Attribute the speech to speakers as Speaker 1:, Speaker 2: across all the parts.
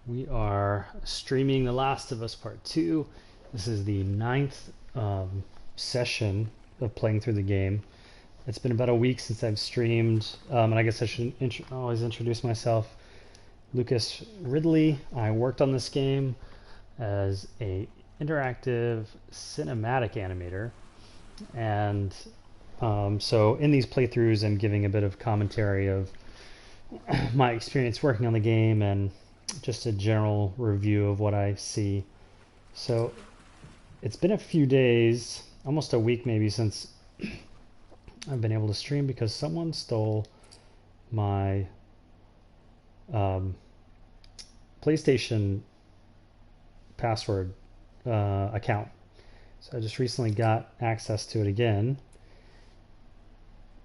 Speaker 1: We are streaming The Last of Us Part 2. This is the ninth session of playing through the game. It's been about a week since I've streamed, and I guess I should always introduce myself. Lucas Ridley. I worked on this game as a interactive cinematic animator, and so in these playthroughs I'm giving a bit of commentary of my experience working on the game and just a general review of what I see. So it's been a few days, almost a week maybe, since I've been able to stream because someone stole my PlayStation password account. So I just recently got access to it again,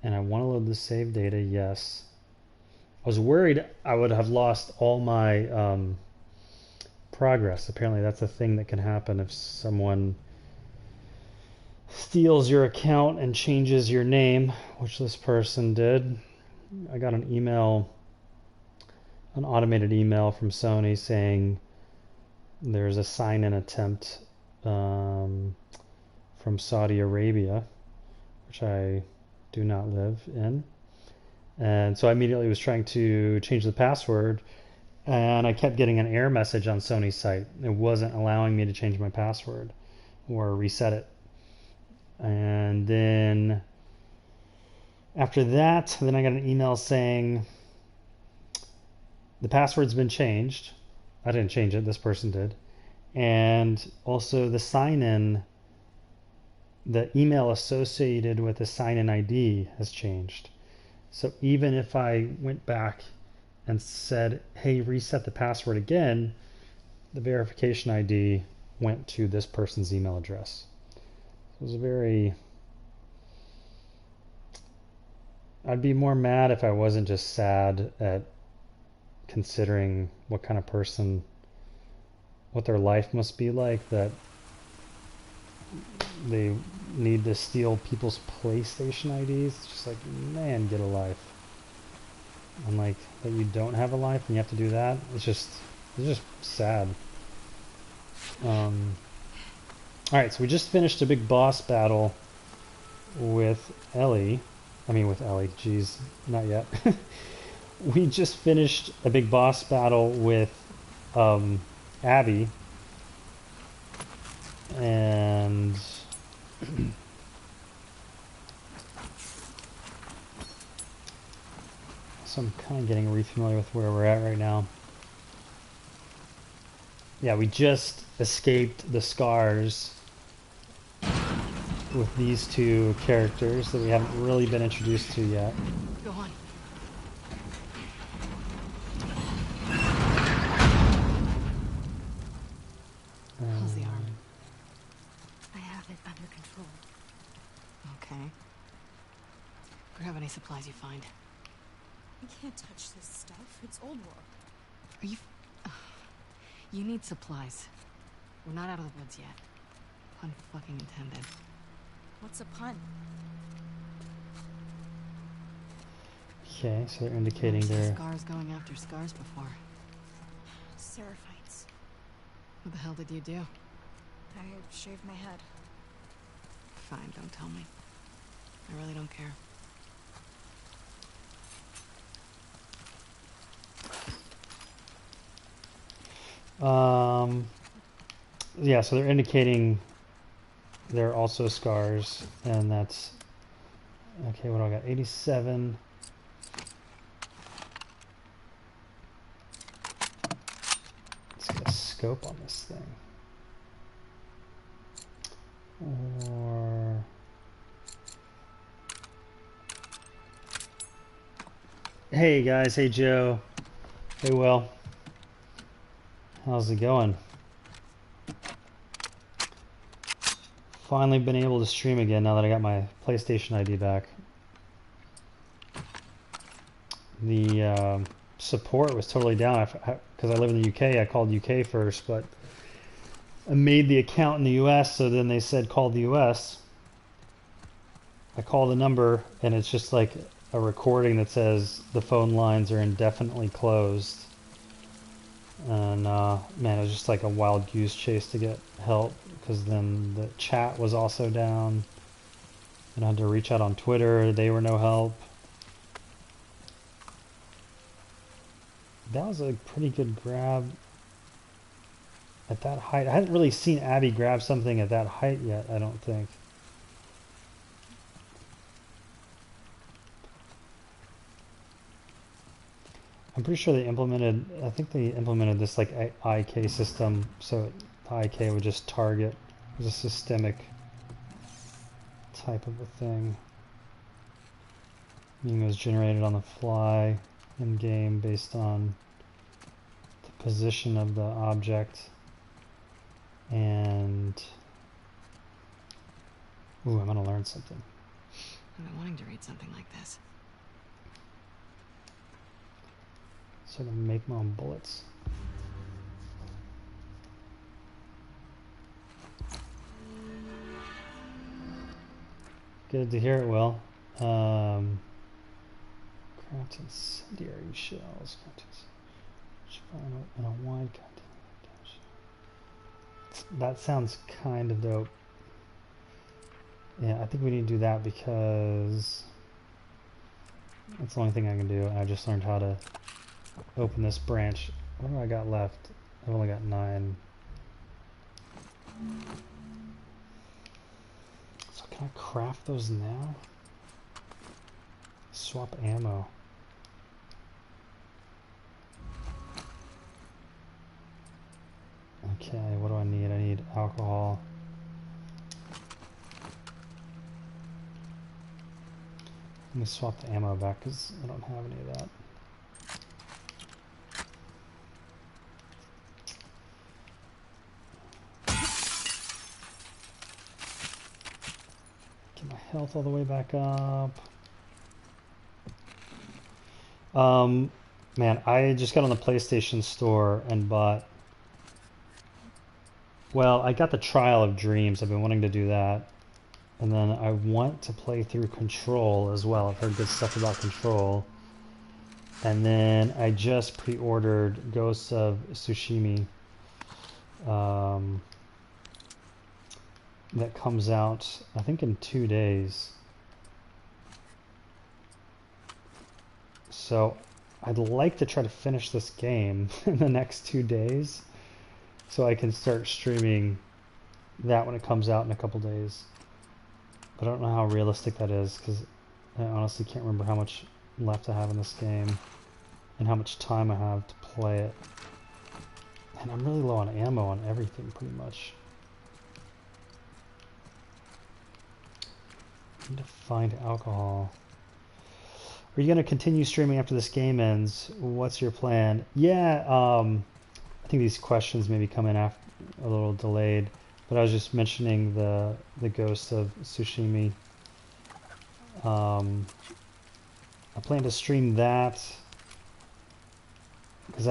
Speaker 1: and I want to load the save data. Yes. I was worried I would have lost all my progress. Apparently that's a thing that can happen if someone steals your account and changes your name, which this person did. I got an email, an automated email from Sony saying there's a sign-in attempt from Saudi Arabia, which I do not live in. And so I immediately was trying to change the password, and I kept getting an error message on Sony's site. It wasn't allowing me to change my password or reset it. And then after that, then I got an email saying the password's been changed. I didn't change it, this person did. And also the sign-in, the email associated with the sign-in ID has changed. So even if I went back and said, hey, reset the password again, the verification ID went to this person's email address. It was a very... I'd be more mad if I wasn't just sad at considering what kind of person, what their life must be like, that they need to steal people's PlayStation IDs. It's just like, man, get a life. And like that you don't have a life and you have to do that. It's just sad. All right, so we just finished a big boss battle with Ellie. With Ellie. Geez, not yet. We just finished a big boss battle with Abby, and so I'm kind of getting re-familiar with where we're at right now. Yeah, we just escaped the scars with these two characters that we haven't really been introduced to yet.
Speaker 2: Go on. How's the arm?
Speaker 3: I have it under control.
Speaker 2: Okay. Grab any supplies you find.
Speaker 3: I can't touch this stuff. It's old world.
Speaker 2: Are you... You need supplies. We're not out of the woods yet. Pun fucking intended.
Speaker 3: What's a pun?
Speaker 1: Okay, so they're indicating they're...
Speaker 2: Scars going after scars before.
Speaker 3: Seraphites.
Speaker 2: What the hell did you do?
Speaker 3: I shaved my head.
Speaker 2: Fine, don't tell me. I really don't care.
Speaker 1: Yeah, so they're indicating there are also scars, and that's... Okay, what do I got? 87. Let's get a scope on this thing. Or... Hey guys, hey Joe. Hey Will. How's it going? Finally been able to stream again now that I got my PlayStation ID back. The support was totally down because I live in the UK. I called UK first, but I made the account in the US, so then they said call the US. I call the number and it's just like a recording that says the phone lines are indefinitely closed. And man, it was just like a wild goose chase to get help, because then the chat was also down, and I had to reach out on Twitter. They were no help. That was a pretty good grab at that height. I hadn't really seen Abby grab something at that height yet, I don't think. I'm pretty sure I think they implemented this like IK system, so the IK would just target as a systemic type of a thing. Meaning it was generated on the fly in game based on the position of the object. And ooh, I'm gonna learn something.
Speaker 2: I've been wanting to read something like this.
Speaker 1: So I can make my own bullets. Good to hear it, Will. Craft incendiary shells. And a wide container. That sounds kind of dope. Yeah, I think we need to do that because that's the only thing I can do. And I just learned how to open this branch. What do I got left? I've only got 9. So can I craft those now? Swap ammo. Okay, what do I need? I need alcohol. Let me swap the ammo back because I don't have any of that. Get my health all the way back up. Man, I just got on the PlayStation Store and bought... Well, I got the Trial of Dreams. I've been wanting to do that. And then I want to play through Control as well. I've heard good stuff about Control. And then I just pre-ordered Ghosts of Tsushima. That comes out, I think, in 2 days. So I'd like to try to finish this game in the next 2 days, so I can start streaming that when it comes out in a couple days. But I don't know how realistic that is, because I honestly can't remember how much left I have in this game and how much time I have to play it. And I'm really low on ammo on everything, pretty much. I need to find alcohol. Are you going to continue streaming after this game ends? What's your plan? Yeah, I think these questions maybe come in after, a little delayed, but I was just mentioning the Ghost of Tsushima. I plan to stream that because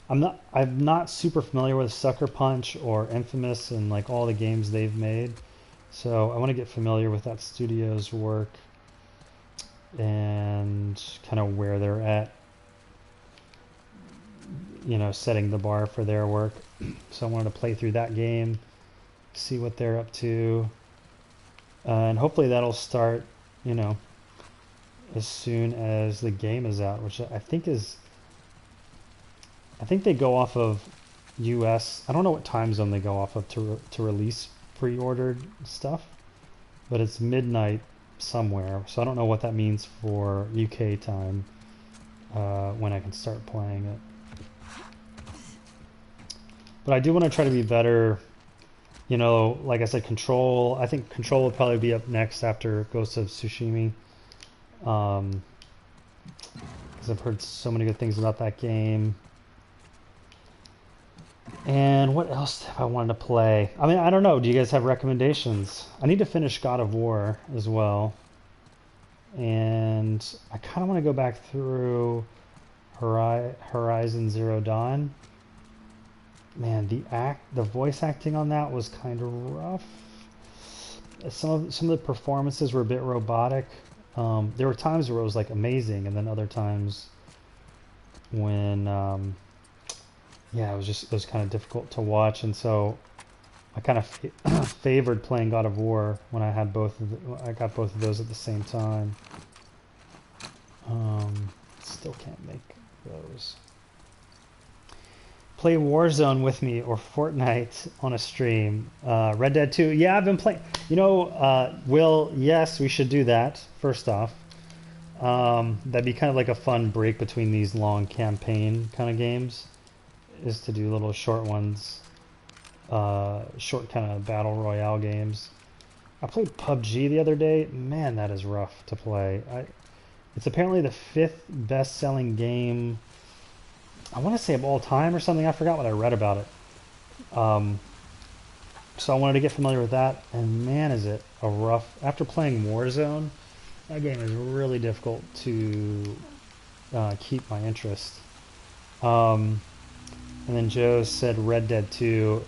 Speaker 1: I'm not super familiar with Sucker Punch or Infamous and like all the games they've made, so I want to get familiar with that studio's work and kind of where they're at, you know, setting the bar for their work. So I wanted to play through that game, see what they're up to, and hopefully that'll start, you know, as soon as the game is out, which I think they go off of US. I don't know what time zone they go off of to release pre-ordered stuff, but it's midnight somewhere, so I don't know what that means for UK time when I can start playing it. But I do want to try to be better, you know, like I said, Control. I think Control will probably be up next after Ghost of Tsushima, because I've heard so many good things about that game. And what else have I wanted to play? I mean, I don't know. Do you guys have recommendations? I need to finish God of War as well. And I kind of want to go back through Horizon Zero Dawn. Man, the voice acting on that was kind of rough. Some of the performances were a bit robotic. There were times where it was like amazing, and then other times when yeah, it was kind of difficult to watch, and so I kind of favored playing God of War when I had I got both of those at the same time. Still can't make those. Play Warzone with me or Fortnite on a stream. Red Dead 2. Yeah, I've been playing. You know, Will, yes, we should do that, first off. That'd be kind of like a fun break between these long campaign kind of games, is to do little short ones, short kind of battle royale games. I played PUBG the other day. Man, that is rough to play. It's apparently the 5th best-selling game, I want to say of all time or something. I forgot what I read about it. So I wanted to get familiar with that, and man, is it a rough... After playing Warzone, that game is really difficult to keep my interest. And then Joe said Red Dead 2.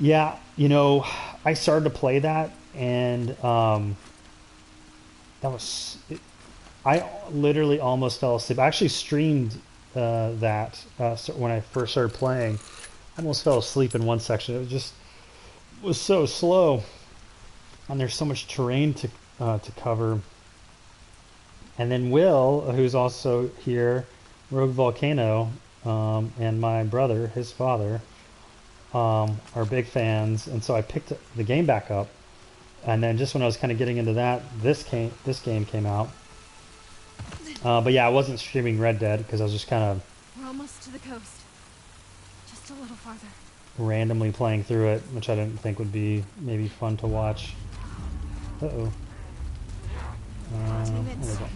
Speaker 1: Yeah, you know, I started to play that, and that was... I literally almost fell asleep. I actually streamed that when I first started playing. I almost fell asleep in one section. It was so slow, and there's so much terrain to cover. And then Will, who's also here, Rogue Volcano, and my brother, his father, are big fans, and so I picked the game back up. And then just when I was kind of getting into that, this game came out. But yeah, I wasn't streaming Red Dead because I was just kind of...
Speaker 2: We're almost to the coast. Just a little farther.
Speaker 1: Randomly playing through it, which I didn't think would be maybe fun to watch. Uh-oh. There we go.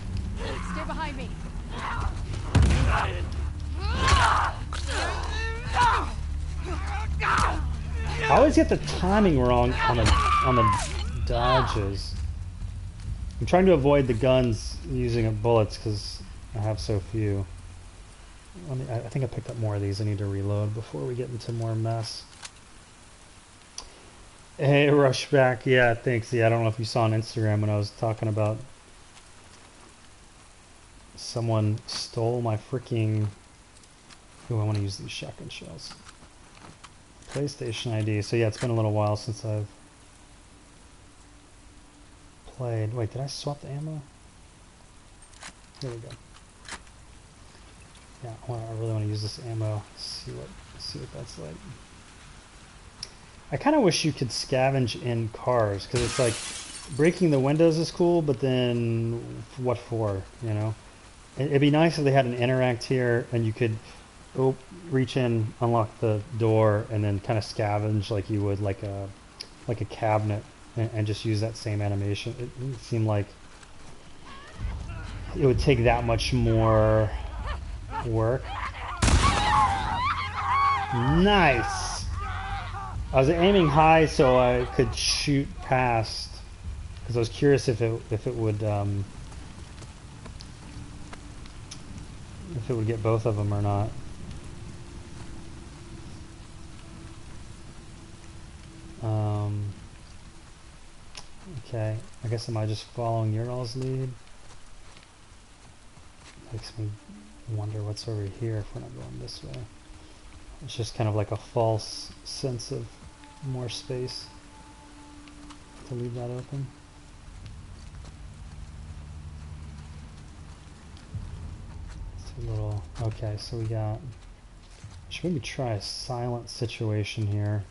Speaker 2: Stay behind me.
Speaker 1: I always get the timing wrong on the dodges. I'm trying to avoid the guns using bullets because I have so few. I think I picked up more of these. I need to reload before we get into more mess. Hey, Rushback. Yeah, thanks. Yeah, I don't know if you saw on Instagram when I was talking about someone stole my freaking... Ooh, I want to use these shotgun shells. PlayStation ID. So yeah, it's been a little while since I've played. Wait, did I swap the ammo? Here we go. Yeah, I really want to use this ammo. See what that's like. I kind of wish you could scavenge in cars, because it's like breaking the windows is cool, but then what for? You know, it'd be nice if they had an interact here and you could reach in, unlock the door, and then kind of scavenge like you would like a cabinet, and just use that same animation. It seemed like it would take that much more work. Nice. I was aiming high so I could shoot past, because I was curious if it would get both of them or not. Okay, I guess am I just following your all's lead? Makes me wonder what's over here if we're not going this way. It's just kind of like a false sense of more space to leave that open. It's a little... Okay, so we got... Should maybe try a silent situation here.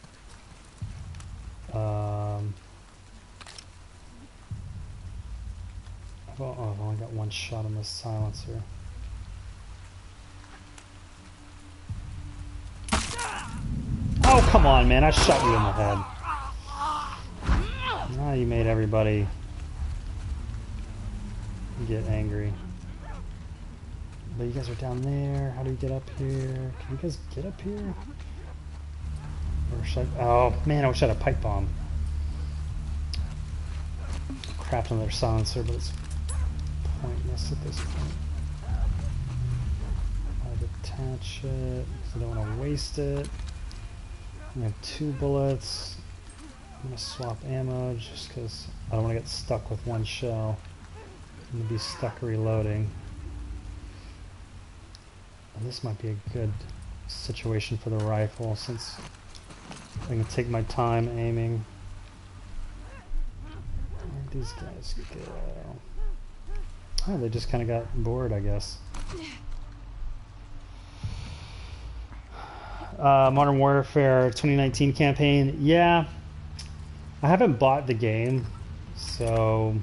Speaker 1: I've only got one shot on this silencer. Oh, come on, man. I shot you in the head. Now you made everybody get angry. But you guys are down there. How do you get up here? Can you guys get up here? Or should I... Oh, man, I wish I had a pipe bomb. Crapped another silencer, but it's pointless at this point. I'll detach it because I don't want to waste it. I have 2 bullets. I'm going to swap ammo just because I don't want to get stuck with one shell. I'm going to be stuck reloading. And this might be a good situation for the rifle since I can take my time aiming. Where'd these guys go? Oh, they just kind of got bored, I guess. Modern Warfare 2019 campaign. Yeah, I haven't bought the game, so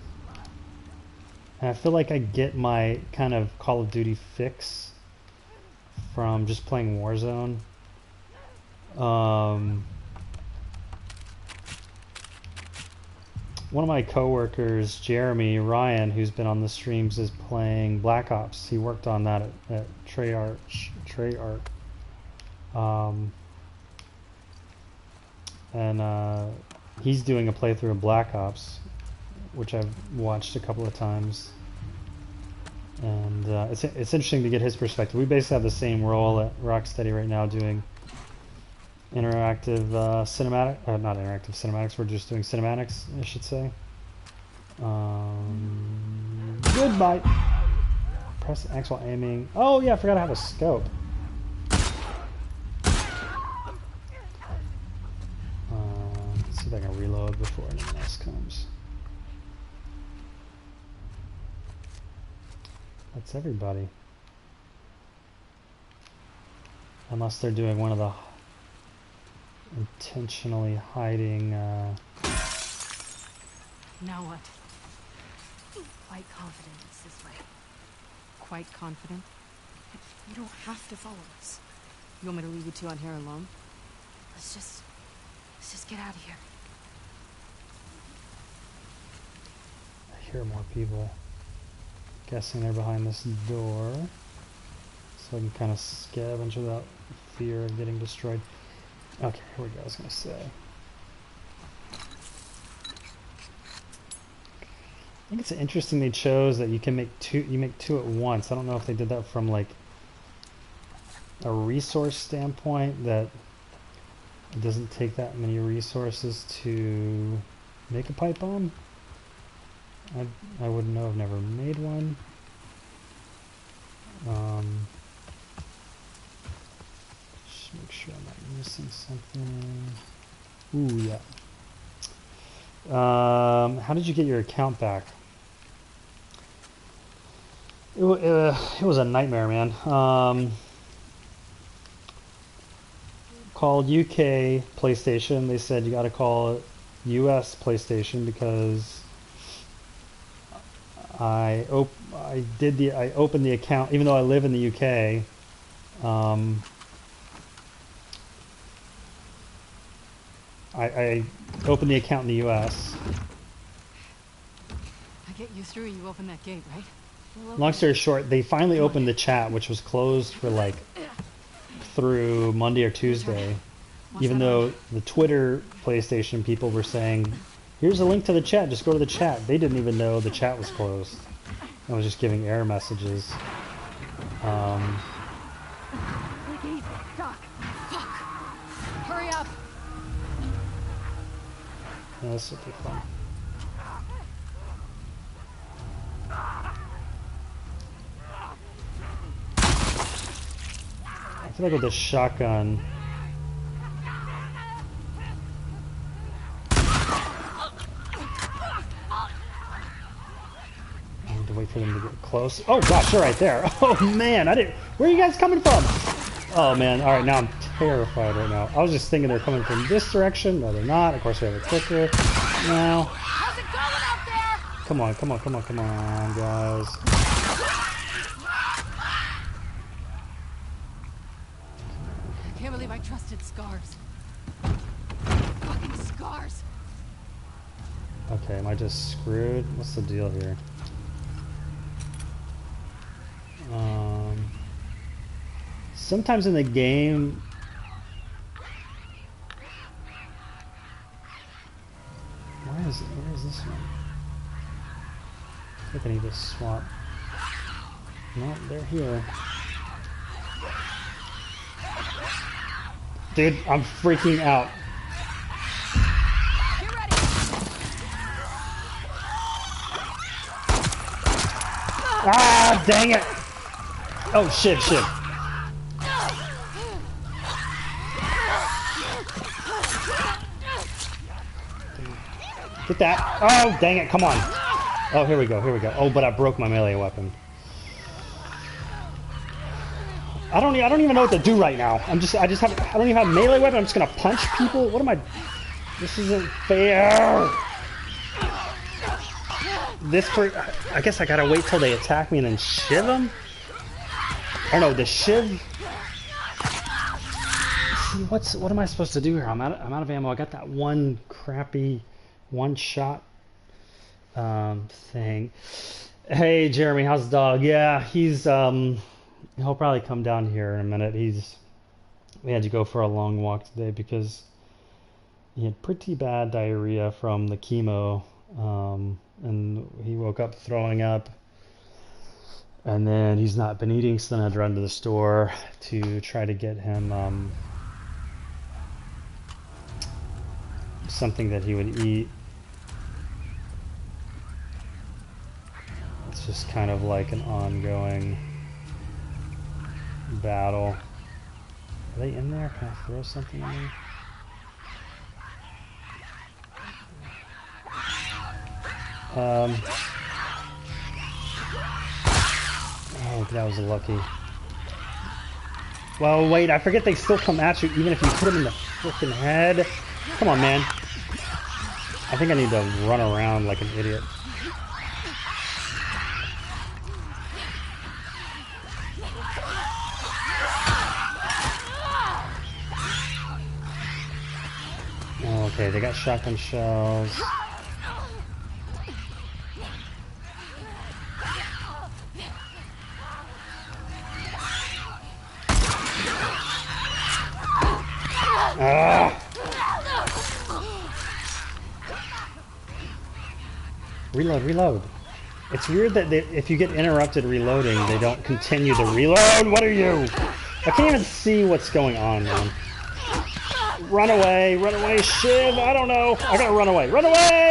Speaker 1: I feel like I get my kind of Call of Duty fix from just playing Warzone. One of my coworkers, Jeremy Ryan, who's been on the streams, is playing Black Ops. He worked on that at Treyarch. And he's doing a playthrough of Black Ops, which I've watched a couple of times. And it's interesting to get his perspective. We basically have the same role at Rocksteady right now, doing interactive cinematic, not interactive cinematics. We're just doing cinematics, I should say. Goodbye. Press X while aiming. Oh yeah, I forgot I have a scope. Let's see if I can reload before anyone else comes. That's everybody. Unless they're doing one of the intentionally hiding.
Speaker 2: Now what?
Speaker 3: Quite confident it's this way.
Speaker 2: Quite confident?
Speaker 3: You don't have to follow us.
Speaker 2: You want me to leave you two out here alone?
Speaker 3: Let's just get out of here.
Speaker 1: I hear more people. Guessing they're behind this door, so I can kind of scavenge without fear of getting destroyed. Okay, here we go. I was gonna say. I think it's interesting they chose that you can make two. You make two at once. I don't know if they did that from like a resource standpoint, that it doesn't take that many resources to make a pipe bomb. I wouldn't know. I've never made one. Just make sure I'm not missing something. Ooh, yeah. How did you get your account back? It was a nightmare, man. Called UK PlayStation. They said you got to call it US PlayStation because I opened the account even though I live in the UK. I opened the account in the US.
Speaker 2: I get you through, you open that gate, right?
Speaker 1: Long story short, they finally opened the chat, which was closed for like through Monday or Tuesday, even though the Twitter PlayStation people were saying, here's a link to the chat, just go to the chat. They didn't even know the chat was closed. I was just giving error messages.
Speaker 2: Hurry up!
Speaker 1: Yeah, this will be fun. I feel like with the shotgun, I need to wait for them to get close. Oh gosh, they're right there. Oh man, where are you guys coming from? Oh man, alright, now I'm terrified right now. I was just thinking they're coming from this direction. No, they're not. Of course, we have a clicker now.
Speaker 2: How's it going out there?
Speaker 1: Come on, come on, come on, come on, guys.
Speaker 2: I can't believe I trusted Scars. Fucking Scars!
Speaker 1: Okay, am I just screwed? What's the deal here? Sometimes in the game, where is this one? I think I need to swap. No, they're here. Dude, I'm freaking out.
Speaker 2: Get ready!
Speaker 1: Ah, dang it! Oh shit, shit. Get that. Oh, dang it. Come on. Oh, here we go. Here we go. Oh, but I broke my melee weapon. I don't even know what to do right now. I don't even have a melee weapon. I'm just gonna punch people. What am I? This isn't fair. I guess I gotta wait till they attack me and then shiv them. Or no, the shiv. See, what am I supposed to do here? I'm out of ammo. I got that one crappy one shot thing. Hey Jeremy, how's the dog? Yeah, he'll probably come down here in a minute. We had to go for a long walk today because he had pretty bad diarrhea from the chemo, and he woke up throwing up, and then he's not been eating, so then I had to run to the store to try to get him something that he would eat. It's just kind of like an ongoing battle. Are they in there? Can I throw something in there? Oh, that was lucky. Well, wait, I forget they still come at you even if you put them in the freaking head. Come on, man. I think I need to run around like an idiot. Okay, they got shotgun shells. Reload. It's weird that if you get interrupted reloading, they don't continue to reload. What are you? I can't even see what's going on, man. Run away, shiv, I don't know. I gotta run away. Run away.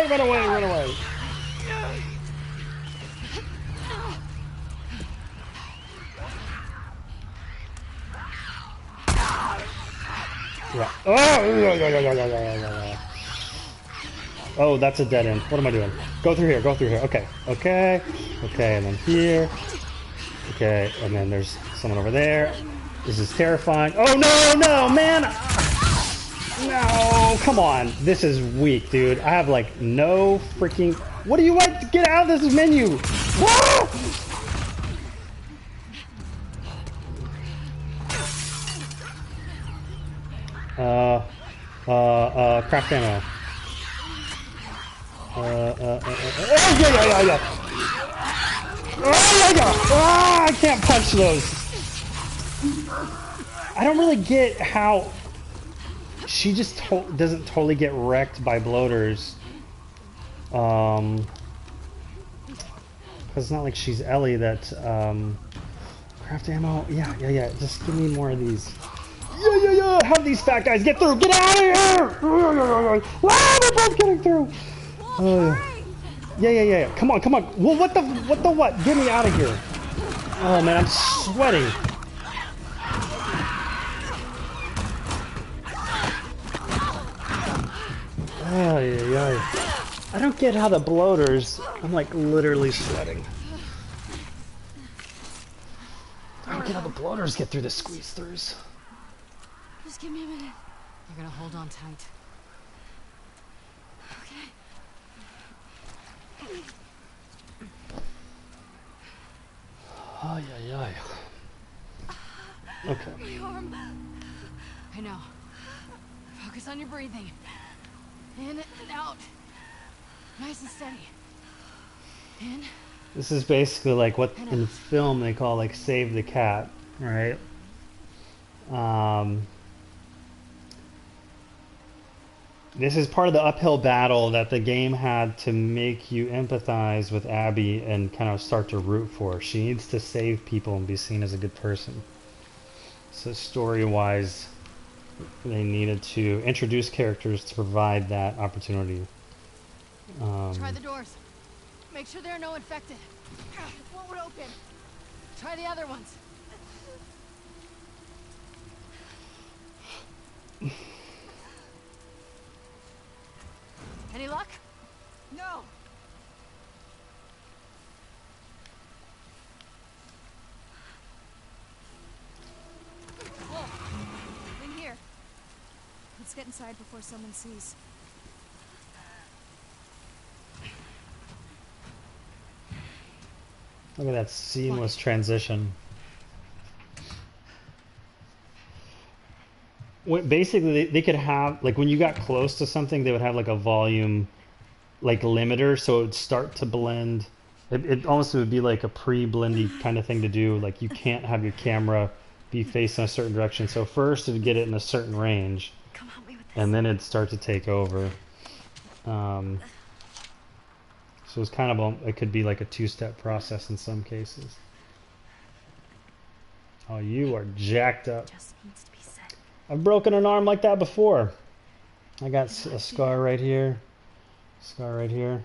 Speaker 1: Yeah. Oh, that's a dead end. What am I doing? Go through here. Okay, and then here. Okay, and then there's someone over there. This is terrifying. Oh, no, man! No, come on. This is weak, dude. I have, like, no freaking... What do you want? Get out of this menu! Whoa! Craft ammo. Yeah. I can't punch those. I don't really get how she just doesn't totally get wrecked by bloaters. Because it's not like she's Ellie that, craft ammo. Yeah. Just give me more of these. Yeah. How do these fat guys get through? Get out of here! Wow, they're both getting through. Yeah. Come on. Well, what? Get me out of here. Oh man, I'm sweating. I don't get how the bloaters. I'm like literally sweating. I don't get how the bloaters get through the squeeze throughs.
Speaker 2: Just give me a minute. You're gonna hold on tight.
Speaker 1: Okay. Okay.
Speaker 2: My arm. I know. Focus on your breathing. In and out. Nice and steady. In.
Speaker 1: This is basically like what in film they call like save the cat, right? This is part of the uphill battle that the game had to make you empathize with Abby and kind of start to root for her. She needs to save people and be seen as a good person. So story-wise, they needed to introduce characters to provide that opportunity.
Speaker 2: Try the doors. Make sure there are no infected. One would open. Try the other ones. Any luck?
Speaker 3: No! Whoa! In here. Let's get inside before someone sees.
Speaker 1: Look at that seamless transition. Basically, they could have, like, when you got close to something, they would have like a volume, like, limiter, so it would start to blend. It almost would be like a pre-blendy kind of thing to do. Like, you can't have your camera be facing a certain direction. So first, it would get it in a certain range,
Speaker 3: Come help me with this.
Speaker 1: and then it'd start to take over. So it's kind of it could be like a two-step process in some cases. Oh, you are jacked up.
Speaker 3: Just needs to be said.
Speaker 1: I've broken an arm like that before. I got a scar right here. Scar right here.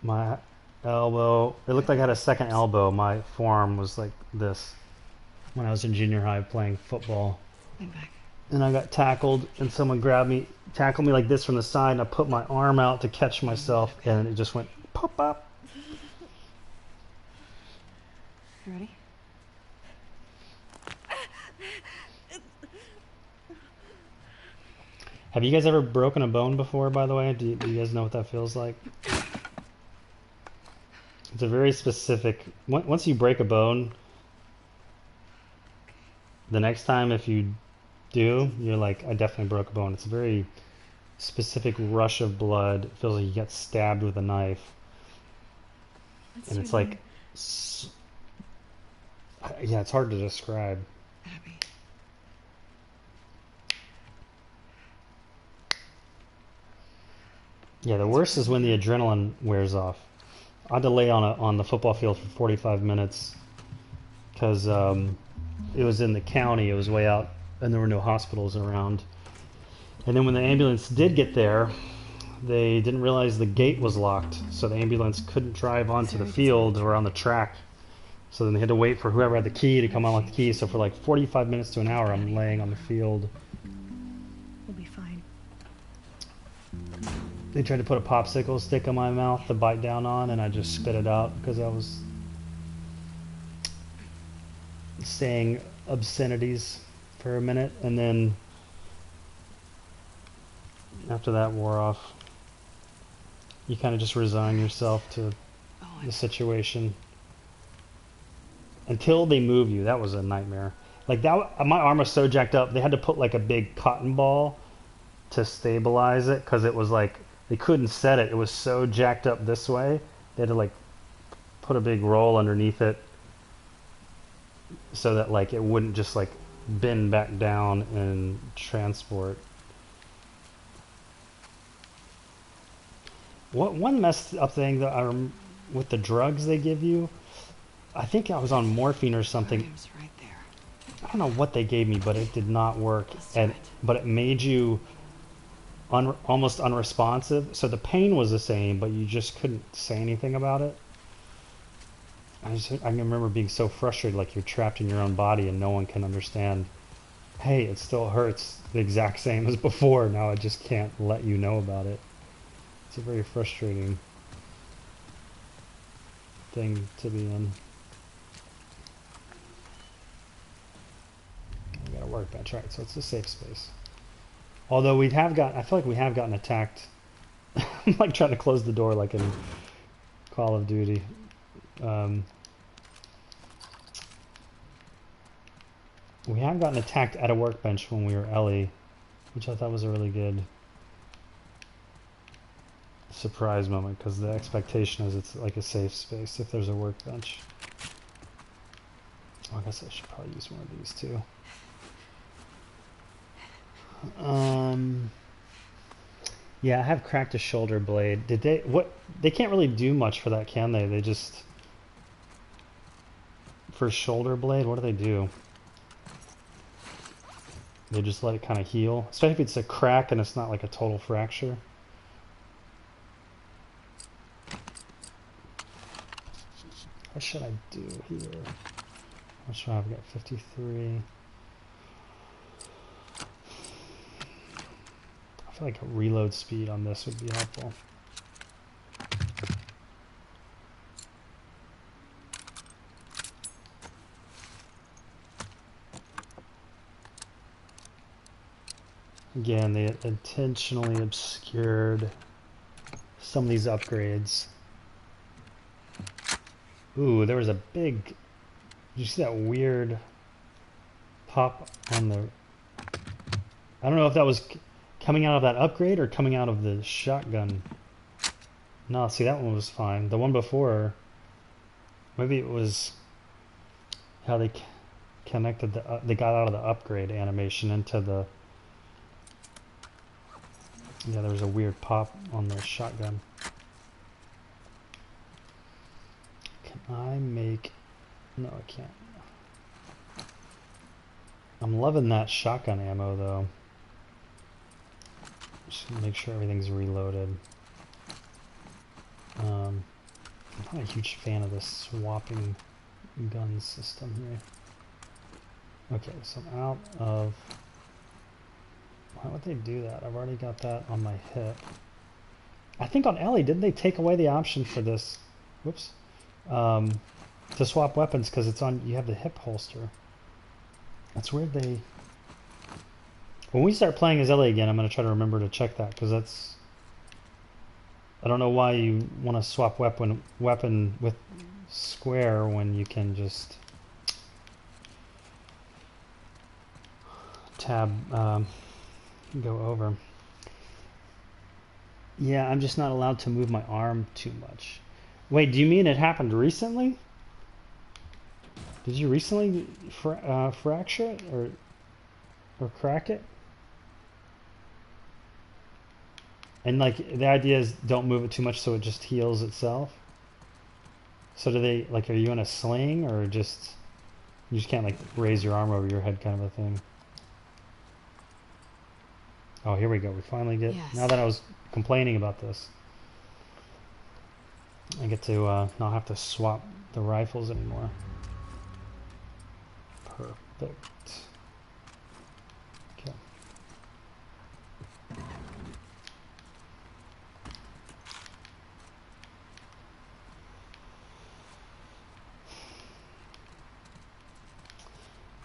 Speaker 1: My elbow. It looked like I had a second elbow. My forearm was like this when I was in junior high playing football.
Speaker 2: I'm back.
Speaker 1: And I got tackled, and someone grabbed me, tackled me like this from the side, and I put my arm out to catch myself, and it just went pop up.
Speaker 2: You ready?
Speaker 1: Have you guys ever broken a bone before, by the way? Do you guys know what that feels like? It's a very specific... Once you break a bone, the next time if you do, you're like, I definitely broke a bone. It's a very specific rush of blood. It feels like you got stabbed with a knife. And it's like... Yeah, it's hard to describe.
Speaker 2: Abby.
Speaker 1: Yeah, the worst is when the adrenaline wears off. I had to lay on the football field for 45 minutes because it was in the county. It was way out, and there were no hospitals around. And then when the ambulance did get there, they didn't realize the gate was locked, so the ambulance couldn't drive onto the field or on the track. So then they had to wait for whoever had the key to come unlock the key. So for like 45 minutes to an hour, I'm laying on the field.
Speaker 3: We'll be fine.
Speaker 1: They tried to put a popsicle stick in my mouth to bite down on, and I just spit it out because I was saying obscenities for a minute, and then after that wore off, you kind of just resign yourself to the situation until they move you. That was a nightmare. Like that, my arm was so jacked up, they had to put like a big cotton ball to stabilize it because it was like they couldn't set it. It was so jacked up this way. They had to like put a big roll underneath it so that like it wouldn't just like bend back down and transport. What one messed up thing that with the drugs they give you, I think I was on morphine or something.
Speaker 2: Right there.
Speaker 1: I don't know what they gave me, but it did not work, but it made you almost unresponsive. So the pain was the same, but you just couldn't say anything about it. I remember being so frustrated, like you're trapped in your own body and no one can understand. Hey, it still hurts the exact same as before. Now I just can't let you know about it. It's a very frustrating thing to be in. I got a workbench, right? So it's a safe space. Although I feel like we have gotten attacked. I'm like trying to close the door like in Call of Duty. We have gotten attacked at a workbench when we were Ellie, which I thought was a really good surprise moment because the expectation is it's like a safe space if there's a workbench. Oh, I guess I should probably use one of these too. Yeah, I have cracked a shoulder blade. They can't really do much for that, can they? They just, for shoulder blade, what do they do? They just let it kind of heal, especially if it's a crack and it's not like a total fracture. What should I do here? What should I've got 53. I feel like a reload speed on this would be helpful. Again, they intentionally obscured some of these upgrades. Ooh, there was a big... Did you see that weird pop on the... I don't know if that was coming out of that upgrade or coming out of the shotgun. No, see, that one was fine. The one before, maybe it was how they connected the... they got out of the upgrade animation into the... Yeah, there was a weird pop on the shotgun. Can I make... No, I can't. I'm loving that shotgun ammo, though. Just make sure everything's reloaded. I'm not a huge fan of this swapping gun system here. Okay, so I'm out of... Why would they do that? I've already got that on my hip. I think on Ellie, didn't they take away the option for this? Whoops. To swap weapons because it's on... You have the hip holster. That's weird they... When we start playing as Ellie again, I'm going to try to remember to check that because that's... I don't know why you want to swap weapon with square when you can just tab go over. Yeah, I'm just not allowed to move my arm too much. Wait, do you mean it happened recently? Did you recently fracture it or crack it? And like the idea is don't move it too much so it just heals itself. So do they like are you in a sling or just you just can't like raise your arm over your head kind of a thing? Oh, here we go. We finally get now that I was complaining about this. I get to not have to swap the rifles anymore. Perfect. Okay.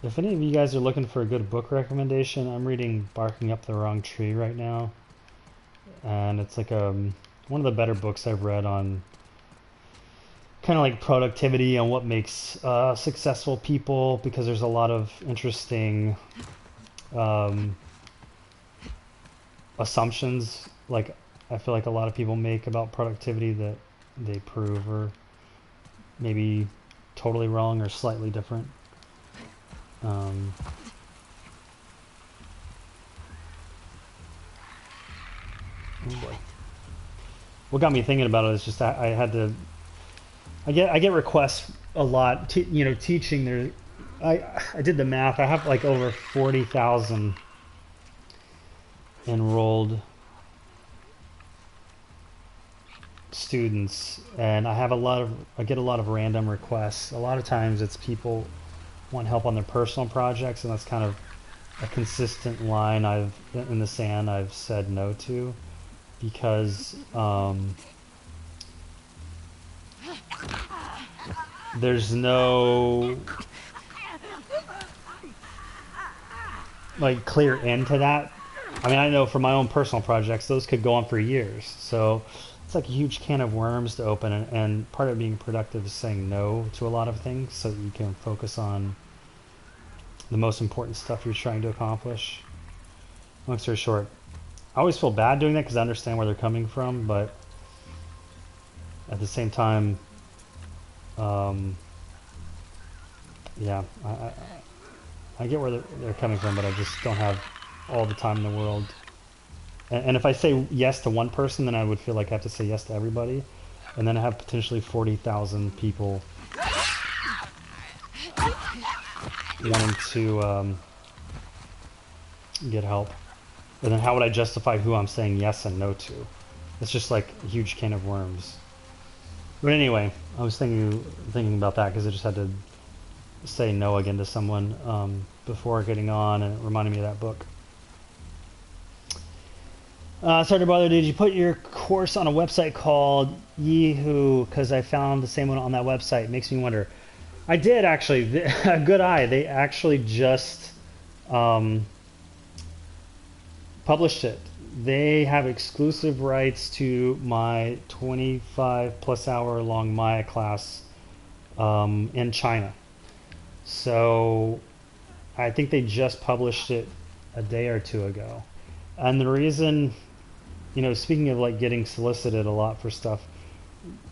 Speaker 1: If any of you guys are looking for a good book recommendation, I'm reading Barking Up the Wrong Tree right now. And it's like one of the better books I've read on kind of like productivity and what makes successful people, because there's a lot of interesting assumptions like I feel like a lot of people make about productivity that they prove are maybe totally wrong or slightly different. Oh boy. What got me thinking about it is just I had to. I get requests a lot. Teaching there. I did the math. I have like over 40,000 enrolled students, and I get a lot of random requests. A lot of times it's people want help on their personal projects, and that's kind of a consistent line in the sand I've said no to, because there's no like clear end to that. I mean, I know for my own personal projects, those could go on for years. So it's like a huge can of worms to open, and part of being productive is saying no to a lot of things so that you can focus on the most important stuff you're trying to accomplish. Long story short, I always feel bad doing that because I understand where they're coming from, but at the same time, yeah, I get where they're coming from, but I just don't have all the time in the world. And if I say yes to one person, then I would feel like I have to say yes to everybody, and then I have potentially 40,000 people wanting to get help. And then how would I justify who I'm saying yes and no to? It's just like a huge can of worms. But anyway, I was thinking about that because I just had to say no again to someone before getting on, and it reminded me of that book. Sorry to bother. Did you put your course on a website called Yahoo? Because I found the same one on that website. Makes me wonder. I did actually. Good eye. They actually just put published it. They have exclusive rights to my 25 plus hour long Maya class in China. So I think they just published it a day or two ago. And the reason, speaking of like getting solicited a lot for stuff,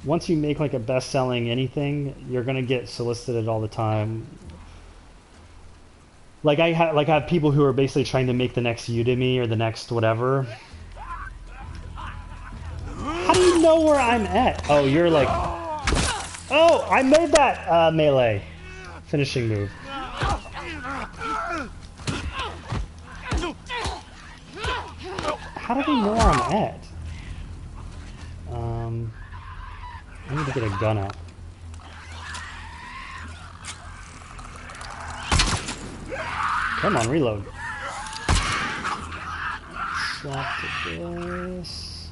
Speaker 1: once you make like a best-selling anything, you're gonna get solicited all the time. Like I have people who are basically trying to make the next Udemy or the next whatever. How do you know where I'm at? Oh, you're like, oh, I made that melee finishing move. How do they know where I'm at? I need to get a gun out. Come on, reload. Swap to this.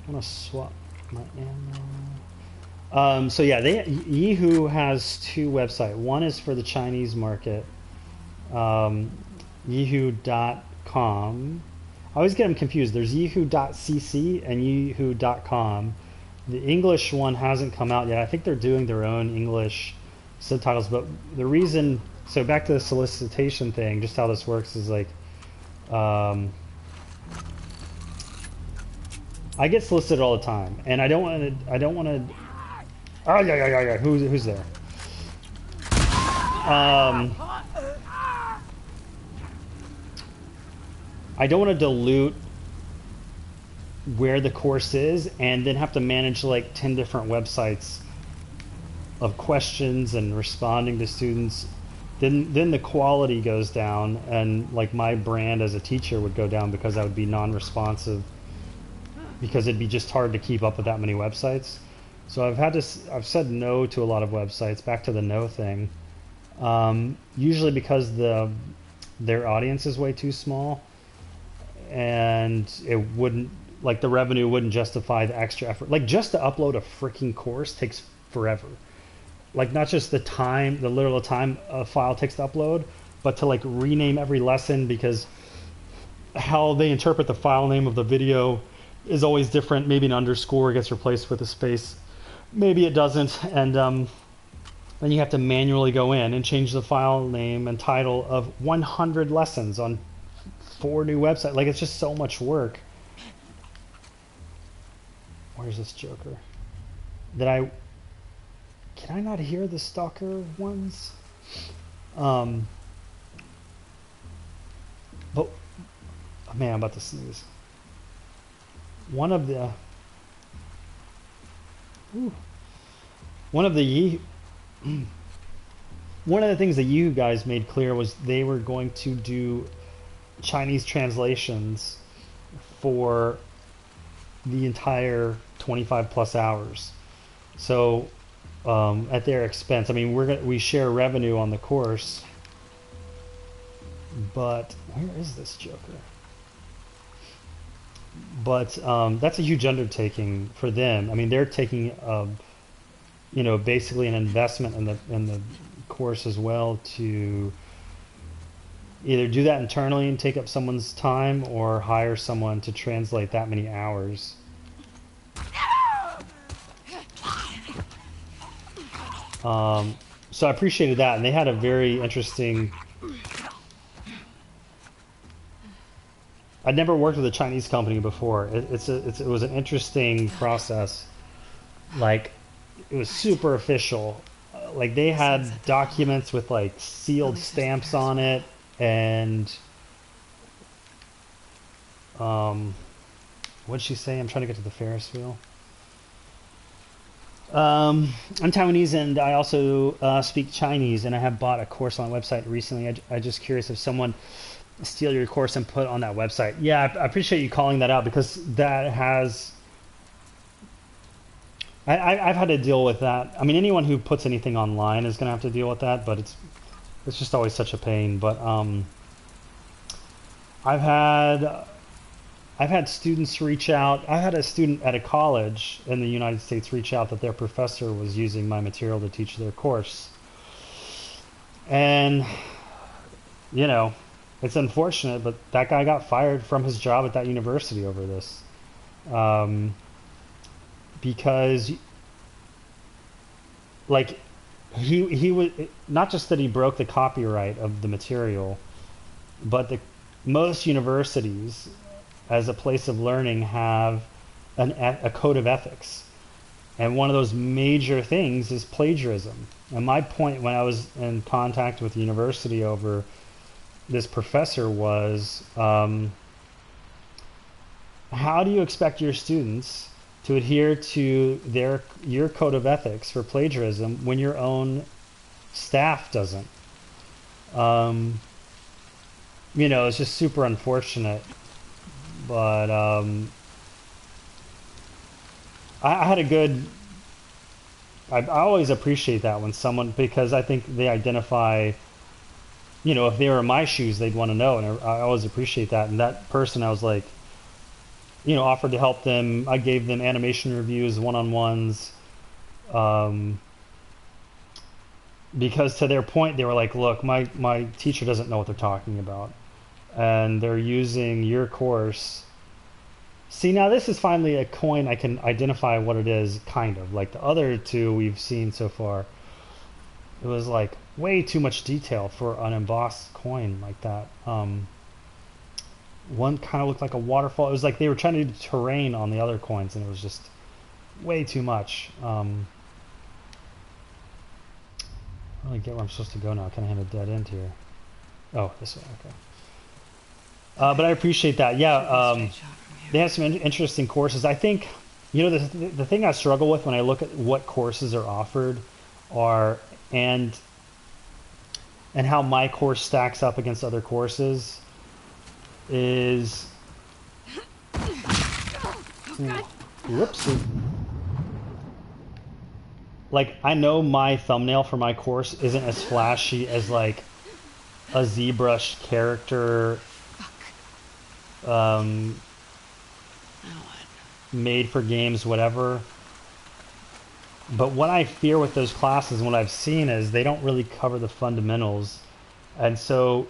Speaker 1: I'm gonna swap my ammo. So yeah, Yihoo has two websites. One is for the Chinese market, Yihoo.com. I always get them confused. There's Yihoo.cc and Yihoo.com. The English one hasn't come out yet. I think they're doing their own English subtitles, but the reason, so back to the solicitation thing, just how this works is like, I get solicited all the time, and I don't want to, oh yeah, who's there? I don't want to dilute where the course is and then have to manage like 10 different websites of questions and responding to students. Then the quality goes down, and like my brand as a teacher would go down because I would be non-responsive, because it'd be just hard to keep up with that many websites. So I've said no to a lot of websites, back to the no thing, usually because their audience is way too small, and it wouldn't, like the revenue wouldn't justify the extra effort. Like just to upload a freaking course takes forever. Like not just the time, the literal time a file takes to upload, but to like rename every lesson, because how they interpret the file name of the video is always different. Maybe an underscore gets replaced with a space, maybe it doesn't, and then you have to manually go in and change the file name and title of 100 lessons on 4 new websites. Like it's just so much work. Where's this Joker? Can I not hear the stalker ones? But oh man, I'm about to sneeze. One of the things that you guys made clear was they were going to do Chinese translations for the entire 25 plus hours. So at their expense. I mean, we share revenue on the course, but where is this Joker? But that's a huge undertaking for them. I mean, they're taking basically an investment in the course as well, to either do that internally and take up someone's time, or hire someone to translate that many hours. So I appreciated that, and they had a very interesting. I'd never worked with a Chinese company before. It was an interesting process. Like, it was super official. Like, they had documents with like sealed stamps on it, and what'd she say? I'm trying to get to the Ferris wheel. I'm Taiwanese, and I also speak Chinese, and I have bought a course on a website recently. I'm just curious if someone steal your course and put it on that website. Yeah, I appreciate you calling that out, because that has... I've had to deal with that. I mean, anyone who puts anything online is going to have to deal with that, but it's just always such a pain. But I've had students reach out. I had a student at a college in the United States reach out that their professor was using my material to teach their course. And, it's unfortunate, but that guy got fired from his job at that university over this. Um, because like he was not just that he broke the copyright of the material, but the most universities as a place of learning have a code of ethics. And one of those major things is plagiarism. And my point when I was in contact with the university over this professor was, how do you expect your students to adhere to your code of ethics for plagiarism when your own staff doesn't? It's just super unfortunate. But I had a good. I always appreciate that when someone, because I think they identify. If they were in my shoes, they'd want to know, and I always appreciate that. And that person, I was like, offered to help them. I gave them animation reviews, one-on-ones, because to their point, they were like, look, my teacher doesn't know what they're talking about, and they're using your course. See, now this is finally a coin I can identify what it is, kind of. Like the other two we've seen so far, it was like way too much detail for an embossed coin like that. One kind of looked like a waterfall. It was like they were trying to do terrain on the other coins, and it was just way too much. I don't really get where I'm supposed to go now. I kind of have a dead end here. Oh, this way, okay. But I appreciate that. Yeah, they have some interesting courses. I think, the thing I struggle with when I look at what courses are offered are, and how my course stacks up against other courses is, whoops. Like, I know my thumbnail for my course isn't as flashy as like a ZBrush character made for games, whatever. But what I fear with those classes and what I've seen is they don't really cover the fundamentals. And so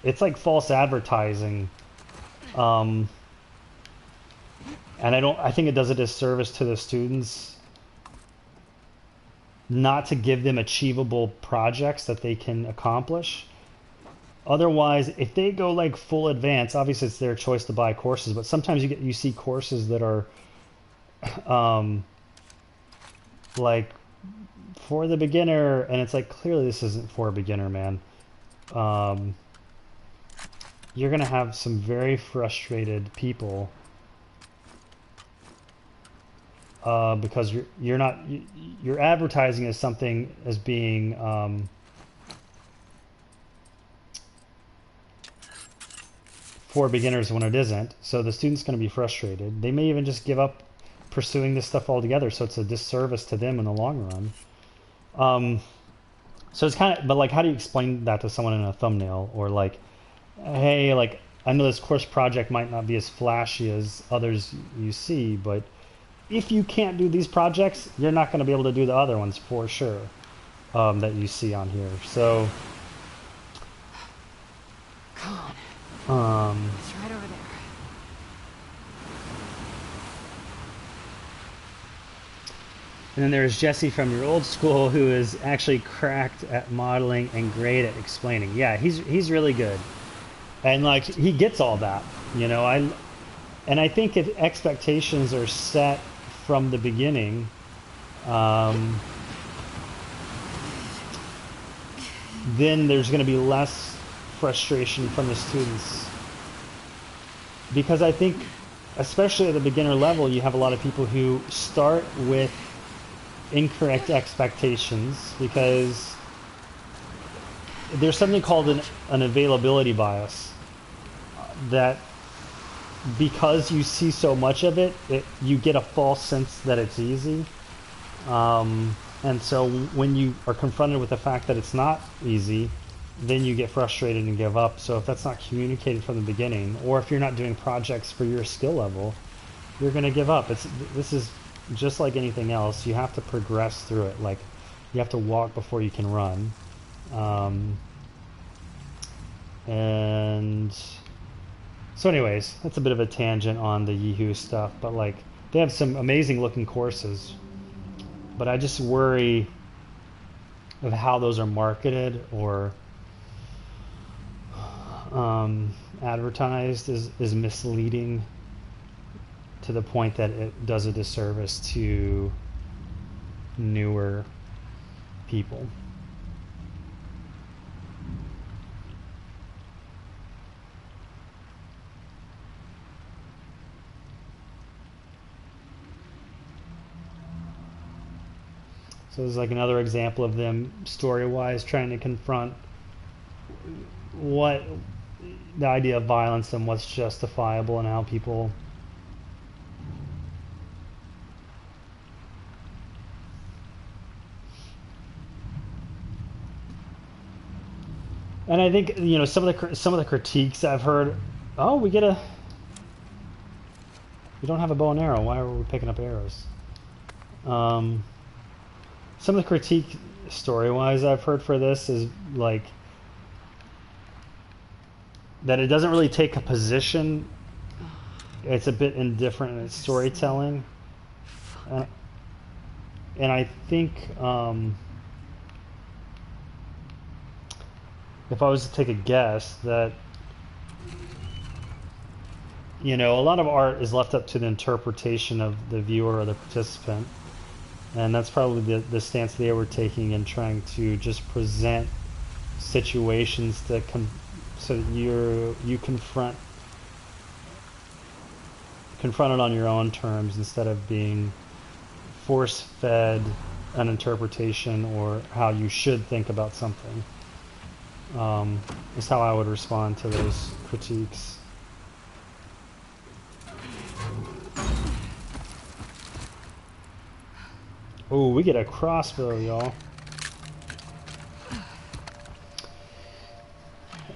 Speaker 1: it's like false advertising. And I think it does a disservice to the students not to give them achievable projects that they can accomplish. Otherwise, if they go like full advanced, obviously it's their choice to buy courses, but sometimes you see courses that are like for the beginner, and it's like, clearly this isn't for a beginner, man. You're gonna have some very frustrated people because you're advertising as something as being for beginners when it isn't. So the student's going to be frustrated. They may even just give up pursuing this stuff altogether. So it's a disservice to them in the long run. So it's kind of, but like, how do you explain that to someone in a thumbnail? Or like, hey, like, I know this course project might not be as flashy as others you see, but if you can't do these projects, you're not going to be able to do the other ones for sure that you see on here. So,
Speaker 2: Come on. It's right over there.
Speaker 1: And then there's Jesse from your old school, who is actually cracked at modeling and great at explaining. Yeah, he's really good, and like he gets all that, I think if expectations are set from the beginning, then there's going to be less frustration from the students, because I think, especially at the beginner level, you have a lot of people who start with incorrect expectations because there's something called an availability bias, that because you see so much of it, you get a false sense that it's easy. And so when you are confronted with the fact that it's not easy, then you get frustrated and give up. So if that's not communicated from the beginning, or if you're not doing projects for your skill level, you're going to give up. This is just like anything else. You have to progress through it. Like, you have to walk before you can run. And so anyways, that's a bit of a tangent on the Yahoo stuff, but like they have some amazing looking courses. But I just worry of how those are marketed or advertised is misleading to the point that it does a disservice to newer people. So this is like another example of them story-wise trying to confront what the idea of violence and what's justifiable and how people and I think some of the critiques I've heard, oh, we don't have a bow and arrow, why are we picking up arrows? Some of the critique story-wise I've heard for this is like that it doesn't really take a position. It's a bit indifferent in its storytelling. And I think if I was to take a guess that a lot of art is left up to the interpretation of the viewer or the participant. And that's probably the stance they were taking in trying to just present situations that so that you confront it on your own terms instead of being force-fed an interpretation or how you should think about something. Is how I would respond to those critiques. Oh, we get a crossbow, y'all.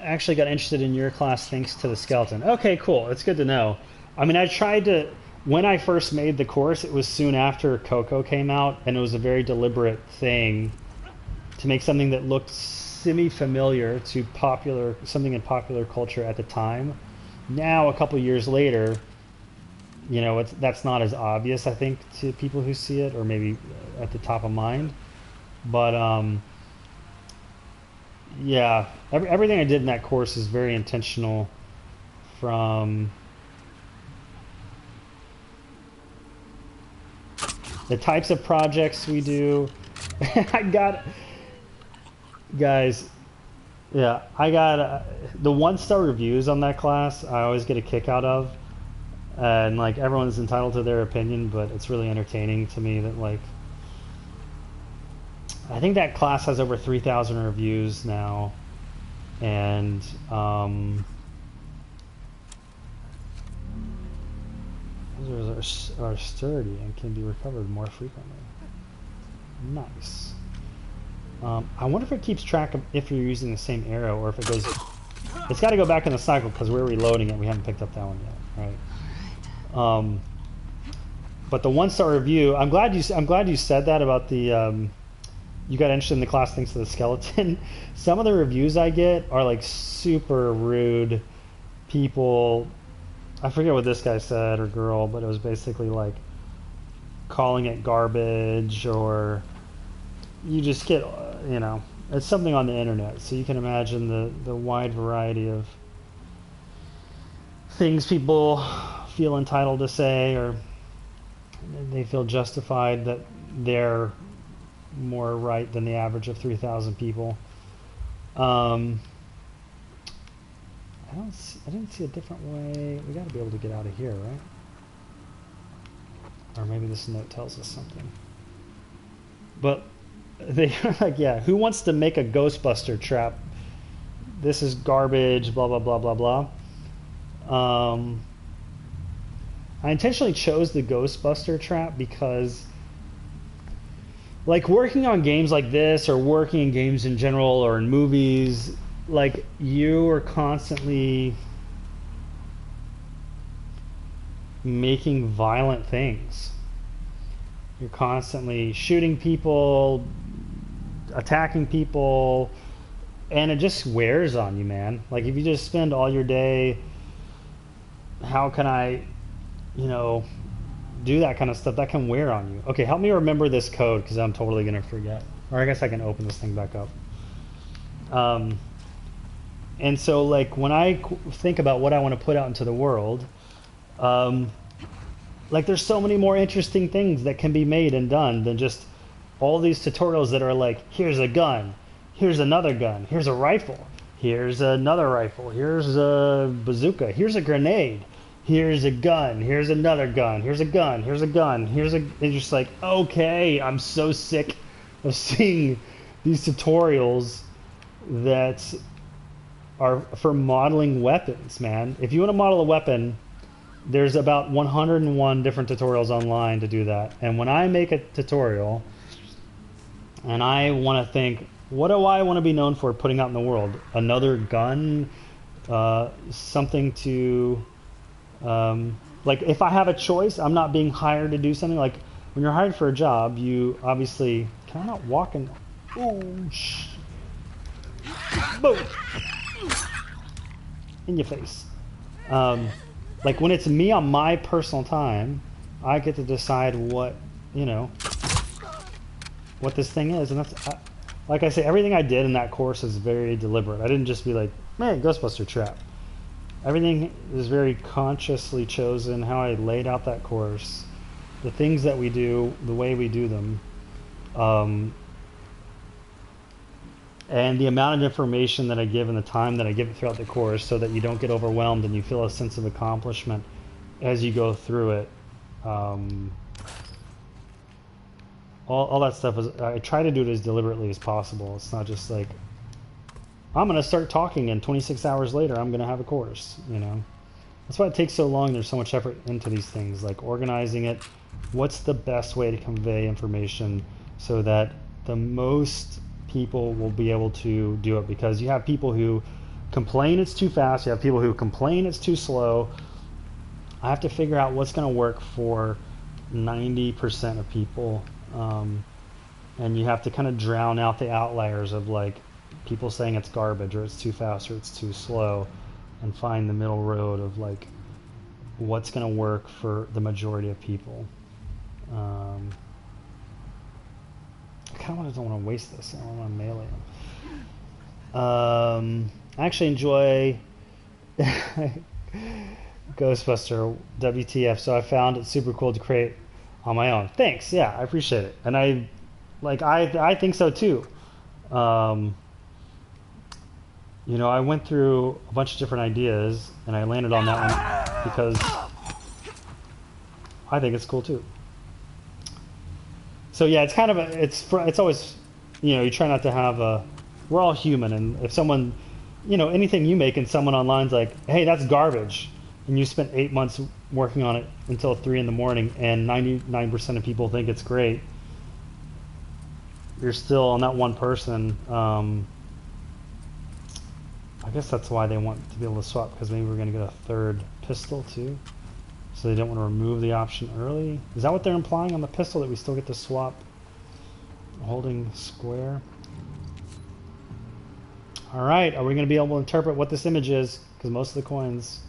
Speaker 1: Actually got interested in your class thanks to the skeleton. Okay, cool. It's good to know. I mean, I tried to... When I first made the course, it was soon after Coco came out, and it was a very deliberate thing to make something that looked semi-familiar to something in popular culture at the time. Now, a couple years later... that's not as obvious, I think, to people who see it, or maybe at the top of mind. But yeah, everything I did in that course is very intentional. From the types of projects we do. I got the 1-star reviews on that class. I always get a kick out of. And like everyone's entitled to their opinion, but it's really entertaining to me that like I think that class has over 3,000 reviews now, and those are sturdy and can be recovered more frequently. Nice. I wonder if it keeps track of if you're using the same arrow or if it goes. It's got to go back in the cycle because we're reloading it. We haven't picked up that one yet, right? But the 1-star review, I'm glad you said that about the you got interested in the class thanks to the skeleton. Some of the reviews I get are like super rude people. I forget what this guy said or girl, but it was basically like calling it garbage, or you just get it's something on the internet, so you can imagine the wide variety of things people feel entitled to say, or they feel justified that they're more right than the average of 3,000 people. I didn't see a different way. We got to be able to get out of here, right? Or maybe this note tells us something. But they're like, yeah, who wants to make a Ghostbuster trap? This is garbage, blah, blah, blah, blah, blah. I intentionally chose the Ghostbuster trap because like working on games like this, or working in games in general, or in movies, like you are constantly making violent things. You're constantly shooting people, attacking people, and it just wears on you, man. Like if you just spend all your day, how can I, you know, do that kind of stuff, that can wear on you. Okay, help me remember this code because I'm totally gonna forget. Or I guess I can open this thing back up. And so like when I think about what I want to put out into the world, like there's so many more interesting things that can be made and done than just all these tutorials that are like, here's a gun, here's another gun, here's a rifle, here's another rifle, here's a bazooka, here's a grenade, here's a gun, here's another gun, here's a gun, here's a gun, here's a... It's just like, okay, I'm so sick of seeing these tutorials that are for modeling weapons, man. If you want to model a weapon, there's about 101 different tutorials online to do that. And when I make a tutorial and I want to think, what do I want to be known for putting out in the world? Another gun? Something to... like if I have a choice, I'm not being hired to do something. Like when you're hired for a job, you obviously... Can I not walk in... Oh, boom! In your face. Like when it's me on my personal time, I get to decide what, you know, what this thing is. And that's, like I say, everything I did in that course is very deliberate. I didn't just be like, man, Ghostbuster trap. Everything is very consciously chosen, how I laid out that course, the things that we do, the way we do them, and the amount of information that I give and the time that I give it throughout the course so that you don't get overwhelmed and you feel a sense of accomplishment as you go through it. All that stuff is, I try to do it as deliberately as possible. It's not just like, I'm going to start talking and 26 hours later I'm going to have a course, you know. That's why it takes so long. There's so much effort into these things, like organizing it. What's the best way to convey information so that the most people will be able to do it? Because you have people who complain it's too fast, you have people who complain it's too slow. I have to figure out what's going to work for 90% of people, and you have to kind of drown out the outliers of like people saying it's garbage or it's too fast or it's too slow, and find the middle road of like what's going to work for the majority of people. I kind of don't want to waste this. I don't want to melee them. I actually enjoy Ghostbuster WTF, so I found it super cool to create on my own. Thanks, yeah, I appreciate it, and I think so too. You know, I went through a bunch of different ideas, and I landed on that one because I think it's cool too. So yeah, it's kind of it's always, you know, you try not to have a... We're all human, and if someone, you know, anything you make and someone online's like, hey, that's garbage, and you spent 8 months working on it until 3 in the morning, and 99% of people think it's great, you're still on that one person. I guess that's why they want to be able to swap, because maybe we're going to get a third pistol too. So they don't want to remove the option early. Is that what they're implying on the pistol, that we still get to swap holding square? Alright, are we going to be able to interpret what this image is? Because most of the coins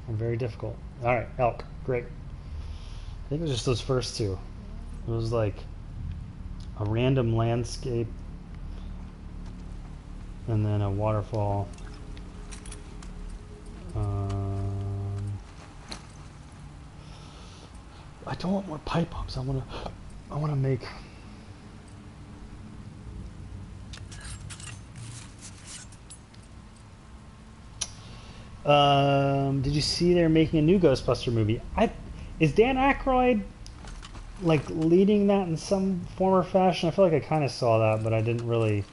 Speaker 1: are very difficult. Alright, elk, great. I think it was just those first two. It was like a random landscape and then a waterfall. I don't want more pipe bombs. I want to make... did you see they're making a new Ghostbuster movie? Is Dan Aykroyd like leading that in some form or fashion? I feel like I kind of saw that, but I didn't really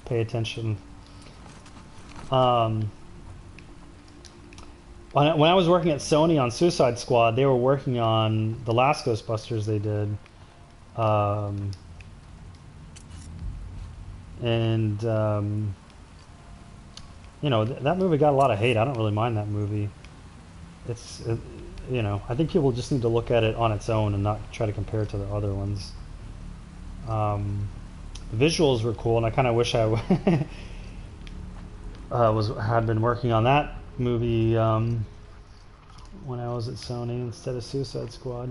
Speaker 1: pay attention. When I was working at Sony on Suicide Squad, they were working on the last Ghostbusters they did. You know, that movie got a lot of hate. I don't really mind that movie. You know, I think people just need to look at it on its own and not try to compare it to the other ones. The visuals were cool, and I kind of wish I had been working on that movie when I was at Sony instead of Suicide Squad.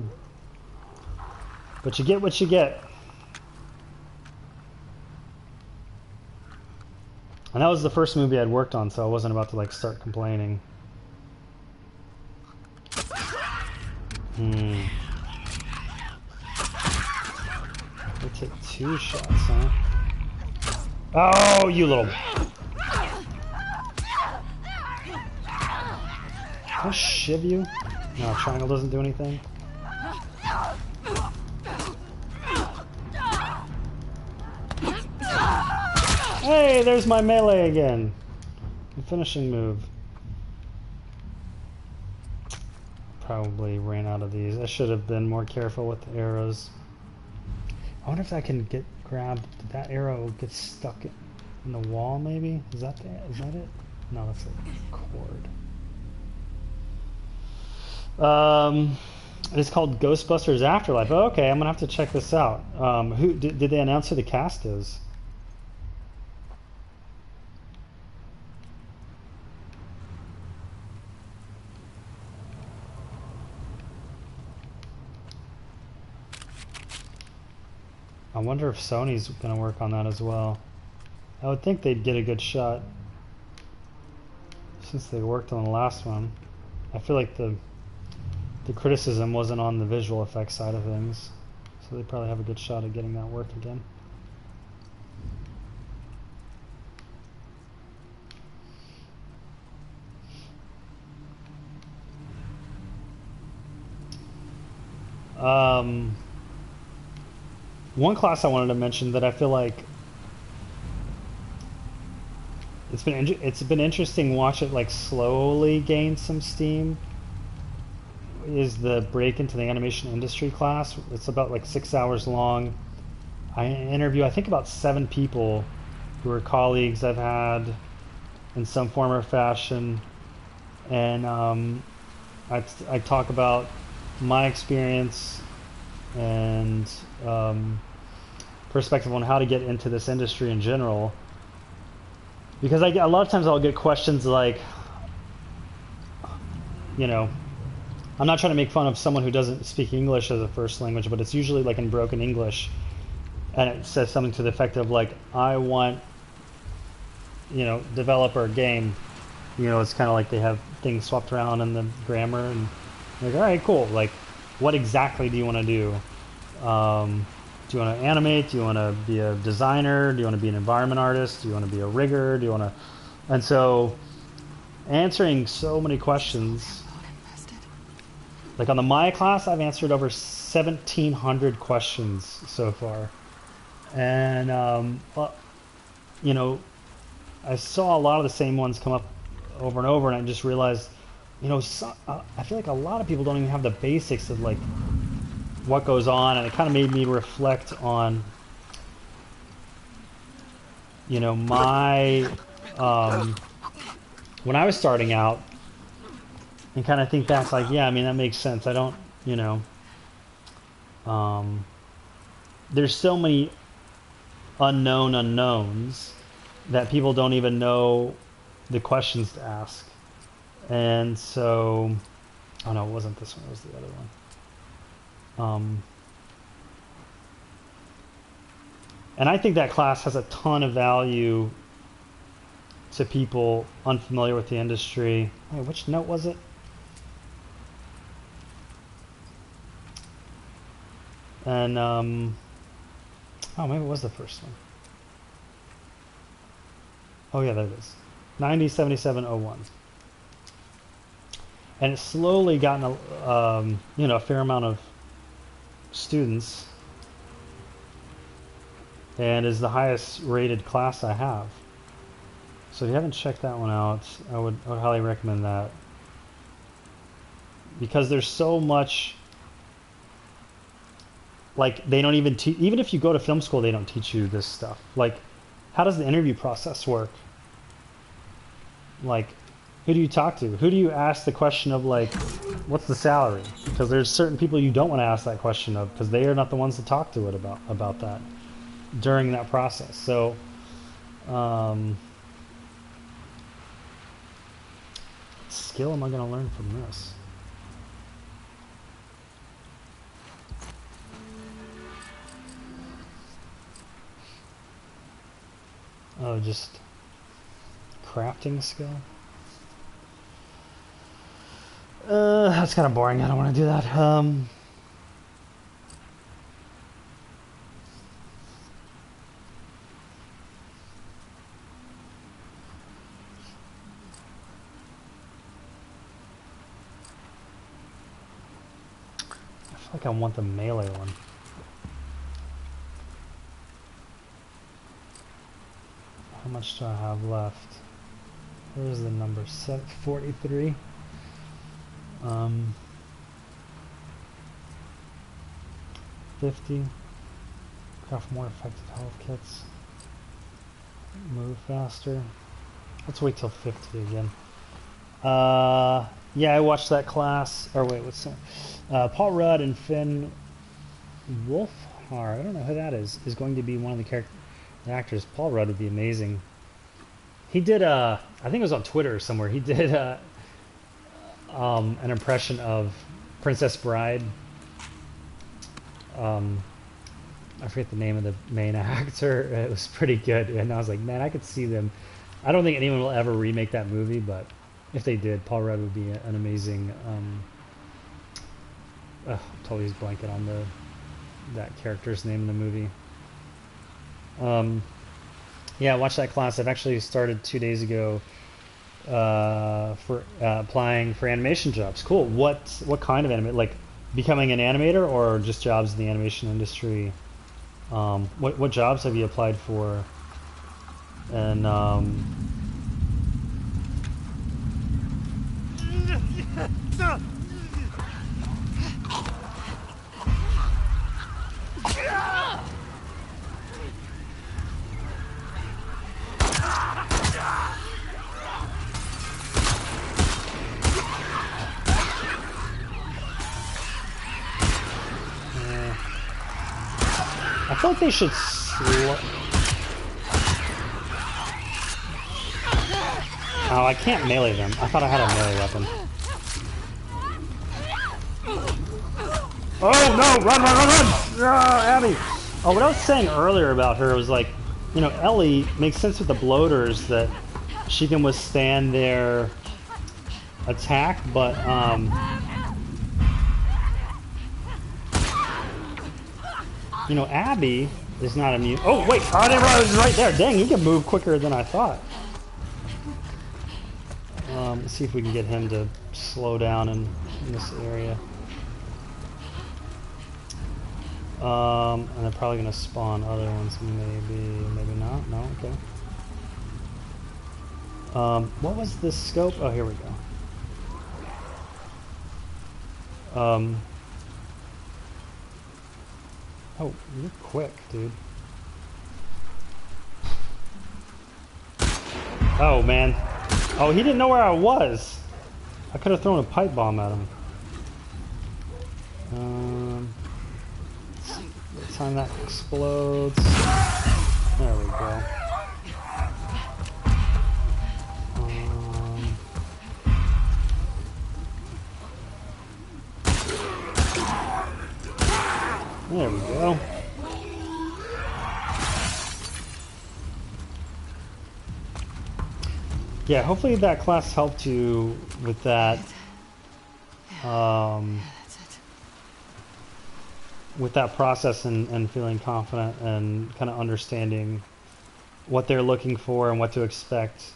Speaker 1: But you get what you get. And that was the first movie I'd worked on, so I wasn't about to like start complaining. They take 2 shots, huh? Oh, you little... Can I shiv you? No, triangle doesn't do anything. Hey, there's my melee again. The finishing move. Probably ran out of these. I should have been more careful with the arrows. I wonder if I can get grabbed. Did that arrow get stuck in the wall maybe? Is that it? No, that's a cord. It's called Ghostbusters Afterlife. Oh, okay, I'm gonna have to check this out. Who did they announce who the cast is? I wonder if Sony's gonna work on that as well. I would think they'd get a good shot since they worked on the last one. I feel like the criticism wasn't on the visual effects side of things, so they probably have a good shot at getting that work again. One class I wanted to mention that I feel like it's been interesting watch it like slowly gain some steam is the break into the animation industry class. It's about like 6 hours long. I interview I think about 7 people who are colleagues I've had in some form or fashion, and I talk about my experience and perspective on how to get into this industry in general, because a lot of times I'll get questions like, you know, I'm not trying to make fun of someone who doesn't speak English as a first language, but it's usually like in broken English, and it says something to the effect of like, I want, you know, developer game, you know, it's kind of like they have things swapped around in the grammar, and like, all right, cool, like what exactly do you want to do? Do you want to animate? Do you want to be a designer? Do you want to be an environment artist? Do you want to be a rigger? Do you want to... And so answering so many questions. Like on the Maya class, I've answered over 1,700 questions so far. And, you know, I saw a lot of the same ones come up over and over, and I just realized, you know, I feel like a lot of people don't even have the basics of like what goes on, and it kind of made me reflect on, you know, my when I was starting out, and kind of think back like, yeah, I mean that makes sense. I don't, you know, there's so many unknown unknowns that people don't even know the questions to ask. And so, oh no, it wasn't this one, it was the other one. And I think that class has a ton of value to people unfamiliar with the industry. Wait, which note was it? And, oh, maybe it was the first one. Oh yeah, there it is. 907701. And it's slowly gotten a, you know, a fair amount of students, and is the highest rated class I have. So if you haven't checked that one out, I would highly recommend that, because there's so much, like they don't even teach, even if you go to film school, they don't teach you this stuff. Like, how does the interview process work? Like, who do you talk to? Who do you ask the question of, like, what's the salary? Because there's certain people you don't want to ask that question of, because they are not the ones to talk to it about that during that process. So, skill am I going to learn from this? Oh, just crafting skill? That's kind of boring. I don't want to do that. I feel like I want the melee one. How much do I have left? Where's the number? 43. 50. Craft more effective health kits. Move faster. Let's wait till 50 again. Yeah, I watched that class. Or wait, what's that? Paul Rudd and Finn Wolfhard, I don't know who that is going to be one of the actors. Paul Rudd would be amazing. He did, I think it was on Twitter or somewhere, he did an impression of Princess Bride. I forget the name of the main actor. It was pretty good, and I was like, man, I could see them. I don't think anyone will ever remake that movie, but if they did, Paul Rudd would be an amazing. Totally is blanking on that character's name in the movie. Yeah, watch that class. I've actually started 2 days ago for applying for animation jobs. Cool. What kind of animate? Like becoming an animator or just jobs in the animation industry? What jobs have you applied for? And I feel like they should Oh, I can't melee them. I thought I had a melee weapon. Oh no! Run, run, run, run! Ah, Abby! Oh, what I was saying earlier about her was like, you know, Ellie makes sense with the bloaters that she can withstand their attack, but you know, Abby is not immune. Oh wait! Oh, I didn't realize it was right there. Dang, he can move quicker than I thought. Let's see if we can get him to slow down in this area. And they're probably going to spawn other ones, maybe not. No, okay. What was this scope? Oh, here we go. Oh, you're quick, dude. Oh, man. Oh, he didn't know where I was. I could have thrown a pipe bomb at him. Let's time that explodes. There we go. There we go. Yeah, hopefully that class helped you with that. With that process and feeling confident and kind of understanding what they're looking for and what to expect.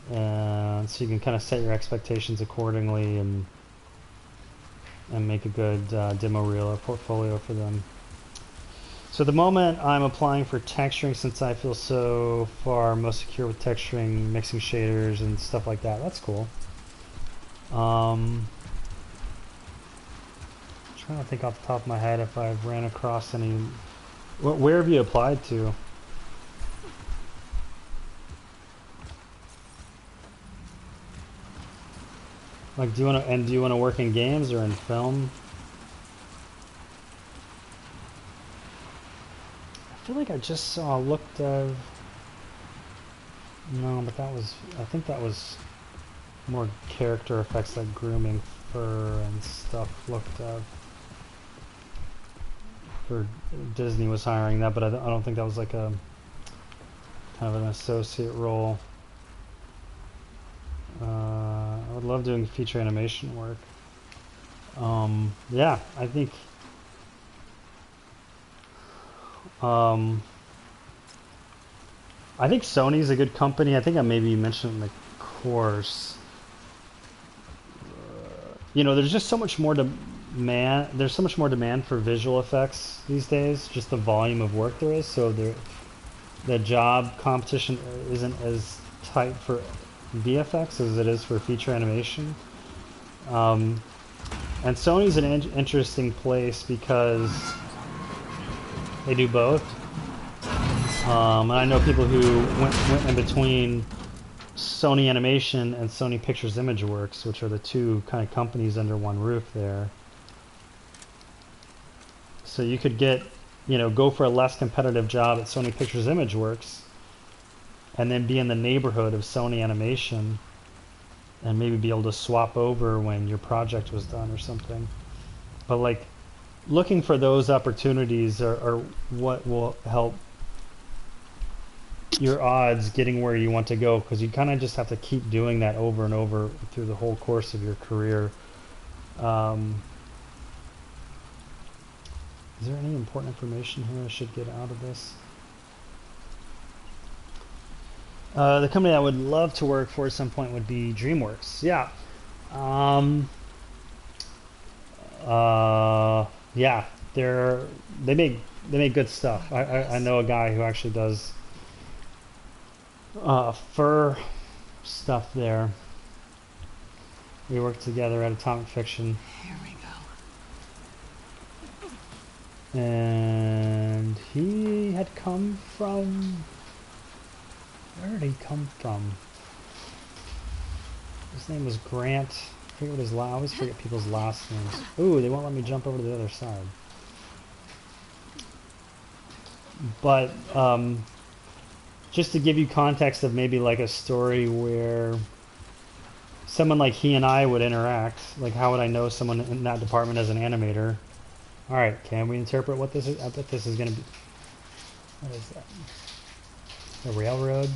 Speaker 1: So you can kind of set your expectations accordingly and make a good demo reel or portfolio for them. So at the moment I'm applying for texturing since I feel so far most secure with texturing, mixing shaders and stuff like that. That's cool. I'm trying to think off the top of my head if I've ran across any. Where have you applied to? Like, do you want to work in games or in film? I feel like I just saw looked of. No, but that was. I think that was more character effects like grooming fur and stuff looked at. For Disney was hiring that, but I don't think that was like a kind of an associate role. I would love doing feature animation work. Yeah, I think Sony's a good company. I think I maybe mentioned in the course. You know, there's just so much more demand. There's so much more demand for visual effects these days. Just the volume of work there is. So the job competition isn't as tight for VFX as it is for feature animation. And Sony's an interesting place because they do both. And I know people who went in between Sony Animation and Sony Pictures Imageworks, which are the two kind of companies under one roof there. So you could get, you know, go for a less competitive job at Sony Pictures Imageworks and then be in the neighborhood of Sony Animation and maybe be able to swap over when your project was done or something. But like looking for those opportunities are what will help your odds getting where you want to go, because you kind of just have to keep doing that over and over through the whole course of your career. Is there any important information here I should get out of this? The company I would love to work for at some point would be DreamWorks. Yeah. Yeah, they make good stuff. I know a guy who actually does fur stuff there. We worked together at Atomic Fiction.
Speaker 2: Here we go.
Speaker 1: And he had come from... Where did he come from? His name was Grant. I forget what his I always forget people's last names. Ooh, they won't let me jump over to the other side. But just to give you context of maybe like a story where someone like he and I would interact, like how would I know someone in that department as an animator? All right, can we interpret what this is? I bet this is going to be... What is that? A railroad?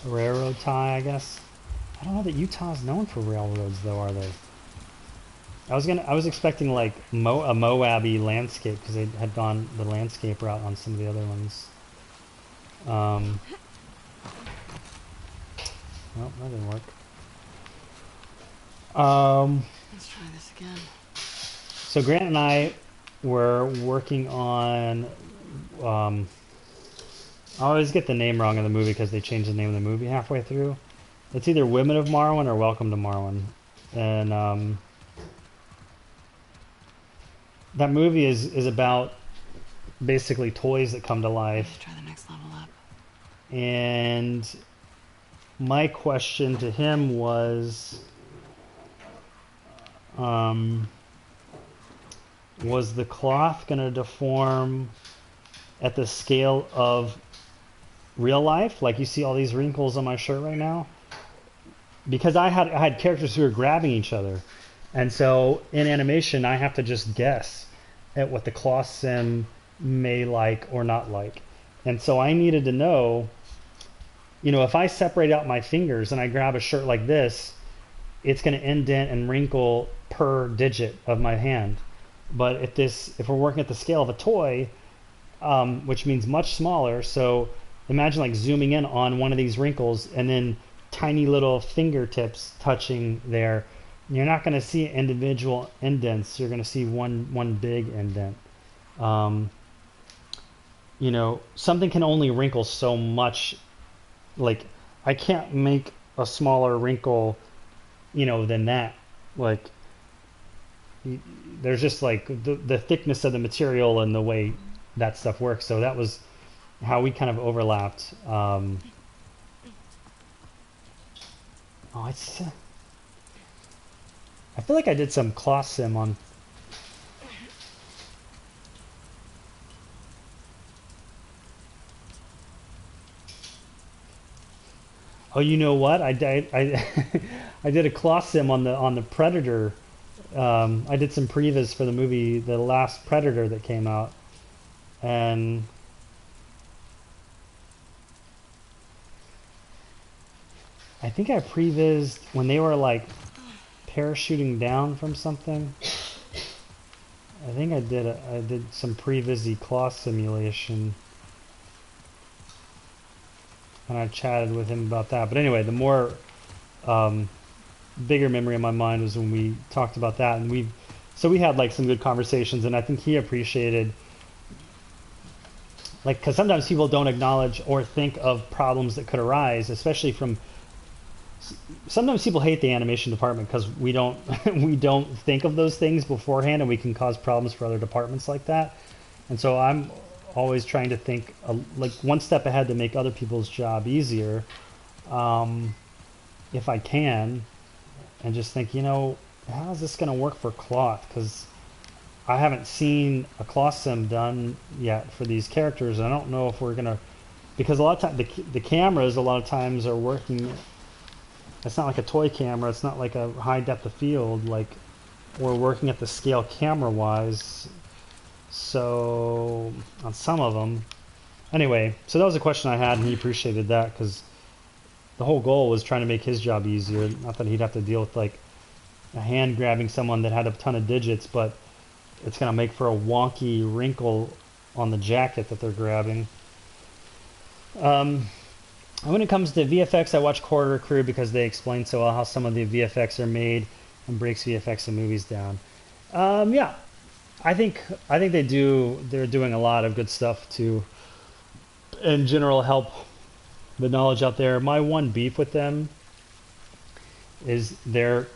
Speaker 1: A railroad tie, I guess? I don't know that Utah's known for railroads, though, are they? I was expecting like a Moab-y landscape because they had gone the landscape route on some of the other ones. Well, that didn't work.
Speaker 2: Let's try this again.
Speaker 1: So Grant and I were working on... I always get the name wrong of the movie because they changed the name of the movie halfway through. It's either Women of Marwen or Welcome to Marwen. And that movie is about basically toys that come to life.
Speaker 2: Let's try the next level up.
Speaker 1: And my question to him was the cloth going to deform at the scale of real life? Like you see all these wrinkles on my shirt right now? Because I had characters who were grabbing each other. And so in animation, I have to just guess at what the cloth sim may like or not like. And so I needed to know, you know, if I separate out my fingers and I grab a shirt like this, it's going to indent and wrinkle per digit of my hand. But if we're working at the scale of a toy, which means much smaller, so imagine like zooming in on one of these wrinkles and then tiny little fingertips touching there. You're not going to see individual indents. You're going to see one big indent. You know, something can only wrinkle so much. Like, I can't make a smaller wrinkle, you know, than that. Like, there's just like the thickness of the material and the way that stuff works. So that was how we kind of overlapped. Oh, it's... I feel like I did some cloth sim on... Oh, you know what? I I did a claw sim on the Predator. I did some previs for the movie, the last Predator that came out, and I think I prevised when they were like parachuting down from something. I think I did some previs claw simulation, and I chatted with him about that. But anyway, the more um, bigger memory in my mind was when we talked about that, and we had like some good conversations, and I think he appreciated, like, because sometimes people don't acknowledge or think of problems that could arise, especially from. Sometimes people hate the animation department because we don't we don't think of those things beforehand, and we can cause problems for other departments like that. And so I'm always trying to think like one step ahead to make other people's job easier, if I can, and just think, how is this going to work for cloth? Because I haven't seen a cloth sim done yet for these characters. I don't know if we're going to, because a lot of times the cameras a lot of times are working. It's not like a toy camera. It's not like a high depth of field. Like, we're working at the scale camera wise. So on some of them, anyway. So that was a question I had, and he appreciated that because the whole goal was trying to make his job easier. Not that he'd have to deal with like a hand grabbing someone that had a ton of digits, but it's gonna make for a wonky wrinkle on the jacket that they're grabbing. When it comes to VFX, I watch Corridor Crew because they explain so well how some of the VFX are made and breaks VFX in movies down. Yeah, I think they're doing a lot of good stuff to, in general, help the knowledge out there. My one beef with them is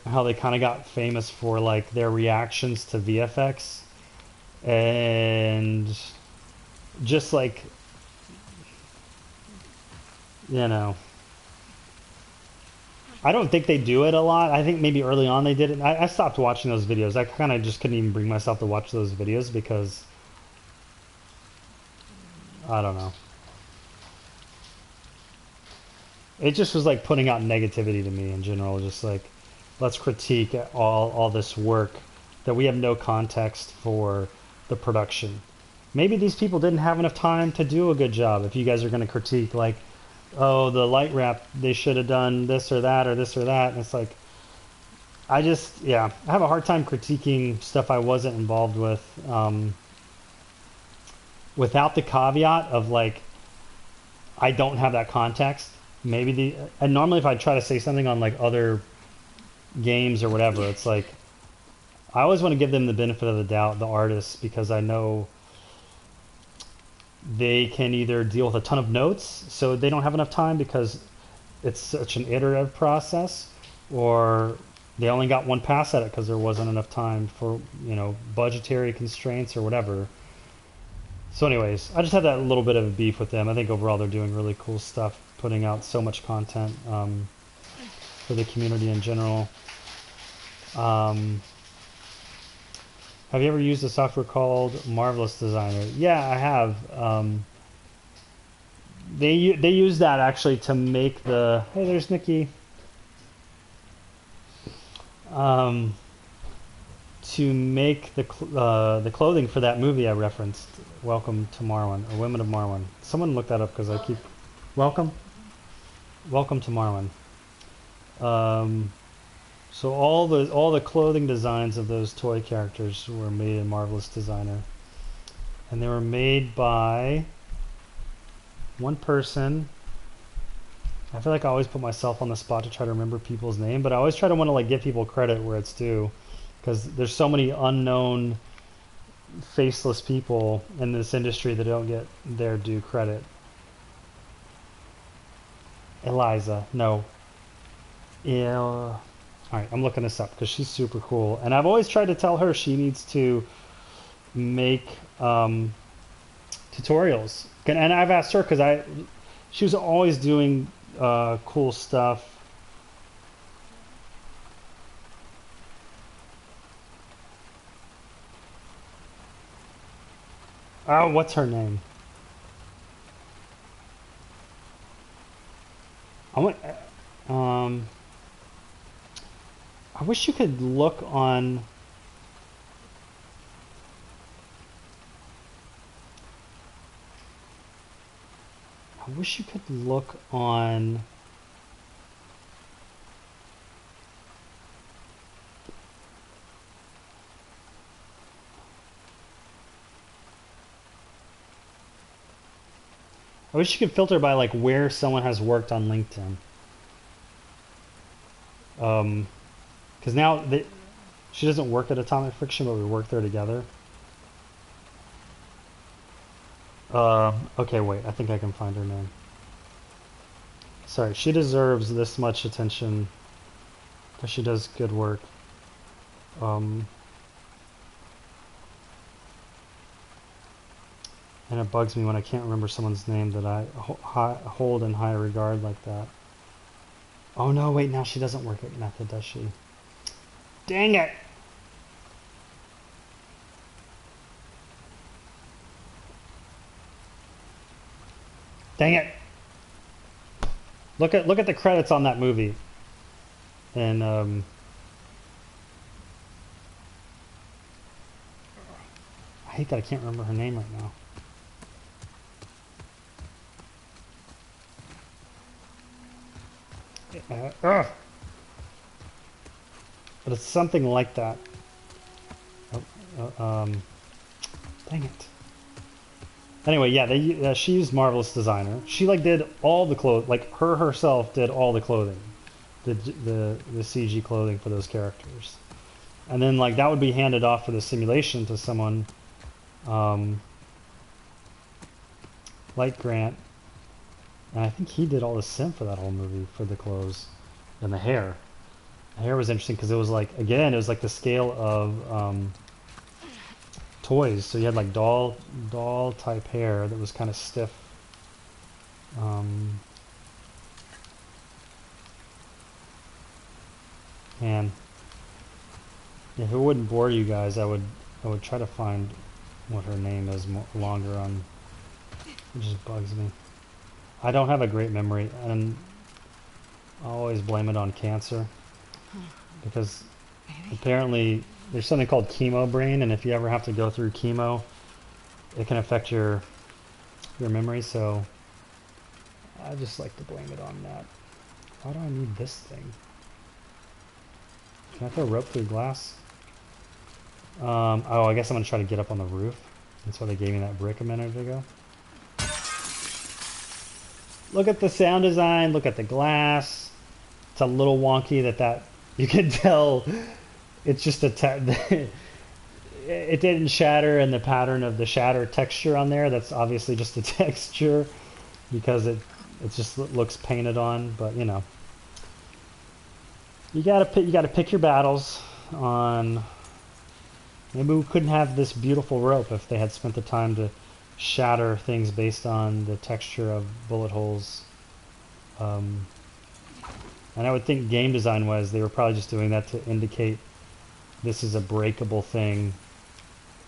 Speaker 1: how they kind of got famous for like their reactions to VFX, and just like, I don't think they do it a lot. I think maybe early on they did it. I stopped watching those videos. I kind of just couldn't even bring myself to watch those videos because I don't know. It just was like putting out negativity to me in general. Just like, let's critique all this work that we have no context for the production. Maybe these people didn't have enough time to do a good job. If you guys are going to critique like, oh, the light wrap, they should have done this or that or this or that. And it's like, I have a hard time critiquing stuff I wasn't involved with, without the caveat of like, I don't have that context. And normally if I try to say something on like other games or whatever, it's like, I always want to give them the benefit of the doubt, the artists, because I know they can either deal with a ton of notes, so they don't have enough time because it's such an iterative process, or they only got one pass at it because there wasn't enough time for, budgetary constraints or whatever. So anyways, I just have that little bit of a beef with them. I think overall they're doing really cool stuff, putting out so much content for the community in general. Have you ever used a software called Marvelous Designer? Yeah, I have. They use that actually to make the. Hey, there's Nikki. To make the clothing for that movie I referenced, Welcome to Marwen, or Women of Marwen. Someone look that up because I keep. Welcome to Marwen. So all the clothing designs of those toy characters were made in Marvelous Designer, and they were made by one person. I feel like I always put myself on the spot to try to remember people's name, but I always try to want to like give people credit where it's due, because there's so many unknown, faceless people in this industry that don't get their due credit. Eliza, no. Yeah. All right, I'm looking this up because she's super cool, and I've always tried to tell her she needs to make tutorials. And I've asked her because she was always doing cool stuff. Oh, what's her name? I want. wish you could look on. I wish you could look on. I wish you could filter by like where someone has worked on LinkedIn. Because now she doesn't work at Atomic Friction, but we work there together. Okay, wait. I think I can find her name. Sorry, she deserves this much attention because she does good work. And it bugs me when I can't remember someone's name that I hold in high regard like that. Oh no, wait, now she doesn't work at Method, does she? Dang it! Dang it! Look at the credits on that movie. And I hate that I can't remember her name right now. But it's something like that. Dang it. Anyway, yeah, she used Marvelous Designer. She like did all the clothes, like herself did all the clothing, the CG clothing for those characters, and then like that would be handed off for the simulation to someone, like Grant, and I think he did all the sim for that whole movie for the clothes and the hair. The hair was interesting because it was like, again, it was like the scale of toys. So you had like doll type hair that was kind of stiff. And if it wouldn't bore you guys, I would try to find what her name is longer on. It just bugs me. I don't have a great memory, and I always blame it on cancer because apparently there's something called chemo brain, and if you ever have to go through chemo, it can affect your memory. So I just like to blame it on that. Why do I need this thing? Can I throw rope through glass? Oh, I guess I'm gonna try to get up on the roof. That's why they gave me that brick a minute ago. Look at the sound design. Look at the glass. It's a little wonky that you can tell. It's just it didn't shatter in the pattern of the shatter texture on there. That's obviously just a texture because it just looks painted on. But you know, you gotta pick your battles on. Maybe we couldn't have this beautiful rope if they had spent the time to shatter things based on the texture of bullet holes. And I would think game design wise, they were probably just doing that to indicate this is a breakable thing,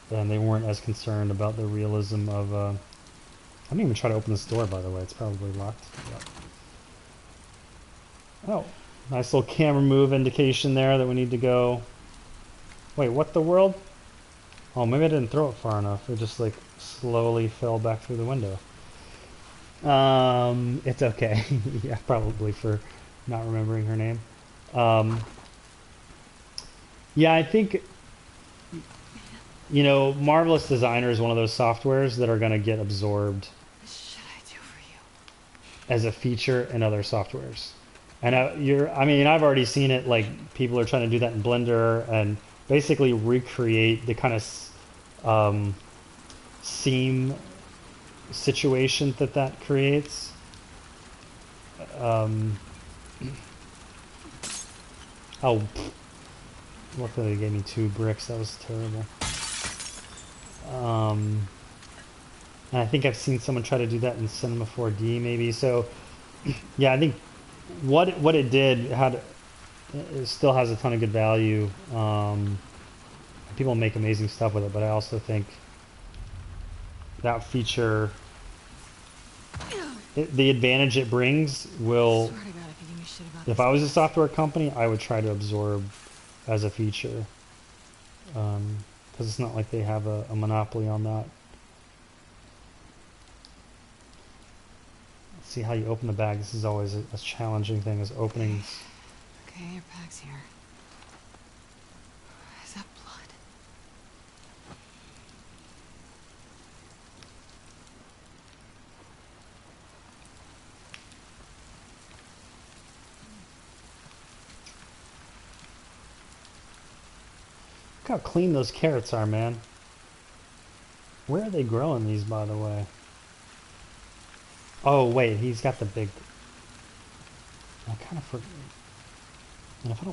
Speaker 1: and they weren't as concerned about the realism of I didn't even try to open this door, by the way. It's probably locked. Yep. Oh, nice little camera move indication there that we need to go. Wait, what the world? Oh, maybe I didn't throw it far enough. It just like slowly fell back through the window. It's okay. Yeah, probably for not remembering her name. Yeah, I think, you know, Marvelous Designer is one of those softwares that are going to get absorbed
Speaker 2: What should I do for you?
Speaker 1: as a feature in other softwares. And I mean, I've already seen it, like people are trying to do that in Blender and basically recreate the kind of seam situation that creates. Oh, luckily they gave me 2 bricks. That was terrible. And I think I've seen someone try to do that in Cinema 4D maybe. So yeah, I think what it did it still has a ton of good value. People make amazing stuff with it, but I also think that feature, the advantage it brings will,
Speaker 2: Swear to God, if you give me shit about
Speaker 1: if
Speaker 2: this,
Speaker 1: I was a software company, I would try to absorb as a feature, because it's not like they have a monopoly on that. Let's see how you open the bag. This is always a challenging thing, is openings.
Speaker 2: Okay, your bag's here. Is that blood?
Speaker 1: Look how clean those carrots are, man. Where are they growing these, by the way? Oh, wait, he's got the big... I kind of forget... And if I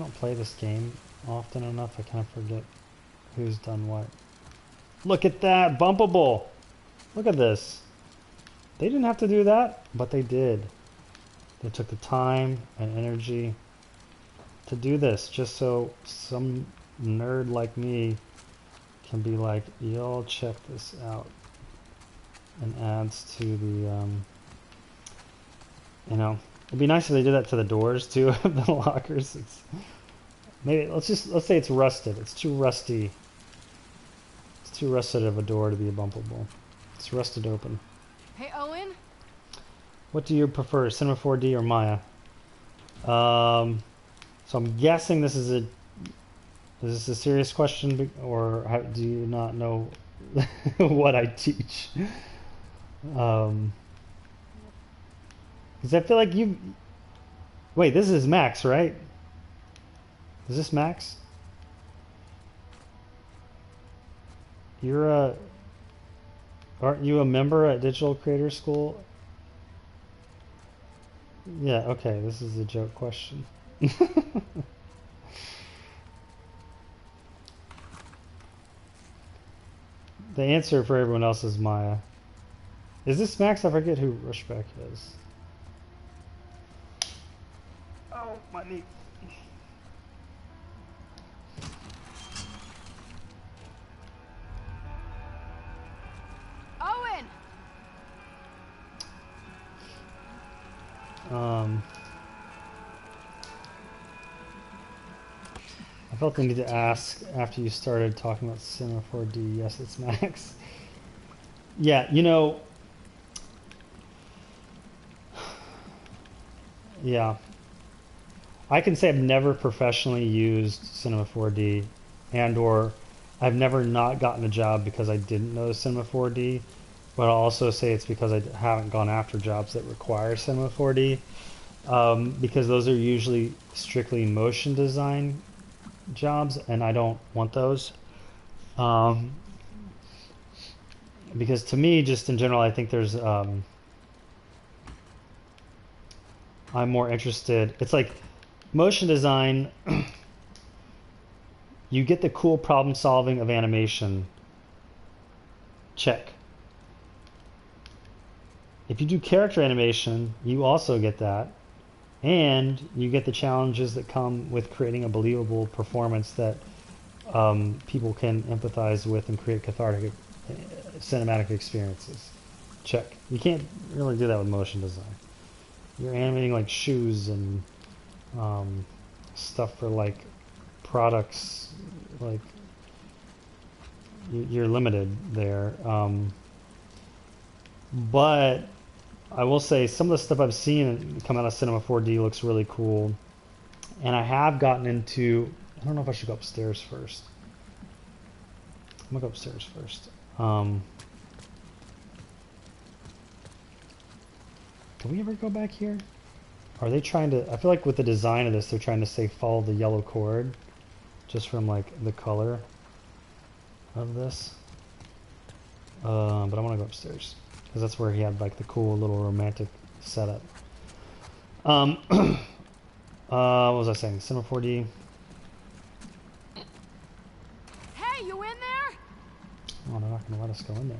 Speaker 1: don't play this game often enough, I kind of forget who's done what. Look at that! Bumpable! Look at this. They didn't have to do that, but they did. They took the time and energy to do this, just so some nerd like me can be like, yo, check this out. And adds to the, you know, it'd be nice if they did that to the doors too of the lockers. It's maybe let's say it's rusted. It's too rusty. It's too rusted of a door to be a bumpable. It's rusted open.
Speaker 2: Hey, Owen?
Speaker 1: What do you prefer, Cinema 4D or Maya? So I'm guessing this is a serious question, or how, do you not know what I teach? Because I feel like you... Wait, this is Max, right? Is this Max? Aren't you a member at Digital Creator School? Yeah, okay, this is a joke question. The answer for everyone else is Maya. Is this Max? I forget who Rushback is. Oh, my knee.
Speaker 2: Owen!
Speaker 1: I felt the need to ask after you started talking about Cinema 4D. Yes, it's Max. Yeah, you know... Yeah. I can say I've never professionally used Cinema 4D, and or I've never not gotten a job because I didn't know Cinema 4D, but I'll also say it's because I haven't gone after jobs that require Cinema 4D, because those are usually strictly motion design jobs, and I don't want those. Because to me, just in general, I think there's... I'm more interested... It's like motion design, you get the cool problem solving of animation. Check. If you do character animation, you also get that. And you get the challenges that come with creating a believable performance that people can empathize with and create cathartic cinematic experiences. Check. You can't really do that with motion design. You're animating like shoes and stuff for like products, like you're limited there. But I will say some of the stuff I've seen come out of Cinema 4D looks really cool, and I have gotten into... I don't know if I should go upstairs first. I'm gonna go upstairs first. Can we ever go back here? Are they trying to... I feel like with the design of this, they're trying to say follow the yellow cord, just from like the color of this. But I want to go upstairs because that's where he had like the cool little romantic setup. What was I saying? Cinema 4D.
Speaker 2: Hey, you in there?
Speaker 1: Oh, they're not going to let us go in there.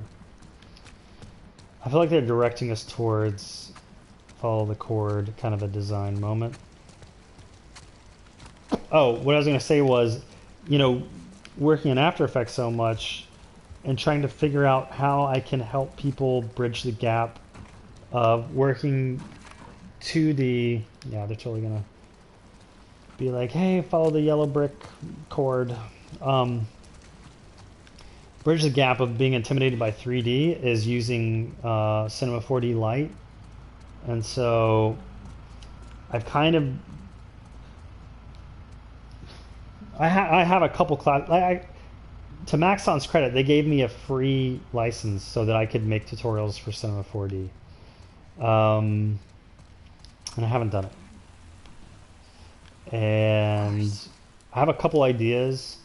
Speaker 1: I feel like they're directing us towards follow the cord, kind of a design moment. Oh, what I was going to say was, you know, working in After Effects so much and trying to figure out how I can help people bridge the gap of working 2D. Yeah, they're totally going to... be like, hey, follow the yellow brick cord. Bridge the gap of being intimidated by 3D is using Cinema 4D Lite. And so I've kind of I have a couple to Maxon's credit, they gave me a free license so that I could make tutorials for Cinema 4D. And I haven't done it. And I have a couple ideas,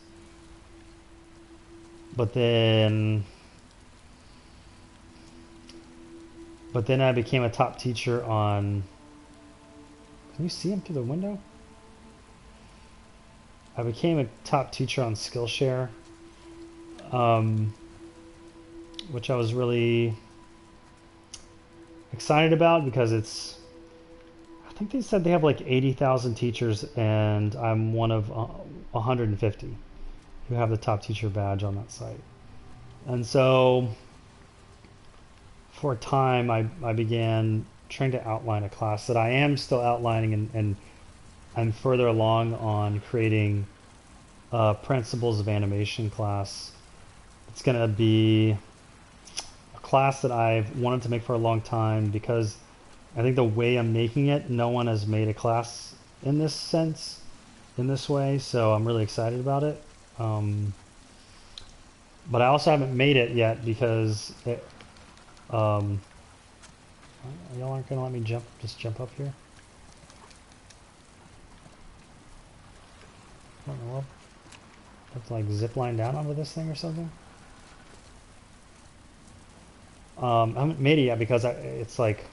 Speaker 1: but then I became a top teacher on. Can you see him through the window? I became a top teacher on Skillshare, which I was really excited about because it's. I think they said they have like 80,000 teachers, and I'm one of 150 who have the top teacher badge on that site. And so, for a time, I began trying to outline a class that I am still outlining, and I'm further along on creating a Principles of Animation class. It's going to be a class that I've wanted to make for a long time because I think the way I'm making it, no one has made a class in this sense, in this way, so I'm really excited about it. But I also haven't made it yet because y'all aren't going to let me just jump up here? What in the world? I have to like zip line down onto this thing or something? I haven't made it yet because it's like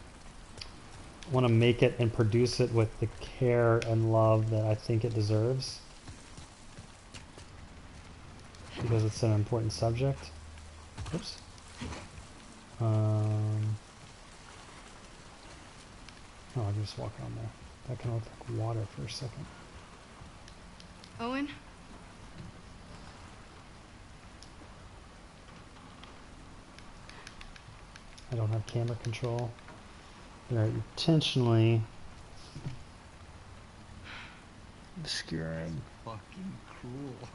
Speaker 1: I want to make it and produce it with the care and love that I think it deserves, because it's an important subject. Oops. Oh, I can just walk on there. That can look like water for a second.
Speaker 2: Owen?
Speaker 1: I don't have camera control. They're intentionally obscuring.
Speaker 4: Fucking cruel.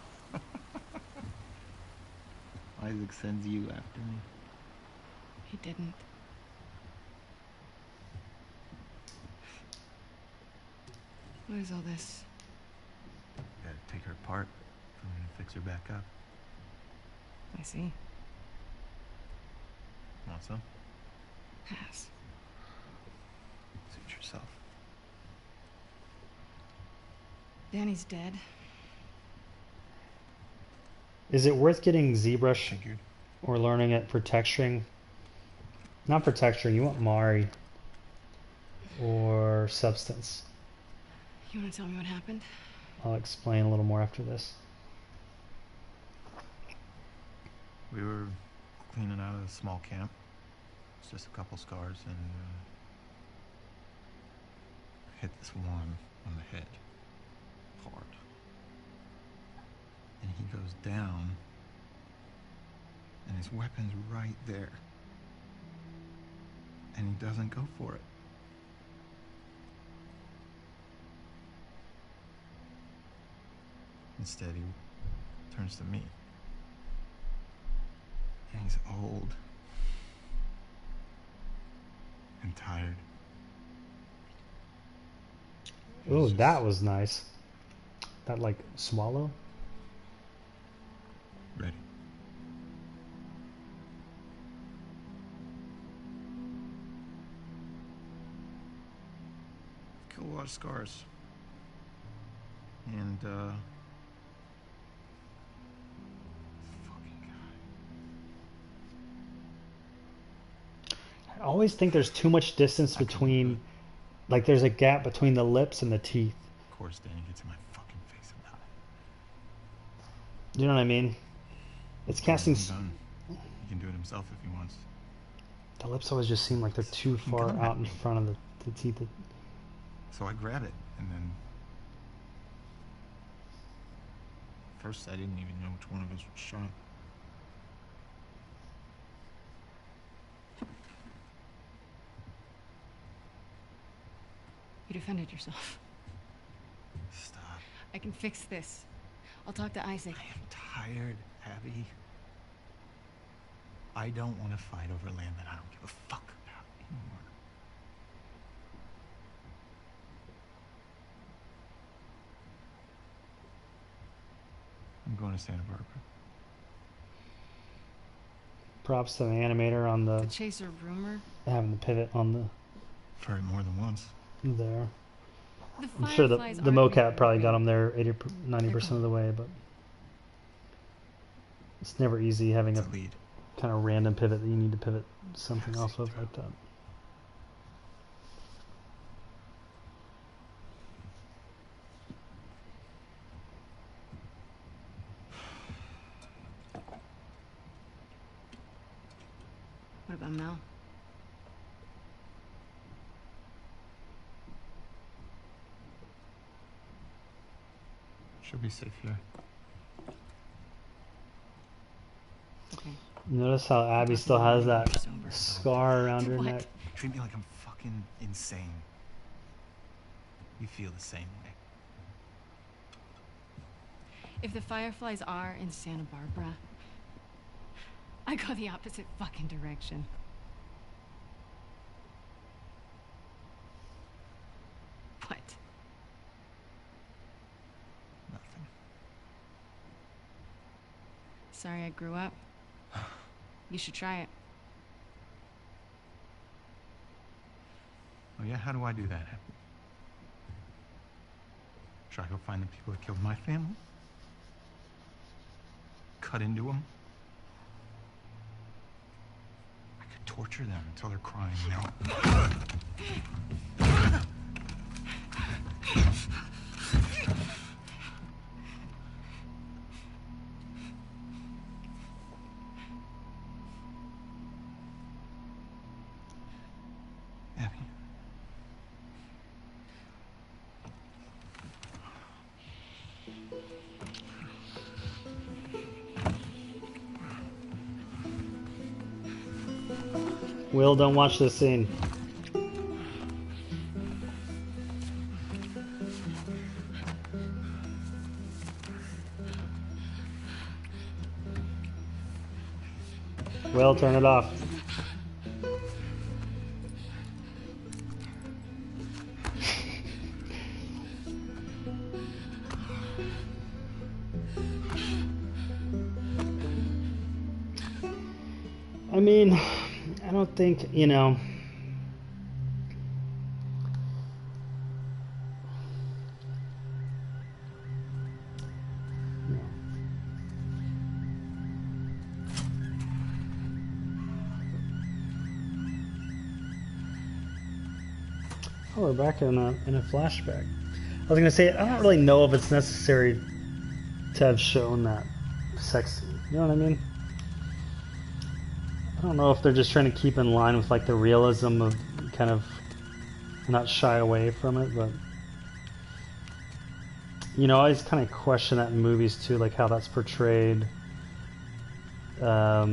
Speaker 4: Isaac sends you after me.
Speaker 2: He didn't. What is all this?
Speaker 4: Gotta take her apart for me to fix her back up.
Speaker 2: I see.
Speaker 4: Want some?
Speaker 2: Pass.
Speaker 4: Suit yourself.
Speaker 2: Danny's dead.
Speaker 1: Is it worth getting ZBrush
Speaker 4: Figured.
Speaker 1: or learning it for texturing? Not for texturing, you want Mari or Substance.
Speaker 2: You want to tell me what happened?
Speaker 1: I'll explain a little more after this.
Speaker 4: We were cleaning out a small camp. It's just a couple scars, and hit this one on the head hard. And he goes down, and his weapon's right there. And he doesn't go for it. Instead, he turns to me. And he's old. And tired.
Speaker 1: Ooh, that was nice. That like swallow.
Speaker 4: Ready. Killed a lot of scars. And, fucking guy.
Speaker 1: I always think there's too much distance between, like there's a gap between the lips and the teeth.
Speaker 4: Of course, Danny gets in my fucking face about it.
Speaker 1: You know what I mean? It's casting.
Speaker 4: I'm done. He can do it himself if he wants.
Speaker 1: The lips always just seem like they're too far
Speaker 4: Come
Speaker 1: out
Speaker 4: at
Speaker 1: in
Speaker 4: me.
Speaker 1: front of the teeth.
Speaker 4: So I grab it, and then... First, I didn't even know which one of us was shot.
Speaker 2: You defended yourself.
Speaker 4: Stop.
Speaker 2: I can fix this. I'll talk to Isaac.
Speaker 4: I am tired, Abby. I don't want to fight over land that I don't give a fuck about anymore. I'm going to Santa Barbara.
Speaker 1: Props to the animator on
Speaker 2: The
Speaker 1: the
Speaker 2: chaser rumor.
Speaker 1: having the pivot on the
Speaker 4: I've heard it more than once.
Speaker 1: there.
Speaker 2: The
Speaker 1: I'm sure the
Speaker 2: Fireflies
Speaker 1: the
Speaker 2: aren't
Speaker 1: mocap probably got
Speaker 2: real.
Speaker 1: him there 90% of the way, but it's never easy having
Speaker 4: It's
Speaker 1: a
Speaker 4: a lead.
Speaker 1: kind of random pivot that you need to pivot something off of like that.
Speaker 2: What about Mel?
Speaker 4: She'll be safe here.
Speaker 2: Okay.
Speaker 1: Notice how Abby still has that
Speaker 2: Sober.
Speaker 1: scar around her
Speaker 2: What?
Speaker 1: neck.
Speaker 4: Treat me like I'm fucking insane. You feel the same way.
Speaker 2: If the Fireflies are in Santa Barbara, I go the opposite fucking direction. What?
Speaker 4: Nothing.
Speaker 2: Sorry I grew up. You should try it.
Speaker 4: Oh yeah, how do I do that? Should I go find the people that killed my family? Cut into them? I could torture them until they're crying, you know? Abby.
Speaker 1: Will, don't watch this scene. Will, turn it off. I mean, I don't think, you know. Oh, we're back in a flashback. I was gonna say, I don't really know if it's necessary to have shown that sex scene. You know what I mean? I don't know if they're just trying to keep in line with like the realism of kind of not shy away from it, but you know, I always kind of question that in movies too, like how that's portrayed. Oh,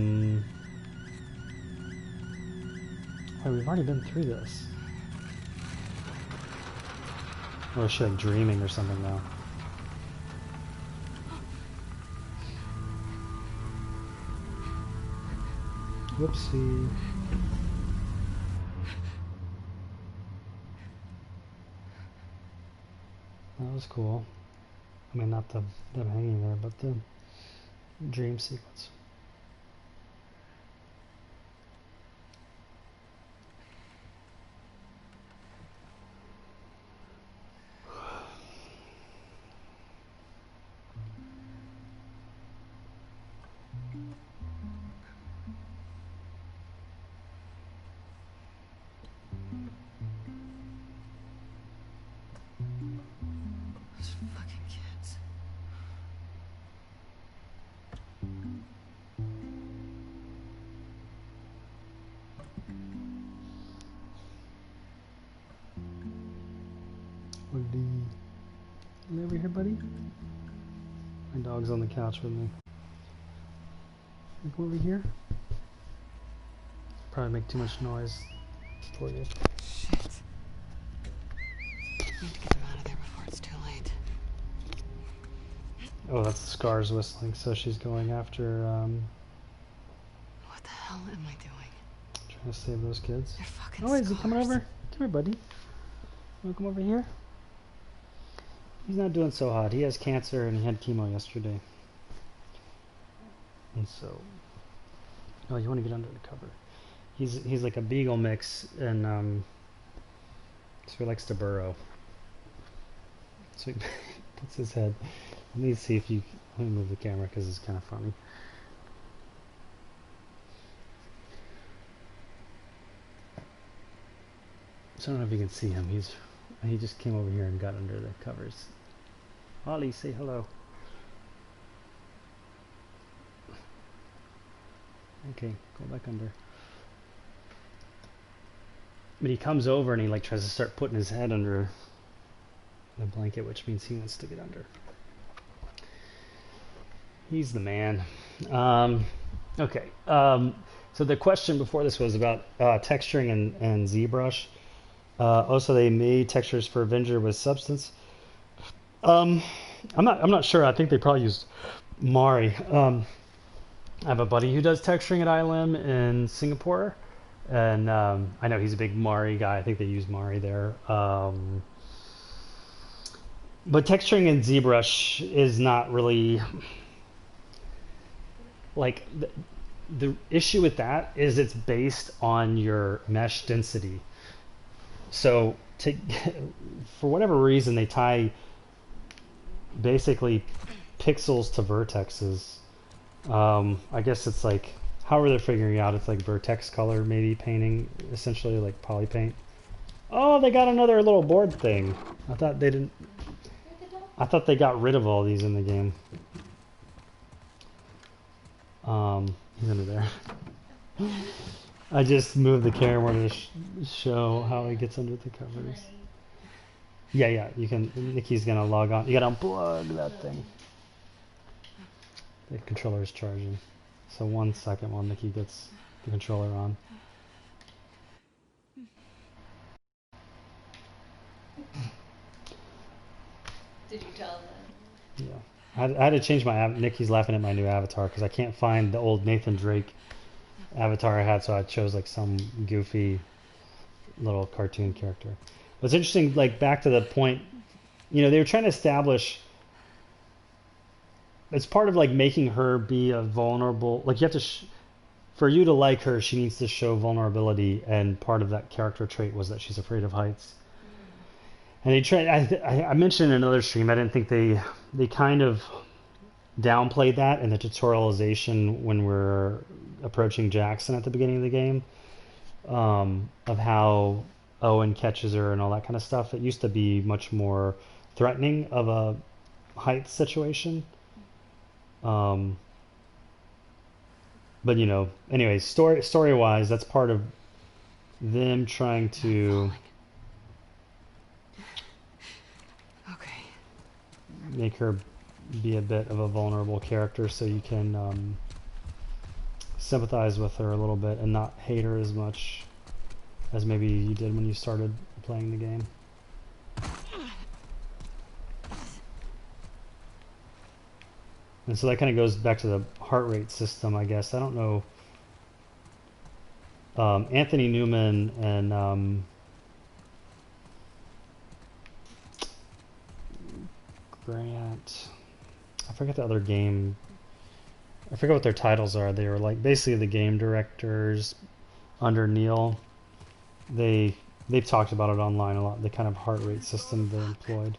Speaker 1: we've already been through this. Or is she like dreaming or something now? Whoopsie. That was cool. I mean, not them hanging there, but the dream sequence.
Speaker 2: Those fucking kids.
Speaker 1: Woody, you over here, buddy? My dog's on the couch with me. You come over here. Probably make too much noise for you.
Speaker 2: Shit. I need to get them out of there before it's too late.
Speaker 1: Oh, that's Scars whistling, so she's going after,
Speaker 2: What the hell am I doing?
Speaker 1: trying to save those kids.
Speaker 2: They're fucking
Speaker 1: Oh, wait, is he coming
Speaker 2: scars.
Speaker 1: over? Come here, buddy. Wanna come over here? He's not doing so hot. He has cancer and he had chemo yesterday. And so... Oh, you want to get under the cover. He's like a beagle mix, and so he likes to burrow. So he puts his head... Let me see if you... Let me move the camera because it's kind of funny. So I don't know if you can see him. He just came over here and got under the covers. Ollie, say hello. Okay, go back under. But he comes over and he like tries to start putting his head under the blanket, which means he wants to get under. He's the man. Okay. So the question before this was about texturing and ZBrush. Also, they made textures for Avenger with Substance. I'm not sure. I think they probably used Mari. I have a buddy who does texturing at ILM in Singapore, and I know he's a big Mari guy. I think they use Mari there. But texturing in ZBrush is not really like the issue with that is it's based on your mesh density. So for whatever reason they tie basically pixels to vertexes. I guess it's like however they're figuring out it's like vertex color maybe painting, essentially like poly paint. Oh, they got another little board thing. I thought they didn't. I thought they got rid of all these in the game. He's under there. I just moved the camera to show how he gets under the covers. Yeah, you can. Nikki's gonna log on. You gotta unplug that thing. The controller is charging. So 1 second while Nikki gets the controller on.
Speaker 5: Did you tell them?
Speaker 1: Yeah. I had to change my Nikki's laughing at my new avatar because I can't find the old Nathan Drake avatar I had, so I chose like some goofy little cartoon character. But it's interesting, like back to the point, you know, they were trying to establish it's part of like making her be a vulnerable, like you have to for you to like her, she needs to show vulnerability, and part of that character trait was that she's afraid of heights. And they tried. I mentioned in another stream. I didn't think they kind of downplayed that in the tutorialization when we're approaching Jackson at the beginning of the game, of how Owen catches her and all that kind of stuff. It used to be much more threatening of a height situation. But you know, anyways, story wise, that's part of them trying to make her be a bit of a vulnerable character, so you can sympathize with her a little bit and not hate her as much as maybe you did when you started playing the game. And so that kind of goes back to the heart rate system, I guess. I don't know. Anthony Newman and Grant, I forget the other game. I forget what their titles are. They were like basically the game directors under Neil. They've talked about it online a lot. The kind of heart rate system they employed.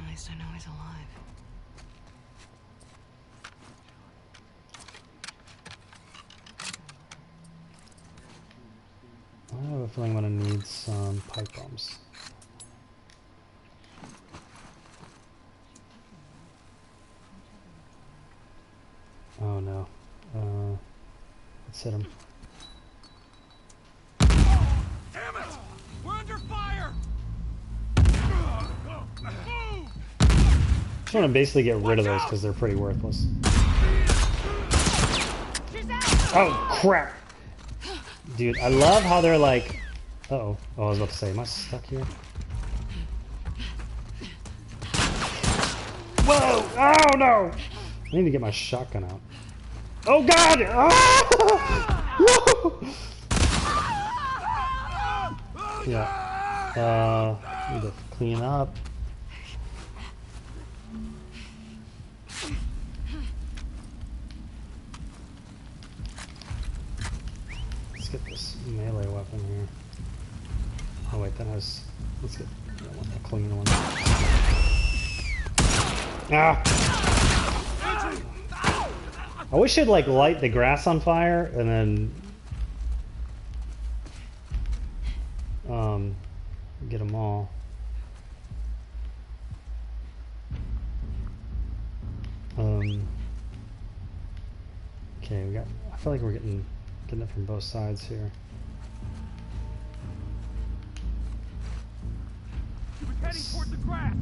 Speaker 2: At least I know he's alive.
Speaker 1: I have a feeling I'm gonna need some pipe bombs. Oh no. Let's hit him.
Speaker 6: Damn it! We're under fire!
Speaker 1: Just want to basically get rid of those because they're pretty worthless. Oh crap! Dude, I love how they're like... Uh-oh. Oh, I was about to say, am I stuck here? Whoa! Oh no! I need to get my shotgun out. Oh god! Ah! Whoa! Yeah. Need to clean up. Let's get this melee weapon here. Oh wait, that has. Let's get a clean one. Ah! I wish it'd like light the grass on fire and then get them all. Okay, we got. I feel like we're getting it from both sides here.
Speaker 6: He was heading toward the grass.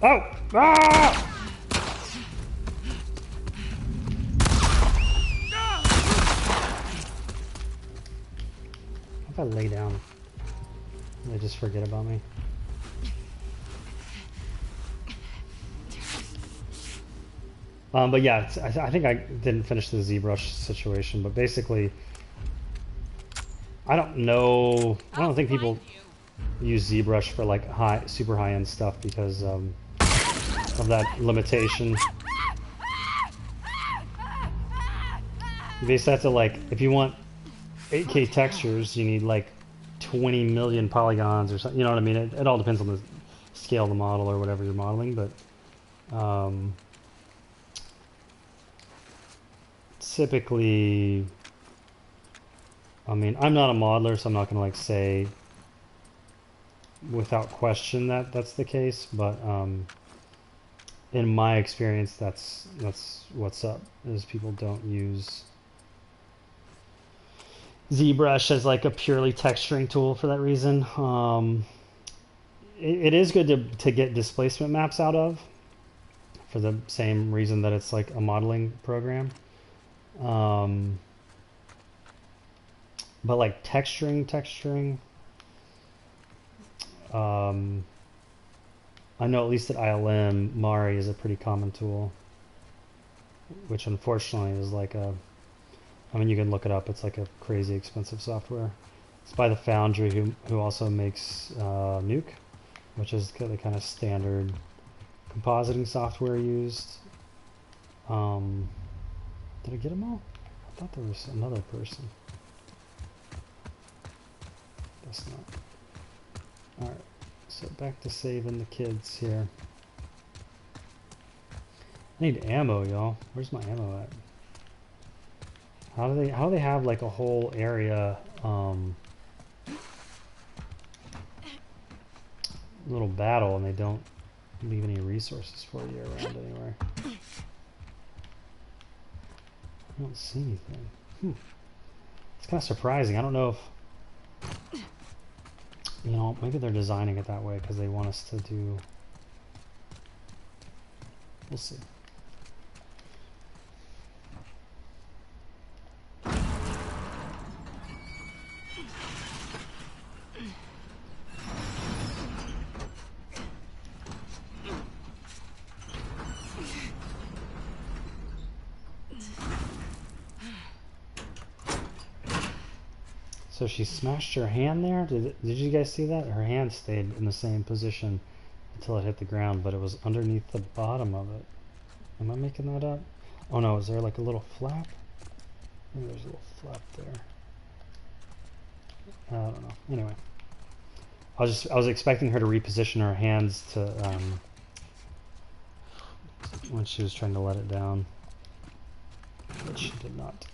Speaker 1: Oh! Ah! If I lay down, they just forget about me. But yeah, I think I didn't finish the ZBrush situation, but basically, I don't know. I don't think people use ZBrush for like super high-end stuff because of that limitation. You basically have to like, if you want 8K textures, you need like 20 million polygons or something. You know what I mean? It all depends on the scale of the model or whatever you're modeling, but typically, I mean, I'm not a modeler, so I'm not gonna like say without question that that's the case, but in my experience, that's what's up, is people don't use ZBrush as like a purely texturing tool for that reason. It is good to get displacement maps out of, for the same reason that it's like a modeling program. But like texturing, I know at least at ILM, Mari is a pretty common tool, which unfortunately is like a, I mean, you can look it up, it's like a crazy expensive software. It's by the Foundry who also makes Nuke, which is the kind of standard compositing software used. Did I get them all? I thought there was another person. Guess not. Alright, so back to saving the kids here. I need ammo, y'all. Where's my ammo at? How do they have like a whole area, little battle, and they don't leave any resources for you around anywhere? I don't see anything. It's kind of surprising. I don't know if, you know, maybe they're designing it that way because they want us to do. We'll see. So she smashed her hand there? Did you guys see that? Her hand stayed in the same position until it hit the ground, but it was underneath the bottom of it. Am I making that up? Oh no, is there like a little flap? Maybe there's a little flap there. I don't know. Anyway. I was expecting her to reposition her hands to when she was trying to let it down. But she did not.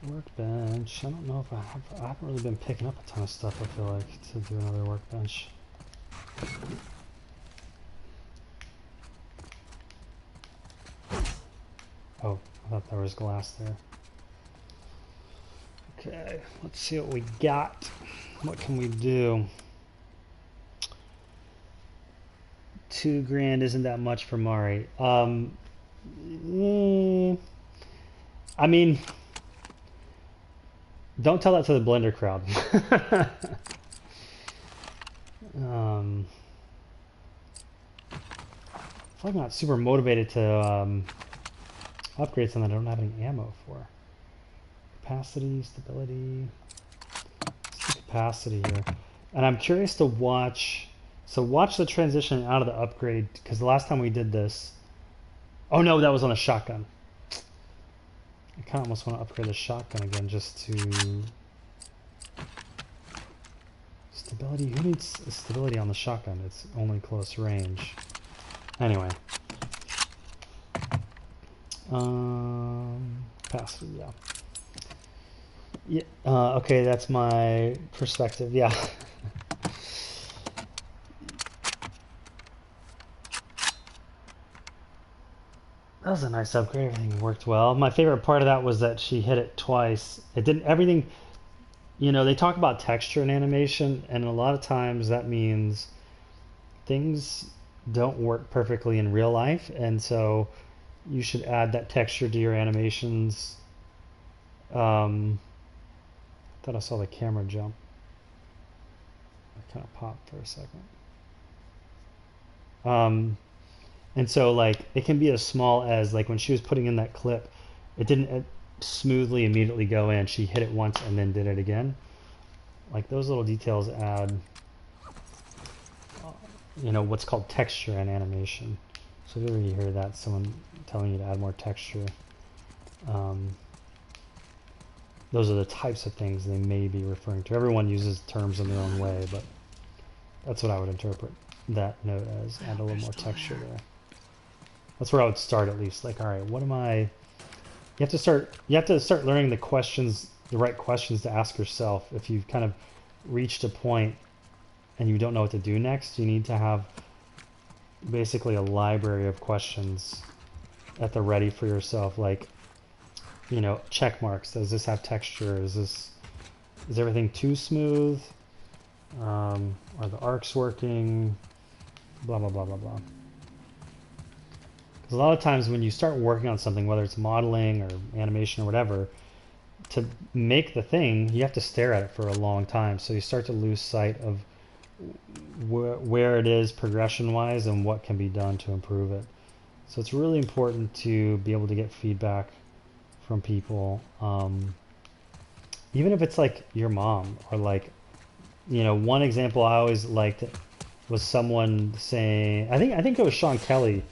Speaker 1: Workbench. I don't know if I haven't really been picking up a ton of stuff, I feel like, to do another workbench. Oh, I thought there was glass there. Okay, let's see what we got. What can we do? $2,000 isn't that much for Mari. I mean, don't tell that to the Blender crowd. I feel like I'm not super motivated to upgrade something I don't have any ammo for. Capacity, stability. Let's do capacity here. And I'm curious to watch. So watch the transition out of the upgrade, because the last time we did this. Oh no, that was on a shotgun. I kind of almost want to upgrade the shotgun again just to. Stability? Who needs stability on the shotgun? It's only close range. Anyway. Capacity, yeah. Yeah, okay, that's my perspective, yeah. That was a nice upgrade, everything worked well. My favorite part of that was that she hit it twice. It didn't, everything, you know, they talk about texture and animation, and a lot of times that means things don't work perfectly in real life, and so you should add that texture to your animations. Thought I saw the camera jump. I kind of popped for a second. And so like it can be as small as like when she was putting in that clip, it didn't smoothly immediately go in. She hit it once and then did it again. Like those little details add, you know, what's called texture and animation. So if you ever hear that, someone telling you to add more texture, those are the types of things they may be referring to. Everyone uses terms in their own way, but that's what I would interpret that note as. Add a little more texture there. That's where I would start at least. Like, all right, what am I? You have to start learning the questions, the right questions to ask yourself. If you've kind of reached a point and you don't know what to do next, you need to have basically a library of questions at the ready for yourself. Like, you know, check marks. Does this have texture? Is everything too smooth? Are the arcs working? Blah, blah, blah, blah, blah. Because a lot of times when you start working on something, whether it's modeling or animation or whatever, to make the thing, you have to stare at it for a long time. So you start to lose sight of where it is progression-wise and what can be done to improve it. So it's really important to be able to get feedback from people, even if it's like your mom or like, you know, one example I always liked was someone saying, I think it was Sean Kelly,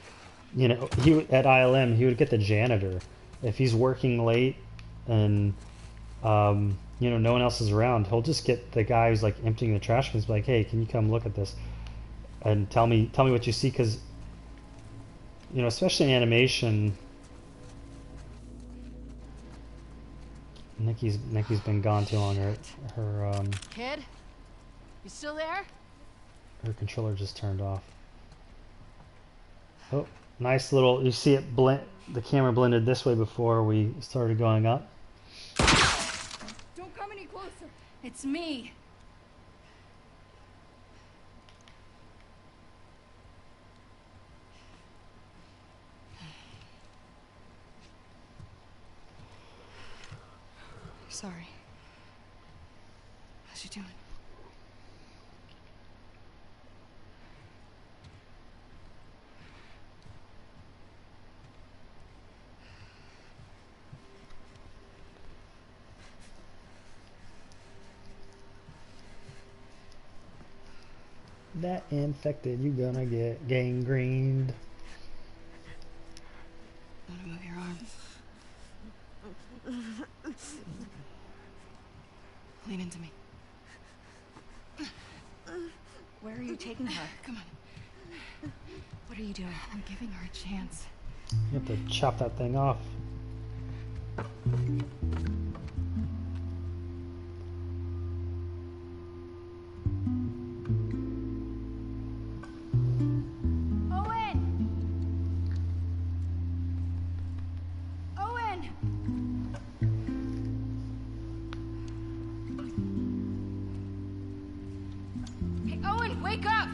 Speaker 1: you know, he at ILM, he would get the janitor if he's working late and you know, no one else is around, he'll just get the guy who's like emptying the trash cans, be like, hey, can you come look at this and tell me what you see, because you know, especially in animation, Nikki's been gone too long. Her
Speaker 2: Kid? You still there?
Speaker 1: her controller just turned off. Oh, nice little, you see it blend, the camera blended this way before we started going up.
Speaker 3: Don't come any closer.
Speaker 2: It's me. Sorry. How's she doing?
Speaker 1: That infected, you gonna get gangrened.
Speaker 2: Want to move your arm? Lean into me.
Speaker 3: Where are you taking her?
Speaker 2: Come on. What are you doing? I'm giving her a chance.
Speaker 1: You have to chop that thing off.
Speaker 3: Owen! Owen!
Speaker 2: Wake up!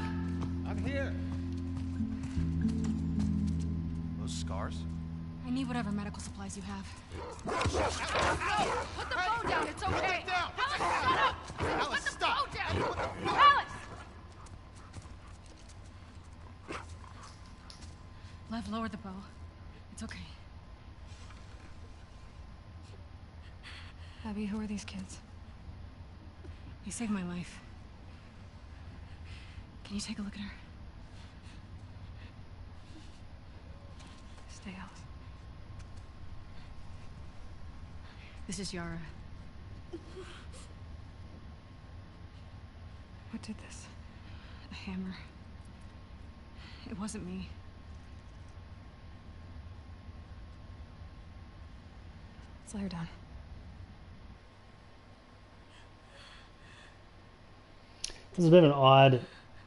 Speaker 6: I'm here.
Speaker 4: Those scars?
Speaker 2: I need whatever medical supplies you have. Put the phone down, it's okay!
Speaker 6: down!
Speaker 2: Alice, shut up!
Speaker 6: Alice,
Speaker 2: Put the
Speaker 6: stop!
Speaker 2: phone down! Alice! Lev, lower the bow. It's okay. Abby, who are these kids? They saved my life. Can you take a look at her? Stay, Alice. This is Yara. What did this? A hammer. It wasn't me. Let's lay her down.
Speaker 1: This is a bit of an odd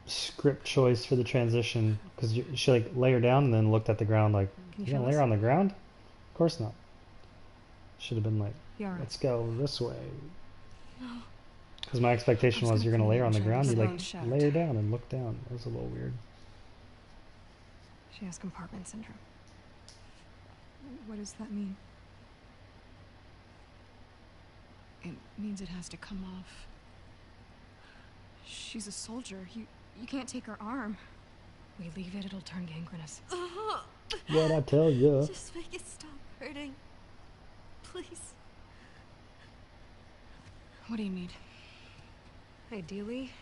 Speaker 1: script choice for the transition because she like lay her down and then looked at the ground like,
Speaker 2: Can
Speaker 1: "You
Speaker 2: you
Speaker 1: gonna
Speaker 2: show
Speaker 1: lay her
Speaker 2: us?
Speaker 1: on the ground? Of course not." Should have been like,
Speaker 2: Yara.
Speaker 1: "Let's go this way."
Speaker 2: No.
Speaker 1: Because my expectation
Speaker 2: I was
Speaker 1: was you're
Speaker 2: gonna
Speaker 1: gonna lay her on the
Speaker 2: check
Speaker 1: ground.
Speaker 2: the
Speaker 1: You like
Speaker 2: bones shattered.
Speaker 1: lay her down and look down. That was a little weird.
Speaker 2: She has compartment syndrome. What does that mean? It means it has to come off. She's a soldier. You can't take her arm. We leave it, it'll turn gangrenous.
Speaker 1: What I tell you?
Speaker 3: Just make it stop hurting. Please.
Speaker 2: What do you need? Ideally,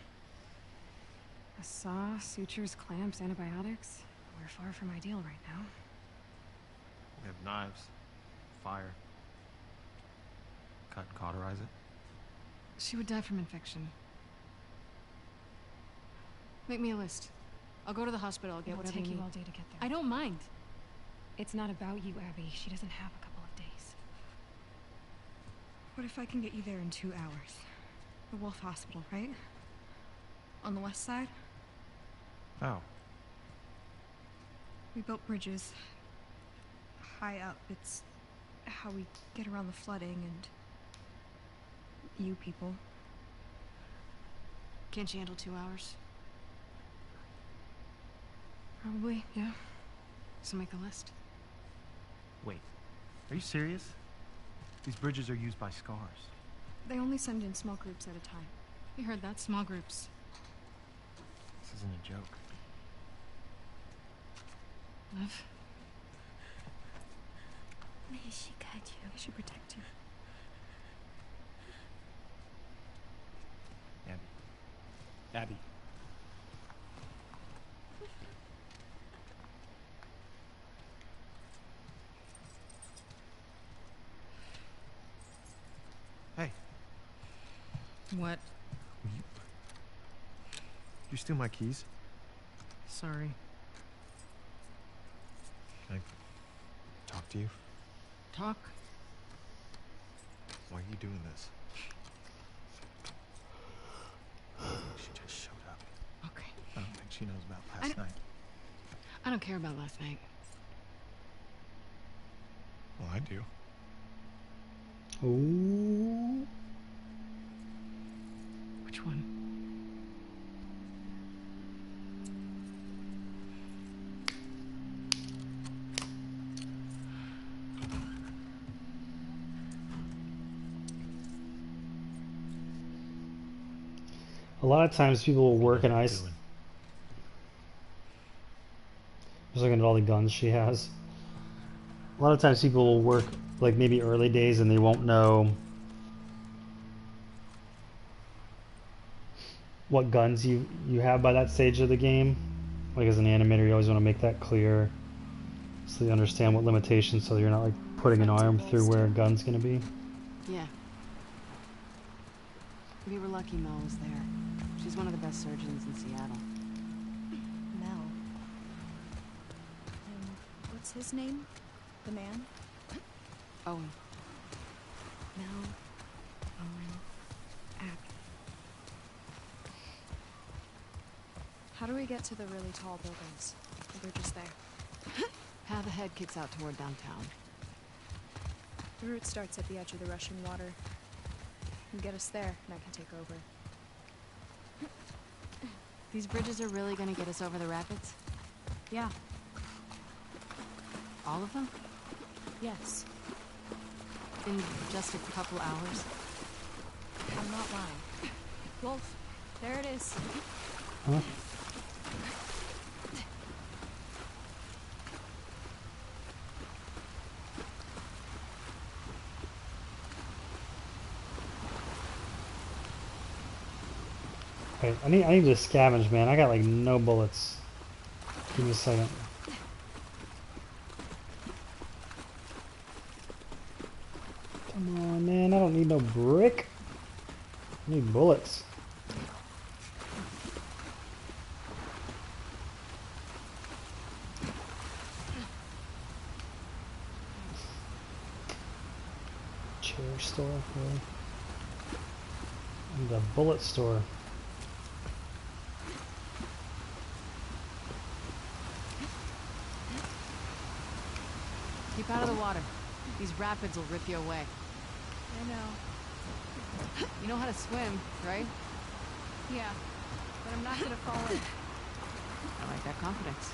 Speaker 2: a saw, sutures, clamps, antibiotics. We're far from ideal right now.
Speaker 4: We have knives, fire. Cut and cauterize it.
Speaker 2: She would die from infection. Make me a list. I'll go to the hospital, I'll get
Speaker 7: It'll
Speaker 2: whatever
Speaker 7: take
Speaker 2: you
Speaker 7: you
Speaker 2: need.
Speaker 7: all day to get there.
Speaker 2: I don't mind.
Speaker 7: It's not about you, Abby. She doesn't have a couple of days.
Speaker 3: What if I can get you there in 2 hours? The Wolf Hospital, right? On the west side?
Speaker 4: Oh,
Speaker 3: We built bridges. High up. It's how we get around the flooding and... you people.
Speaker 2: Can't you handle 2 hours?
Speaker 7: Probably, yeah.
Speaker 2: So make a list.
Speaker 4: wait. Are you serious? These bridges are used by scars.
Speaker 3: They only send in small groups at a time.
Speaker 2: You heard that, small groups.
Speaker 4: This isn't a joke.
Speaker 2: Lev?
Speaker 3: May she guide you. May she protect you.
Speaker 4: Abby. Hey,
Speaker 2: What?
Speaker 4: you steal my keys?
Speaker 2: Sorry.
Speaker 4: Can I talk to you?
Speaker 2: Talk?
Speaker 4: Why are you doing this? She just showed up.
Speaker 2: Okay.
Speaker 4: I don't think she knows about
Speaker 2: I
Speaker 4: last
Speaker 2: don't-
Speaker 4: night.
Speaker 2: I don't care about last night.
Speaker 4: Well, I do.
Speaker 1: Ooh.
Speaker 2: Which one?
Speaker 1: A lot of times people will work in ice.
Speaker 4: Doing?
Speaker 1: Just looking at all the guns she has. A lot of times people will work like maybe early days and they won't know what guns you have by that stage of the game. Like as an animator, you always want to make that clear so you understand what limitations, so you're not like putting an arm through where a gun's gonna be.
Speaker 2: Yeah. We were lucky Mel was there. She's one of the best surgeons in Seattle.
Speaker 3: Mel. And what's his name? The man?
Speaker 2: Owen.
Speaker 3: Mel. Owen. Abby. How do we get to the really tall buildings? The bridge is there.
Speaker 2: Path ahead kicks out toward downtown.
Speaker 3: The route starts at the edge of the rushing water. You get us there, and I can take over.
Speaker 2: These bridges are really gonna get us over the rapids?
Speaker 3: Yeah,
Speaker 2: All of them?
Speaker 3: yes.
Speaker 2: In just a couple hours?
Speaker 3: I'm not lying. Wolf, there it is.
Speaker 1: Huh? Wait, I need to scavenge, man. I got like no bullets. Give me a second. Come on, man. I don't need no brick. I need bullets. Chair store, really? And a bullet store.
Speaker 2: Keep out of the water. These rapids will rip you away.
Speaker 3: I know.
Speaker 2: You know how to swim, right?
Speaker 3: Yeah, but I'm not gonna fall in.
Speaker 2: I like that confidence.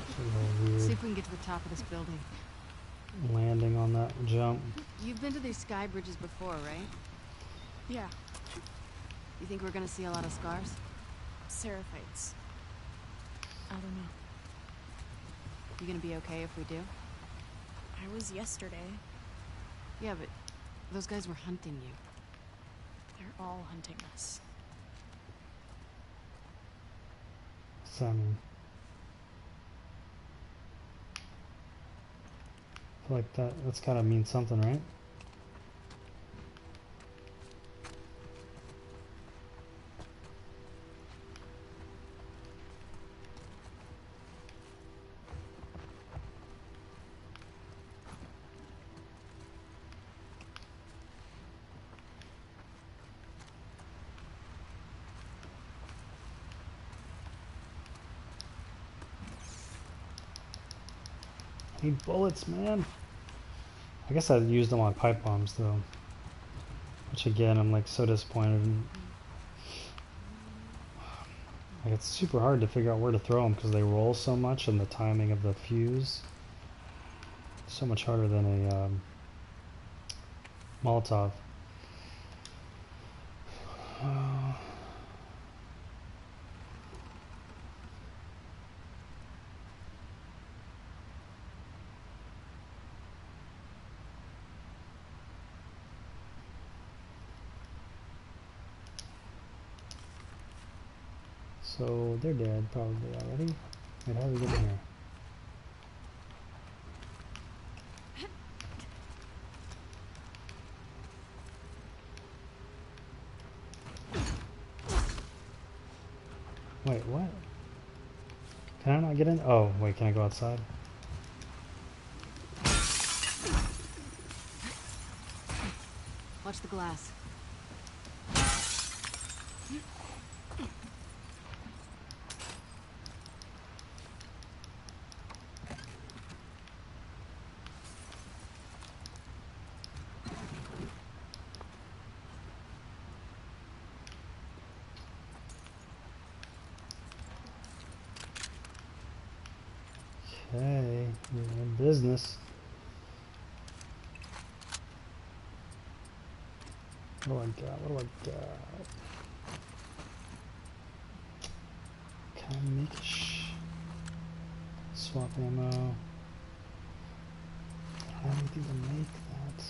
Speaker 1: It's a little
Speaker 2: See
Speaker 1: weird
Speaker 2: if we can get to the top of this building.
Speaker 1: landing on that jump.
Speaker 2: You've been to these sky bridges before, right?
Speaker 3: Yeah,
Speaker 2: You think we're gonna see a lot of scars?
Speaker 3: Seraphites. I don't know.
Speaker 2: You gonna be okay if we do?
Speaker 3: I was yesterday.
Speaker 2: Yeah, but those guys were hunting you.
Speaker 3: They're all hunting us.
Speaker 1: So, I mean, I feel like that's gotta mean something, right? I need bullets, man. I guess I used them on pipe bombs though, which again I'm like so disappointed in. Like it's super hard to figure out where to throw them because they roll so much and the timing of the fuse so much harder than a Molotov. So they're dead probably already. Wait, how do we get in here? Wait, what? Can I not get in? Oh, wait, can I go outside?
Speaker 2: Watch the glass.
Speaker 1: Okay, we're in business. What do I got? What do I got? Can I make swap ammo? I don't have anything to make that.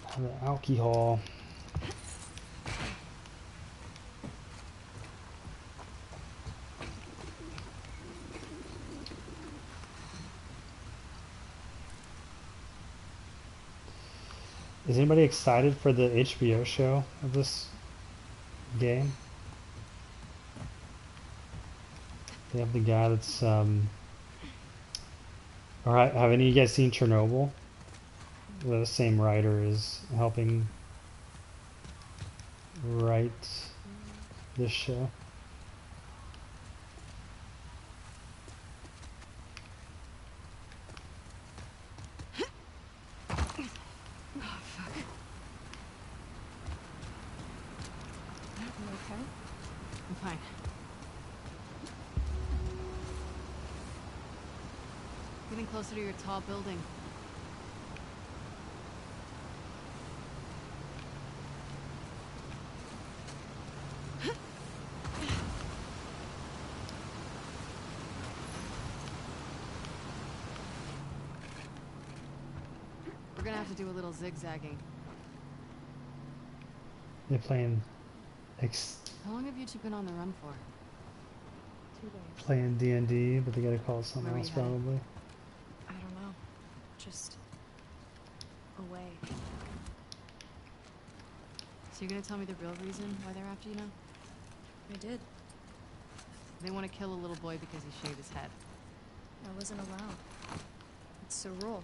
Speaker 1: I have the alcohol. Is anybody excited for the HBO show of this game? They have the guy that's or have any of you guys seen Chernobyl? The same writer is helping write this show.
Speaker 3: You okay?
Speaker 2: I'm fine. Getting closer to your tall building. We're gonna have to do a little zigzagging.
Speaker 1: They're playing
Speaker 2: How long have you two been on the run for?
Speaker 3: 2 days.
Speaker 1: playing D&D, but they gotta call it something
Speaker 2: Where were
Speaker 1: else
Speaker 2: you headed?
Speaker 1: probably.
Speaker 3: I don't know. Just away.
Speaker 2: So you're gonna tell me the real reason why they're after you now?
Speaker 3: I did.
Speaker 2: They want to kill a little boy because he shaved his head.
Speaker 3: I wasn't allowed. It's a rule.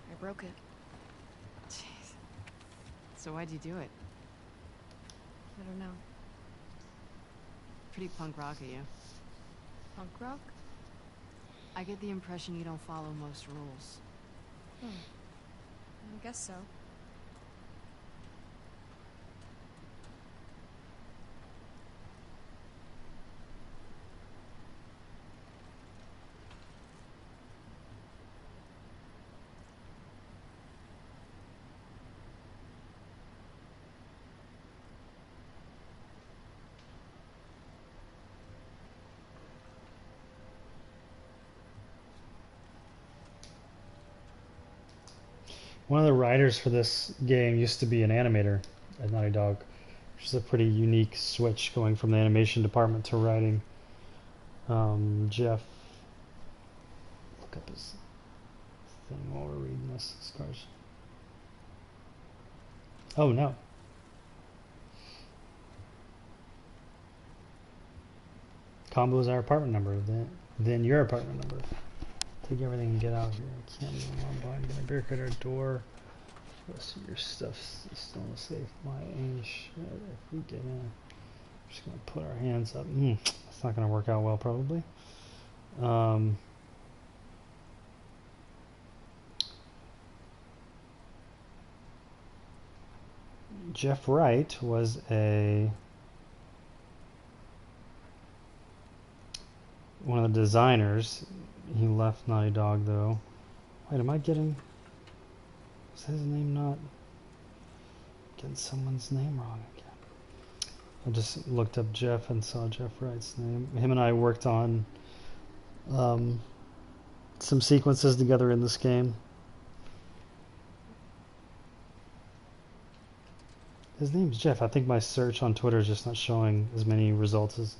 Speaker 3: I broke it.
Speaker 2: Jeez. So why'd you do it?
Speaker 3: I don't know.
Speaker 2: Pretty punk rock of you.
Speaker 3: Punk rock?
Speaker 2: I get the impression you don't follow most rules.
Speaker 3: I guess so.
Speaker 1: One of the writers for this game used to be an animator at Naughty Dog, which is a pretty unique switch going from the animation department to writing. Jeff, look up his thing while we're reading this. Scars. Oh no. Combo is our apartment number. Then your apartment number. Take everything and get out here. I can't even run behind. Gonna barricade our door. Most of your stuff's still in the safe. My shit. If we get in, we're just gonna put our hands up. That's not gonna work out well, probably. Jeff Wright was one of the designers. He left Naughty Dog though. Wait, am I getting? Is his name not? Getting someone's name wrong again. I just looked up Jeff and saw Jeff Wright's name. Him and I worked on some sequences together in this game. His name's Jeff. I think my search on Twitter is just not showing as many results as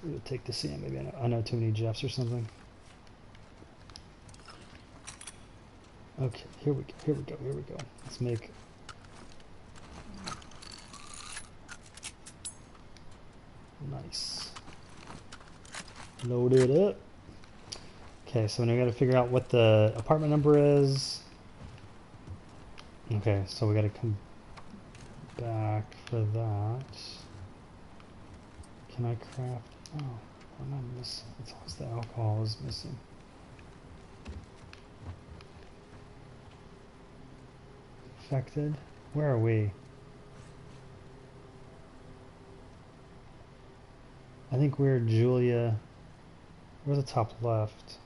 Speaker 1: it would take to see him. Maybe I know too many Jeffs or something. Okay, here we go. Let's make... Nice. Load it up. Okay, so now we gotta figure out what the apartment number is. Okay, so we gotta come back for that. Can I craft? Oh, what am I missing? It's always the alcohol is missing. Affected? Where are we? I think we're Julia. We're the top left.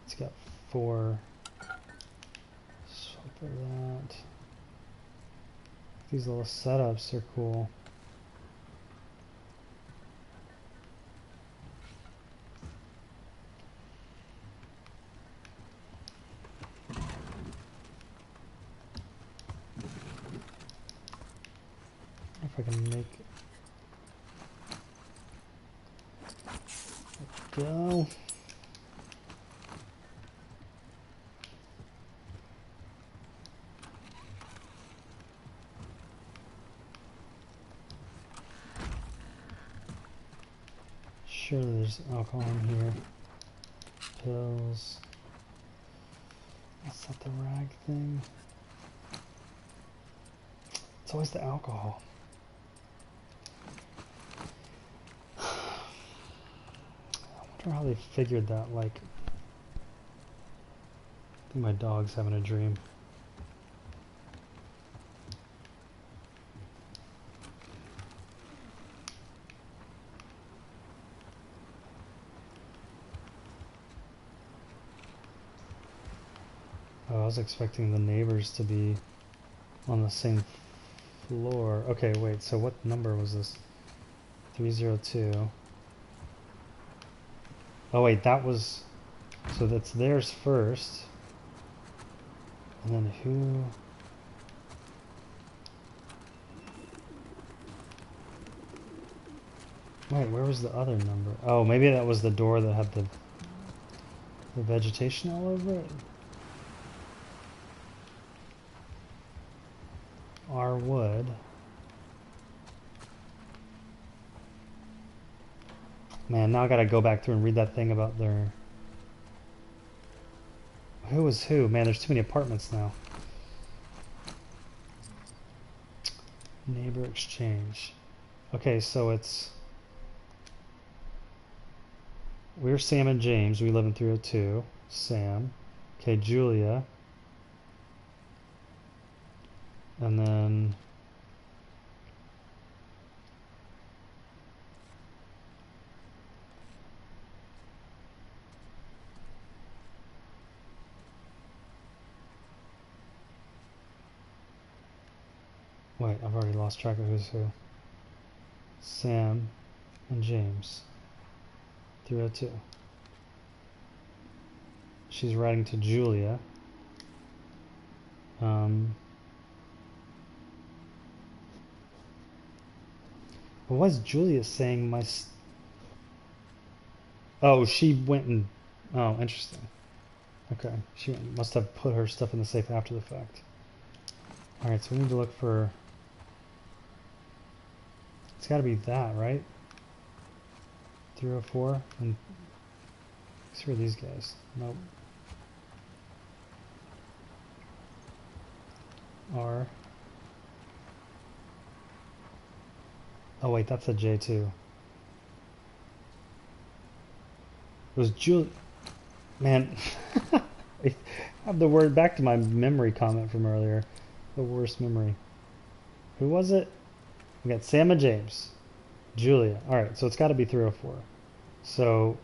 Speaker 1: It's got 4. Swap for that. These little setups are cool. If I can make it go. Sure, there's alcohol in here. Pills. Is that the rag thing? It's always the alcohol. I wonder wonder how they figured that. Like, I think my dog's having a dream. Oh, I was expecting the neighbors to be on the same floor. Okay, wait, so what number was this? 302. Oh wait, that was... So that's theirs first. And then who... Wait, where was the other number? Oh, maybe that was the door that had the vegetation all over it? R Wood. Man, now I gotta go back through and read that thing about their... Who is who? Man, there's too many apartments now. Neighbor exchange. Okay, so it's... We're Sam and James. We live in 302. Sam. Okay, Julia. And then... Wait, I've already lost track of who's who. Sam and James. 302. She's writing to Julia. But why is Julia saying my... Oh, she went and... Oh, interesting. Okay, she must have put her stuff in the safe after the fact. Alright, so we need to look for... It's gotta be that, right? 304? And... Who are these guys? Nope. R. Oh wait, that's a J2. It was Julie. Man, I have the word back to my memory comment from earlier. The worst memory. Who was it? We got Sam and James. Julia. Alright, so it's got to be 304. So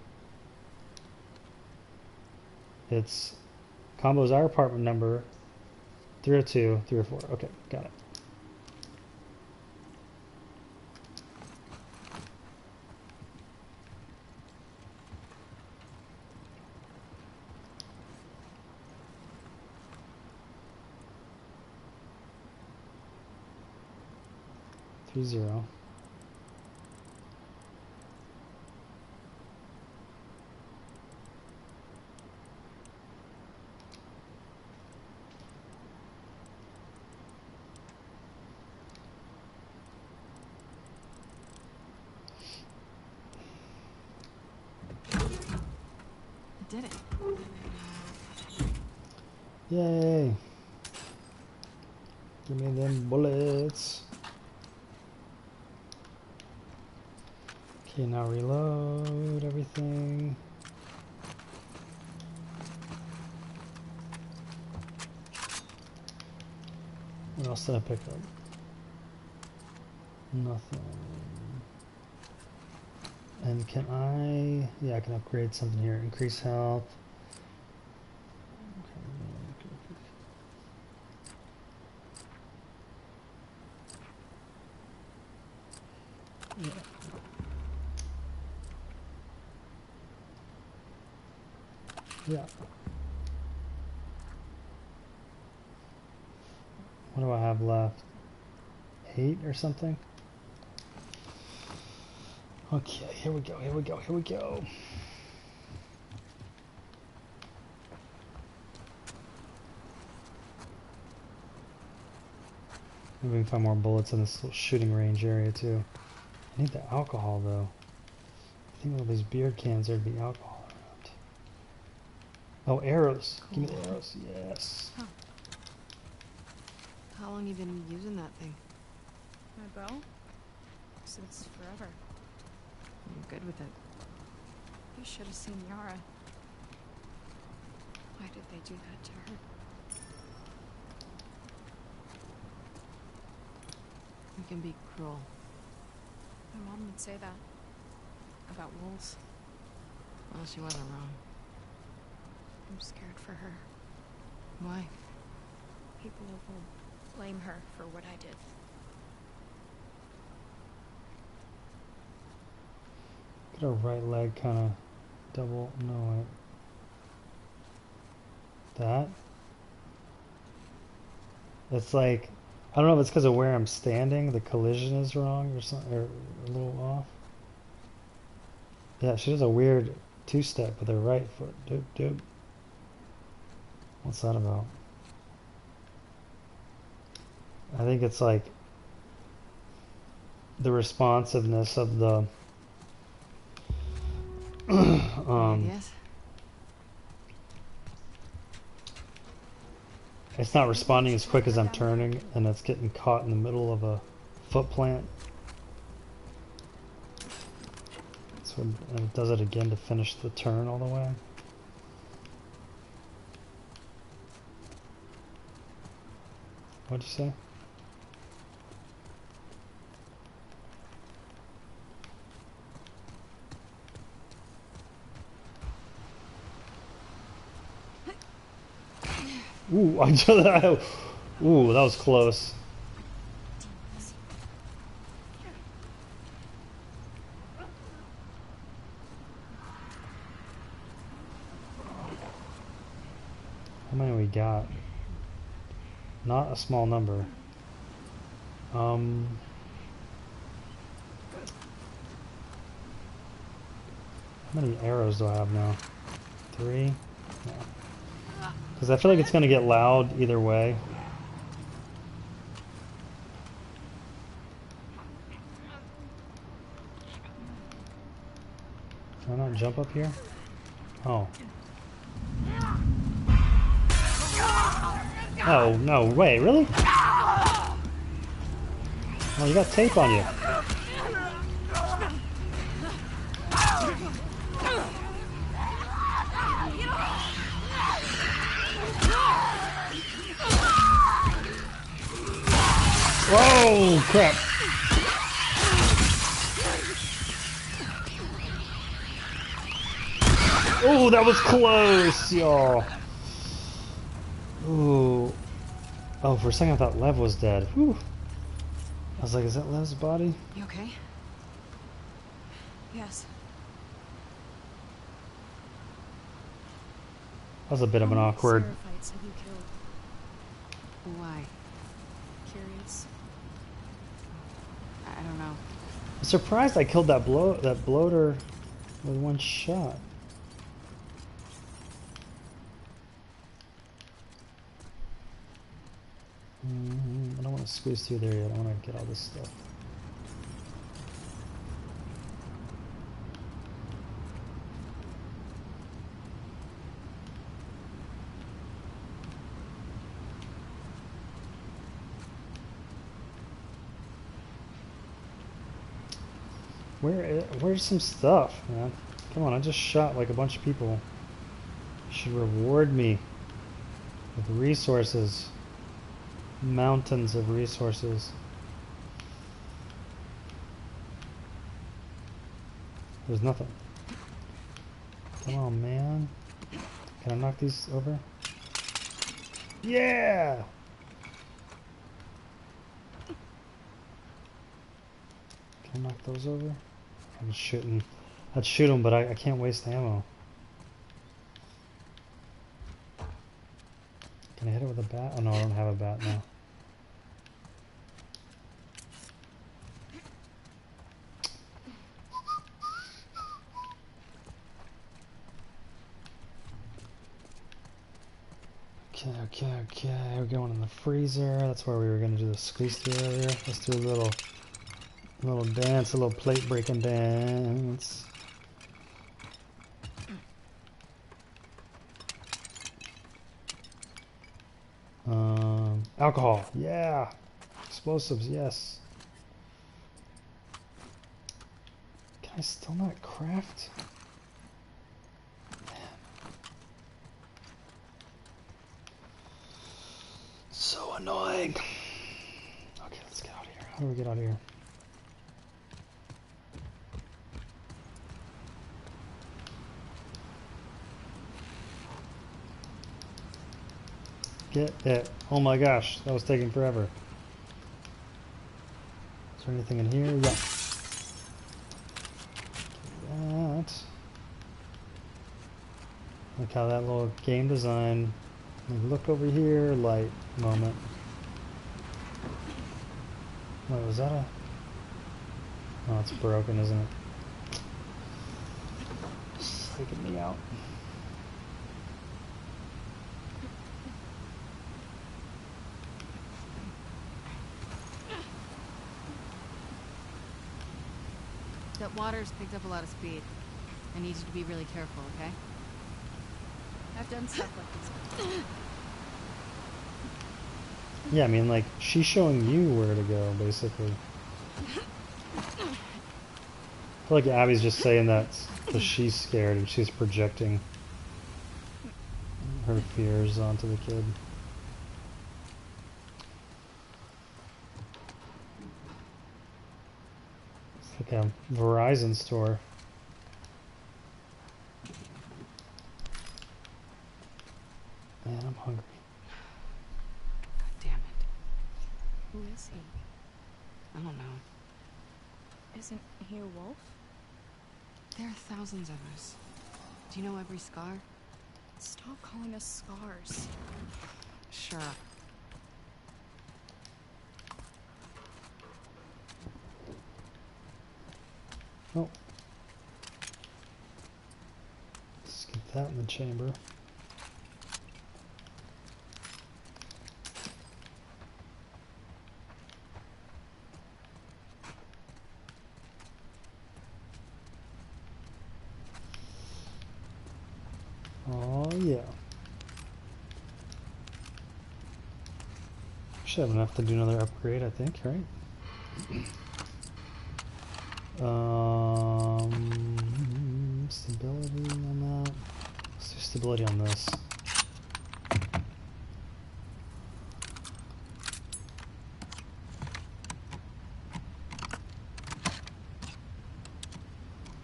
Speaker 1: it's Combo's our apartment number 302, 304. Okay, got it. Zero.
Speaker 2: I did it.
Speaker 1: Yay! Give me them bullets. Okay, now reload everything. What else did I pick up? Nothing. And can I... Yeah, I can upgrade something here. Increase health. Yeah. Yeah. What do I have left? 8 or something? Okay, here we go, here we go, here we go. Maybe we can find more bullets in this little shooting range area too. I need the alcohol though. I think all these beer cans there'd be alcohol around. Oh, arrows. Give me the arrows. Yes.
Speaker 2: Huh. How long you been using that thing?
Speaker 3: My bow? Since forever.
Speaker 2: You're good with it.
Speaker 3: You should have seen Yara. Why did they do that to her?
Speaker 2: We can be cruel.
Speaker 3: My mom would say that. About wolves.
Speaker 2: Well, she wasn't wrong.
Speaker 3: I'm scared for her.
Speaker 2: Why?
Speaker 3: People will blame her for what I did.
Speaker 1: Get her right leg kind of double. No, wait. That? It's like, I don't know if it's because of where I'm standing. The collision is wrong or something, or a little off. Yeah, she does a weird two-step with her right foot. Doop, doop. What's that about? I think it's like the responsiveness of the
Speaker 2: Yes.
Speaker 1: it's not responding as quick as I'm turning, and it's getting caught in the middle of a foot plant. So and it does it again to finish the turn all the way. What'd you say? Ooh, I just, ooh, that was close. How many we got? Not a small number. How many arrows do I have now? 3? No. Because I feel like it's going to get loud either way. Can I not jump up here? Oh. Oh, no, wait, really? Oh, you got tape on you. Whoa, crap. Oh, that was close, y'all. Ooh. Oh, for a second I thought Lev was dead. Whew. I was like, is that Lev's body?
Speaker 2: You okay?
Speaker 3: Yes.
Speaker 1: That was a bit of an
Speaker 3: How many
Speaker 1: awkward.
Speaker 3: Seraphites have you killed?
Speaker 2: Why?
Speaker 3: Curious.
Speaker 2: I don't know.
Speaker 1: I'm surprised I killed that bloater with one shot. I don't want to squeeze through there yet. I want to get all this stuff. Where's some stuff, man? Come on, I just shot like a bunch of people. You should reward me with resources. Mountains of resources. There's nothing. Come on, man. Can I knock these over? Yeah! Can I knock those over? I'm shooting. I'd shoot them, but I can't waste ammo. Can I hit it with a bat? Oh no, I don't have a bat now. Okay, we're going in the freezer. That's where we were gonna do the squeeze through earlier. Let's do a little dance, a little plate breaking dance. Alcohol, yeah. Explosives, yes. Can I still not craft? annoying. Okay, let's get out of here. How do we get out of here? Get it. Oh my gosh, that was taking forever. Is there anything in here? Yeah. That. Look how that little game design, like, look over here, light moment. What was that? Oh, it's broken, isn't it? Psyching me out.
Speaker 2: That water's picked up a lot of speed. I need you to be really careful, okay?
Speaker 3: I've done stuff like this.
Speaker 1: Yeah, I mean, like, she's showing you where to go, basically. I feel like Abby's just saying that because she's scared and she's projecting her fears onto the kid. It's like a Verizon store. Man, I'm hungry.
Speaker 2: God damn it.
Speaker 3: Who is he?
Speaker 2: I don't know.
Speaker 3: Isn't he a wolf?
Speaker 2: There are thousands of us. Do you know every scar?
Speaker 3: Stop calling us scars.
Speaker 2: Sure.
Speaker 1: Oh. Let's get that in the chamber. Oh yeah. Should have enough to do another upgrade, I think, right? Stability on that. Let's do stability on this.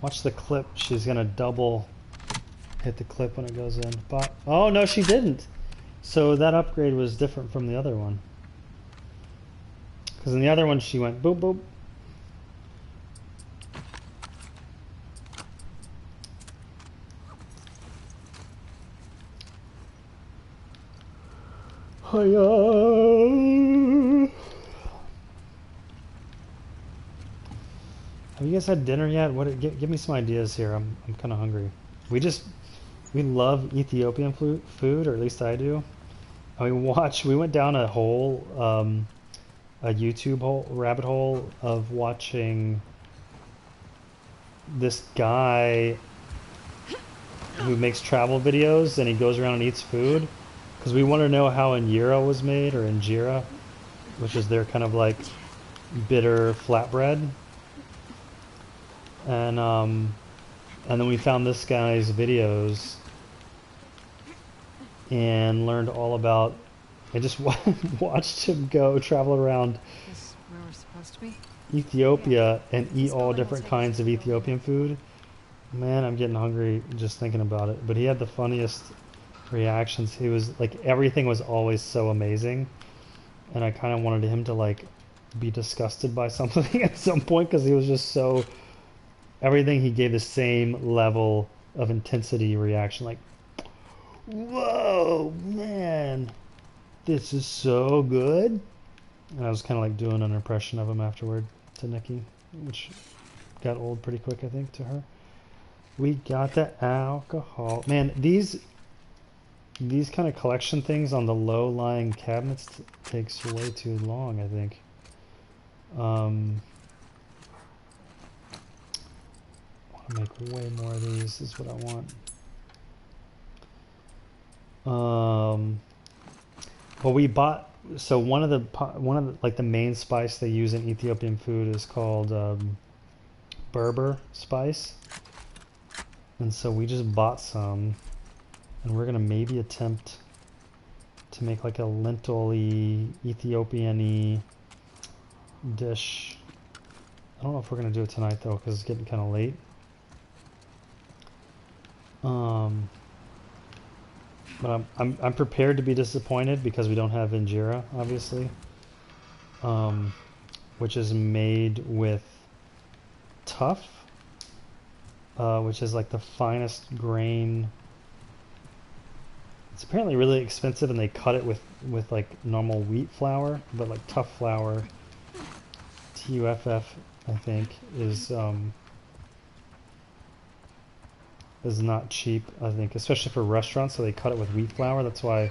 Speaker 1: Watch the clip. She's gonna double hit the clip when it goes in. But oh no, she didn't. So that upgrade was different from the other one. Because in the other one she went boop boop. Hiya. Have you guys had dinner yet? What? Give me some ideas here. I'm kind of hungry. We love Ethiopian food, or at least I do. We went down a hole, a YouTube rabbit hole of watching this guy who makes travel videos, and he goes around and eats food. Because we want to know how injera was made, or injera, which is their kind of like bitter flatbread. And then we found this guy's videos and learned all about. I just watched him go travel around
Speaker 2: This is where we're supposed to be?
Speaker 1: Ethiopia and eat all different kinds of Ethiopian food. Man, I'm getting hungry just thinking about it. But he had the funniest reactions. He was like, everything was always so amazing, and I kind of wanted him to like be disgusted by something at some point, because he was just so, everything he gave the same level of intensity reaction, like, whoa man, this is so good. And I was kind of like doing an impression of him afterward to Nikki, which got old pretty quick, I think, to her. We got the alcohol. Man, these kind of collection things on the low-lying cabinets takes way too long, I think. I want to make way more of these, is what I want. Well, we bought, so one of the like the main spice they use in Ethiopian food is called Berber spice. And so we just bought some, and we're gonna maybe attempt to make like a lentil-y, Ethiopian-y dish. I don't know if we're gonna do it tonight though, because it's getting kind of late. But I'm prepared to be disappointed because we don't have injera, obviously, which is made with tough, which is like the finest grain. It's apparently really expensive, and they cut it with like normal wheat flour, but like tough flour, TUFF, I think, is not cheap, I think, especially for restaurants, so they cut it with wheat flour. That's why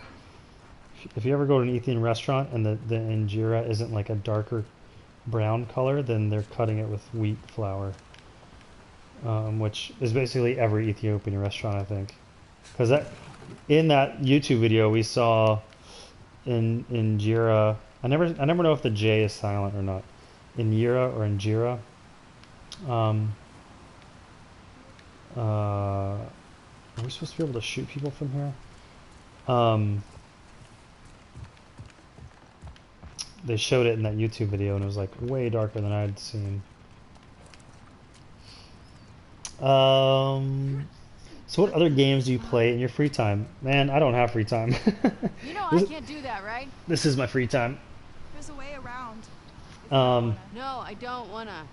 Speaker 1: if you ever go to an Ethiopian restaurant and the injera isn't like a darker brown color, then they're cutting it with wheat flour, which is basically every Ethiopian restaurant, I think. Because in that YouTube video we saw in injera, I never know if the J is silent or not, injera or injera. Are we supposed to be able to shoot people from here? They showed it in that YouTube video, and it was like way darker than I'd seen. So what other games do you play in your free time? Man, I don't have free time.
Speaker 2: You know I can't do that, right?
Speaker 1: This is my free time.
Speaker 3: There's a way around.
Speaker 2: No, I don't wanna.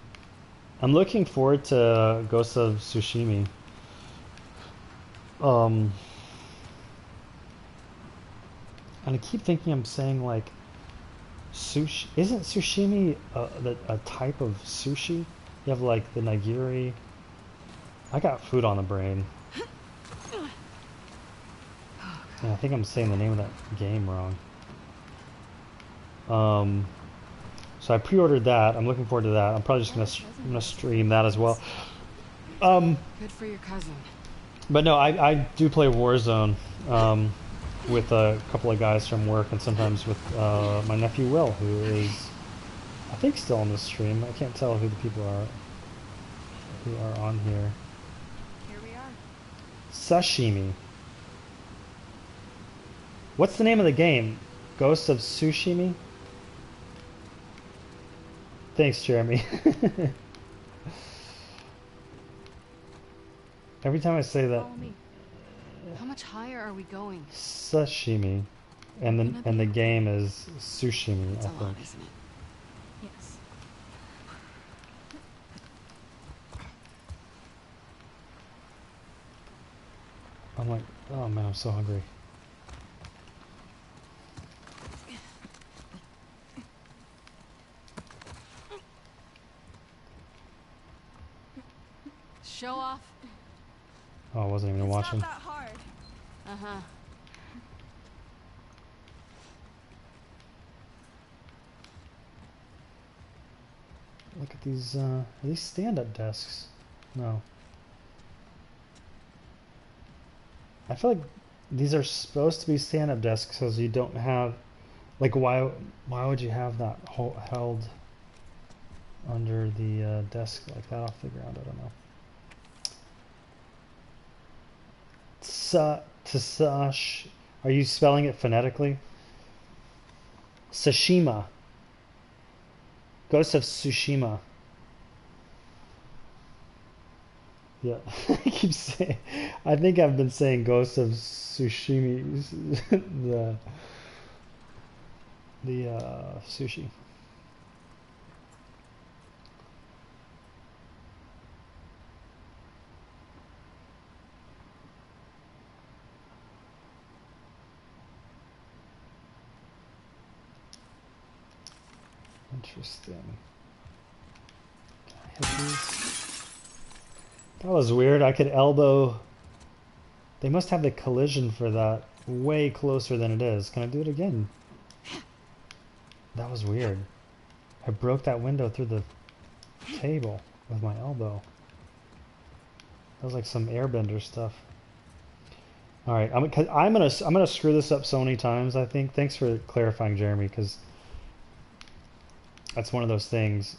Speaker 1: I'm looking forward to Ghost of Tsushima. And I keep thinking I'm saying like sushi. Isn't sushimi a type of sushi? You have like the nigiri. I got food on the brain. Yeah, I think I'm saying the name of that game wrong. So I pre-ordered that. I'm looking forward to that. I'm probably just gonna stream that as well.
Speaker 2: Good for your cousin.
Speaker 1: But no, I do play Warzone with a couple of guys from work, and sometimes with my nephew Will, who is, I think, still on the stream. I can't tell who the people are who are on here.
Speaker 3: Here we are.
Speaker 1: Sashimi. What's the name of the game? Ghost of Tsushima? Thanks, Jeremy. Every time I say that,
Speaker 2: Follow me. How much higher are we going?
Speaker 1: sashimi, and the game is sushimi,
Speaker 2: It's
Speaker 1: I
Speaker 2: a lot,
Speaker 1: think.
Speaker 2: isn't it?
Speaker 3: Yes.
Speaker 1: I'm like, oh man, I'm so hungry.
Speaker 2: Show off.
Speaker 1: Oh, I wasn't even
Speaker 3: It's
Speaker 1: watching.
Speaker 3: not that hard.
Speaker 2: Uh-huh.
Speaker 1: Look at these, are these stand-up desks? No. I feel like these are supposed to be stand-up desks because you don't have, like, why would you have that held under the desk like that off the ground? I don't know. Tsash, are you spelling it phonetically? Sashima. Ghost of Tsushima. Yeah, I keep saying. I think I've been saying Ghost of Tsushima. the sushi. Interesting. Can I hit these? That was weird. I could elbow. They must have the collision for that way closer than it is. Can I do it again? That was weird. I broke that window through the table with my elbow. That was like some airbender stuff. All right, I'm gonna screw this up so many times, I think. Thanks for clarifying, Jeremy, because that's one of those things.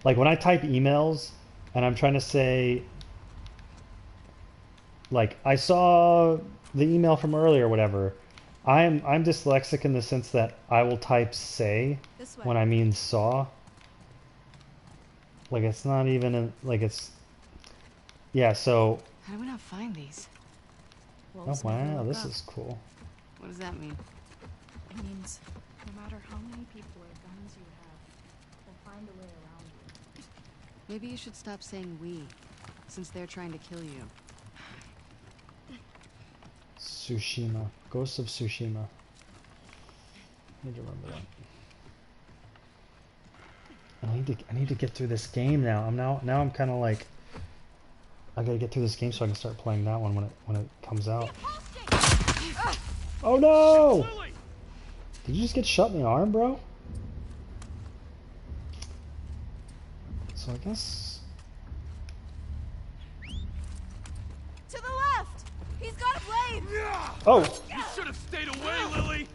Speaker 1: Like when I type emails and I'm trying to say, like, I saw the email from earlier or whatever, I'm dyslexic in the sense that I will type say
Speaker 3: This way.
Speaker 1: when I mean saw. Like it's not even like it's yeah, so
Speaker 2: How do we not find these?
Speaker 3: Well,
Speaker 1: oh
Speaker 3: let's never
Speaker 1: wow,
Speaker 3: look
Speaker 1: this
Speaker 3: up.
Speaker 1: is cool.
Speaker 2: What does that mean?
Speaker 3: It means no matter how many people or guns you have, they'll find a way around you.
Speaker 2: Maybe you should stop saying we, since they're trying to kill you.
Speaker 1: Tsushima. Ghost of Tsushima. I need to remember that. I need to get through this game now. I'm kind of like I gotta get through this game so I can start playing that one when it comes out. Oh no!
Speaker 6: Lily!
Speaker 1: Did you just get shot in the arm, bro? So I guess
Speaker 3: To the left! He's got a blade!
Speaker 1: oh
Speaker 6: You should have stayed away, Lily!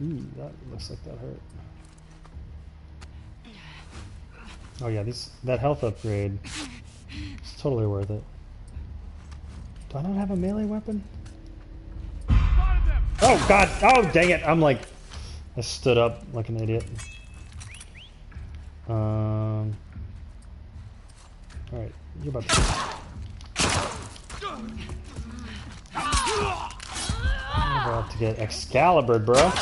Speaker 1: ooh, that looks like that hurt. Oh yeah, that health upgrade is totally worth it. Do I not have a melee weapon?
Speaker 6: Spotted them!
Speaker 1: Oh god! Oh dang it! I'm like, I stood up like an idiot. All right, you're about to. You're about to get Excalibur, bro.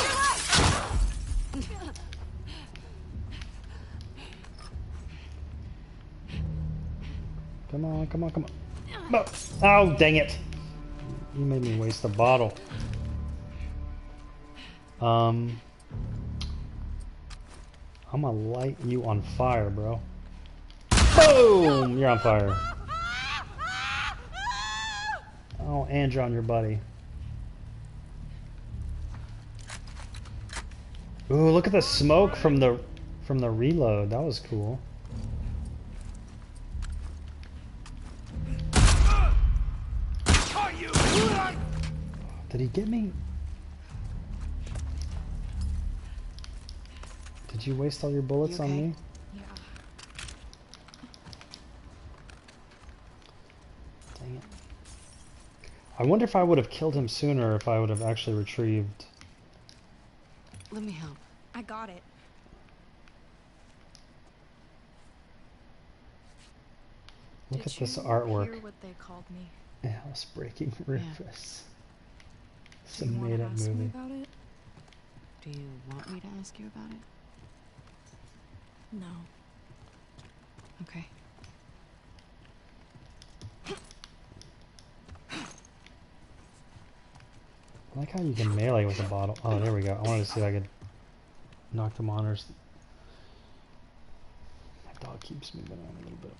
Speaker 1: Come on, come on, come on. Oh, dang it. You made me waste a bottle. I'm gonna light you on fire, bro. Boom! You're on fire. Oh, and you're on your buddy. Ooh, look at the smoke from the reload. That was cool.
Speaker 6: Caught you!
Speaker 1: Did he get me? Did you waste all your bullets
Speaker 2: You
Speaker 1: on
Speaker 2: okay?
Speaker 1: me?
Speaker 3: Yeah.
Speaker 1: Dang it. I wonder if I would have killed him sooner if I would have actually retrieved.
Speaker 2: Let me help.
Speaker 3: I got it.
Speaker 1: Look
Speaker 3: Did
Speaker 1: at this
Speaker 3: you
Speaker 1: artwork.
Speaker 3: hear what they called me?
Speaker 1: Housebreaking Rufus. It's a
Speaker 3: Do you wanna
Speaker 1: made-up
Speaker 3: ask me
Speaker 1: movie.
Speaker 3: about it?
Speaker 2: Do you want me to ask you about it?
Speaker 3: No.
Speaker 2: Okay.
Speaker 1: I like how you can melee with a bottle. Oh, there we go. I wanted to see if I could knock the monitors. My dog keeps moving on a little bit.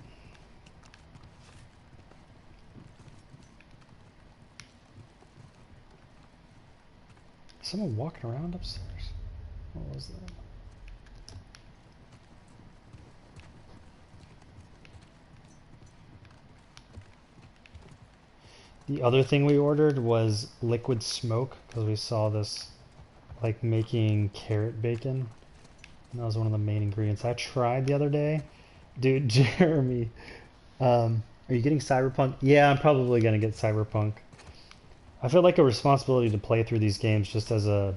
Speaker 1: Is someone walking around upstairs? What was that? The other thing we ordered was liquid smoke because we saw this like making carrot bacon. And that was one of the main ingredients. I tried the other day. Dude, Jeremy, are you getting Cyberpunk? Yeah, I'm probably gonna get Cyberpunk. I feel like a responsibility to play through these games just as a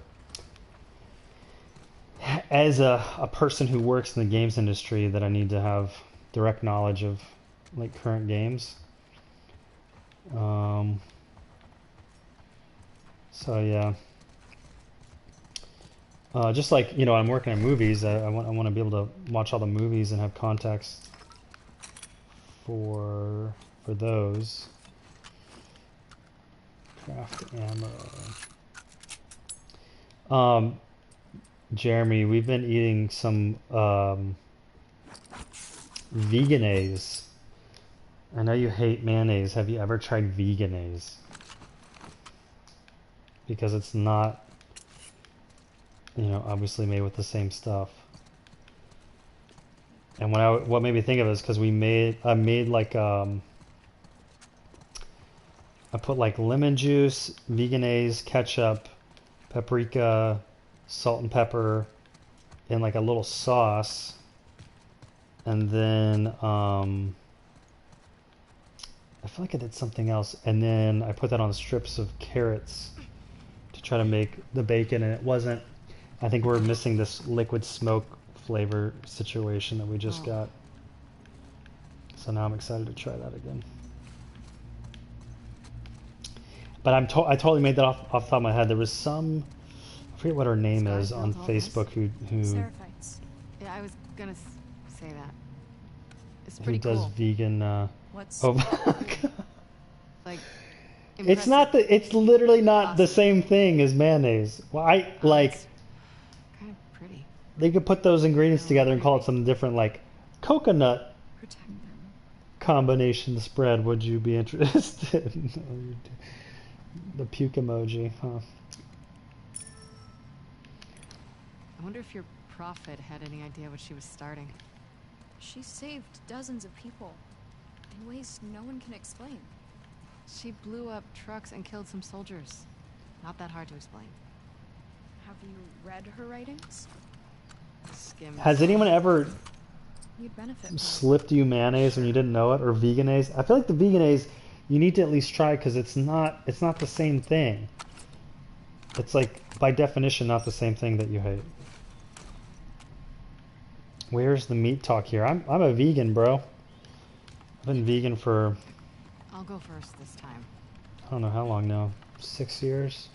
Speaker 1: person who works in the games industry, that I need to have direct knowledge of like current games. So yeah, just like, you know, I'm working on movies. I want to be able to watch all the movies and have context for those. Craft ammo. Jeremy, we've been eating some Vegenaise. I know you hate mayonnaise. Have you ever tried Vegenaise? Because it's not, you know, obviously made with the same stuff. And what made me think of it is because I made like I put like lemon juice, Vegenaise, ketchup, paprika, salt and pepper in like a little sauce, and then I feel like I did something else, and then I put that on strips of carrots to try to make the bacon, and it wasn't. I think we're missing this liquid smoke flavor situation that we just got. So now I'm excited to try that again. But I totally made that off the top of my head. There was some, I forget what her name is on Facebook who
Speaker 3: Seraphites.
Speaker 2: Yeah, I was gonna say that. It's
Speaker 1: who
Speaker 2: pretty
Speaker 1: does
Speaker 2: cool.
Speaker 1: vegan.
Speaker 3: What's
Speaker 1: Oh,
Speaker 2: Like,
Speaker 1: it's not the. It's literally not the same thing as mayonnaise. Well, I like.
Speaker 2: kind of pretty.
Speaker 1: They could put those ingredients together and call it something different, like coconut
Speaker 3: protect them?
Speaker 1: combination spread. Would you be interested? The puke emoji, huh?
Speaker 2: I wonder if your prophet had any idea what she was starting.
Speaker 3: She saved dozens of people in ways no one can explain.
Speaker 2: She blew up trucks and killed some soldiers. Not that hard to explain.
Speaker 3: Have you read her writings?
Speaker 2: Skim.
Speaker 1: Has anyone ever
Speaker 3: You'd benefit from it.
Speaker 1: slipped you mayonnaise when you didn't know it, or veganese? I feel like the veganese you need to at least try because it's not the same thing. It's like by definition not the same thing that you hate. Where's the meat talk here? I'm a vegan, bro. I've been vegan for
Speaker 2: I'll go first this time.
Speaker 1: I don't know how long now. 6 years.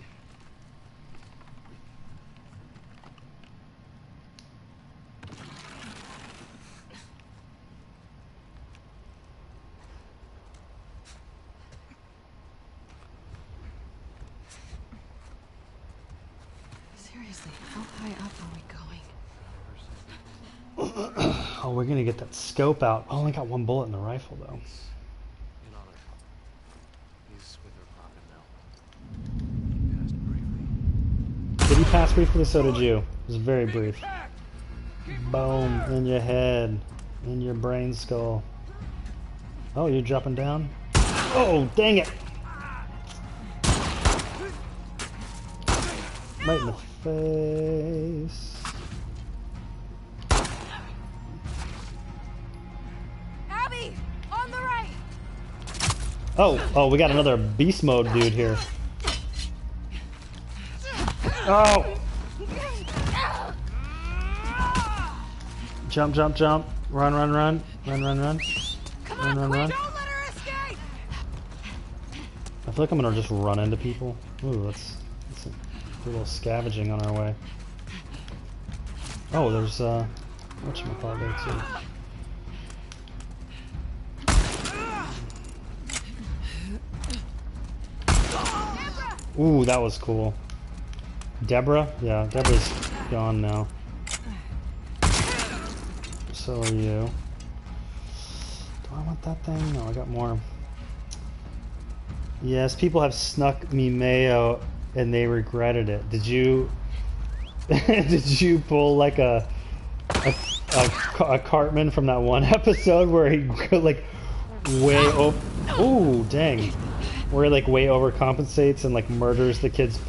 Speaker 2: Seriously, how high up are we going?
Speaker 1: Oh, we're gonna get that scope out. I only got one bullet in the rifle though.
Speaker 8: In honor. He's with her prophet now. Passed briefly.
Speaker 1: Did he pass briefly? So did you. It was very brief. Boom, in your head, in your brain skull. Oh, you're dropping down? Oh, dang it! Right in the face.
Speaker 3: Abby! On the right!
Speaker 1: Oh, we got another beast mode dude here. Oh! Jump, jump, jump. Run, run, run. Run, run, run.
Speaker 3: Come
Speaker 1: Run,
Speaker 3: on,
Speaker 1: run,
Speaker 3: Quinn,
Speaker 1: run.
Speaker 3: don't let her escape!
Speaker 1: I feel like I'm gonna just run into people. Ooh, let's do a little scavenging on our way. Oh, there's whatchamacallit there too. Ooh, that was cool. Deborah? Yeah, Deborah's gone now. So are you. Do I want that thing? No, I got more. Yes, people have snuck me mayo and they regretted it. Did you did you pull like a Cartman from that one episode where he like way over ooh, dang. Where he like way overcompensates and like murders the kid's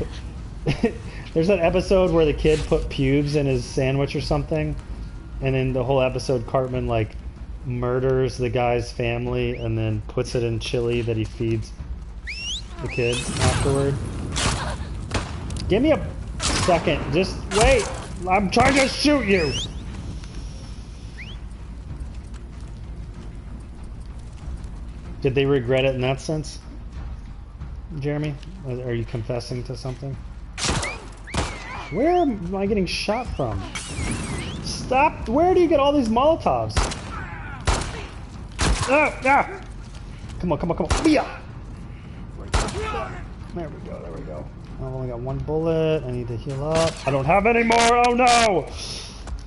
Speaker 1: there's that episode where the kid put pubes in his sandwich or something, and then the whole episode Cartman like murders the guy's family and then puts it in chili that he feeds the kid afterward. Give me a second. Just wait. I'm trying to shoot you. Did they regret it in that sense? Jeremy? Are you confessing to something? Where am I getting shot from? Stop! Where do you get all these Molotovs? Ah! Ah! Come on, come on, come on. Yeah! There we go, there we go. I've only got one bullet. I need to heal up. I don't have any more! Oh no!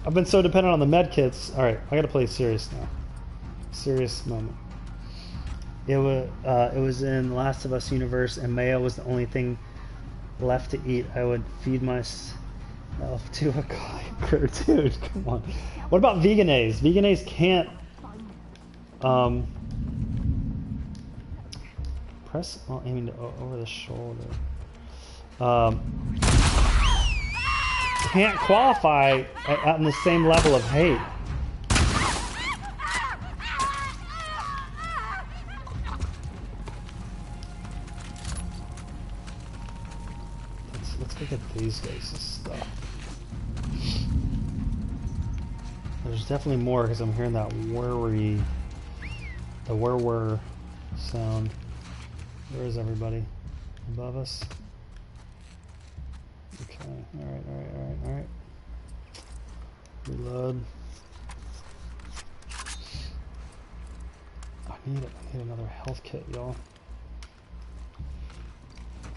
Speaker 1: I've been so dependent on the med kits. Alright, I gotta play serious now. Serious moment. It was in Last of Us universe, and mayo was the only thing left to eat. I would feed myself to a cocker. Dude, come on. What about veganase? Veganase can't press while aiming over the shoulder. Can't qualify at the same level of hate. Let's look at these guys' stuff. There's definitely more because I'm hearing that worry, the whir sound. Where is everybody? Above us? Okay, alright. Reload. I need another health kit, y'all.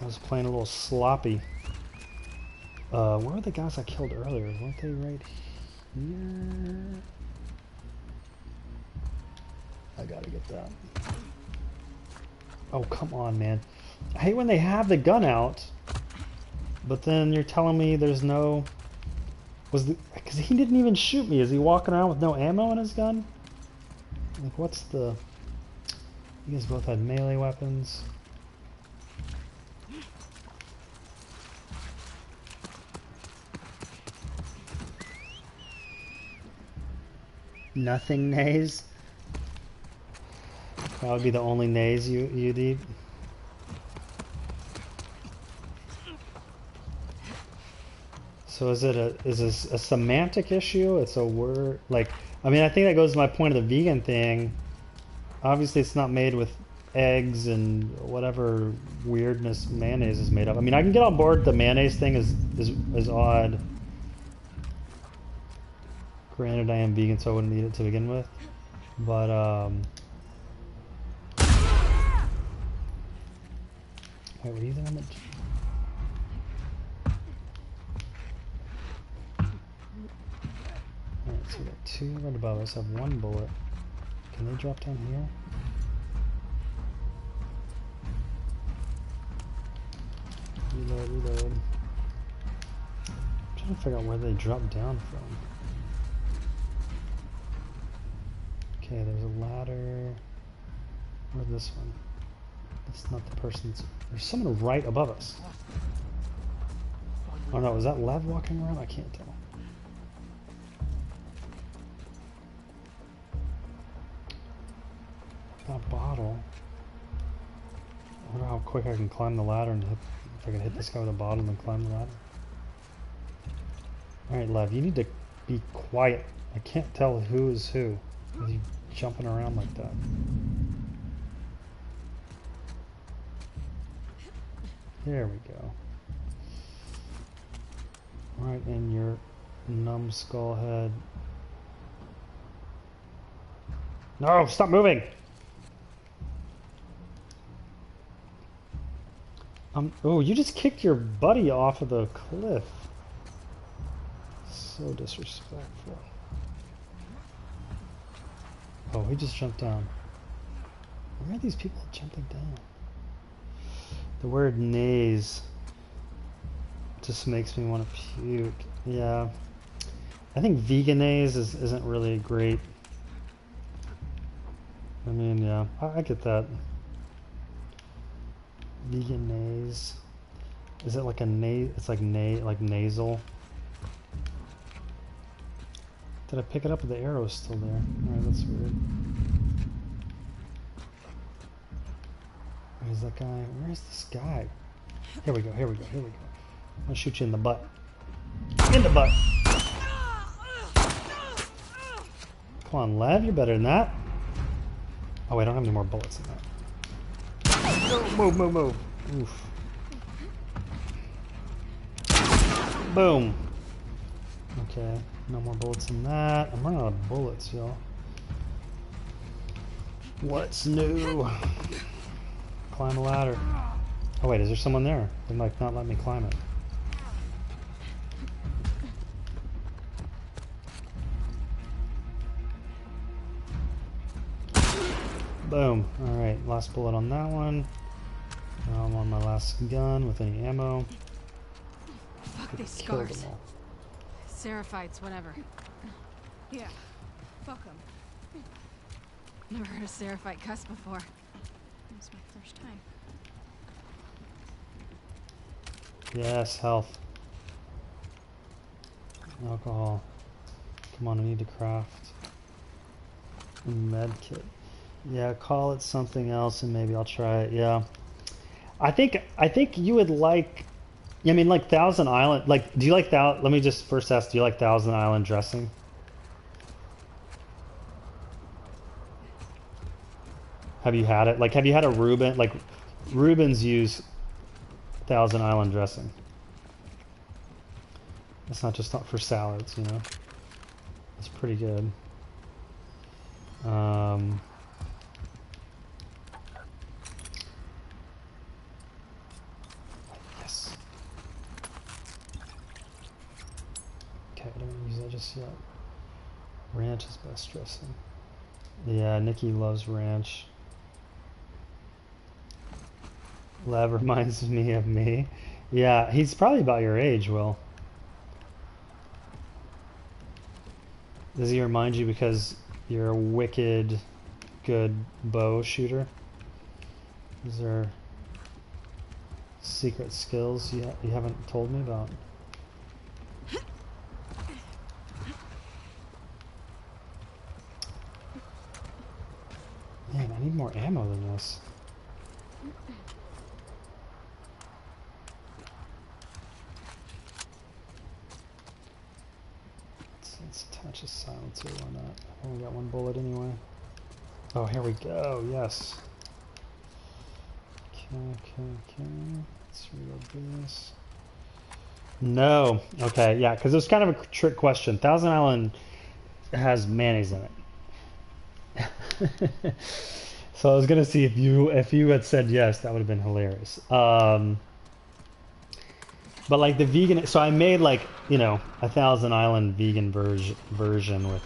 Speaker 1: I was playing a little sloppy. Where were the guys I killed earlier? Weren't they right here? I gotta get that. Oh, come on, man. I hate when they have the gun out, but then you're telling me there's no... Because he didn't even shoot me. Is he walking around with no ammo in his gun? Like, what's the... You guys both had melee weapons. Nothing nays? That would be the only nays you need. So is this a semantic issue? It's a word, like, I mean, I think that goes to my point of the vegan thing. Obviously it's not made with eggs and whatever weirdness mayonnaise is made of. I mean, I can get on board the mayonnaise thing is odd. Granted, I am vegan, so I wouldn't eat it to begin with. But, wait, what are you doing? Alright, so we got two right above us. I have one bullet. Can they drop down here? Reload. I'm trying to figure out where they drop down from. Okay, there's a ladder. Where's this one? That's not the person's... There's someone right above us. Oh no, is that Lev walking around? I can't tell. That bottle. I wonder how quick I can climb the ladder and hit, if I can hit this guy with a bottle and climb the ladder. Alright, Lev, you need to be quiet. I can't tell who is who with you jumping around like that. There we go. Right in your numbskull head. No, stop moving! Oh, you just kicked your buddy off of the cliff. So disrespectful. Oh, he just jumped down. Where are these people jumping down? The word nays just makes me want to puke. Yeah. I think vegan-nays isn't really great. I mean, yeah, I get that. Vegan-nays. Is it like a na? It's like like nasal. Did I pick it up with the arrow still there? Alright, that's weird. Where's that guy? Where's this guy? Here we go. I'm gonna shoot you in the butt. In the butt! Come on, Lev, you're better than that. Oh wait, I don't have any more bullets in that. Move. Oof. Boom. Okay, no more bullets in that. I'm running out of bullets, y'all. What's new? Climb a ladder. Oh wait, is there someone there? They might not let me climb it. Boom. Alright, last bullet on that one. Now I'm on my last gun with any ammo.
Speaker 2: Fuck these scars. Seraphites, whatever.
Speaker 3: Yeah, fuck them.
Speaker 2: Never heard a Seraphite cuss before.
Speaker 3: It was my first time.
Speaker 1: Yes, health. Alcohol. Come on, I need to craft a med kit. Yeah, call it something else and maybe I'll try it. Yeah. I think you would like Yeah, I mean, like Thousand Island. Like, do you like that? Let me just first ask: do you like Thousand Island dressing? Have you had it? Like, have you had a Reuben? Like, Reubens use Thousand Island dressing. It's not just not for salads, you know. It's pretty good. Yes. Okay, I don't use that just yet. Ranch is best dressing. Yeah, Nikki loves ranch. Lev reminds me of me. Yeah, he's probably about your age, Will. Does he remind you because you're a wicked good bow shooter? Is there secret skills you haven't told me about? Man, I need more ammo than this. Let's attach a silencer. Why not? I've only got one bullet anyway. Oh, here we go. Yes. Okay. Let's reload this. No. Okay, yeah, because it was kind of a trick question. Thousand Island has mayonnaise in it. So I was gonna see if you had said yes, that would have been hilarious. But like the vegan, so I made like, you know, a Thousand Island vegan version with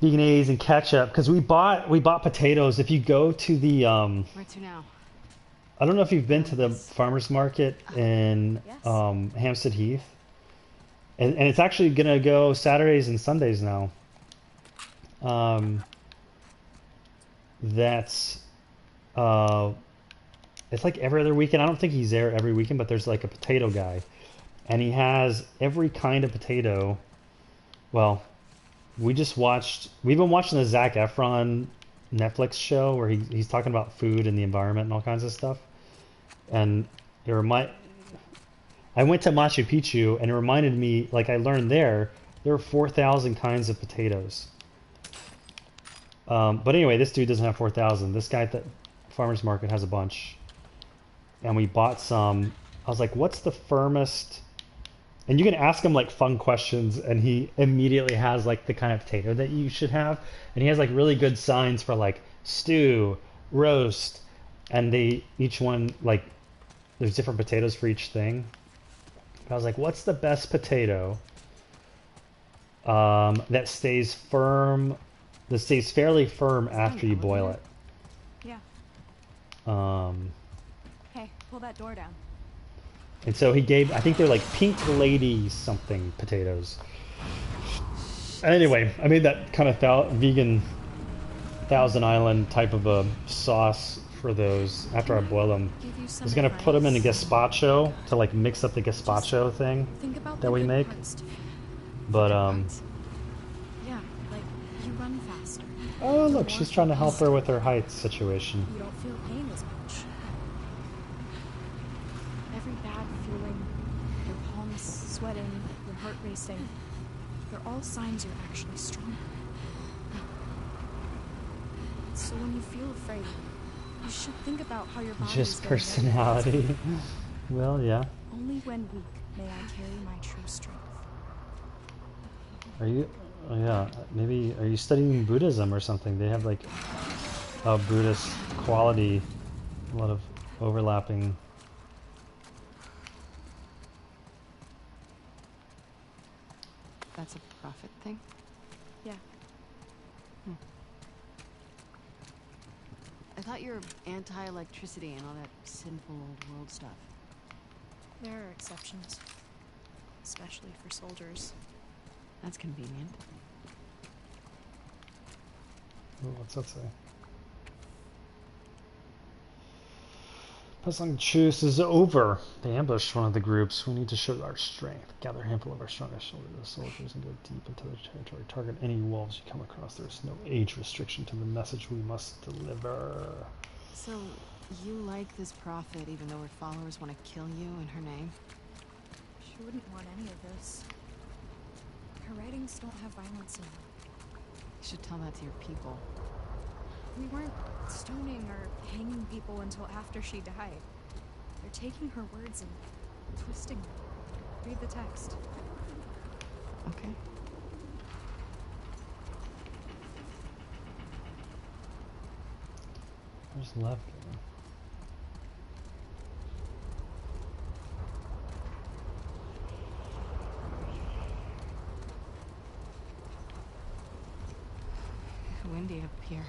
Speaker 1: vegan eggs and ketchup because we bought potatoes. If you go to the
Speaker 2: Where to now?
Speaker 1: I don't know if you've been to the farmers market in
Speaker 3: Yes.
Speaker 1: Hampstead Heath, and it's actually gonna go Saturdays and Sundays now. That's it's like every other weekend. I don't think he's there every weekend, but there's like a potato guy, and he has every kind of potato. Well, we've been watching the Zac Efron Netflix show where he's talking about food and the environment and all kinds of stuff. And I went to Machu Picchu and it reminded me, like I learned there are 4,000 kinds of potatoes. But anyway, this dude doesn't have 4,000. This guy at the farmer's market has a bunch. And we bought some. I was like, what's the firmest? And you can ask him like fun questions and he immediately has like the kind of potato that you should have. And he has like really good signs for like stew, roast, and each one, like there's different potatoes for each thing. But I was like, what's the best potato that stays firm, that stays fairly firm after you boil it?
Speaker 3: Yeah. Hey, pull that door down.
Speaker 1: And so he gave, I think they're like Pink Lady something potatoes. Anyway, I made that kind of vegan Thousand Island type of a sauce for those after I boil them.
Speaker 3: Give you
Speaker 1: I
Speaker 3: some
Speaker 1: was gonna put them in a
Speaker 3: advice.
Speaker 1: gazpacho to like mix up the gazpacho thing
Speaker 3: Think about
Speaker 1: that
Speaker 3: the
Speaker 1: we
Speaker 3: good
Speaker 1: make.
Speaker 3: parts too.
Speaker 1: But
Speaker 3: Yeah, like you run faster.
Speaker 1: oh look, she's trying to help her with her height situation.
Speaker 3: You don't feel pain as much. Every bad feeling, your palms sweating, your heart racing, they're all signs you're actually stronger. So when you feel afraid, you should think about how your body
Speaker 1: Just
Speaker 3: is going
Speaker 1: personality. Well, yeah.
Speaker 3: Only when weak may I carry my true strength.
Speaker 1: Are you? Oh, yeah. Maybe are you studying Buddhism or something? They have like a Buddhist quality, a lot of overlapping.
Speaker 2: That's a profit thing?
Speaker 3: Yeah.
Speaker 2: I thought you were anti-electricity and all that sinful old world stuff.
Speaker 3: There are exceptions. Especially for soldiers.
Speaker 2: That's convenient.
Speaker 1: Oh, what's that say? Puzzling truce is over. They ambushed one of the groups. We need to show our strength. Gather a handful of our strongest soldiers and go deep into their territory. Target any wolves you come across. There is no age restriction to the message we must deliver.
Speaker 2: So, You like this prophet even though her followers want to kill you in her name?
Speaker 3: She wouldn't want any of this. Her writings don't have violence in them.
Speaker 2: You should tell that to your people.
Speaker 3: We weren't stoning or hanging people until after she died. They're taking her words and twisting them. Read the text.
Speaker 2: Okay.
Speaker 1: Where's left?
Speaker 2: Windy up here.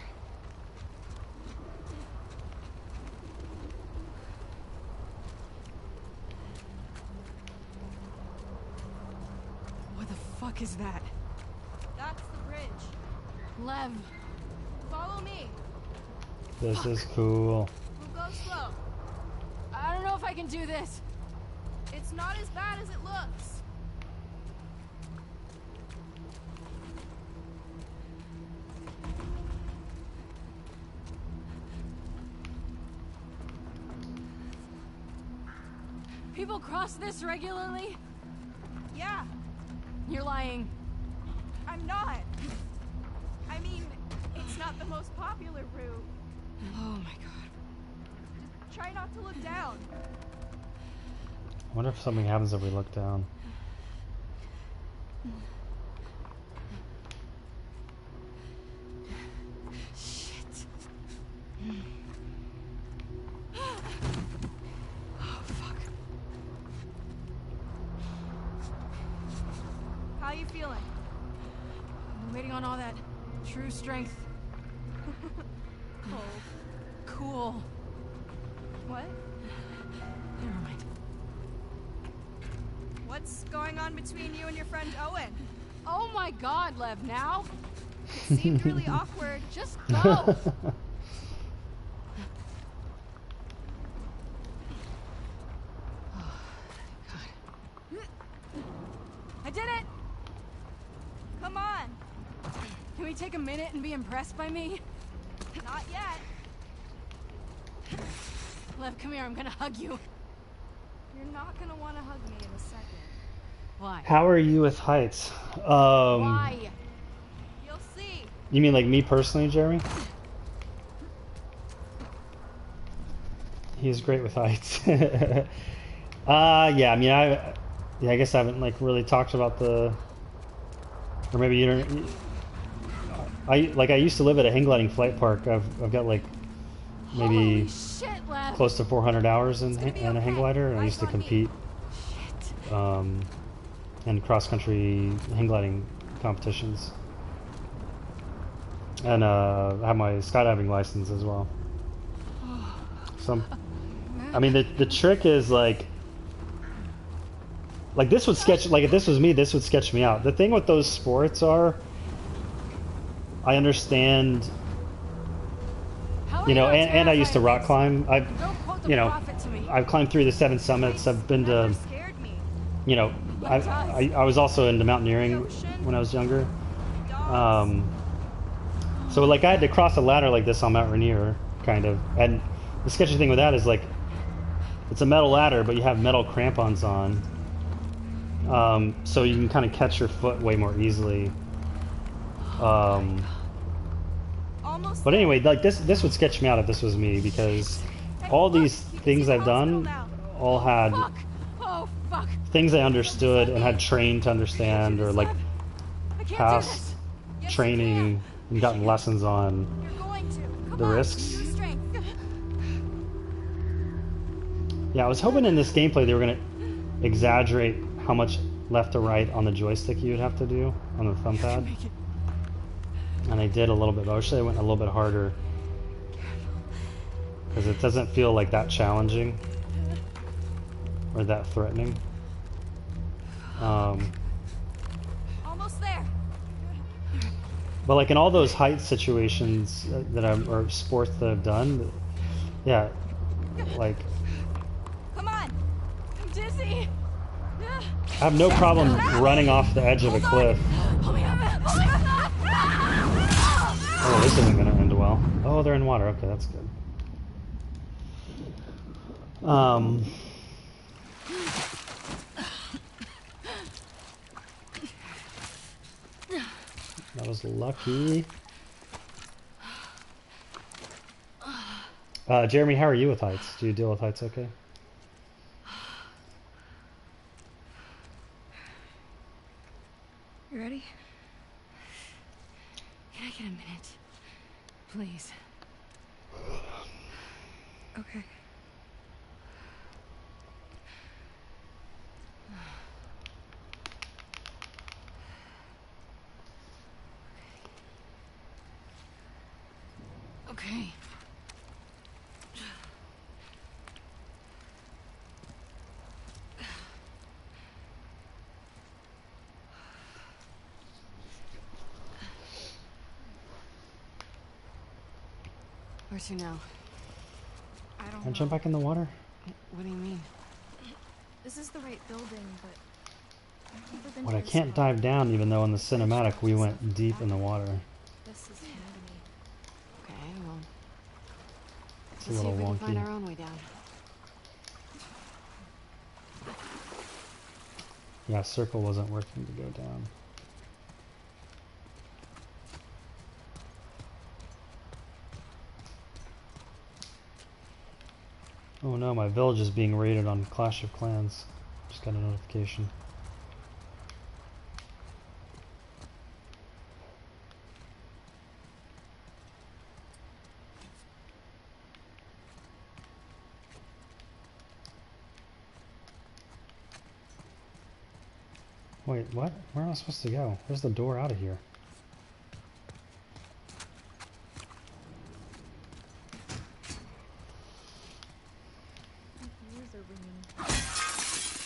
Speaker 2: What the fuck is that?
Speaker 3: That's the bridge.
Speaker 2: Lev!
Speaker 3: Follow me.
Speaker 1: This is cool.
Speaker 3: We'll go slow.
Speaker 2: I don't know if I can do this.
Speaker 3: It's not as bad as it looks.
Speaker 2: People cross this regularly?
Speaker 3: Yeah,
Speaker 2: You're lying.
Speaker 3: I'm not. I mean, it's not the most popular route.
Speaker 2: Oh my god.
Speaker 3: Just try not to look down.
Speaker 1: I wonder if something happens if we look down.
Speaker 2: Shit. Oh fuck.
Speaker 3: How you feeling?
Speaker 2: I'm waiting on all that true strength.
Speaker 3: Cold.
Speaker 2: Cool.
Speaker 3: What?
Speaker 2: Never mind.
Speaker 3: What's going on between you and your friend Owen?
Speaker 2: Oh my god, Lev, now?
Speaker 3: It seemed really awkward.
Speaker 2: Just go! I did it!
Speaker 3: Come on.
Speaker 2: Can we take a minute and be impressed by me?
Speaker 3: Not yet.
Speaker 2: Lev, come here, I'm gonna hug you.
Speaker 3: You're not gonna want to hug me in a second.
Speaker 2: Why?
Speaker 1: How are you with heights?
Speaker 2: Why?
Speaker 3: You'll see.
Speaker 1: You mean like me personally, Jeremy? He's great with heights. Yeah, I mean, I guess I haven't like really talked about the, or maybe you don't. I used to live at a hang gliding flight park. I've got like maybe
Speaker 2: Holy shit, Lev!
Speaker 1: close to 400 hours in,
Speaker 3: gonna be
Speaker 1: in a hang
Speaker 3: okay.
Speaker 1: glider, and I used to
Speaker 3: Eyes on me.
Speaker 1: compete
Speaker 2: Shit.
Speaker 1: in cross country hang gliding competitions, and I have my skydiving license as well. So, I mean, the trick is like this would sketch, like if this was me, this would sketch me out. The thing with those sports are, I understand,
Speaker 2: How are
Speaker 1: you know,
Speaker 2: not
Speaker 1: and I used to
Speaker 2: terrified
Speaker 1: rock
Speaker 2: of
Speaker 1: climb.
Speaker 2: this? Don't quote the
Speaker 1: You know,
Speaker 2: prophet to me.
Speaker 1: I've climbed through the 7 summits. I've been
Speaker 3: Never
Speaker 1: to,
Speaker 3: scared me.
Speaker 1: you know, I was also into mountaineering when I was younger.
Speaker 3: Dogs.
Speaker 1: So like I had to cross a ladder like this on Mount Rainier, kind of. And the sketchy thing with that is like, it's a metal ladder, but you have metal crampons on. So you can kind of catch your foot way more easily.
Speaker 3: Almost.
Speaker 1: But anyway, like this would sketch me out if this was me, because all these things I've done all had
Speaker 2: Fuck! Oh, fuck!
Speaker 1: things I understood and had trained to understand, or like
Speaker 2: I can't do
Speaker 1: past
Speaker 2: this!
Speaker 3: Yes, you
Speaker 1: training and gotten lessons on
Speaker 3: You're going to. Come
Speaker 1: the
Speaker 3: on,
Speaker 1: risks.
Speaker 3: use your strength.
Speaker 1: Yeah, I was hoping in this gameplay they were gonna exaggerate how much left to right on the joystick you would have to do on the thumb pad,
Speaker 2: Make it.
Speaker 1: and they did a little bit. But I wish they went a little bit harder, because it doesn't feel like that challenging or that threatening.
Speaker 3: Almost there.
Speaker 1: But like in all those height situations that or sports that I've done, yeah, like
Speaker 3: Come on.
Speaker 2: I'm dizzy!
Speaker 1: I have no problem running off the edge of a cliff.
Speaker 2: Hold me up! Hold me up!
Speaker 1: Oh, this isn't gonna end well. Oh, they're in water. Okay, that's good. Um, that was lucky. Jeremy, how are you with heights? Do you deal with heights okay?
Speaker 7: You ready?
Speaker 2: Can I get a minute? Please.
Speaker 7: Okay.
Speaker 2: Okay. Where to now?
Speaker 3: I don't
Speaker 1: Want
Speaker 3: know.
Speaker 1: to jump back in the water?
Speaker 2: What do you mean?
Speaker 3: This is the right building, but I've never been
Speaker 1: What,
Speaker 3: to
Speaker 1: I
Speaker 3: this
Speaker 1: can't
Speaker 3: spot.
Speaker 1: dive down even though in the cinematic we went deep in the water.
Speaker 3: This is new to me.
Speaker 2: Okay, well,
Speaker 1: It's a
Speaker 2: let's see
Speaker 1: little
Speaker 2: if we can find
Speaker 1: wonky.
Speaker 2: our own way down.
Speaker 1: Yeah, circle wasn't working to go down. Oh no, my village is being raided on Clash of Clans. Just got a notification. Wait, what? Where am I supposed to go? Where's the door out of here?
Speaker 3: My ears are ringing.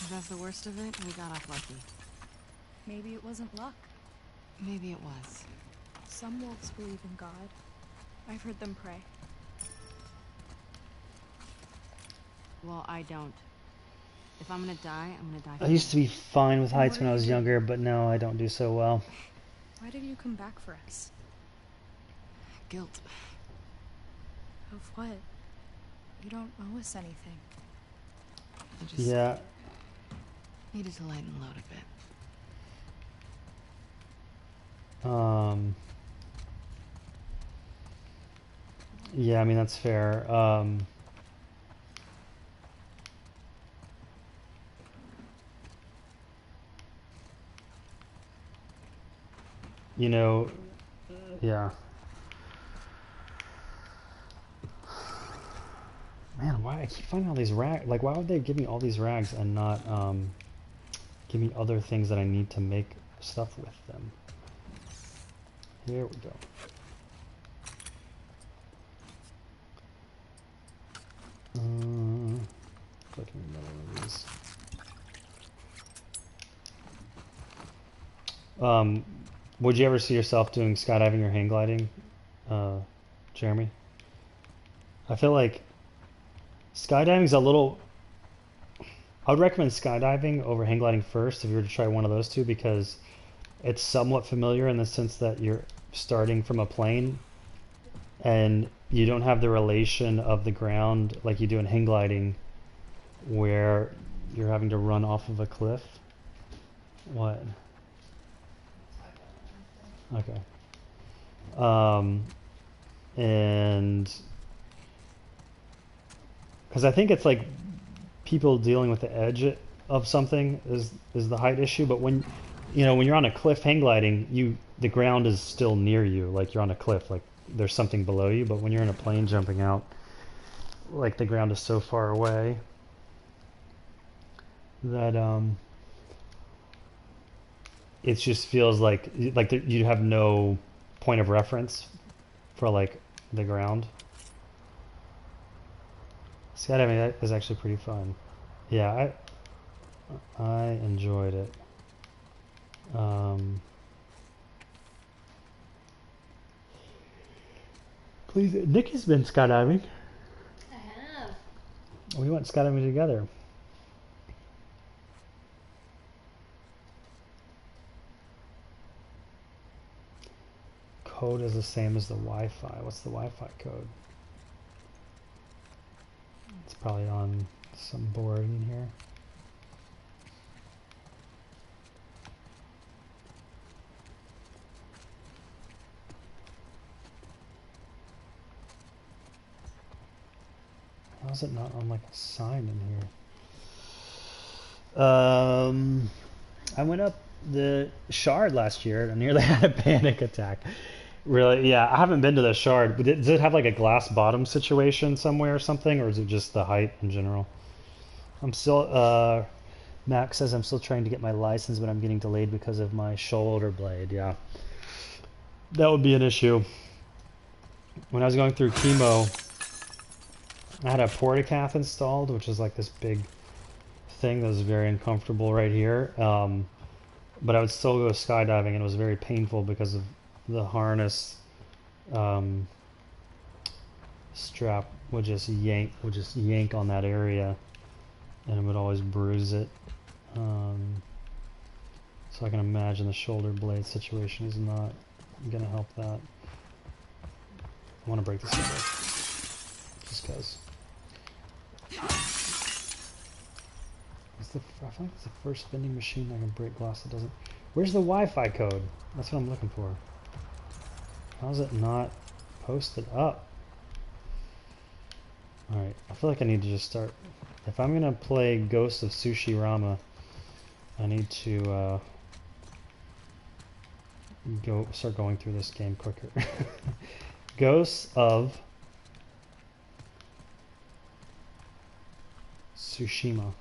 Speaker 2: If that's the worst of it, we got off lucky.
Speaker 3: Maybe it wasn't luck.
Speaker 2: Maybe it was.
Speaker 3: Some wolves believe in God. I've heard them pray.
Speaker 2: Well, I don't. If I'm gonna die, I'm gonna die.
Speaker 1: I used to be fine with
Speaker 3: And
Speaker 1: heights
Speaker 3: what
Speaker 1: when
Speaker 3: are
Speaker 1: I
Speaker 3: you
Speaker 1: was
Speaker 3: doing?
Speaker 1: younger, but now I don't do so well.
Speaker 3: Why did you come back for us?
Speaker 2: Guilt.
Speaker 3: Of what? You don't owe us anything.
Speaker 2: I just
Speaker 1: Yeah,
Speaker 2: needed to lighten the load a bit.
Speaker 1: yeah, I mean, that's fair. You know, yeah. Man, why I keep finding all these rags? Like, why would they give me all these rags and not give me other things that I need to make stuff with them? Here we go. Click in the middle of these. Would you ever see yourself doing skydiving or hang gliding, Jeremy? I feel like skydiving's a little. I would recommend skydiving over hang gliding first if you were to try one of those two because it's somewhat familiar in the sense that you're starting from a plane and you don't have the relation of the ground like you do in hang gliding where you're having to run off of a cliff. What? Okay. And because I think it's like people dealing with the edge of something is the height issue, but when when you're on a cliff hang gliding, the ground is still near you, like you're on a cliff, like there's something below you, but when you're in a plane jumping out, like the ground is so far away that it just feels like you have no point of reference for like the ground. Skydiving is actually pretty fun. Yeah, I enjoyed it. Please, Nikki's been skydiving.
Speaker 5: I have.
Speaker 1: We went skydiving together. Code is the same as the Wi-Fi. What's the Wi-Fi code? It's probably on some board in here. How is it not on like a sign in here? I went up the Shard last year and I nearly had a panic attack. Really? Yeah, I haven't been to the Shard. But does it have like a glass bottom situation somewhere or something, or is it just the height in general? I'm still, Max says I'm still trying to get my license, but I'm getting delayed because of my shoulder blade. Yeah. That would be an issue. When I was going through chemo, I had a portacath installed, which is like this big thing that was very uncomfortable right here. But I would still go skydiving, and it was very painful because of the harness strap would just yank on that area, and it would always bruise it. So I can imagine the shoulder blade situation is not gonna help that. I want to break this over, just because. I feel like it's the first vending machine I can break glass that doesn't. Where's the Wi-Fi code? That's what I'm looking for. How is it not posted up? Alright, I feel like I need to just start. If I'm gonna play Ghost of Tsushima, I need to start going through this game quicker. Ghosts of Tsushima.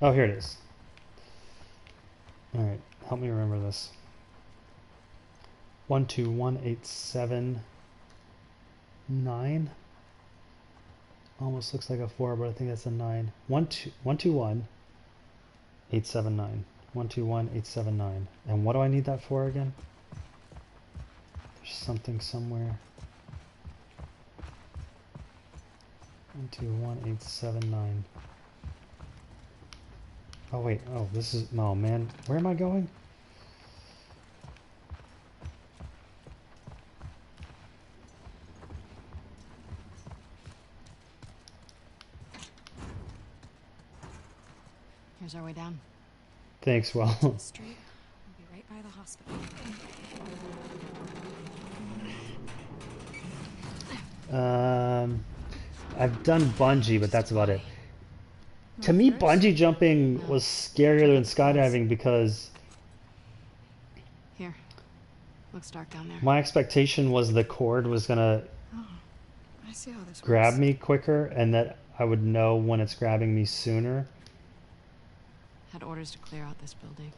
Speaker 1: Oh, here it is. Alright, help me remember this. 121879. Almost looks like a 4, but I think that's a 9. 121879. 121879. And what do I need that for again? There's something somewhere. 121879. Oh wait, oh this is, oh man, where am I going?
Speaker 2: Here's our way down.
Speaker 1: Thanks, well.
Speaker 3: The street. We'll be right by the hospital.
Speaker 1: I've done bungee, but that's about it. To me, bungee jumping was scarier than skydiving because
Speaker 2: Here. Looks dark down there.
Speaker 1: my expectation was the cord was gonna
Speaker 3: Oh, I see how this
Speaker 1: grab
Speaker 3: works.
Speaker 1: me quicker and that I would know when it's grabbing me sooner.
Speaker 2: Had orders to clear out this building.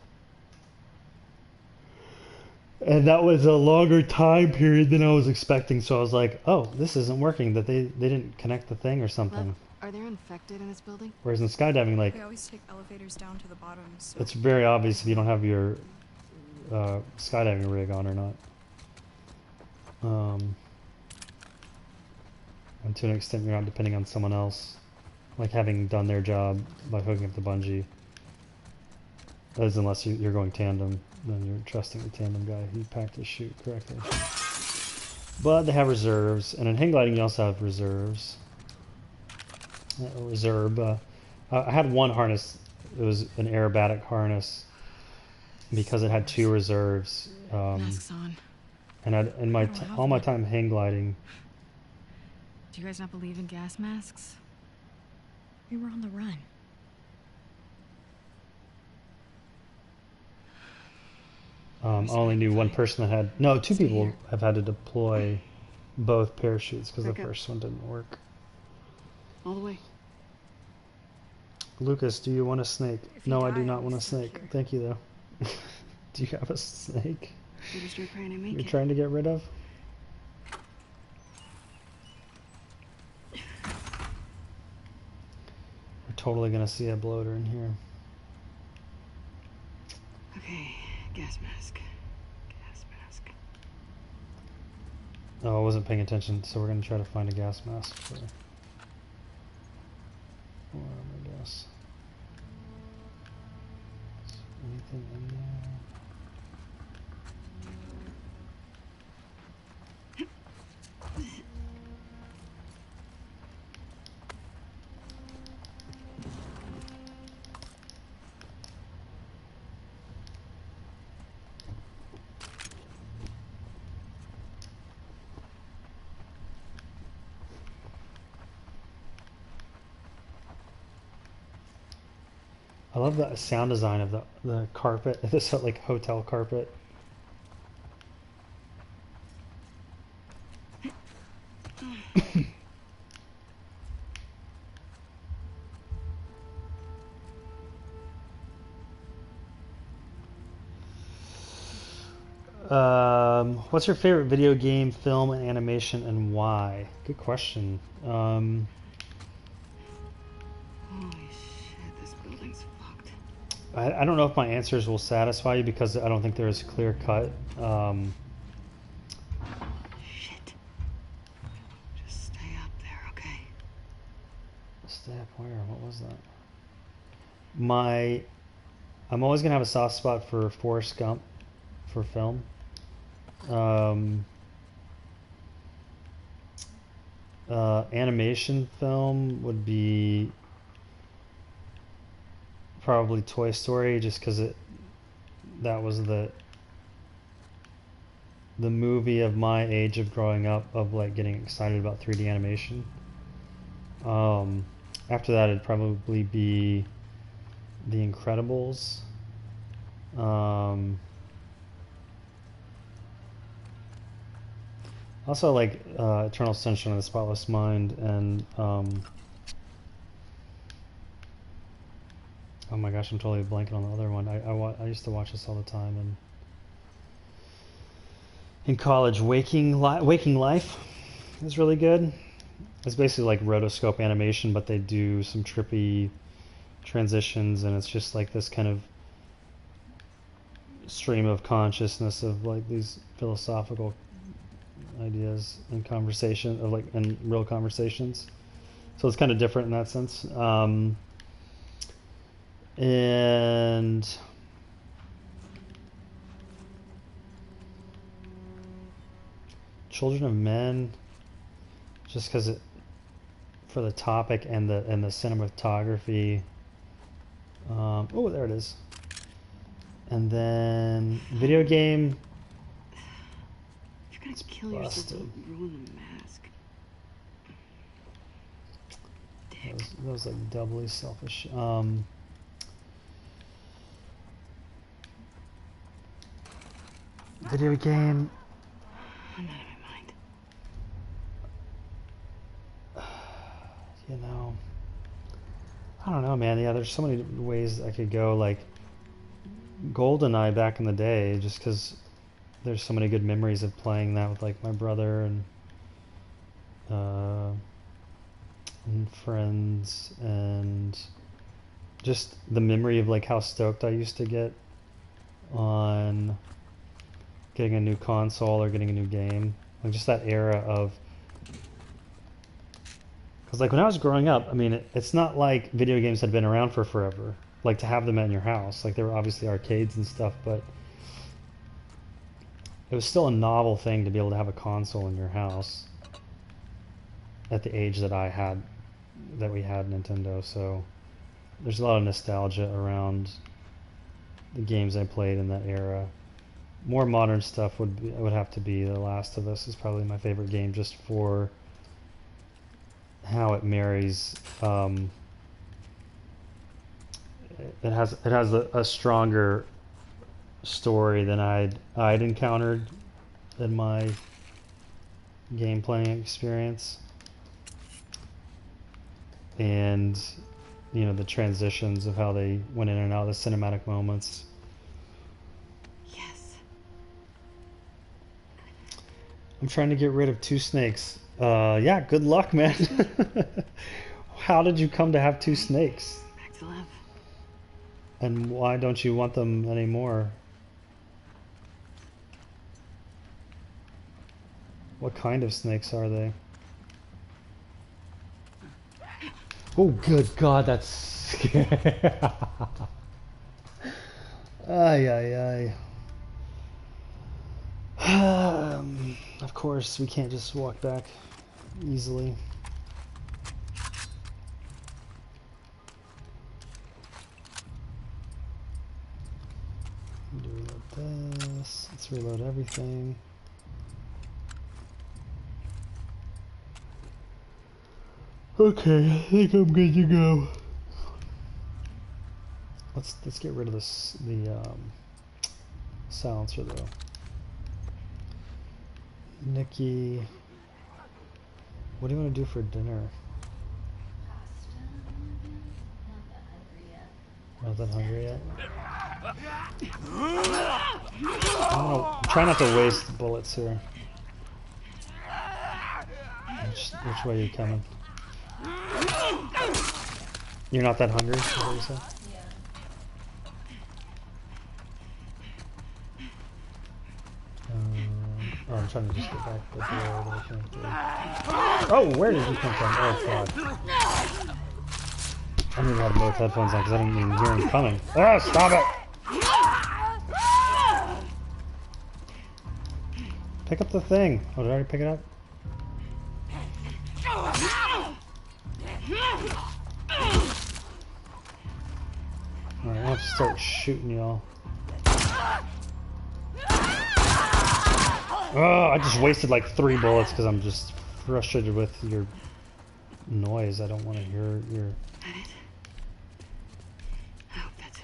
Speaker 1: And that was a longer time period than I was expecting, so I was like, oh, this isn't working, that they didn't connect the thing or something.
Speaker 2: Lev, are there infected in this building?
Speaker 1: Whereas in skydiving, like,
Speaker 3: We always take elevators down to the bottom, so
Speaker 1: it's very obvious if you don't have your skydiving rig on or not. And to an extent, you're not depending on someone else, like having done their job by hooking up the bungee. That is, unless you're going tandem, then you're trusting the tandem guy who packed his chute correctly. But they have reserves, and in hang gliding you also have reserves. I had one harness. It was an aerobatic harness because it had 2 reserves.
Speaker 2: Masks on.
Speaker 1: And in my all my time hang gliding.
Speaker 2: Do you guys not believe in gas masks?
Speaker 3: we were on the run.
Speaker 1: I only knew one person that had. No, 2 people have had to deploy both parachutes because the
Speaker 2: Back up.
Speaker 1: first one didn't work.
Speaker 2: All the way.
Speaker 1: Lucas, do you want a snake?
Speaker 3: If you
Speaker 1: No, I do
Speaker 3: die,
Speaker 1: not
Speaker 3: I'll
Speaker 1: want a
Speaker 3: be stuck
Speaker 1: snake.
Speaker 3: here.
Speaker 1: Thank you, though. Do you have a snake
Speaker 2: Better start praying to make
Speaker 1: you're
Speaker 2: it.
Speaker 1: trying to get rid of? We're totally gonna see a bloater in here.
Speaker 2: Okay, gas mask. Gas mask.
Speaker 1: Oh, I wasn't paying attention, so we're gonna try to find a gas mask for armor gas. Is there anything in there? love the sound design of the carpet. This like hotel carpet. What's your favorite video game, film, and animation, and why? Good question.
Speaker 2: Holy shit, this building's fucked.
Speaker 1: I don't know if my answers will satisfy you because I don't think there is a clear cut.
Speaker 2: Shit. Just stay up there, okay?
Speaker 1: Stay up where? What was that? I'm always gonna have a soft spot for Forrest Gump for film. Animation film would be probably Toy Story, just because that was the movie of my age of growing up, of like getting excited about 3D animation. After that, it'd probably be The Incredibles. Also like Eternal Sunshine of the Spotless Mind, and oh my gosh, I'm totally blanking on the other one. I used to watch this all the time, and in college, Waking Life is really good. It's basically like rotoscope animation, but they do some trippy transitions, and it's just like this kind of stream of consciousness of like these philosophical ideas and conversation, of like in real conversations. So it's kind of different in that sense. And Children of Men, just because it, for the topic and the cinematography. Oh, there it is. And then video game.
Speaker 2: If you're gonna kill yourself, don't ruin the mask. Dick.
Speaker 1: That was like doubly selfish. Video game.
Speaker 2: I'm out of my mind.
Speaker 1: You know, I don't know, man. Yeah, there's so many ways I could go. Like GoldenEye back in the day, just because there's so many good memories of playing that with like my brother and friends, and just the memory of like how stoked I used to get on getting a new console or getting a new game. Like just that era of, because like when I was growing up, I mean, it's not like video games had been around for forever. Like to have them in your house, like there were obviously arcades and stuff, but it was still a novel thing to be able to have a console in your house at the age that we had Nintendo. So there's a lot of nostalgia around the games I played in that era. More modern stuff would have to be The Last of Us is probably my favorite game, just for how it marries. It has a stronger story than I'd encountered in my game playing experience, and you know the transitions of how they went in and out, the cinematic moments.
Speaker 2: Yes.
Speaker 1: I'm trying to get rid of 2 snakes. Yeah, good luck, man. How did you come to have 2 snakes?
Speaker 2: Back to life.
Speaker 1: And why don't you want them anymore? What kind of snakes are they? Oh, good God, that's scary. Ay, ay, ay. Of course, we can't just walk back easily. Reload this. Let's reload everything. Okay, I think I'm good to go. Let's get rid of this silencer though. Nikki, what do you want to do for dinner?
Speaker 5: Pasta? Not
Speaker 1: Not
Speaker 5: that hungry yet.
Speaker 1: that hungry yet? I'm gonna try not to waste bullets here. Which way are you coming? You're not that hungry, is that what you said?
Speaker 5: Yeah.
Speaker 1: Oh, I'm trying to just get back the door that I came through. Oh, where did you come from? Oh, God. I need to have both headphones on because I didn't even hear him coming. Ah, stop it! Pick up the thing. Oh, did I already pick it up? Alright, I'll have to start shooting y'all. Oh, I just wasted like 3 bullets because I'm just frustrated with your noise. I don't want to hear your...
Speaker 2: I hope that's it.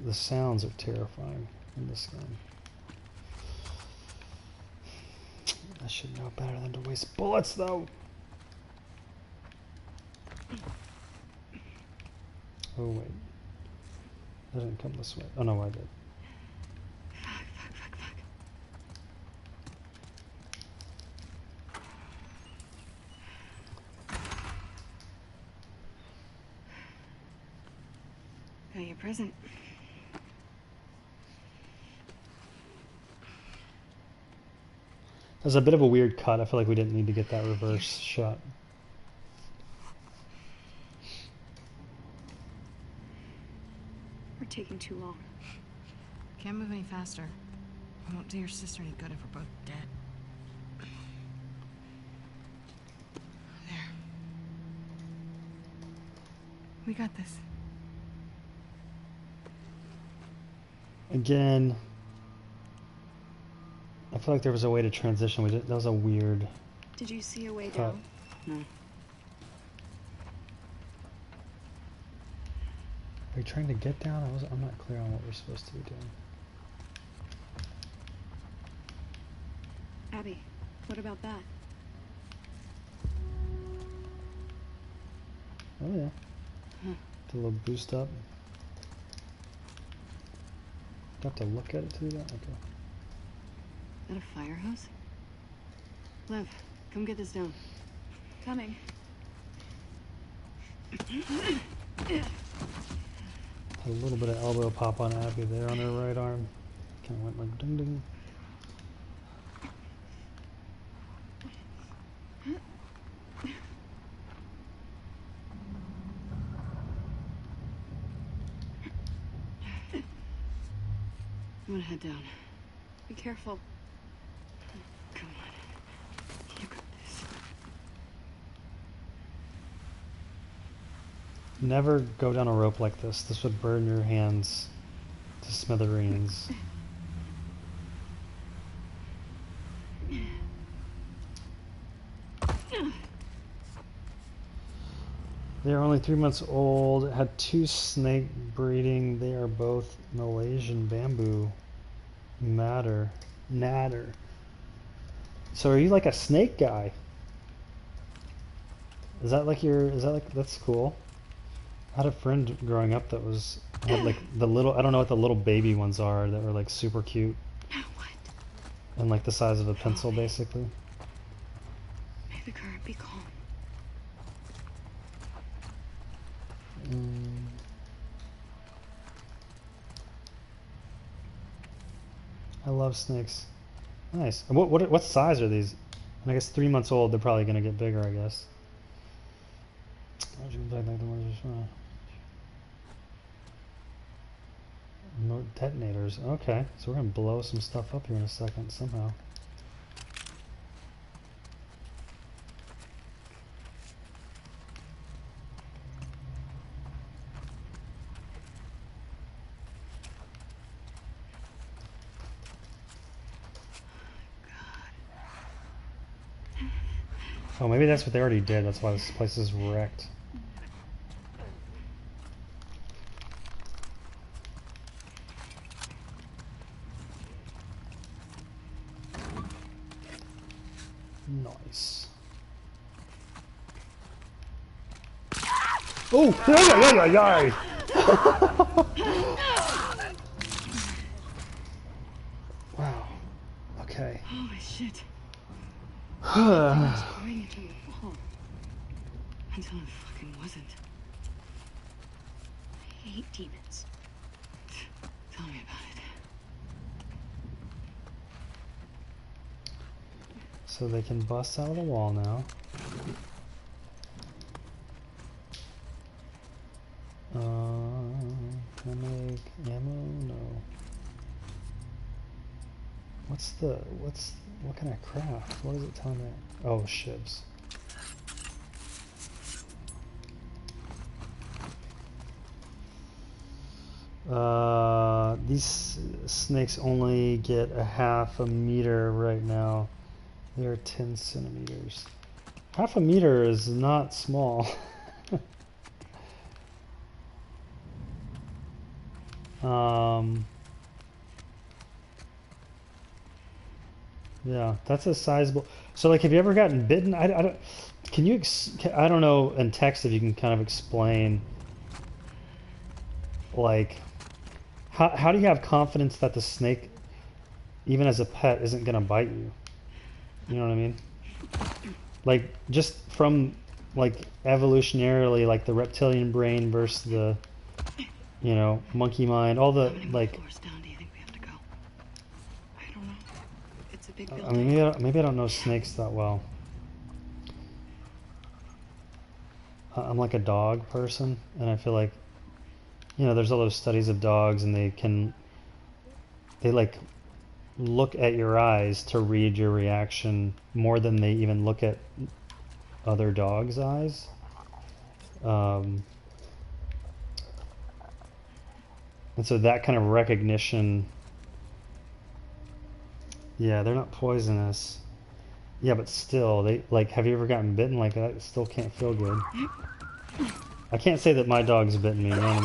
Speaker 1: The sounds are terrifying in this game. I should know better than to waste bullets though. Oh wait. I didn't come this way. Oh no, I did.
Speaker 2: Fuck. Got your present.
Speaker 1: There's a bit of a weird cut. I feel like we didn't need to get that reverse shot.
Speaker 3: We're taking too long.
Speaker 2: Can't move any faster. I won't do your sister any good if we're both dead. There. We got this.
Speaker 1: Again, I feel like there was a way to transition. That was a weird
Speaker 3: Did you see a way
Speaker 1: cut.
Speaker 3: down?
Speaker 2: No.
Speaker 1: Are you trying to get down? I'm not clear on what we're supposed to be doing.
Speaker 3: Abby, what about that?
Speaker 1: Oh yeah. A little boost up. Do I have to look at it to do that? Okay.
Speaker 2: Is that a fire hose? Lev, come get this down.
Speaker 3: Coming.
Speaker 1: Had a little bit of elbow pop on Abby there on her right arm. Kind of went like ding ding.
Speaker 2: I'm gonna head down.
Speaker 3: Be careful.
Speaker 2: Come on. You got this.
Speaker 1: Never go down a rope like this. This would burn your hands to smithereens. They are only 3 months old, had 2 snake breeding. They are both Malaysian bamboo natter. So are you like a snake guy? Is that like that's cool. I had a friend growing up that had like the little, I don't know what the little baby ones are that were like super cute.
Speaker 2: What?
Speaker 1: And like the size of a pencil basically.
Speaker 2: May the current be calm.
Speaker 1: I love snakes. Nice. And what size are these? And I guess 3 months old. They're probably gonna get bigger, I guess. No detonators. Okay, so we're gonna blow some stuff up here in a second somehow. Oh, maybe that's what they already did. That's why this place is wrecked. Nice. Oh! Yeah, yeah, yeah, yeah. Wow. Okay.
Speaker 7: Holy shit. I was going until the fall. Until it fucking wasn't. I hate demons. Tell me about it.
Speaker 1: So they can bust out of the wall now. Can I make ammo? No. What can I craft? What is it telling me? Oh, shivs. These snakes only get a half a meter right now. They are 10 centimeters. Half a meter is not small. Yeah, that's a sizable. So, like, have you ever gotten bitten? I don't. Can you? I don't know in text if you can kind of explain. Like, how do you have confidence that the snake, even as a pet, isn't gonna bite you? You know what I mean? Like, just from like evolutionarily, like the reptilian brain versus the, you know, monkey mind, all the like. I mean, maybe I don't know snakes that well. I'm like a dog person, and I feel like, you know, there's all those studies of dogs, and they like look at your eyes to read your reaction more than they even look at other dogs' eyes. And so that kind of recognition. Yeah, they're not poisonous. Yeah, but still, they like. Have you ever gotten bitten like that? It still can't feel good. I can't say that my dog's bitten me. You know what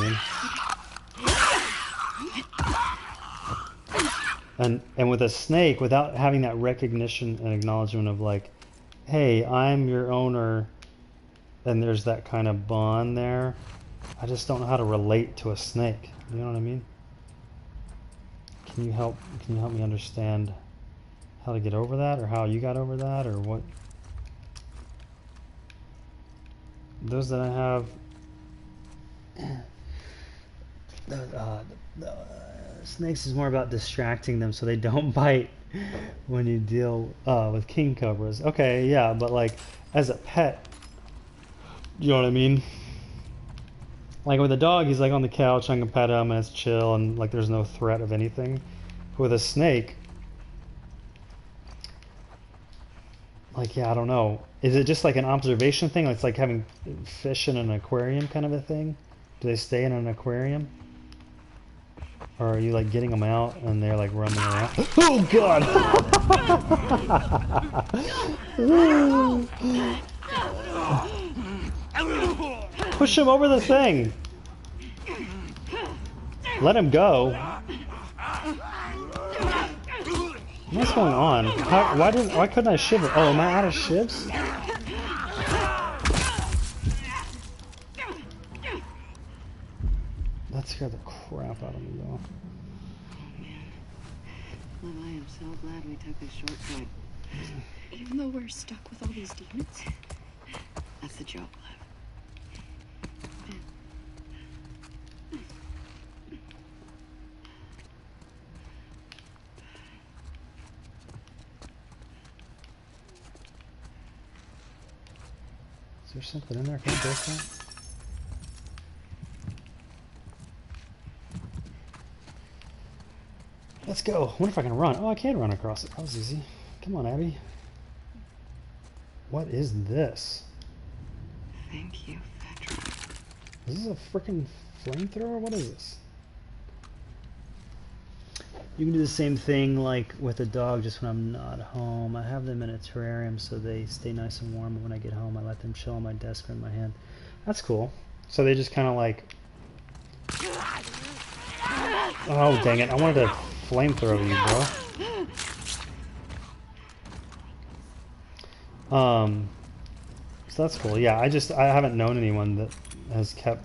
Speaker 1: I mean? And with a snake, without having that recognition and acknowledgement of like, hey, I'm your owner, and there's that kind of bond there. I just don't know how to relate to a snake. You know what I mean? Can you help me understand how to get over that, or how you got over that, or what? Those that I have, snakes is more about distracting them so they don't bite when you deal with king cobras. Okay, yeah, but like as a pet, you know what I mean? Like with a dog, he's like on the couch, I can pet him and it's chill, and like there's no threat of anything. With a snake, like, yeah, I don't know. Is it just like an observation thing? It's like having fish in an aquarium kind of a thing? Do they stay in an aquarium? Or are you like getting them out and they're like roaming around? Oh God! Push him over the thing! Let him go. What's going on? Why couldn't I shiver? Oh, am I out of shivs? That scared the crap out of me, though.
Speaker 7: Oh man, Liv, I am so glad we took this shortcut.
Speaker 3: Even though we're stuck with all these demons.
Speaker 7: That's the joke, Liv.
Speaker 1: Is there something in there? Can I break that? Let's go. I wonder if I can run. Oh, I can run across it. That was easy. Come on, Abby. What is this?
Speaker 7: Thank you, Fedra.
Speaker 1: Is this a freaking flamethrower? What is this? You can do the same thing like with a dog just when I'm not home. I have them in a terrarium so they stay nice and warm, and when I get home I let them chill on my desk or in my hand. That's cool. So they just kind of like... Oh, dang it. I wanted to flamethrower you, bro. So that's cool. Yeah, I haven't known anyone that has kept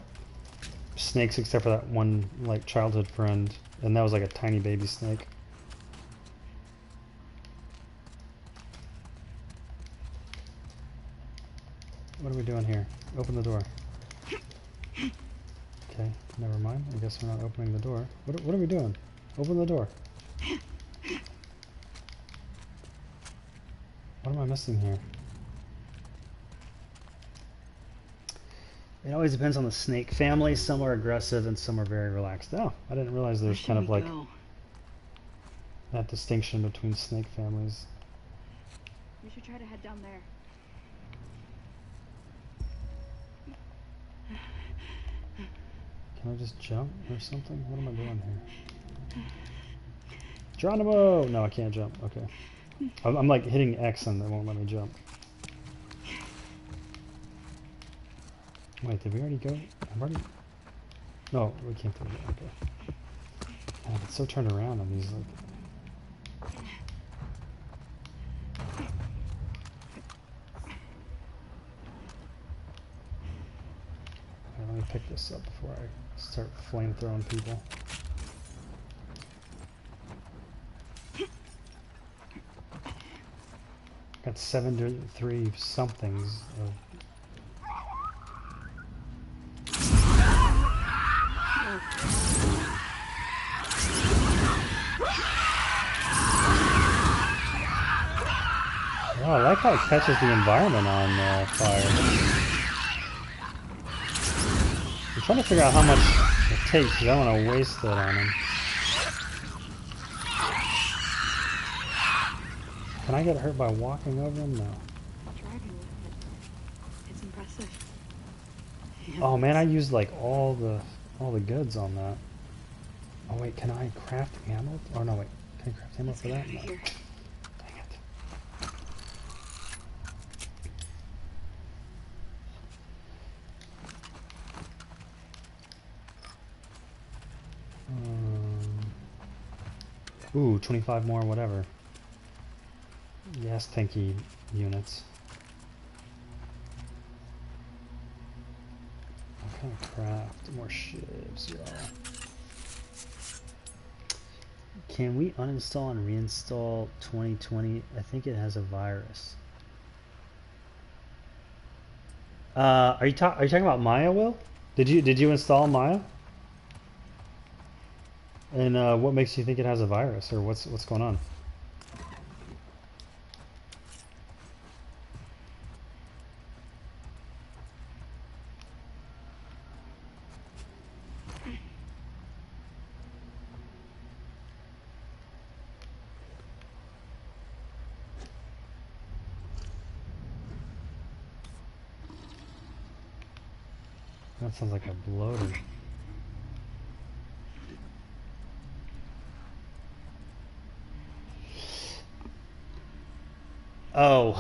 Speaker 1: snakes except for that one like childhood friend, and that was like a tiny baby snake. What are we doing here? Open the door. Okay, never mind. I guess we're not opening the door. What are we doing? Open the door. What am I missing here? It always depends on the snake family. Some are aggressive and some are very relaxed. Oh, I didn't realize there's kind of like that distinction between snake families.
Speaker 3: We should try to head down there.
Speaker 1: Can I just jump or something? What am I doing here? Geronimo! No, I can't jump. Okay. I'm like hitting X and it won't let me jump. Wait, did we already go? I've already... No, we came through. Okay. God, it's so turned around on these, like... Alright, let me pick this up before I start flamethrowing people. Got 73 somethings of... Oh, I like how it catches the environment on fire. I'm trying to figure out how much it takes because I want to waste it on him. Can I get hurt by walking over him? No.
Speaker 7: Dragon with it. It's impressive.
Speaker 1: Oh man, I used like all the goods on that. Oh wait, can I craft ammo? Oh no, wait. Can I craft ammo for that? No.
Speaker 7: Here.
Speaker 1: Dang it. Ooh, 25 more, whatever. Gas tanky units. I'm gonna craft more ships, y'all. Can we uninstall and reinstall 2020? I think it has a virus. Are you talking about Maya, Will? Did you install Maya? And what makes you think it has a virus, or what's going on? That sounds like a bloater. Oh.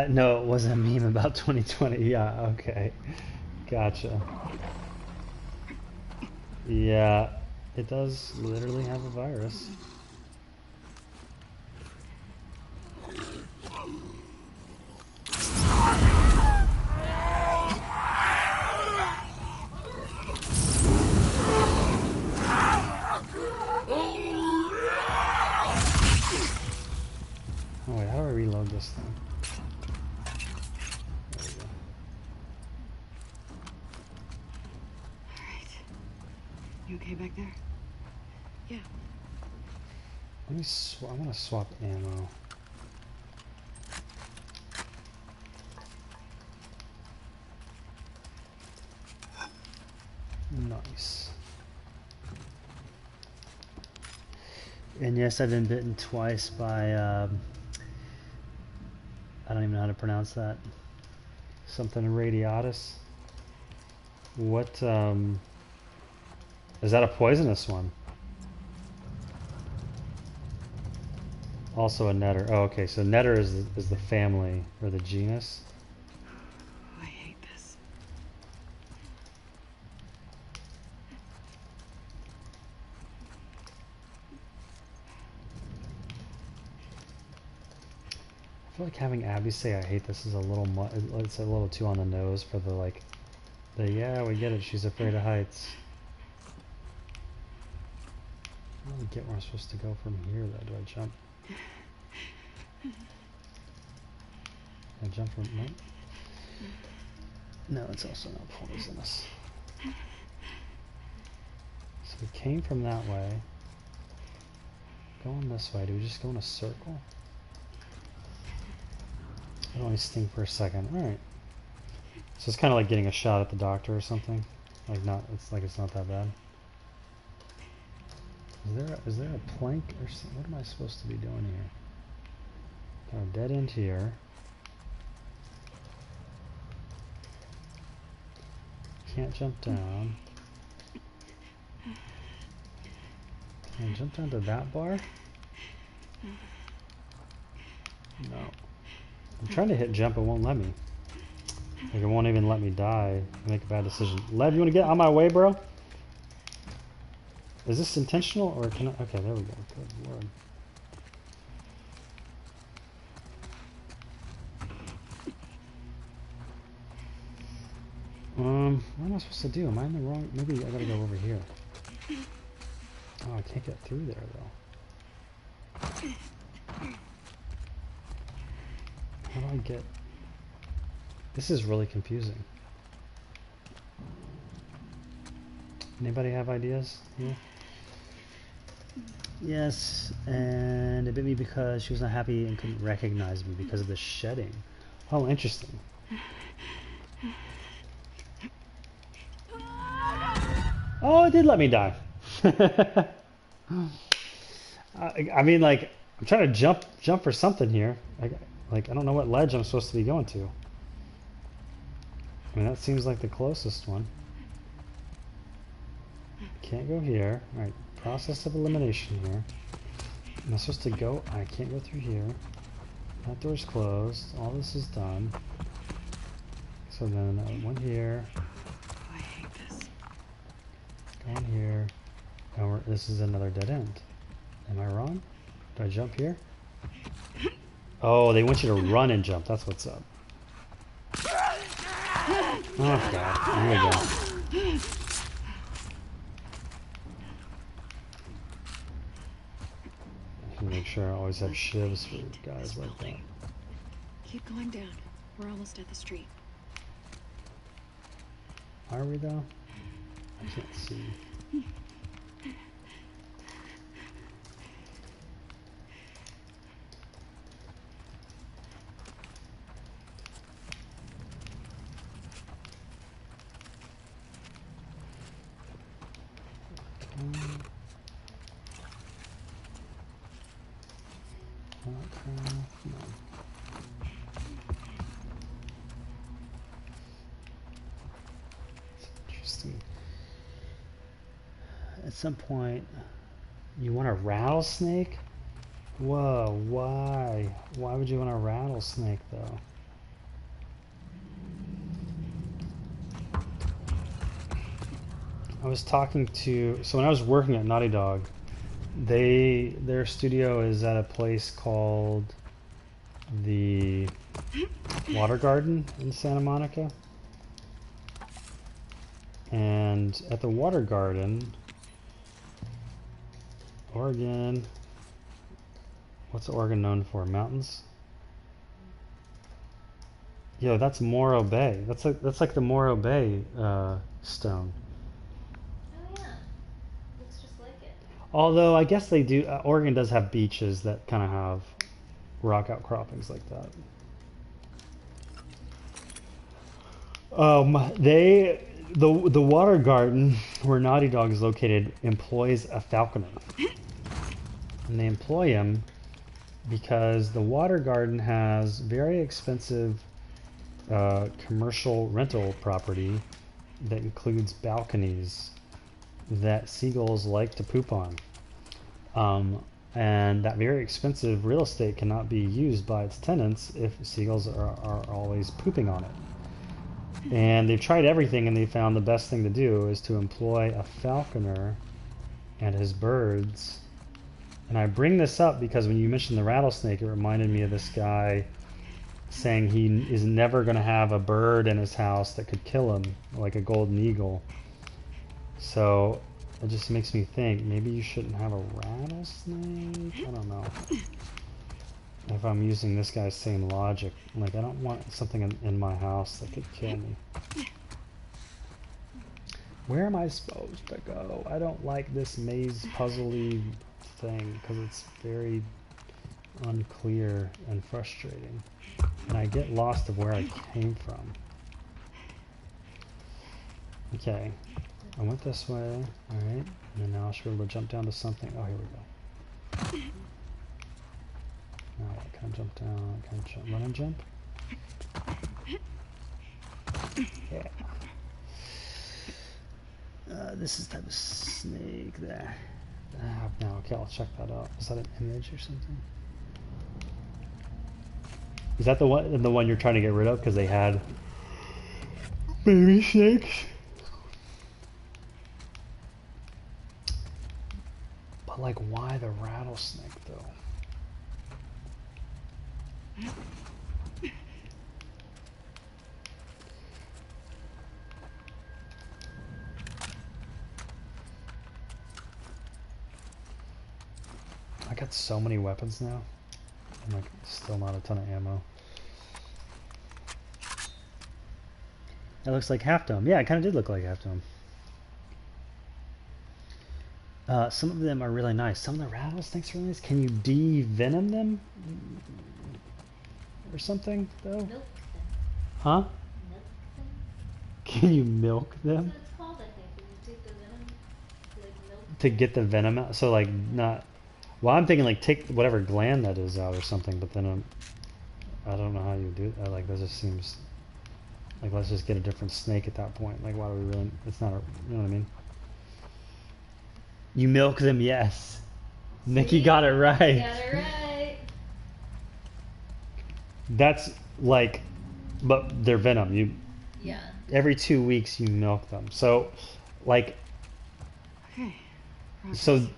Speaker 1: No, it was a meme about 2020. Yeah, okay. Gotcha. Yeah, it does literally have a virus. Oh wait, how do I reload this thing? There we go.
Speaker 7: Alright. You okay back there? Yeah.
Speaker 1: Let me I want to swap ammo. Nice. And yes, I've been bitten twice by, I don't even know how to pronounce that. Something radiatus. What, is that a poisonous one? Also a netter. Oh, okay, so netter is the family, or the genus.
Speaker 7: I hate this.
Speaker 1: feel like having Abby say I hate this is a little it's a little too on the nose for the like the yeah, we get it, she's afraid of heights. I don't get where I'm supposed to go from here though. Do I jump? I jump from no? No, it's also not poisonous. So we came from that way. Going this way, do we just go in a circle? It only sting for a second. Alright. So it's kind of like getting a shot at the doctor or something. Like it's not that bad. Is there a plank or something? What am I supposed to be doing here? Got a dead end here. Can't jump down. Can I jump down to that bar? No. I'm trying to hit jump, it won't let me. Like it won't even let me die. Make a bad decision. Lev, you want to get on my way, bro? Is this intentional or can I? Okay, there we go. Good lord. What am I supposed to do? Am I in the wrong? Maybe I gotta go over here. Oh, I can't get through there though. How do I get? This is really confusing. Anybody have ideas? Yeah. Yes, and it bit me because she was not happy and couldn't recognize me because of the shedding. Oh, interesting. Oh, it did let me die. I mean, like, I'm trying to jump for something here. Like, I don't know what ledge I'm supposed to be going to. I mean, that seems like the closest one. Can't go here. Alright, process of elimination here. Am I supposed to go? I can't go through here. That door's closed. All this is done. So then, one here.
Speaker 7: I hate this.
Speaker 1: Go in here. And this is another dead end. Am I wrong? Do I jump here? Oh, they want you to run and jump. That's what's up. Oh god. Here we go. Make sure I always have shivs for guys like that.
Speaker 7: Keep going down. We're almost at the street.
Speaker 1: Are we though? I can't see. Interesting. At some point, you want a rattlesnake? Whoa, why? Why would you want a rattlesnake though? I was talking to, so when I was working at Naughty Dog, their studio is at a place called the Water Garden in Santa Monica. And at the Water Garden, Oregon, what's Oregon known for? Mountains? Yo, that's Morro Bay. That's like the Morro Bay stone. Although I guess they do. Oregon does have beaches that kind of have rock outcroppings like that. The Water Garden where Naughty Dog is located employs a falconer, and they employ him because the Water Garden has very expensive commercial rental property that includes balconies that seagulls like to poop on. And that very expensive real estate cannot be used by its tenants if seagulls are always pooping on it. And they've tried everything and they found the best thing to do is to employ a falconer and his birds. And I bring this up because when you mentioned the rattlesnake, it reminded me of this guy saying he is never going to have a bird in his house that could kill him, like a golden eagle. So it just makes me think maybe you shouldn't have a rattlesnake. I don't know. If I'm using this guy's same logic, like I don't want something in my house that could kill me. Where am I supposed to go? I don't like this maze puzzly thing because it's very unclear and frustrating. And I get lost of where I came from. Okay, I went this way, alright, and then now I should be able to jump down to something. Oh, here we go. Now what, can I jump down? Can I jump, run and jump? Yeah. This is type of snake there. Now, okay, I'll check that out. Is that an image or something? Is that the one you're trying to get rid of because they had baby snakes? But like, why the rattlesnake though? I got so many weapons now. And like, still not a ton of ammo. That looks like Half Dome. Yeah, it kind of did look like Half Dome. Some of them are really nice. Some of the rattlesnakes are really nice. Can you de-venom them? Or something, though?
Speaker 5: Milk them.
Speaker 1: Huh?
Speaker 5: Milk them?
Speaker 1: Can you milk them?
Speaker 5: That's what it's called, I think. When you take the venom, to, like, milk
Speaker 1: To get the venom out? So, like, not... Well, I'm thinking, like, take whatever gland that is out or something, but then I don't know how you do that. Like, that just seems... Like, let's just get a different snake at that point. Like, why do we really... It's not a... You know what I mean? You milk them, yes. Nikki got it right.
Speaker 5: got it right.
Speaker 1: That's, like... But they're venom. You...
Speaker 5: Yeah.
Speaker 1: Every 2 weeks, you milk them. So, like...
Speaker 7: Okay.
Speaker 1: So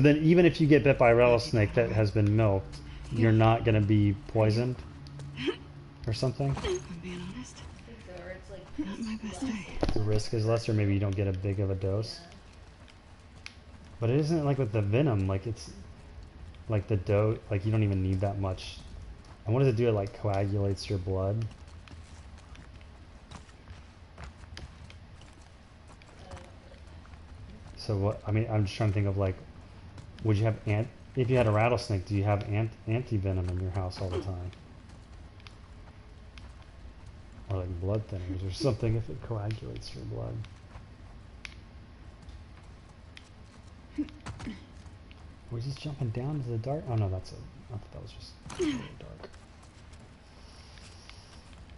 Speaker 1: then, even if you get bit by a rattlesnake that has been milked, you're not gonna be poisoned, or something.
Speaker 7: I'm being honest.
Speaker 5: I think so, or it's like
Speaker 7: Not my best day.
Speaker 1: The risk is less, or maybe you don't get a big of a dose. But it isn't like with the venom. Like it's like the dose. Like you don't even need that much. And what does it do? It like coagulates your blood. So what? I mean, I'm just trying to think of like. Would you have if you had a rattlesnake, do you have anti-venom in your house all the time? Or like blood thinners or something if it coagulates your blood. Was he jumping down into the dark? Oh no, that's it. I thought that was just really dark.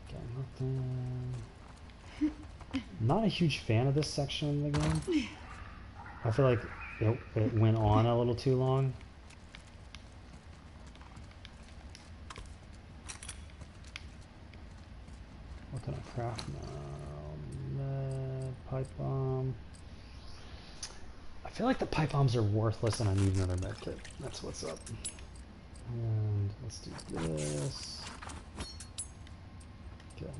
Speaker 1: Okay, nothing. Not a huge fan of this section of the game. I feel like it went on a little too long. What can I craft now? Pipe bomb. I feel like the pipe bombs are worthless and I need another med kit. That's what's up. And let's do this. Okay.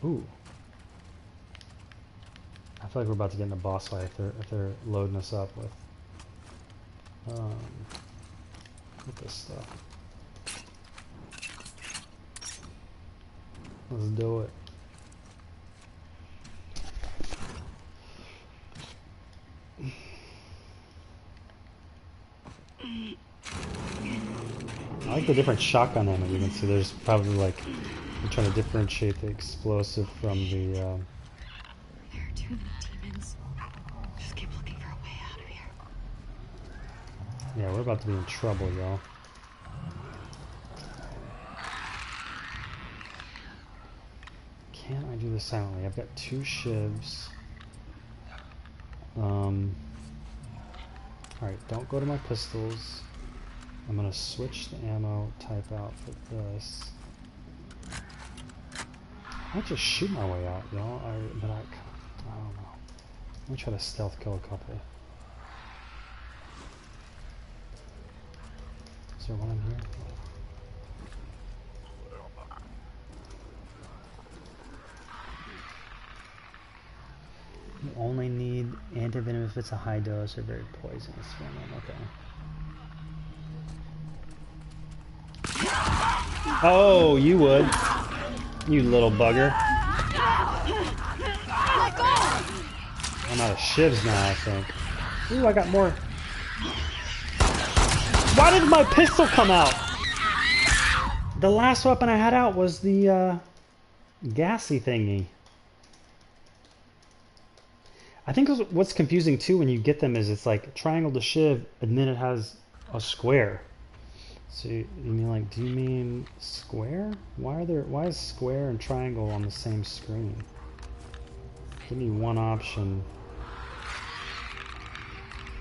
Speaker 1: Ooh. I feel like we're about to get in a boss fight if they're loading us up with this stuff. Let's do it. I like the different shotgun ammo. You can see there's probably like I'm trying to differentiate the explosive from the.
Speaker 7: There are too many demons. Just keep looking for a way out of here.
Speaker 1: Yeah, we're about to be in trouble, y'all. Can I do this silently? I've got 2 shivs. Alright, don't go to my pistols. I'm gonna switch the ammo type out for this. I might just shoot my way out, y'all. But I don't know. I'm gonna try to stealth kill a couple. Is there one in here? You only need antivenom if it's a high dose or very poisonous venom. Okay. Oh, you would. You little bugger. I'm out of shivs now, I think. Ooh, I got more. Why did my pistol come out? The last weapon I had out was the gassy thingy. I think what's confusing too when you get them is it's like triangle to shiv and then it has a square. So you mean like, do you mean square? Why is square and triangle on the same screen? Give me one option.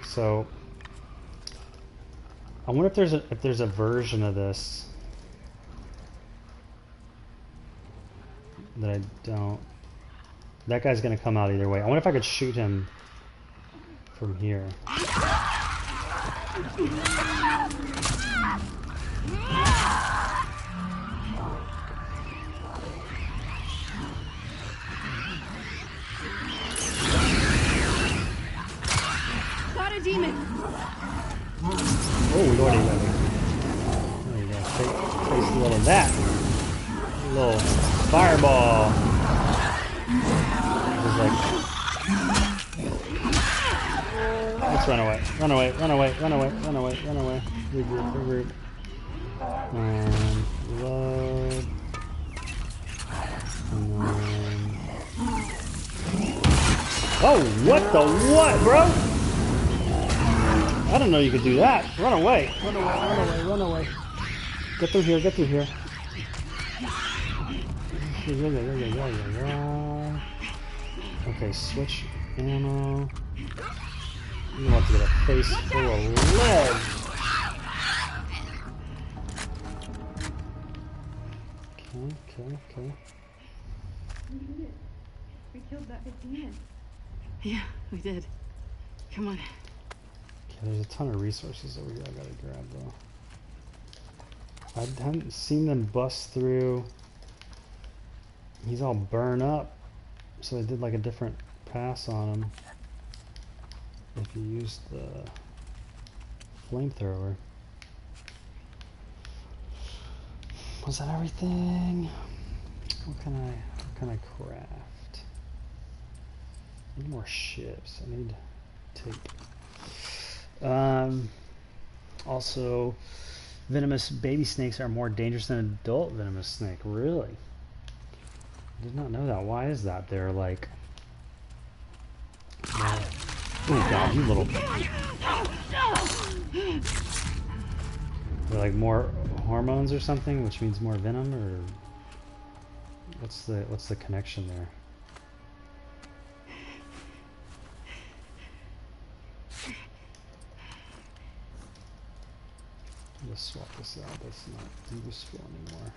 Speaker 1: So I wonder if there's a version of this that I don't. That guy's gonna come out either way. I wonder if I could shoot him from here.
Speaker 7: Got a demon.
Speaker 1: Oh, we already got it. There you go. Taste a little of that. A little fireball. Just like, let's run away. Run away. Run away. Run away. Run away. Run away. Regroup. Regroup. And load. And then... Oh, what the what, bro? I didn't know you could do that. Run away. Run away. Run away. Run away. Get through here. Get through here. Okay, switch ammo. You want to get a face full of lead. Okay.
Speaker 7: We did it. We killed that demon. Yeah, we did. Come on.
Speaker 1: Okay, there's a ton of resources over here I gotta grab though. I haven't seen them bust through. He's all burned up. So they did like a different pass on him. If you used the flamethrower. Was that everything? What can I craft? I need more ships. I need tape. Also, venomous baby snakes are more dangerous than adult venomous snake. Really? I did not know that. Why is that? They're like... Oh god, you little... They're like more hormones or something, which means more venom, or... What's the connection there? Let's swap this out. That's not useful anymore.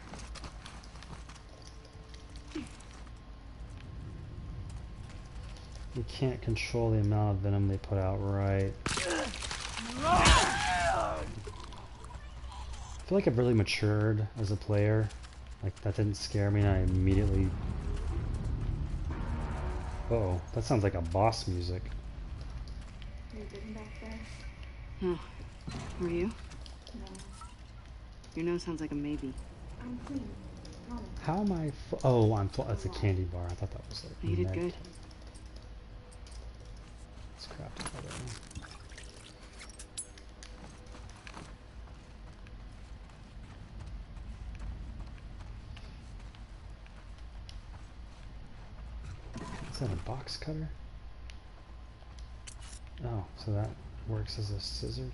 Speaker 1: We can't control the amount of venom they put out, right? I feel like I've really matured as a player. Like, that didn't scare me and I immediately... Uh-oh, that sounds like a boss music.
Speaker 5: Are you getting back there?
Speaker 7: No. Were you?
Speaker 5: No.
Speaker 7: Your nose sounds like a maybe.
Speaker 5: I'm clean. Promise.
Speaker 1: How am I... Oh, I'm full. That's a candy bar. I thought that was like...
Speaker 7: You did
Speaker 1: mech.
Speaker 7: good.
Speaker 1: Let's craft another one. Is that a box cutter? Oh, so that works as a scissor?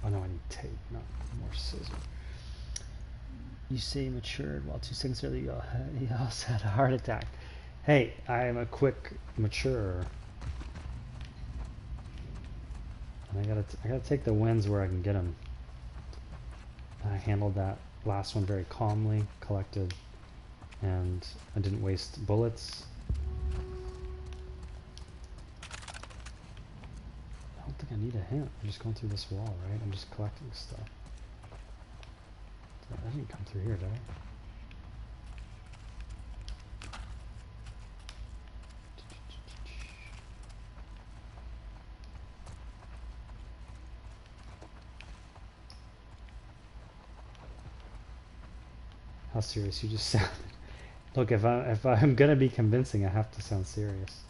Speaker 1: Oh no, I need tape, not more scissor. You say matured while 2 seconds earlier you also had a heart attack. Hey, I am a quick maturer. And I gotta take the wins where I can get them. I handled that last one very calmly, collected, and I didn't waste bullets. I don't think I need a hint. I'm just going through this wall, right? I'm just collecting stuff. I didn't come through here, did I? How serious you just sounded. Look, if I'm gonna be convincing, I have to sound serious.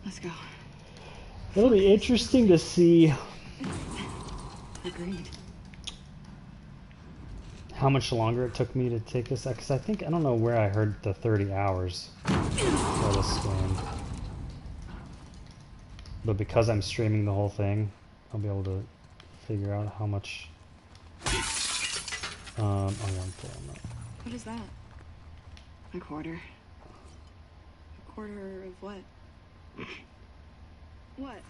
Speaker 7: Let's go.
Speaker 1: It'll be interesting to see
Speaker 7: Agreed.
Speaker 1: how much longer it took me to take this, because I don't know where I heard the 30 hours for this game. But because I'm streaming the whole thing, I'll be able to figure out how much. Oh yeah, I'm pulling that.
Speaker 7: What is that? A quarter. A quarter of what? What?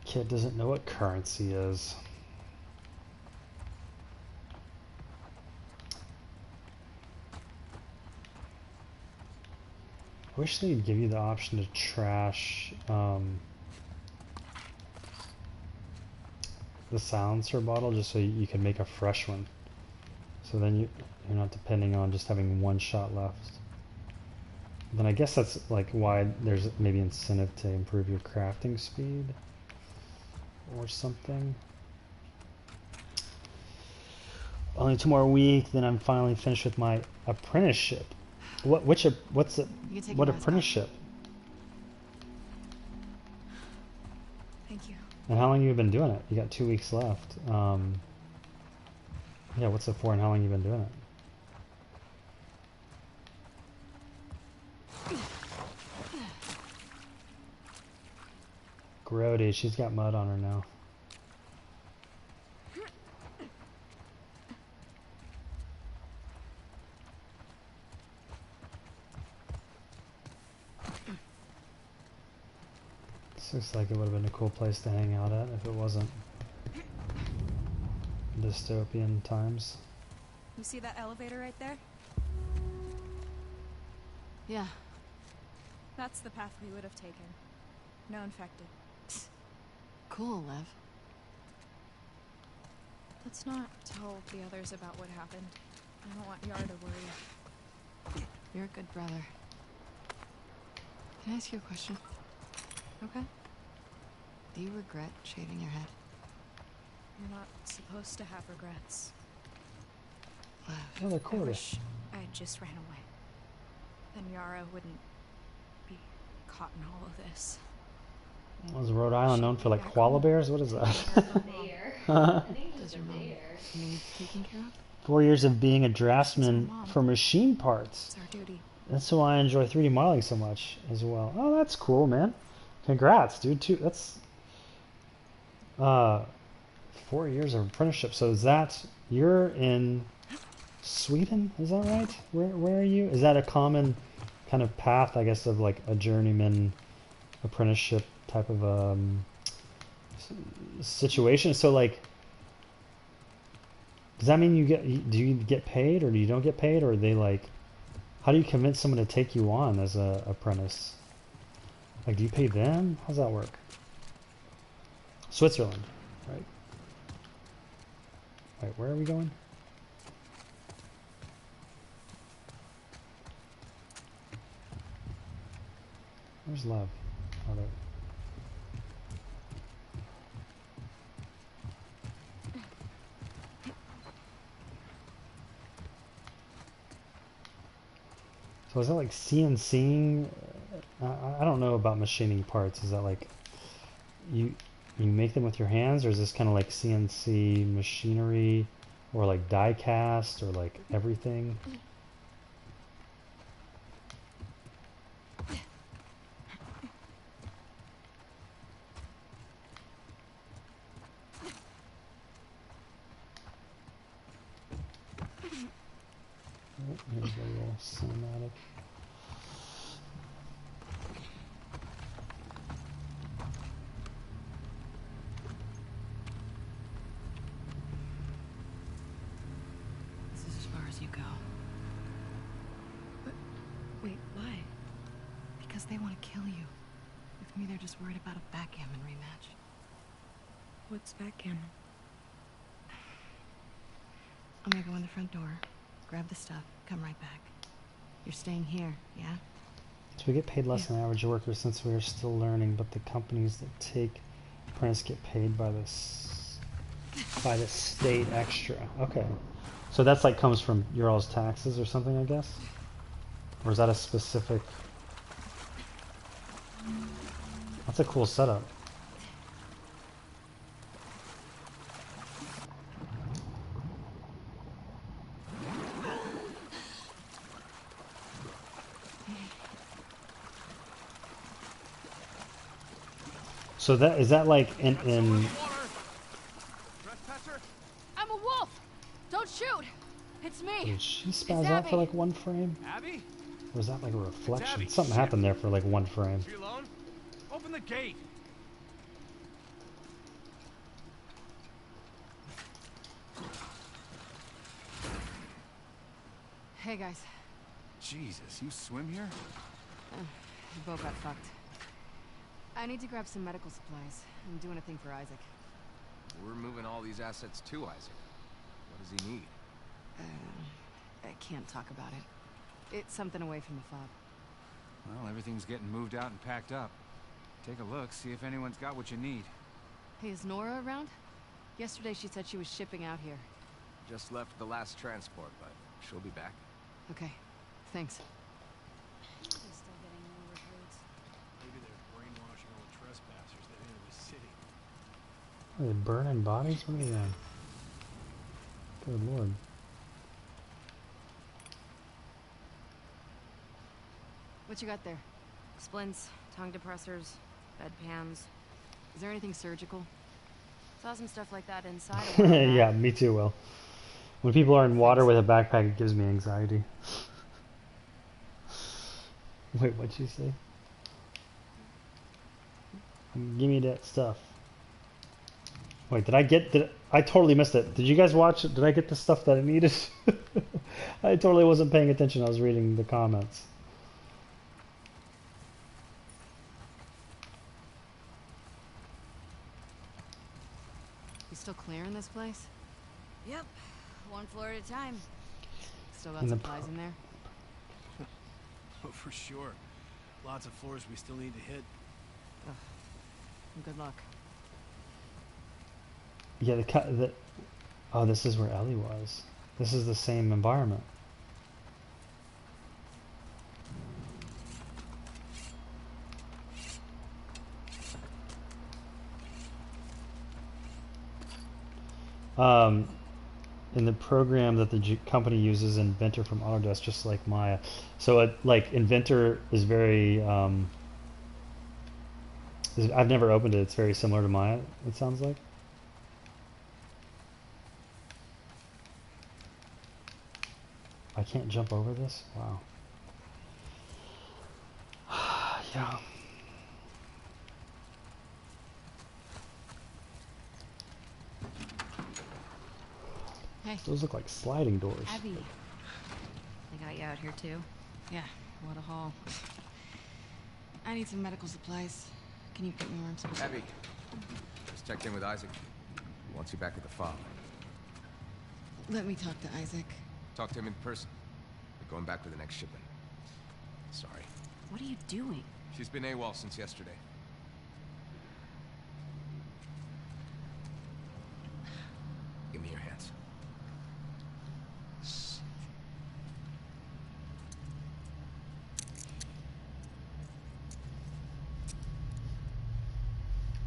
Speaker 1: Kid doesn't know what currency is. I wish they'd give you the option to trash the silencer bottle just so you can make a fresh one. So then you're not depending on just having one shot left. Then I guess that's like why there's maybe incentive to improve your crafting speed or something. Only 2 more weeks, then I'm finally finished with my apprenticeship. What apprenticeship?
Speaker 3: Thank you.
Speaker 1: And how long have you been doing it? You got 2 weeks left. Yeah, what's it for and how long have you been doing it? Grody, she's got mud on her now. This looks like it would have been a cool place to hang out at if it wasn't dystopian times.
Speaker 3: You see that elevator right there?
Speaker 2: Yeah.
Speaker 3: That's the path we would have taken. No infected.
Speaker 2: Cool, Lev.
Speaker 3: Let's not tell the others about what happened. I don't want Yara to worry.
Speaker 2: You're a good brother. Can I ask you a question?
Speaker 3: Okay?
Speaker 2: Do you regret shaving your head?
Speaker 3: You're not supposed to have regrets.
Speaker 2: Lev.
Speaker 1: Oh, the
Speaker 3: I
Speaker 1: quarter.
Speaker 3: wish I just ran away. Then Yara wouldn't be caught in all of this.
Speaker 1: Was Rhode Island known for like koala bears? What is that?
Speaker 5: There. I think
Speaker 2: Does
Speaker 5: he's
Speaker 2: your mom
Speaker 5: there.
Speaker 2: need taken care of?
Speaker 1: 4 years of being a draftsman
Speaker 3: Mom.
Speaker 1: for machine parts.
Speaker 3: It's our duty.
Speaker 1: That's why I enjoy 3D modeling so much as well. Oh, that's cool, man. Congrats, dude. That's 4 years of apprenticeship. So is that you're in Sweden? Is that right? Where are you? Is that a common kind of path, I guess, of like a journeyman apprenticeship type of situation? So like, does that mean do you get paid or do you don't get paid, or are they like, how do you convince someone to take you on as a apprentice? Like, do you pay them? How's that work? Switzerland, right? Wait, where are we going? Where's Love? Oh, there. So is that like CNCing? I don't know about machining parts. Is that like you make them with your hands, or is this kind of like CNC machinery, or like die cast, or like everything? Here's a little cinematic.
Speaker 2: This is as far as you go.
Speaker 3: But wait, why?
Speaker 2: Because they want to kill you. With me, they're just worried about a backgammon rematch.
Speaker 3: What's backgammon?
Speaker 2: I'm gonna go in the front door, grab the stuff, come right back. You're staying here, yeah?
Speaker 1: So we get paid less than average workers since we are still learning, but the companies that take apprentices get paid by the state extra. Okay. So that's like comes from your all's taxes or something, I guess? Or is that a specific... That's a cool setup. So that is that like in
Speaker 6: Trespasser?
Speaker 2: I'm a wolf! Don't shoot! It's me!
Speaker 1: did she
Speaker 2: It's
Speaker 1: spaz out for
Speaker 2: Abby.
Speaker 1: like one frame?
Speaker 6: Abby?
Speaker 1: Or was that like a reflection?
Speaker 6: Abby,
Speaker 1: Something
Speaker 6: shit.
Speaker 1: happened there for like one frame.
Speaker 6: You alone? Open the gate.
Speaker 2: Hey guys,
Speaker 8: Jesus, you swim here?
Speaker 2: the boat got fucked. I need to grab some medical supplies. I'm doing a thing for Isaac.
Speaker 8: We're moving all these assets to Isaac. What does he need?
Speaker 2: I can't talk about it. It's something away from the fob.
Speaker 9: Well, everything's getting moved out and packed up. Take a look, see if anyone's got what you need.
Speaker 2: Hey, is Nora around? Yesterday she said she was shipping out here.
Speaker 8: Just left the last transport, but she'll be back.
Speaker 2: Okay, thanks.
Speaker 5: They're still getting more recruits.
Speaker 6: Maybe they're brainwashing all the trespassers that enter the city.
Speaker 1: Are they burning bodies? What are they doing? Good lord.
Speaker 2: What you got there?
Speaker 10: Splints, tongue depressors, bedpans.
Speaker 2: Is there anything surgical?
Speaker 10: Saw some stuff like that inside a while back.
Speaker 1: Yeah, me too, Will. When people are in water with a backpack, it gives me anxiety. Wait, what'd you say? Give me that stuff. Wait, I totally missed it. Did you guys watch it? Did I get the stuff that I needed? I totally wasn't paying attention. I was reading the comments.
Speaker 2: You still clearing this place?
Speaker 10: Yep, one floor at a time.
Speaker 2: Still got
Speaker 1: And the
Speaker 2: supplies in there?
Speaker 6: Oh, for sure. Lots of floors we still need to hit.
Speaker 2: Good luck.
Speaker 1: Yeah, oh, this is where Ellie was. This is the same environment. In the program that the company uses, Inventor from Autodesk, just like Maya. So, like Inventor is very. I've never opened it. It's very similar to Maya. It sounds like. I can't jump over this? Wow. Yeah.
Speaker 2: Hey.
Speaker 1: Those look like sliding doors.
Speaker 2: Abby.
Speaker 10: They got you out here too.
Speaker 2: Yeah, what a haul. I need some medical supplies. Can you put me where I'm supposed to
Speaker 8: Abby, just checked in with Isaac. He wants you back at the fob.
Speaker 2: Let me talk to Isaac.
Speaker 8: Talk to him in person. We're going back for the next shipment. Sorry.
Speaker 10: What are you doing?
Speaker 8: She's been AWOL since yesterday. Give me your hands.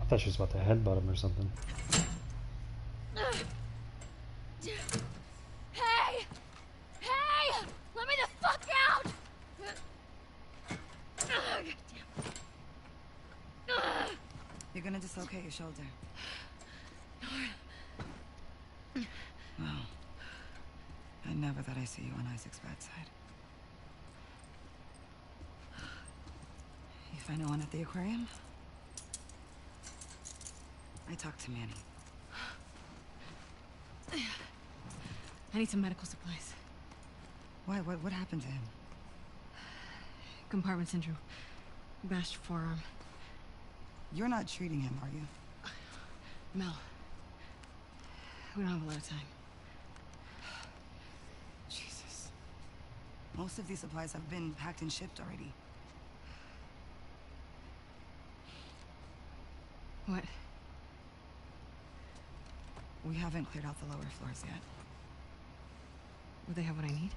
Speaker 1: I thought she was about to headbutt him or something.
Speaker 2: Hey! Hey! Let me the fuck out!
Speaker 7: You're gonna dislocate your shoulder. Well, I never thought I'd see you on Isaac's bad side. Find no one at the aquarium? I talked to Manny.
Speaker 2: I need some medical supplies.
Speaker 7: Why? What happened to him?
Speaker 2: Compartment syndrome. Bashed forearm.
Speaker 7: You're not treating him, are you?
Speaker 2: Mel. We don't have a lot of time.
Speaker 7: Jesus. Most of these supplies have been packed and shipped already.
Speaker 2: What?
Speaker 7: We haven't cleared out the lower floors yet.
Speaker 2: Would they have what I need?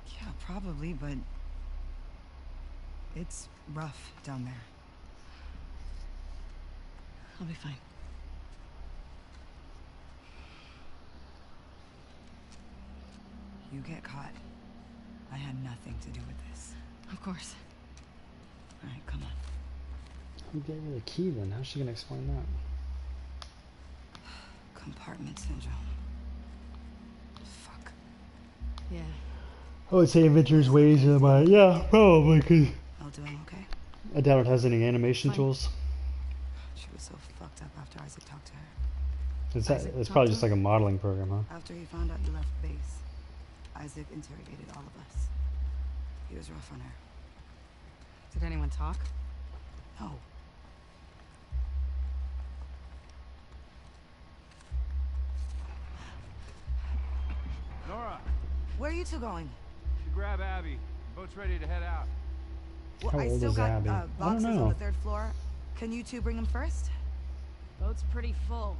Speaker 7: Yeah, probably, but it's rough down there.
Speaker 2: I'll be fine.
Speaker 7: You get caught. I had nothing to do with this.
Speaker 2: Of course.
Speaker 7: All right, come on.
Speaker 1: Who gave her the key then? How's she gonna explain that?
Speaker 7: Compartment syndrome. Fuck.
Speaker 2: Yeah.
Speaker 1: I would say Avengers Ways in my yeah, probably because
Speaker 7: I'll do him, okay?
Speaker 1: I doubt it has any animation
Speaker 2: Fine.
Speaker 1: tools.
Speaker 7: She was so fucked up after Isaac talked to her.
Speaker 1: It's probably just like a modeling program, huh?
Speaker 7: After he found out you left base, Isaac interrogated all of us. He was rough on her.
Speaker 2: Did anyone talk?
Speaker 7: No.
Speaker 9: Nora,
Speaker 7: Where are you two going?
Speaker 9: you grab Abby. Boat's ready to head out.
Speaker 7: Well,
Speaker 1: How
Speaker 7: I
Speaker 1: old
Speaker 7: still
Speaker 1: is
Speaker 7: got
Speaker 1: Abby? I
Speaker 7: boxes
Speaker 1: don't
Speaker 7: on
Speaker 1: know.
Speaker 7: the 3rd floor. Can you two bring them first?
Speaker 2: Boat's pretty full.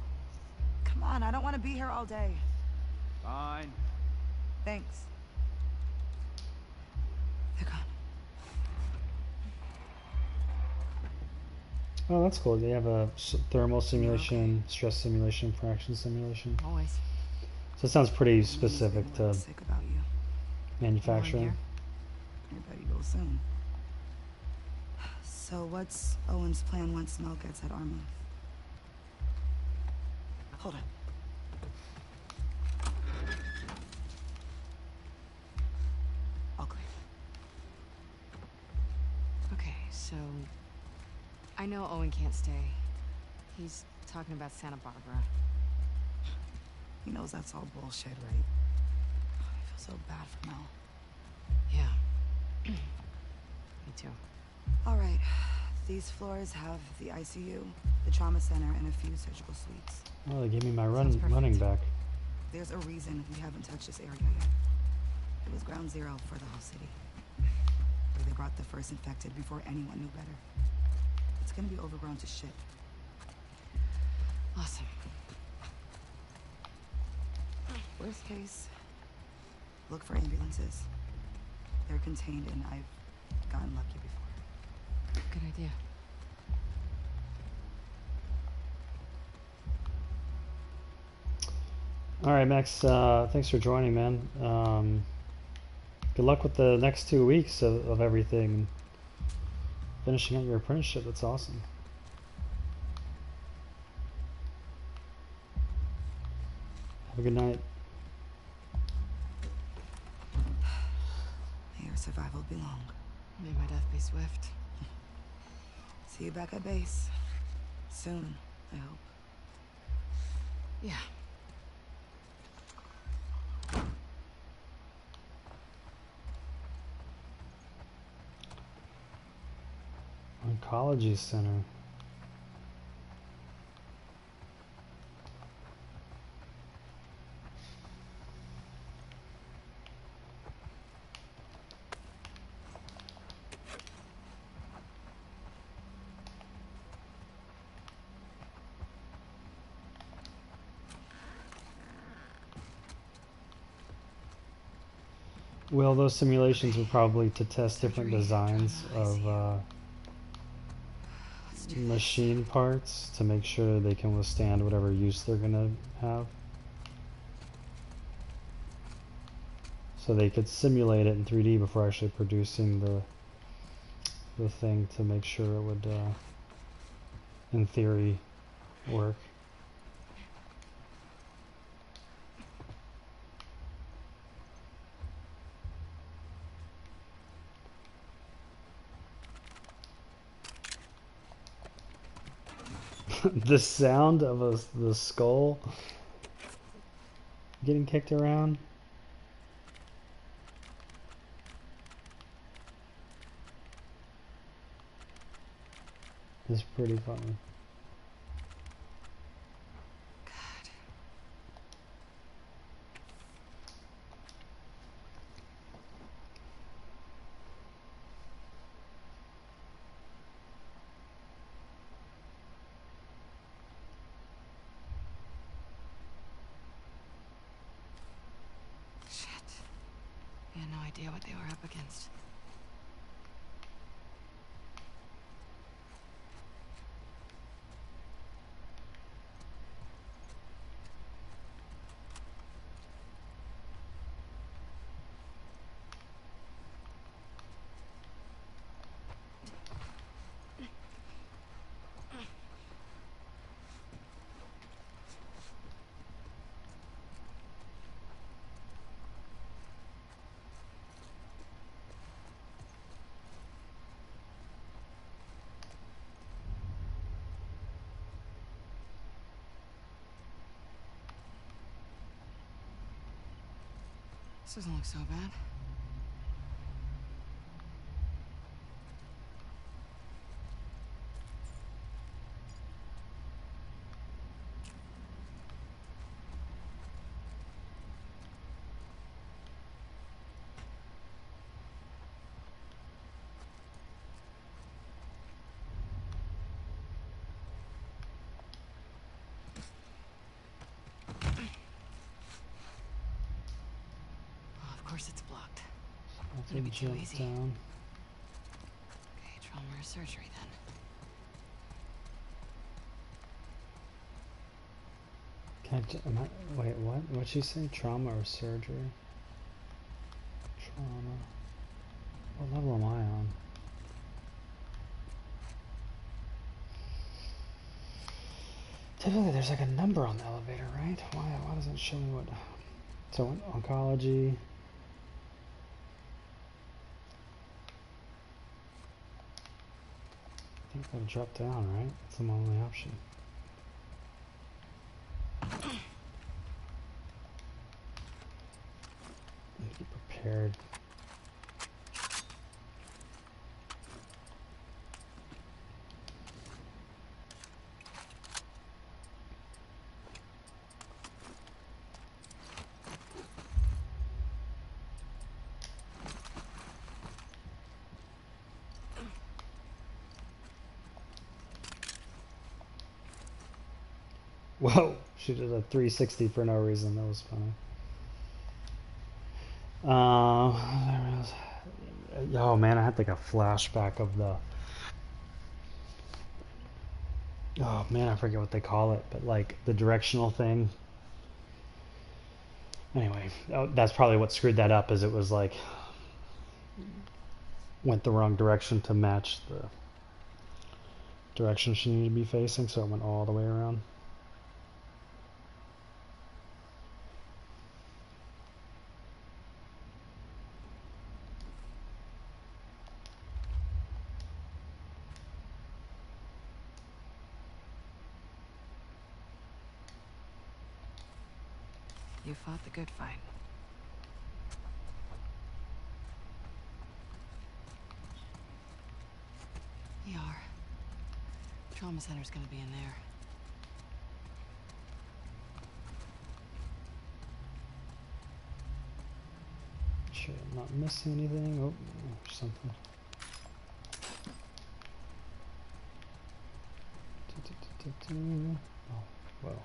Speaker 7: Come on, I don't want to be here all day.
Speaker 9: Fine.
Speaker 7: Thanks. They're gone.
Speaker 1: Oh, that's cool. They have a thermal simulation, stress simulation, fraction simulation.
Speaker 2: Always.
Speaker 1: So it sounds pretty specific to
Speaker 7: Sick about you.
Speaker 1: manufacturing.
Speaker 2: here.
Speaker 7: Everybody go soon. So what's Owen's plan once Mel gets at Arma? Hold on. All clear.
Speaker 2: Okay, so I know Owen can't stay. He's talking about Santa Barbara.
Speaker 7: He knows that's all bullshit, right? I feel so bad for Mel.
Speaker 2: Yeah. Me too.
Speaker 7: All right. These floors have the ICU, the trauma center, and a few surgical suites.
Speaker 1: Oh, they gave me my
Speaker 2: Sounds perfect.
Speaker 1: running back.
Speaker 7: There's a reason we haven't touched this area yet. It was ground zero for the whole city. Where they brought the first infected before anyone knew better. It's gonna be overgrown to shit.
Speaker 2: Awesome.
Speaker 7: Worst case, look for ambulances. They're contained and I've gotten lucky before.
Speaker 2: Good idea.
Speaker 1: All right, Max. Thanks for joining, man. Good luck with the next 2 weeks of everything. Finishing out your apprenticeship. That's awesome. Have a good night.
Speaker 7: May your survival be long.
Speaker 2: May my death be swift.
Speaker 7: See you back at base. Soon, I hope.
Speaker 2: Yeah.
Speaker 1: Oncology Center. Well, those simulations were probably to test different designs of machine parts to make sure they can withstand whatever use they're gonna have. So they could simulate it in 3D before actually producing the thing to make sure it would, in theory, work. The sound of the skull getting kicked around. Is pretty funny.
Speaker 10: Shit. I had no idea what they were up against. This doesn't look so bad. Of course it's blocked.
Speaker 1: That's
Speaker 10: Gonna be too
Speaker 1: jump
Speaker 10: easy.
Speaker 1: down.
Speaker 10: Okay, trauma or surgery then.
Speaker 1: Wait, what? What'd she say? Trauma or surgery? Trauma. What level am I on? Typically there's like a number on the elevator, right? Why doesn't it show me what... So oncology... I think I'll drop down, right? That's the only option. Need to be prepared. Whoa, she did a 360 for no reason. That was funny. Oh man, I had like a flashback of the... Oh man, I forget what they call it, but like the directional thing. Anyway, that's probably what screwed that up, is it was like... went the wrong direction to match the direction she needed to be facing, so it went all the way around.
Speaker 10: You fought the good fight. ER. Trauma center's gonna be in there.
Speaker 1: Sure, I'm not missing anything. Oh, there's something. Oh, well.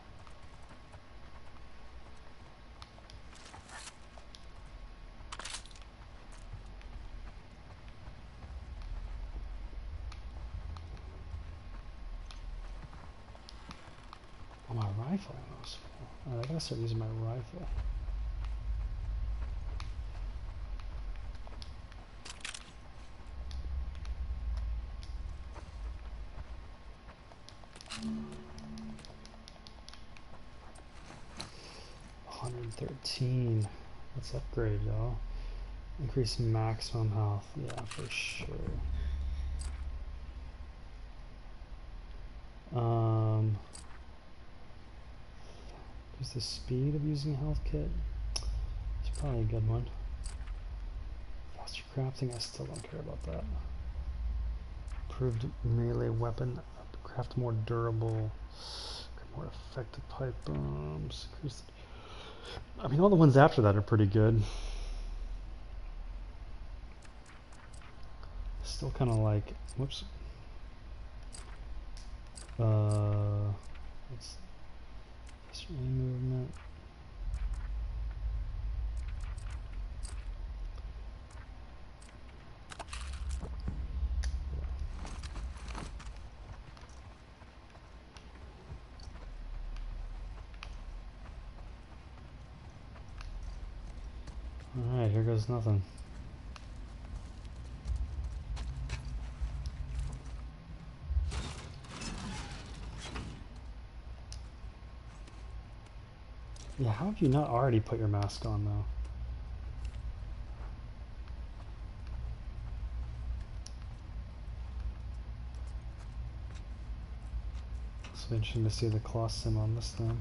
Speaker 1: Oh, my rifle was full. I gotta start using my rifle. $113. Let's upgrade, y'all. Increase maximum health. Yeah, for sure. Increase the speed of using a health kit. It's probably a good one. Faster crafting, I still don't care about that. Improved melee weapon, craft more durable, more effective pipe bombs. I mean, all the ones after that are pretty good. Still kind of like, whoops. Let's movement. Alright, here goes nothing. Yeah, how have you not already put your mask on though? It's interesting to see the claw sim on this thing.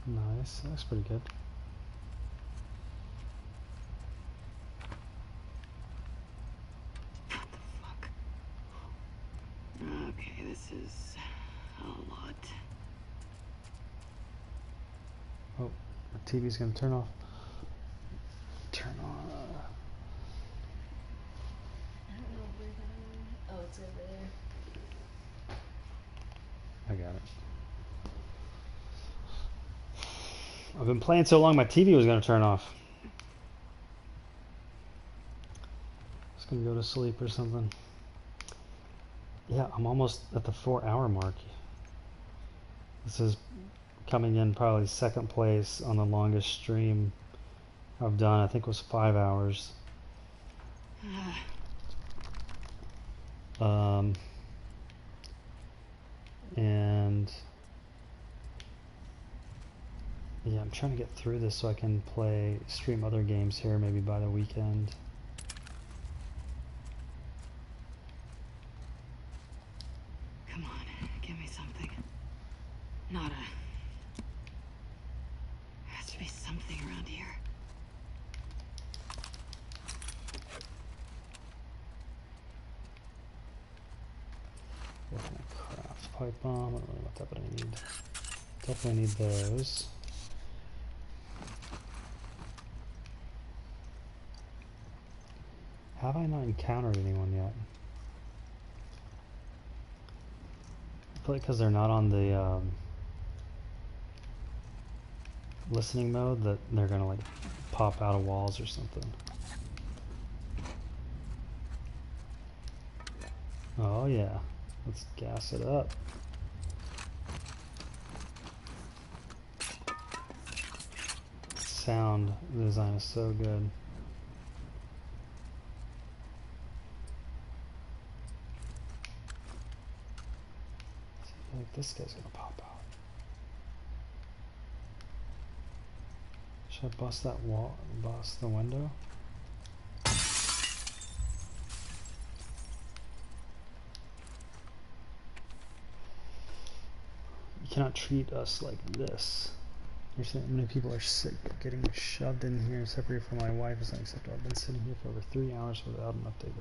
Speaker 1: Nice, that looks pretty good.
Speaker 10: Okay, this is a lot.
Speaker 1: Oh, my TV's gonna turn off. Turn on.
Speaker 5: I don't know where that. Oh, it's over there.
Speaker 1: I got it. I've been playing so long my TV was gonna turn off. It's gonna go to sleep or something. Yeah, I'm almost at the 4-hour mark. This is coming in probably second place on the longest stream I've done. I think it was 5 hours. And yeah, I'm trying to get through this so I can stream other games here maybe by the weekend.
Speaker 10: Come on, give me something. Nada. Has to be something around here.
Speaker 1: Craft pipe bomb. I don't know what that, but I need. Definitely need those. Have I not encountered anyone yet? I feel like because they're not on the listening mode that they're gonna like pop out of walls or something. Oh yeah, let's gas it up. Sound design is so good. I feel like this guy's gonna pop out. Should I bust that wall? Bust the window? You cannot treat us like this. You're saying many people are sick, but getting shoved in here, separated from my wife is unacceptable. I've been sitting here for over 3 hours without an update.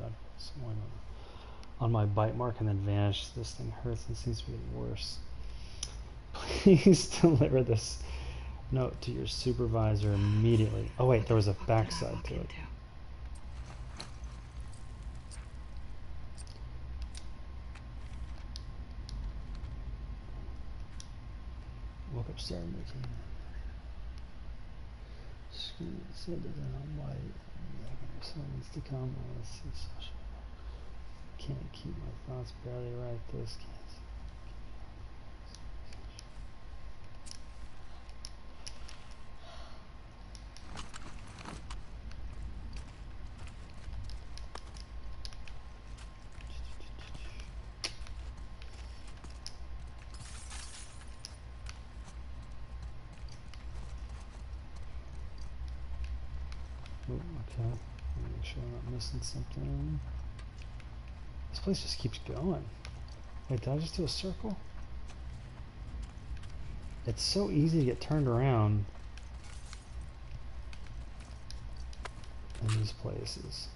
Speaker 1: On my bite mark and then vanished. This thing hurts and seems to be getting worse. Please deliver this note to your supervisor immediately. Oh wait, there was a backside to it. Woke up, started making. Screen said it on white. Someone needs to come. Can't keep my thoughts barely right. This can't. Oh, okay. Make sure I'm not missing something. This place just keeps going. Wait, did I just do a circle? It's so easy to get turned around in these places.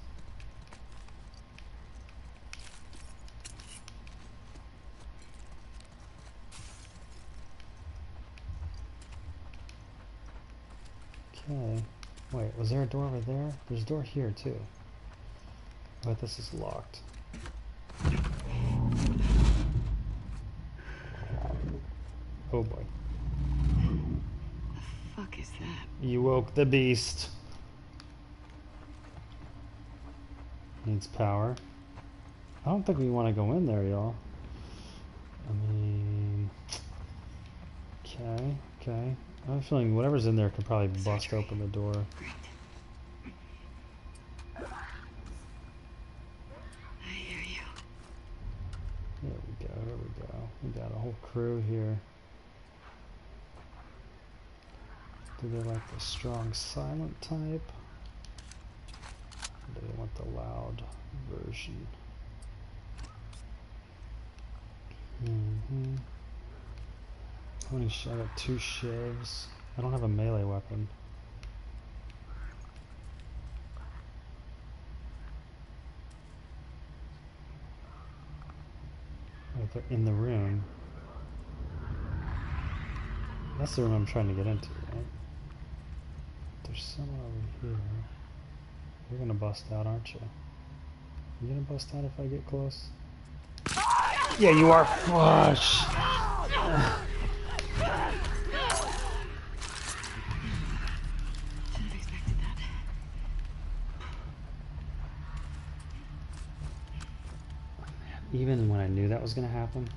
Speaker 1: Okay. Wait, was there a door over there? There's a door here too. But this is locked. Oh boy.
Speaker 10: The fuck is that?
Speaker 1: You woke the beast. Needs power. I don't think we want to go in there, y'all. I mean... Okay, okay. I have a feeling whatever's in there could probably bust open the door.
Speaker 10: I hear you.
Speaker 1: There we go, there we go. We got a whole crew here. Do they like the strong silent type? Or do they want the loud version? How many I got 2 shivs. I don't have a melee weapon. Oh, they're in the room. That's the room I'm trying to get into, right? There's someone over here. You're gonna bust out, aren't you? You gonna bust out if I get close? Yeah, you are. Flush.
Speaker 10: Should've expected that.
Speaker 1: Even when I knew that was gonna happen.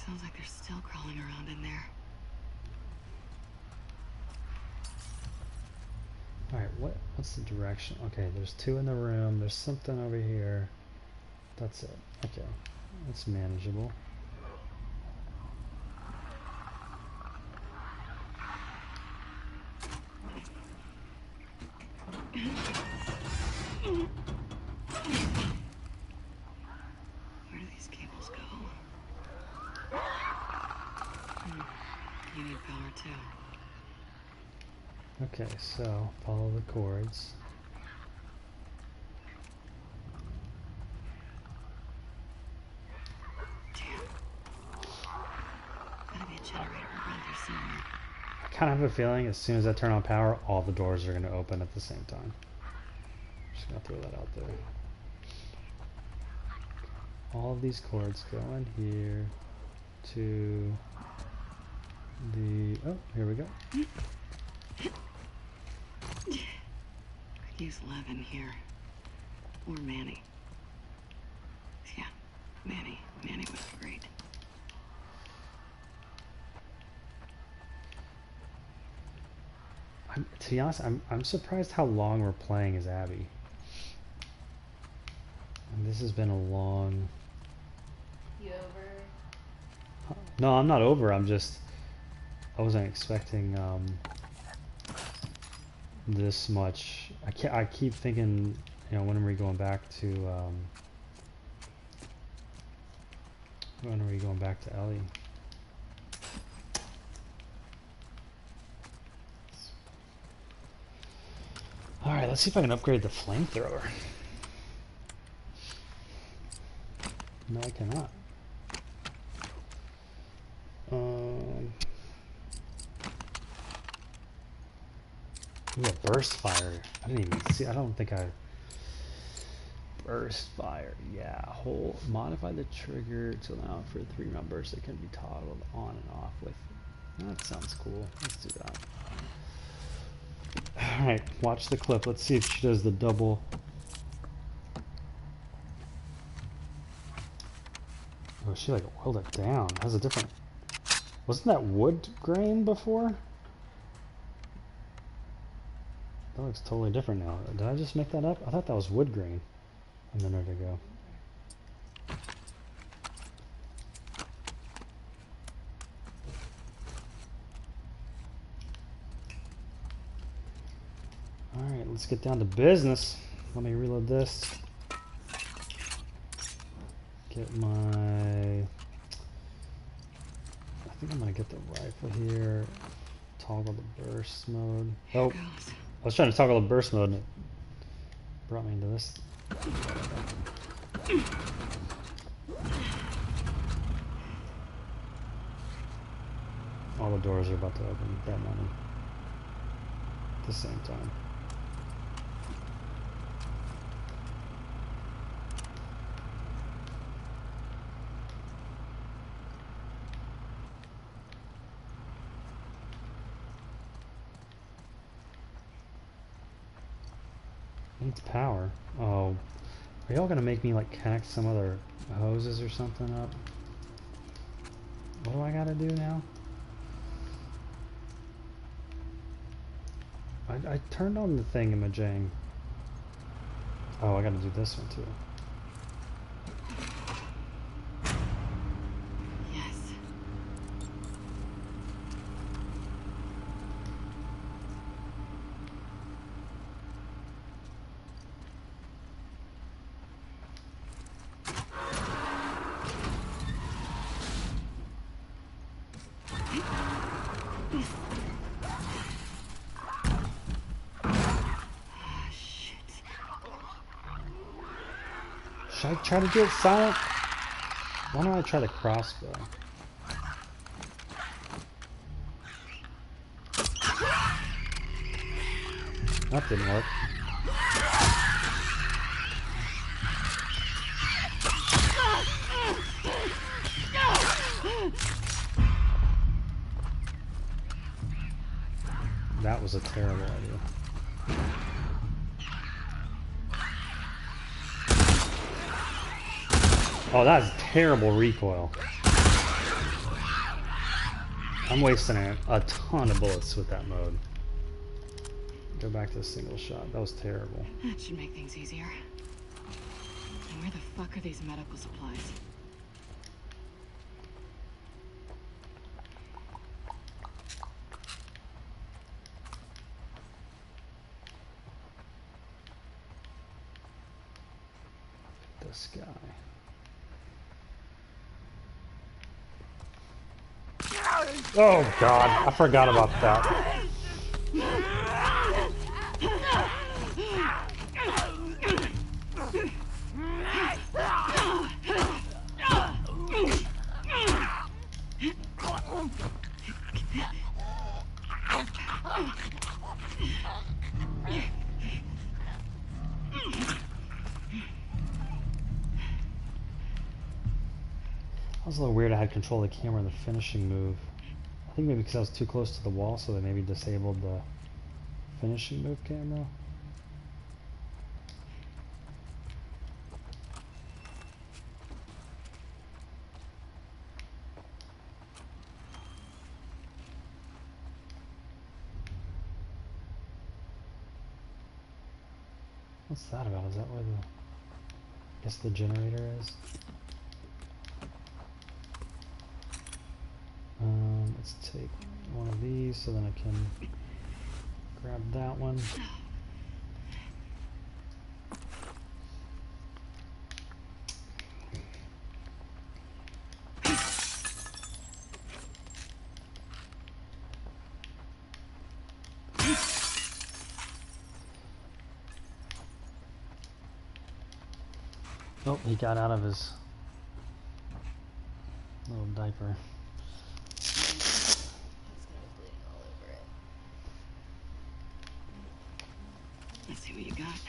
Speaker 10: Sounds like they're still crawling around in there.
Speaker 1: Alright, what's the direction? Okay, there's 2 in the room, there's something over here. That's it. Okay. That's manageable.
Speaker 10: Where do these cables go? You need power too.
Speaker 1: Okay, so follow the cords.
Speaker 10: Gotta be a generator around here somewhere.
Speaker 1: I kind of have a feeling as soon as I turn on power, all the doors are going to open at the same time. Just going to throw that out there. All of these cords go in here to the... Oh, here we go.
Speaker 10: Could use Levin here. Or Manny. Yeah, Manny. Manny would be great.
Speaker 1: To be honest, I'm surprised how long we're playing as Abby. And this has been a long...
Speaker 5: You over?
Speaker 1: No, I'm not over. I'm just... I wasn't expecting this much. I keep thinking, you know, when are we going back to when are we going back to Ellie? Alright, let's see if I can upgrade the flamethrower. No, I cannot. Ooh, a burst fire. I didn't even see. I don't think I... Burst fire. Yeah. Modify the trigger to allow for 3-round bursts that can be toggled on and off with That sounds cool. Let's do that. Alright, watch the clip. Let's see if she does the double. Oh, she like oiled it down. It has a different... Wasn't that wood grain before? That looks totally different now. Did I just make that up? I thought that was wood grain a minute ago. Alright, let's get down to business. Let me reload this. Get my... I think I'm gonna get the rifle here. Toggle the burst mode. Oh, I was trying to toggle the burst mode and it brought me into this. All the doors are about to open that moment. At the same time. Needs power. Oh, are y'all gonna make me like connect some other hoses or something up? What do I gotta do now? I turned on the thingamajig. Oh, I gotta do this one too. Should I try to do it silent? Why don't I try the crossbow? That didn't work. That was a terrible idea. Oh, that's terrible recoil. I'm wasting a ton of bullets with that mode. Go back to the single shot. That was terrible.
Speaker 10: That should make things easier. And where the fuck are these medical supplies?
Speaker 1: This guy. Oh god, I forgot about that. That was a little weird. I had control of the camera in the finishing move. I think maybe because I was too close to the wall, so they maybe disabled the finishing move camera. What's that about? Is that where the... I guess the generator is? Let's take one of these so then I can grab that one. Oh, he got out of his little diaper.
Speaker 10: Let's see what you got.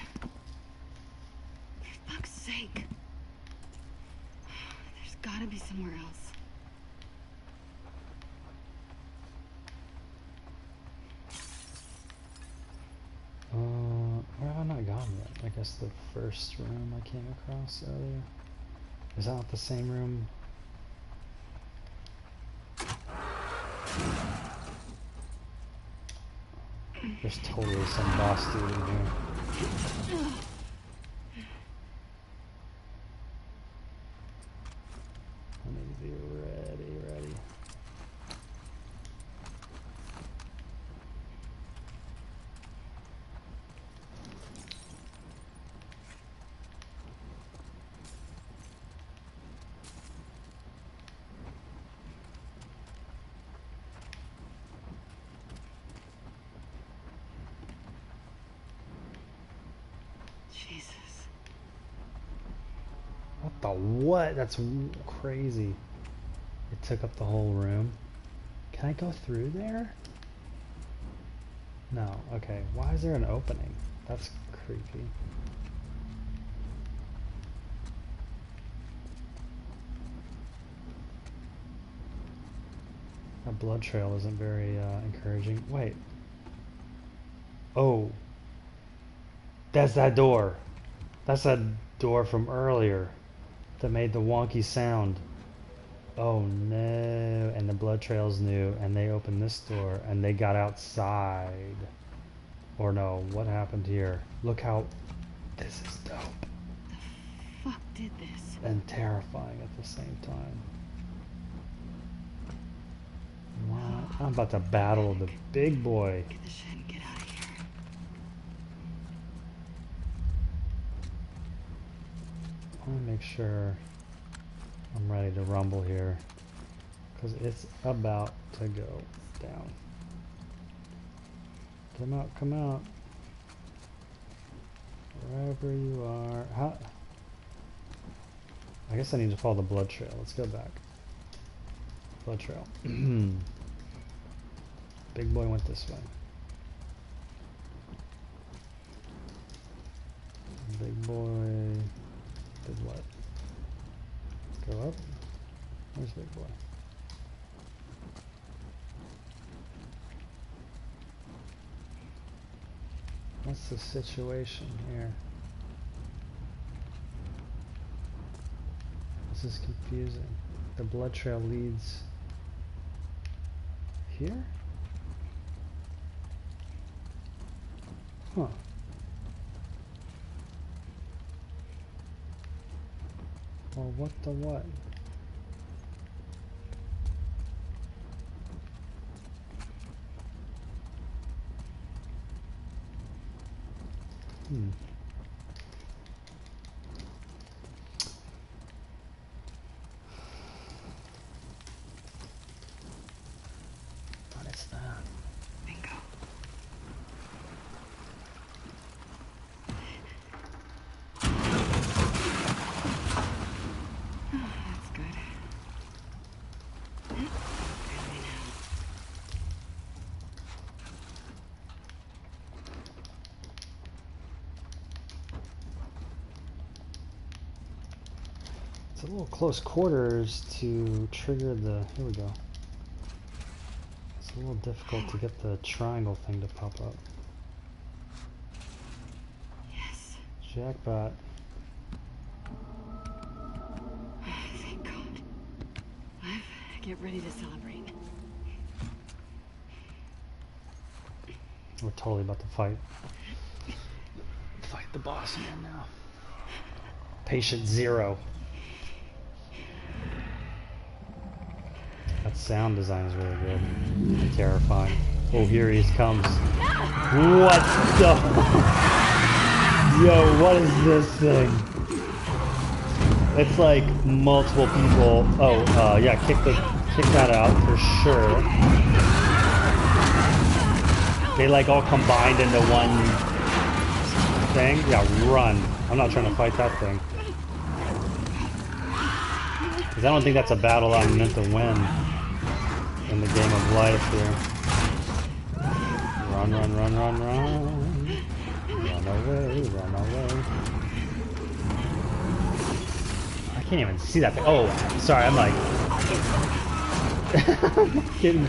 Speaker 10: For fuck's sake. There's gotta be somewhere else.
Speaker 1: guess the first room I came across earlier. Is that not the same room? There's totally some boss dude in here. I need to be ready.
Speaker 10: Jesus.
Speaker 1: What the what? That's crazy. It took up the whole room. Can I go through there? No. Okay. Why is there an opening? That's creepy. That blood trail isn't very encouraging. Wait. Oh. That's that door. That's that door from earlier that made the wonky sound. Oh no. And the blood trail's new, and they opened this door and they got outside. Or no, what happened here? Look how this is dope.
Speaker 10: The fuck did this?
Speaker 1: And terrifying at the same time. What? I'm about to battle the big boy.
Speaker 10: Get the shit and get out of here.
Speaker 1: I want to make sure I'm ready to rumble here, because it's about to go down. Come out, come out. Wherever you are. How? I guess I need to follow the blood trail. Let's go back. Blood trail. Big boy went this way. Big boy did what? Go up? Where's big boy? What's the situation here? This is confusing. The blood trail leads here? Huh. Well, what the what? What is that?
Speaker 10: Bingo. That's good. Good now.
Speaker 1: It's a little close quarters to trigger the... Here we go. It's a little difficult to get the triangle thing to pop up.
Speaker 10: Yes.
Speaker 1: Jackpot.
Speaker 10: Thank God. Get ready to celebrate.
Speaker 1: We're totally about to fight the boss man now. Patient zero. That sound design is really good. Terrifying. Oh, here he comes. What the? Yo, what is this thing? It's like multiple people. Oh, yeah, kick that out for sure. They like all combined into one thing. Yeah, run. I'm not trying to fight that thing. Because I don't think that's a battle I'm meant to win in the game of life here. Run, run, run, run, run. Run away, run away. I can't even see that thing. Oh, sorry, I'm like... I'm not kidding.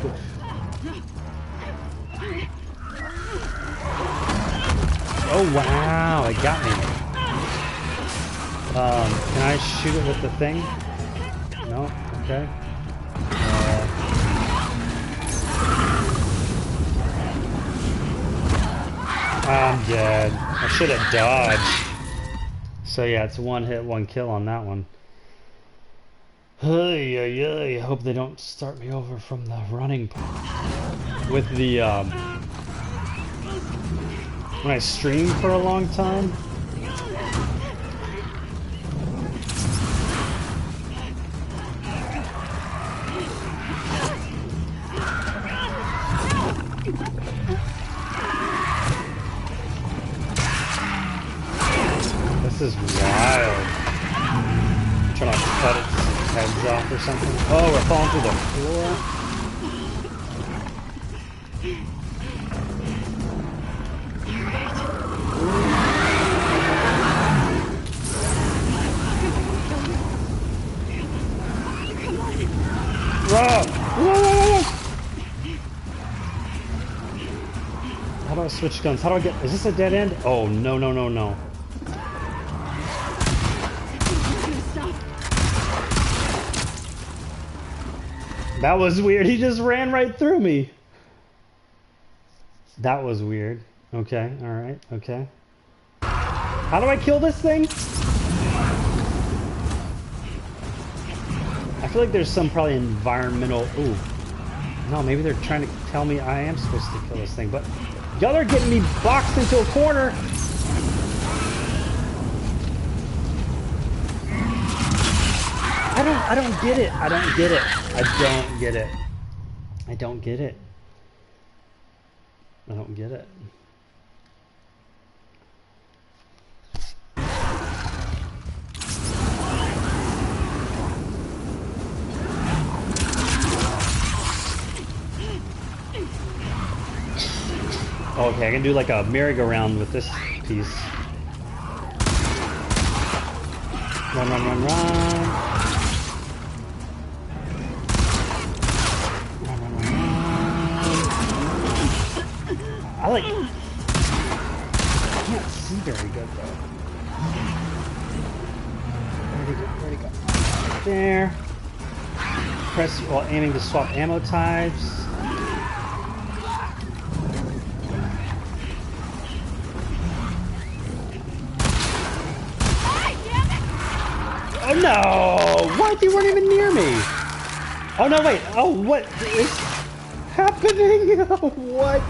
Speaker 1: Oh, wow, it got me. Can I shoot it with the thing? No? Okay. I'm dead. I should have dodged. So yeah, it's one hit, one kill on that one. I hope they don't start me over from the running part. With the, when I stream for a long time. This is wild. I'm trying to cut its heads off or something. Oh, we're falling through the floor. Whoa! How do I switch guns? How do I get... Is this a dead end? Oh, no, no, no, no. That was weird. He just ran right through me. That was weird. Okay, alright, okay. How do I kill this thing? I feel like there's some probably environmental... Ooh. No, maybe they're trying to tell me I am supposed to kill this thing, but... Y'all are getting me boxed into a corner! I don't get it. I don't get it. I don't get it. I don't get it. I don't get it. Okay, I can do like a merry-go-round with this piece. Run, run, run, run. I like... I can't see very good though. Where'd he go? Where'd he go? Right there. Press while aiming to swap ammo types. Oh no! What? You weren't even near me! Oh no, wait! Oh, what is happening? What?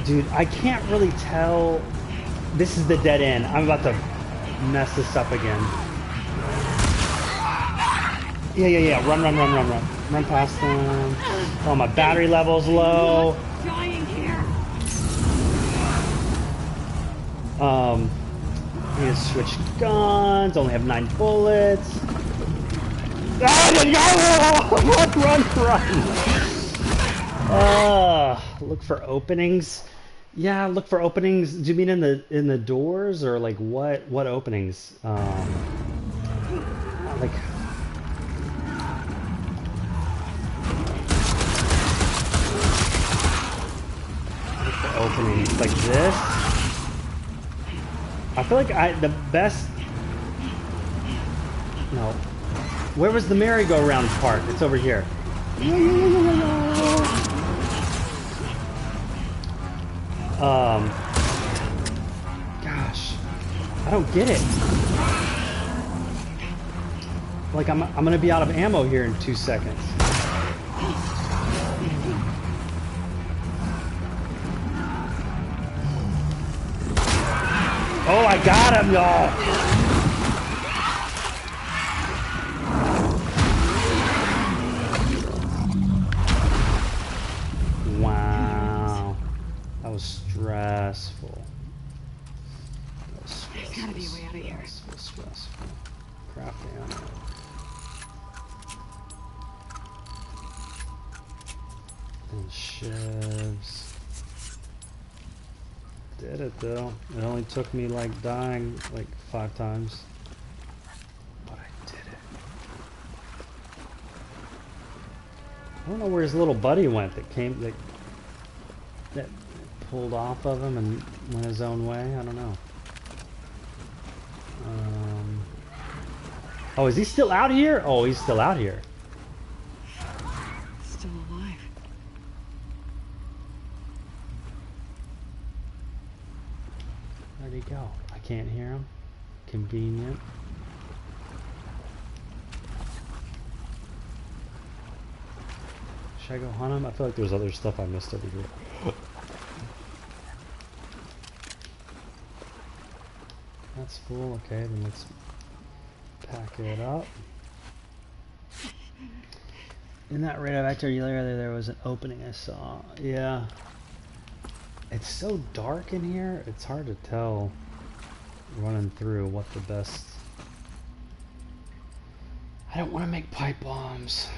Speaker 1: Dude, I can't really tell. This is the dead end. I'm about to mess this up again. Yeah. Run. Run past them. Oh, my battery level's low. I need to switch guns. Only have 9 bullets. Run! Look for openings. Yeah, look for openings. Do you mean in the doors or like what openings? Like look for openings like this. I feel like the best. No. Where was the merry-go-round part? It's over here. Gosh, I don't get it. Like I'm gonna be out of ammo here in 2 seconds. Oh, I got him, y'all. Wow, that was stressful. That was stressful.
Speaker 10: There's gotta be a way out of here.
Speaker 1: Stressful. Crap ammo. And shivs. Did it though. It only took me like dying like 5 times. But I did it. I don't know where his little buddy went that pulled off of him and went his own way. I don't know. Oh, is he still out here? Oh, he's still out here.
Speaker 10: Still alive.
Speaker 1: Where'd he go? I can't hear him. Convenient. Should I go hunt him? I feel like there's other stuff I missed over here. That's full. Okay, then let's pack it up. In that radioactive area, there was an opening I saw. Yeah. It's so dark in here, it's hard to tell running through what the best... I don't want to make pipe bombs.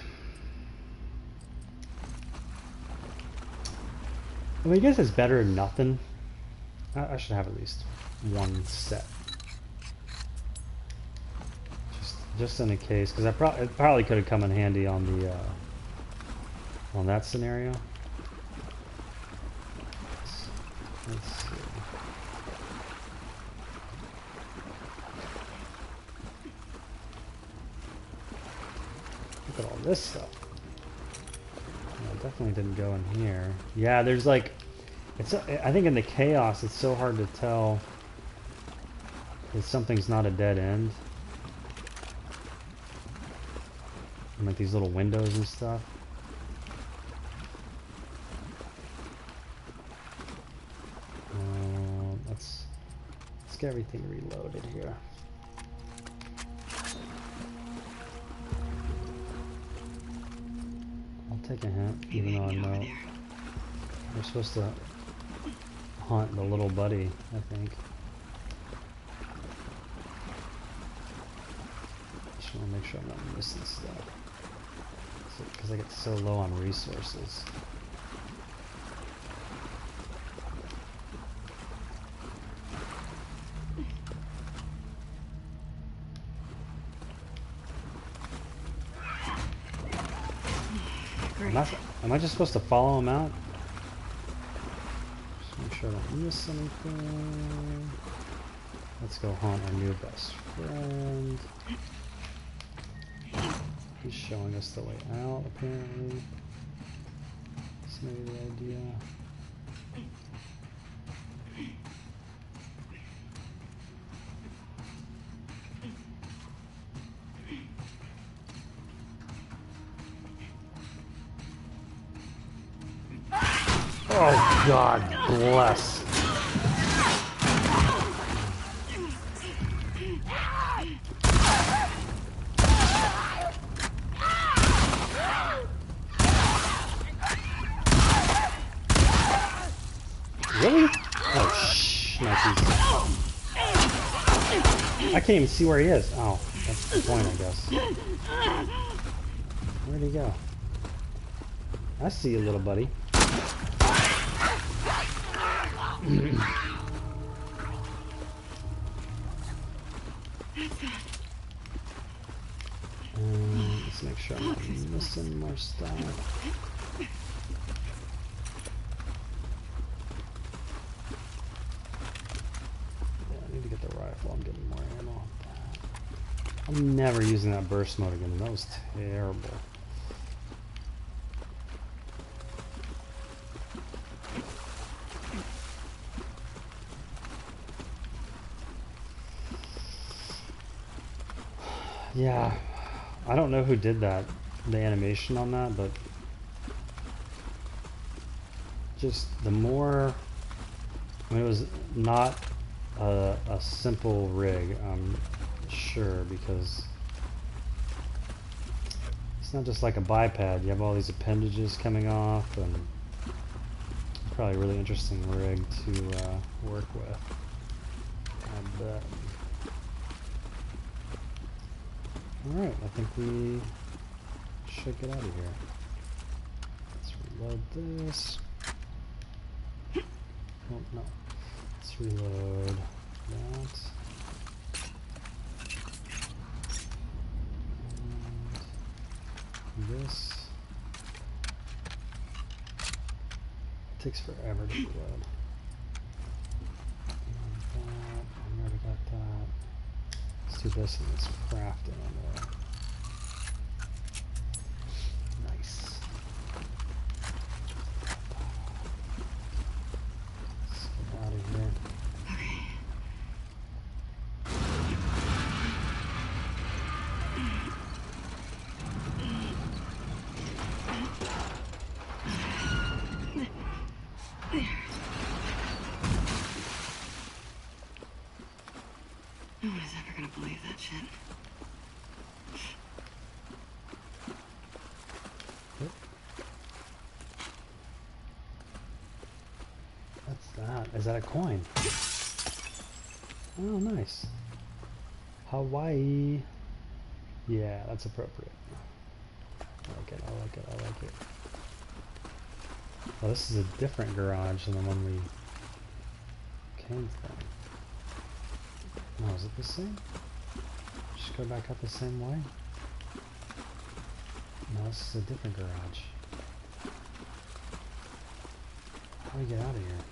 Speaker 1: I mean, I guess it's better than nothing. I should have at least one set. Just in a case, because it probably could have come in handy on the on that scenario. Let's see. Look at all this stuff. No, it definitely didn't go in here. Yeah, there's like, I think in the chaos, it's so hard to tell if something's not a dead end. And like these little windows and stuff. Let's get everything reloaded here. I'll take a hint, even though I know we're supposed to hunt the little buddy, I think. Just want to make sure I'm not missing stuff. Because I get so low on resources. Am I just supposed to follow him out? Just make sure I don't miss anything. Let's go hunt our new best friend. He's showing us the way out, apparently. That's maybe the idea. Oh, God bless. Really? Oh, I can't even see where he is. Oh, that's the point, I guess. Where'd he go? I see you, little buddy. Let's make sure I'm not missing more stuff. I need to get the rifle. I'm getting more ammo. I'm never using that burst mode again. That was terrible. Yeah, I don't know who did that, the animation on that, but just the more, I mean, it was not a simple rig, I'm sure, because it's not just like a bipod. You have all these appendages coming off, and it's probably a really interesting rig to work with, I bet. Alright, I think we should get out of here. Let's reload this. Oh, no. Let's reload that. And this. It takes forever to reload. do this and let's craft it on there. Nice. Let's get out of here.
Speaker 10: No one is ever gonna believe that shit.
Speaker 1: What's that? Is that a coin? Oh, nice. Hawaii. Yeah, that's appropriate. I like it, I like it, I like it. Oh, this is a different garage than the one we came from. Oh, is it the same? Just go back up the same way? No, this is a different garage. How do we get out of here?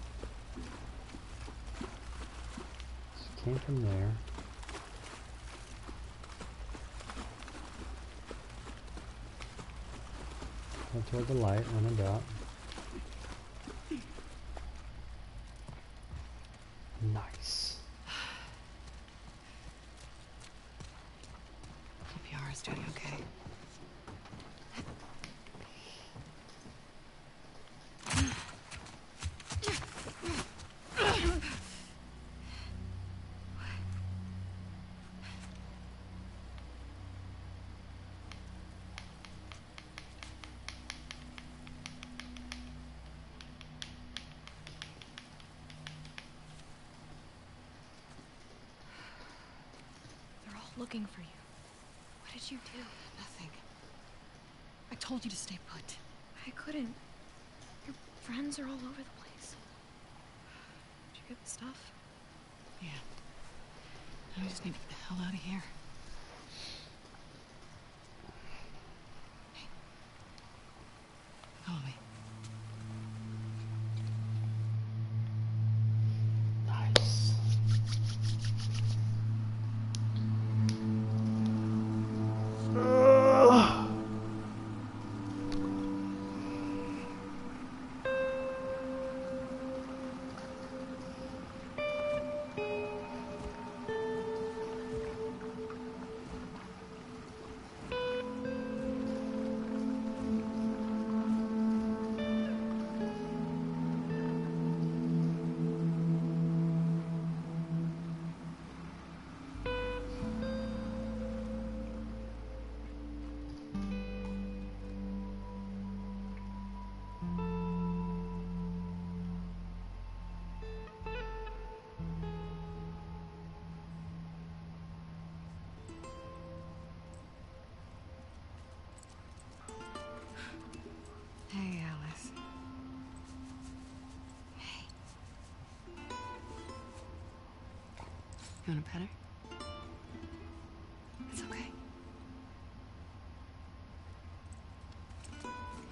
Speaker 1: So it came from there. Go toward the light when in doubt. Nice.
Speaker 10: Hope Yara's doing okay.
Speaker 3: They're all looking for you. What did you do?
Speaker 10: Nothing.
Speaker 3: I told you to stay put. I couldn't. Your friends are all over the place. Did you get the stuff?
Speaker 10: Yeah. I just need to get the hell out of here. Hey. Follow me.
Speaker 1: Nice.
Speaker 10: Hey, Alice. Hey. You want a pet her? It's okay.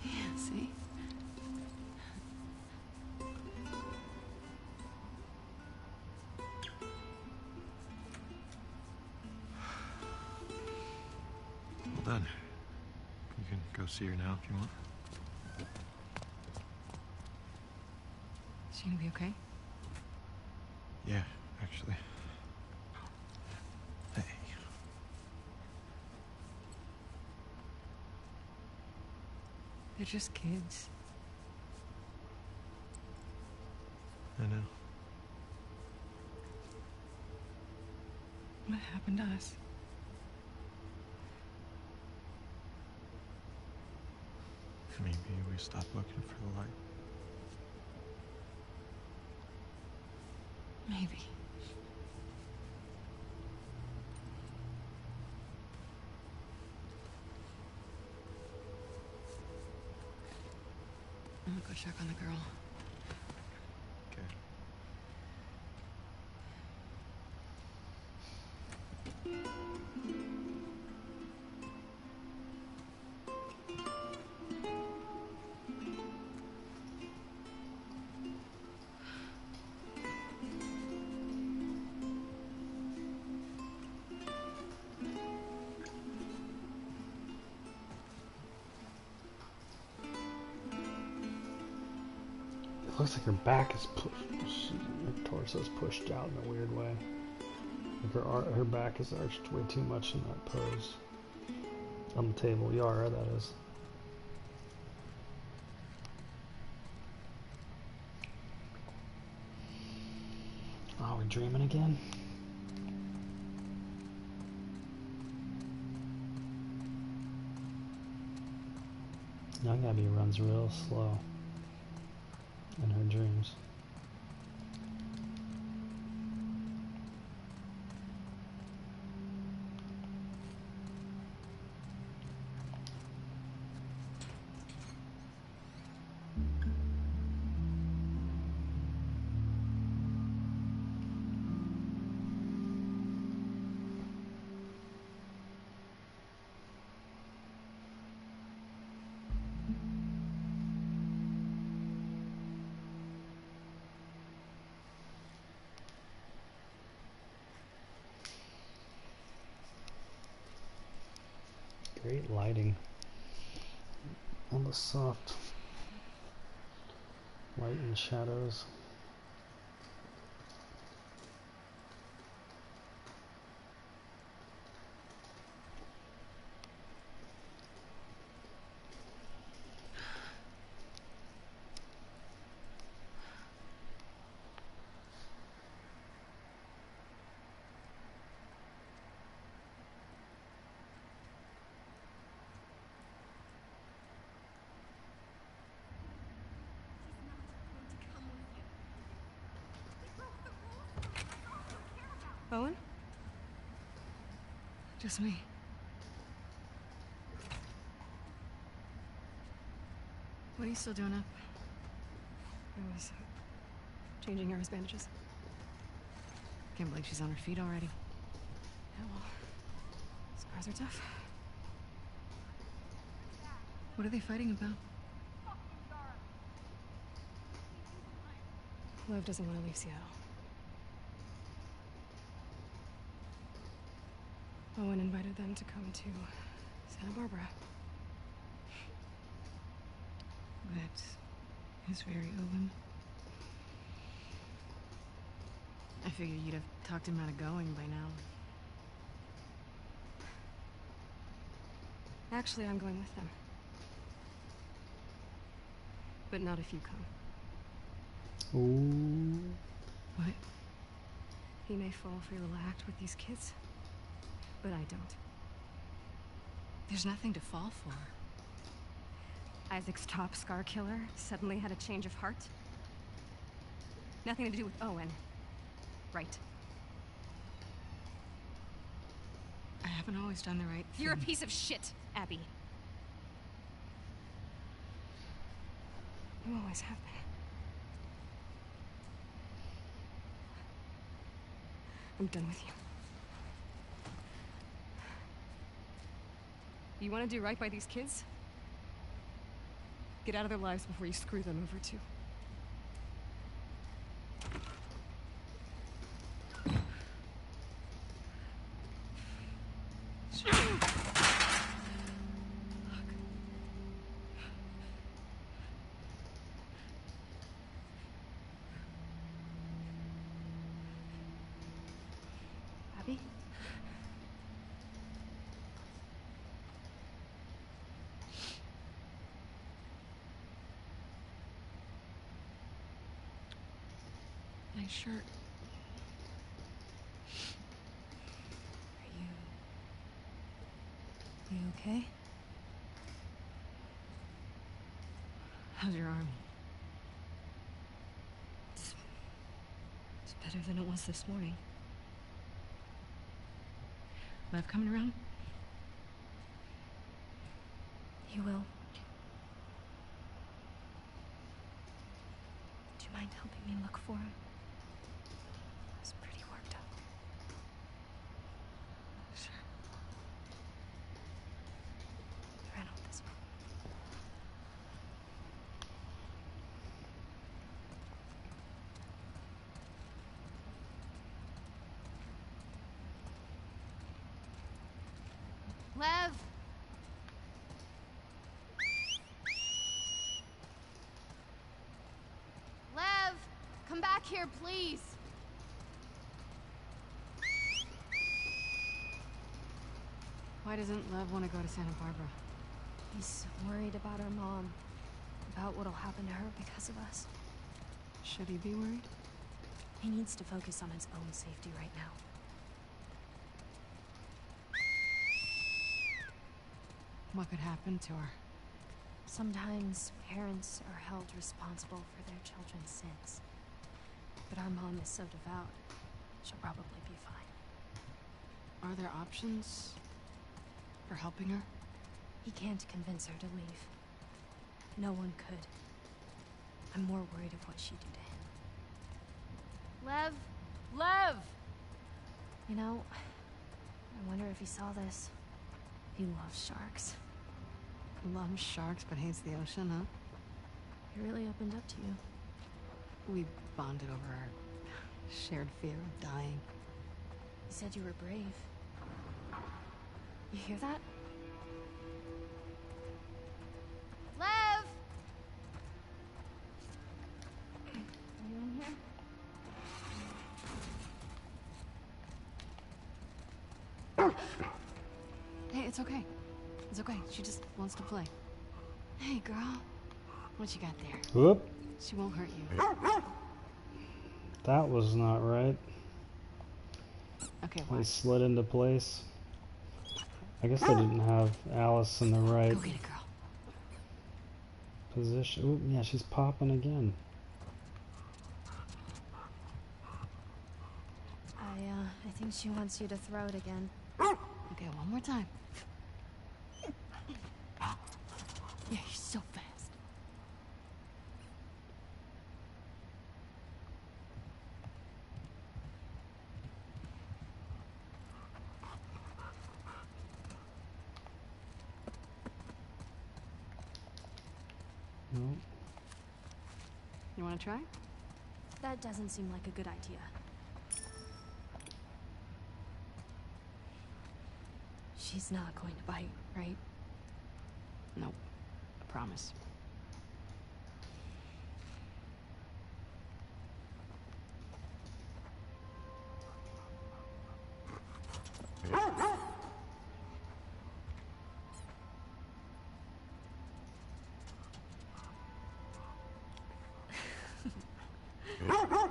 Speaker 10: Yeah, see?
Speaker 4: Well done. You can go see her now if you want.
Speaker 10: Is she gonna be okay?
Speaker 4: Yeah, actually. Hey.
Speaker 10: They're just kids.
Speaker 4: I know.
Speaker 10: What happened to us?
Speaker 4: Maybe we stopped looking for the light.
Speaker 10: Maybe. I'm gonna go check on the girl.
Speaker 4: Okay.
Speaker 1: Looks like her back is pushed. Her torso is pushed out in a weird way. Like her back is arched way too much in that pose. On the table, Yara, that is. Oh, we're dreaming again? Young Abby runs real slow in her dreams. Great lighting. All the soft light and shadows.
Speaker 2: Owen? Just me. What are you still doing up? I was changing Yara's bandages. Can't believe she's on her feet already. Yeah, well, scars are tough. What are they fighting about? Lev doesn't want to leave Seattle. Owen invited them to come to Santa Barbara.
Speaker 10: That is very Owen. I figured you'd have talked him out of going by now.
Speaker 2: Actually, I'm going with them. But not if you come.
Speaker 1: Ooh.
Speaker 10: What?
Speaker 2: He may fall for your little act with these kids, but I don't.
Speaker 10: There's nothing to fall for.
Speaker 2: Isaac's top scar killer suddenly had a change of heart. Nothing to do with Owen. Right.
Speaker 10: I haven't always done the right thing.
Speaker 2: You're a piece of shit, Abby. You always have been. I'm done with you. You want to do right by these kids? Get out of their lives before you screw them over too. Abby?
Speaker 10: Nice shirt. Are you okay? How's your arm?
Speaker 2: It's better than it was this morning.
Speaker 10: Lev coming around?
Speaker 2: You will. Do you mind helping me look for him? I was pretty worked up.
Speaker 10: Sure.
Speaker 2: I ran out this one. Lev! here, please. Why doesn't Lev want to go to Santa Barbara?
Speaker 3: He's worried about our mom. About what'll happen to her because of us.
Speaker 2: Should he be worried?
Speaker 3: He needs to focus on his own safety right now.
Speaker 2: What could happen to her?
Speaker 3: Sometimes parents are held responsible for their children's sins. But our mom is so devout, she'll probably be fine.
Speaker 2: Are there options for helping her?
Speaker 3: He can't convince her to leave. No one could. I'm more worried of what she'd do to him.
Speaker 2: Lev! Lev!
Speaker 3: You know, I wonder if he saw this. He loves sharks.
Speaker 2: Loves sharks but hates the ocean, huh?
Speaker 3: He really opened up to you.
Speaker 2: We bonded over our shared fear of dying.
Speaker 3: He said you were brave. You hear that?
Speaker 2: Lev!
Speaker 3: Are you in here?
Speaker 2: Hey, it's okay. It's okay. She just wants to play. Hey, girl. What you got there?
Speaker 1: Whoop.
Speaker 2: She won't hurt you.
Speaker 1: That was not right.
Speaker 2: Okay,
Speaker 1: They
Speaker 2: watch.
Speaker 1: slid into place. I guess they didn't have Alice in the right
Speaker 2: Go get it, girl.
Speaker 1: position. Ooh, yeah, she's popping again.
Speaker 3: I think she wants you to throw it again.
Speaker 2: Okay, one more time. Yeah, you're so fast.
Speaker 1: No.
Speaker 2: You want to try?
Speaker 3: That doesn't seem like a good idea. She's not going to bite, right?
Speaker 2: Nope. I promise.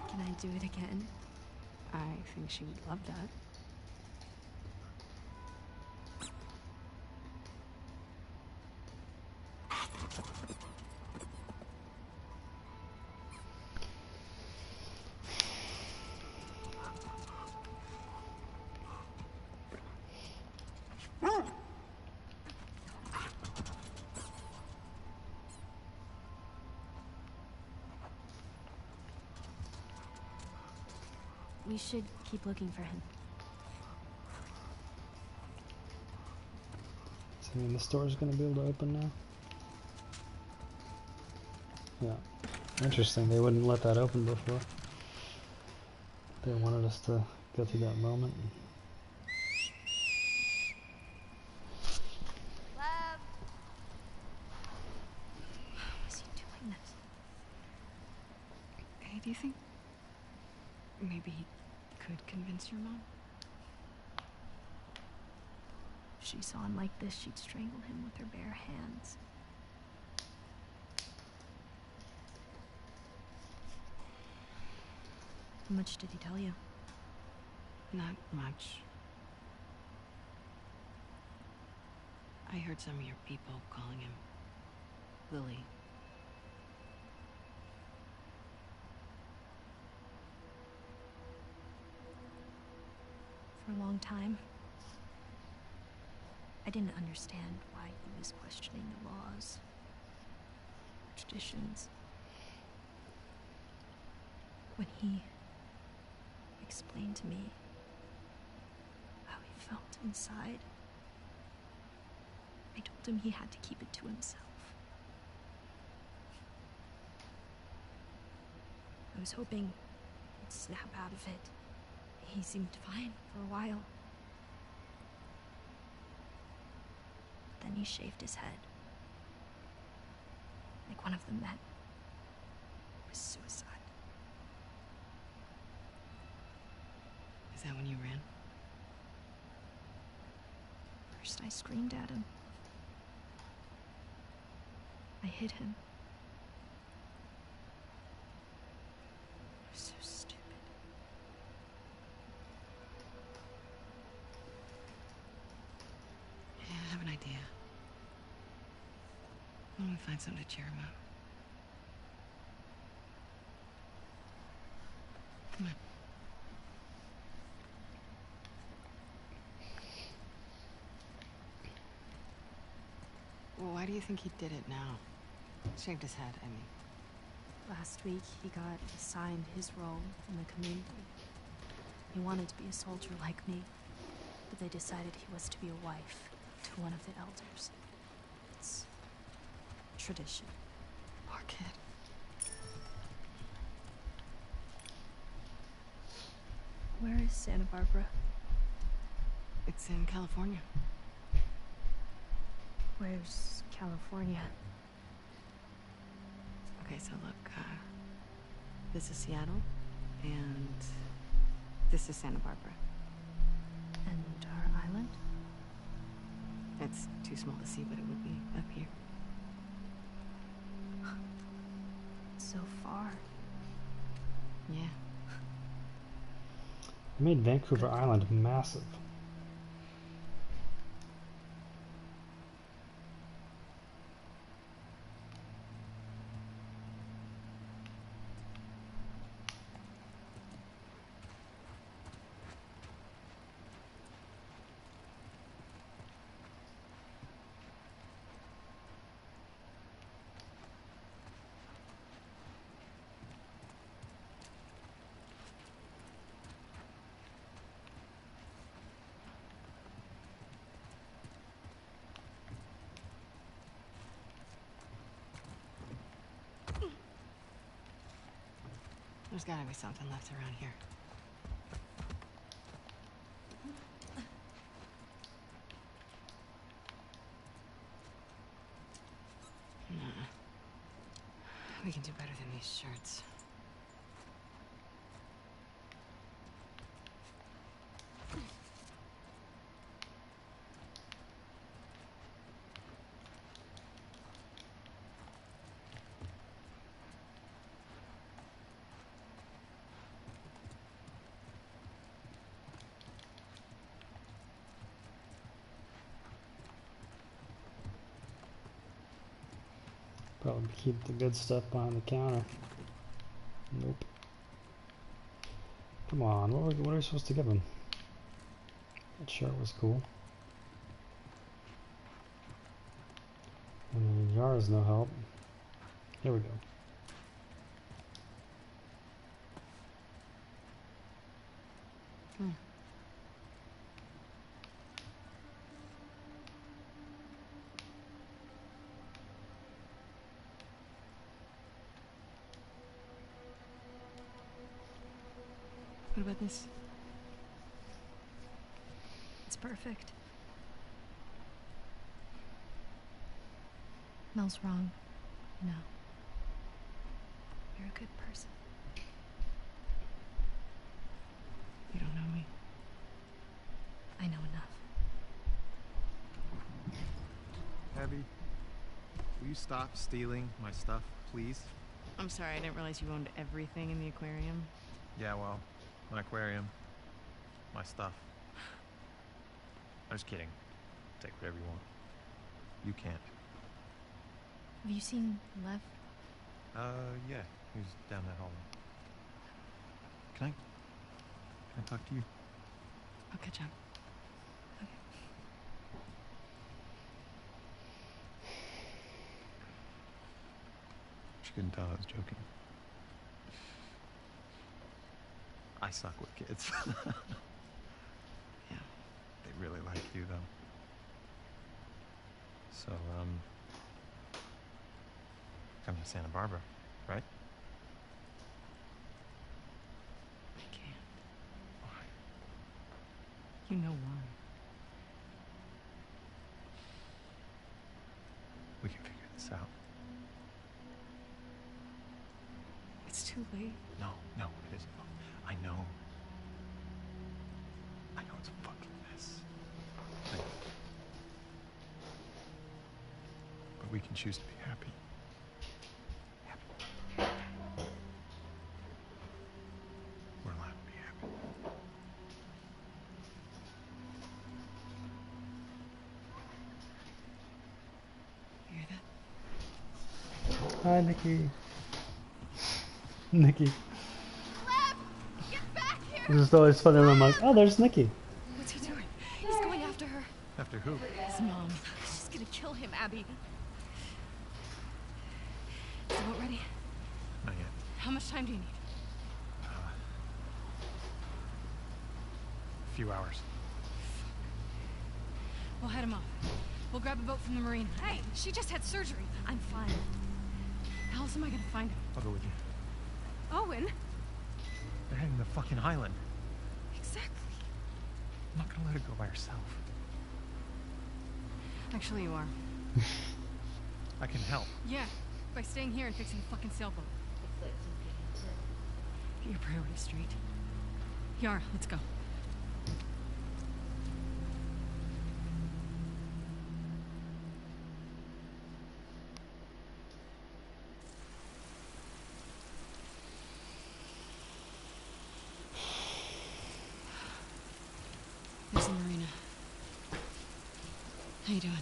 Speaker 3: Can I do it again?
Speaker 2: I think she would love that.
Speaker 3: We should keep looking for him.
Speaker 1: So, I mean, the store's going to be able to open now? Yeah. Interesting. They wouldn't let that open before. They wanted us to go through that moment.
Speaker 2: Lev!
Speaker 3: How is he doing this?
Speaker 2: Hey, do you think maybe he could convince your mom?
Speaker 3: If she saw him like this, she'd strangle him with her bare hands. How much did he tell you?
Speaker 2: Not much. I heard some of your people calling him Lily.
Speaker 3: For a long time, I didn't understand why he was questioning the laws, traditions. When he explained to me how he felt inside, I told him he had to keep it to himself. I was hoping he'd snap out of it. He seemed fine for a while. Then he shaved his head. Like one of the men. It was suicide.
Speaker 10: that when you ran?
Speaker 3: First, I screamed at him. I hit him. I was so stupid.
Speaker 10: Yeah, I have an idea. Why don't we find something to cheer him up? Come on. Well, why do you think he did it now? Shaved his head, I mean.
Speaker 3: Last week, he got assigned his role in the community. He wanted to be a soldier like me, but they decided he was to be a wife to one of the elders. It's tradition.
Speaker 10: Poor kid.
Speaker 3: Where is Santa Barbara?
Speaker 10: It's in California.
Speaker 3: Where's California?
Speaker 10: Okay, so look, this is Seattle, and this is Santa Barbara.
Speaker 3: And our island?
Speaker 10: It's too small to see, but it would be up here.
Speaker 3: So far.
Speaker 10: Yeah.
Speaker 1: I made Vancouver Island massive.
Speaker 10: There's gotta be something left around here. Nah. We can do better than these shirts.
Speaker 1: Probably keep the good stuff behind the counter. Nope. Come on, what are we supposed to give him? That shirt was cool. I mean, Yara's no help. Here we go.
Speaker 10: Hmm. What about this?
Speaker 3: It's perfect. Mel's wrong. You know. You're a good person.
Speaker 10: You don't know me.
Speaker 3: I know enough.
Speaker 4: Abby, will you stop stealing my stuff, please?
Speaker 10: I'm sorry, I didn't realize you owned everything in the aquarium.
Speaker 4: Yeah, well, an aquarium, my stuff. I'm just kidding. Take whatever you want. You can't.
Speaker 3: Have you seen Lev?
Speaker 4: Yeah, he's down that hallway. Can I talk to you?
Speaker 10: I'll catch up.
Speaker 4: She couldn't tell I was joking. I suck with kids.
Speaker 10: Yeah.
Speaker 4: They really like you, though. So, come to Santa Barbara, right?
Speaker 10: I can't.
Speaker 4: Why?
Speaker 10: You know why.
Speaker 4: We can figure this out.
Speaker 10: It's too late.
Speaker 4: No, it isn't. I know. we can choose to be happy. We're allowed to be happy.
Speaker 2: You hear that?
Speaker 1: Hi, Nikki. Nikki.
Speaker 2: Lev! Get back here!
Speaker 1: This is always funny when I'm like, oh, there's Nikki.
Speaker 2: What's he doing? He's going after her.
Speaker 4: After who?
Speaker 2: His mom. She's gonna kill him, Abby. Is the boat ready?
Speaker 4: Not yet.
Speaker 2: How much time do you need?
Speaker 4: A few hours.
Speaker 2: We'll head him off. We'll grab a boat from the marina. Hey, she just had surgery. I'm fine. How else am I gonna find him?
Speaker 4: I'll go with you.
Speaker 2: Owen?
Speaker 4: They're heading to the fucking island.
Speaker 2: Exactly.
Speaker 4: I'm not gonna let her go by herself.
Speaker 2: Actually, you are.
Speaker 4: I can help.
Speaker 2: Yeah, by staying here and fixing the fucking sailboat. Get your priorities straight. Yara, let's go. There's the marina. How you doing?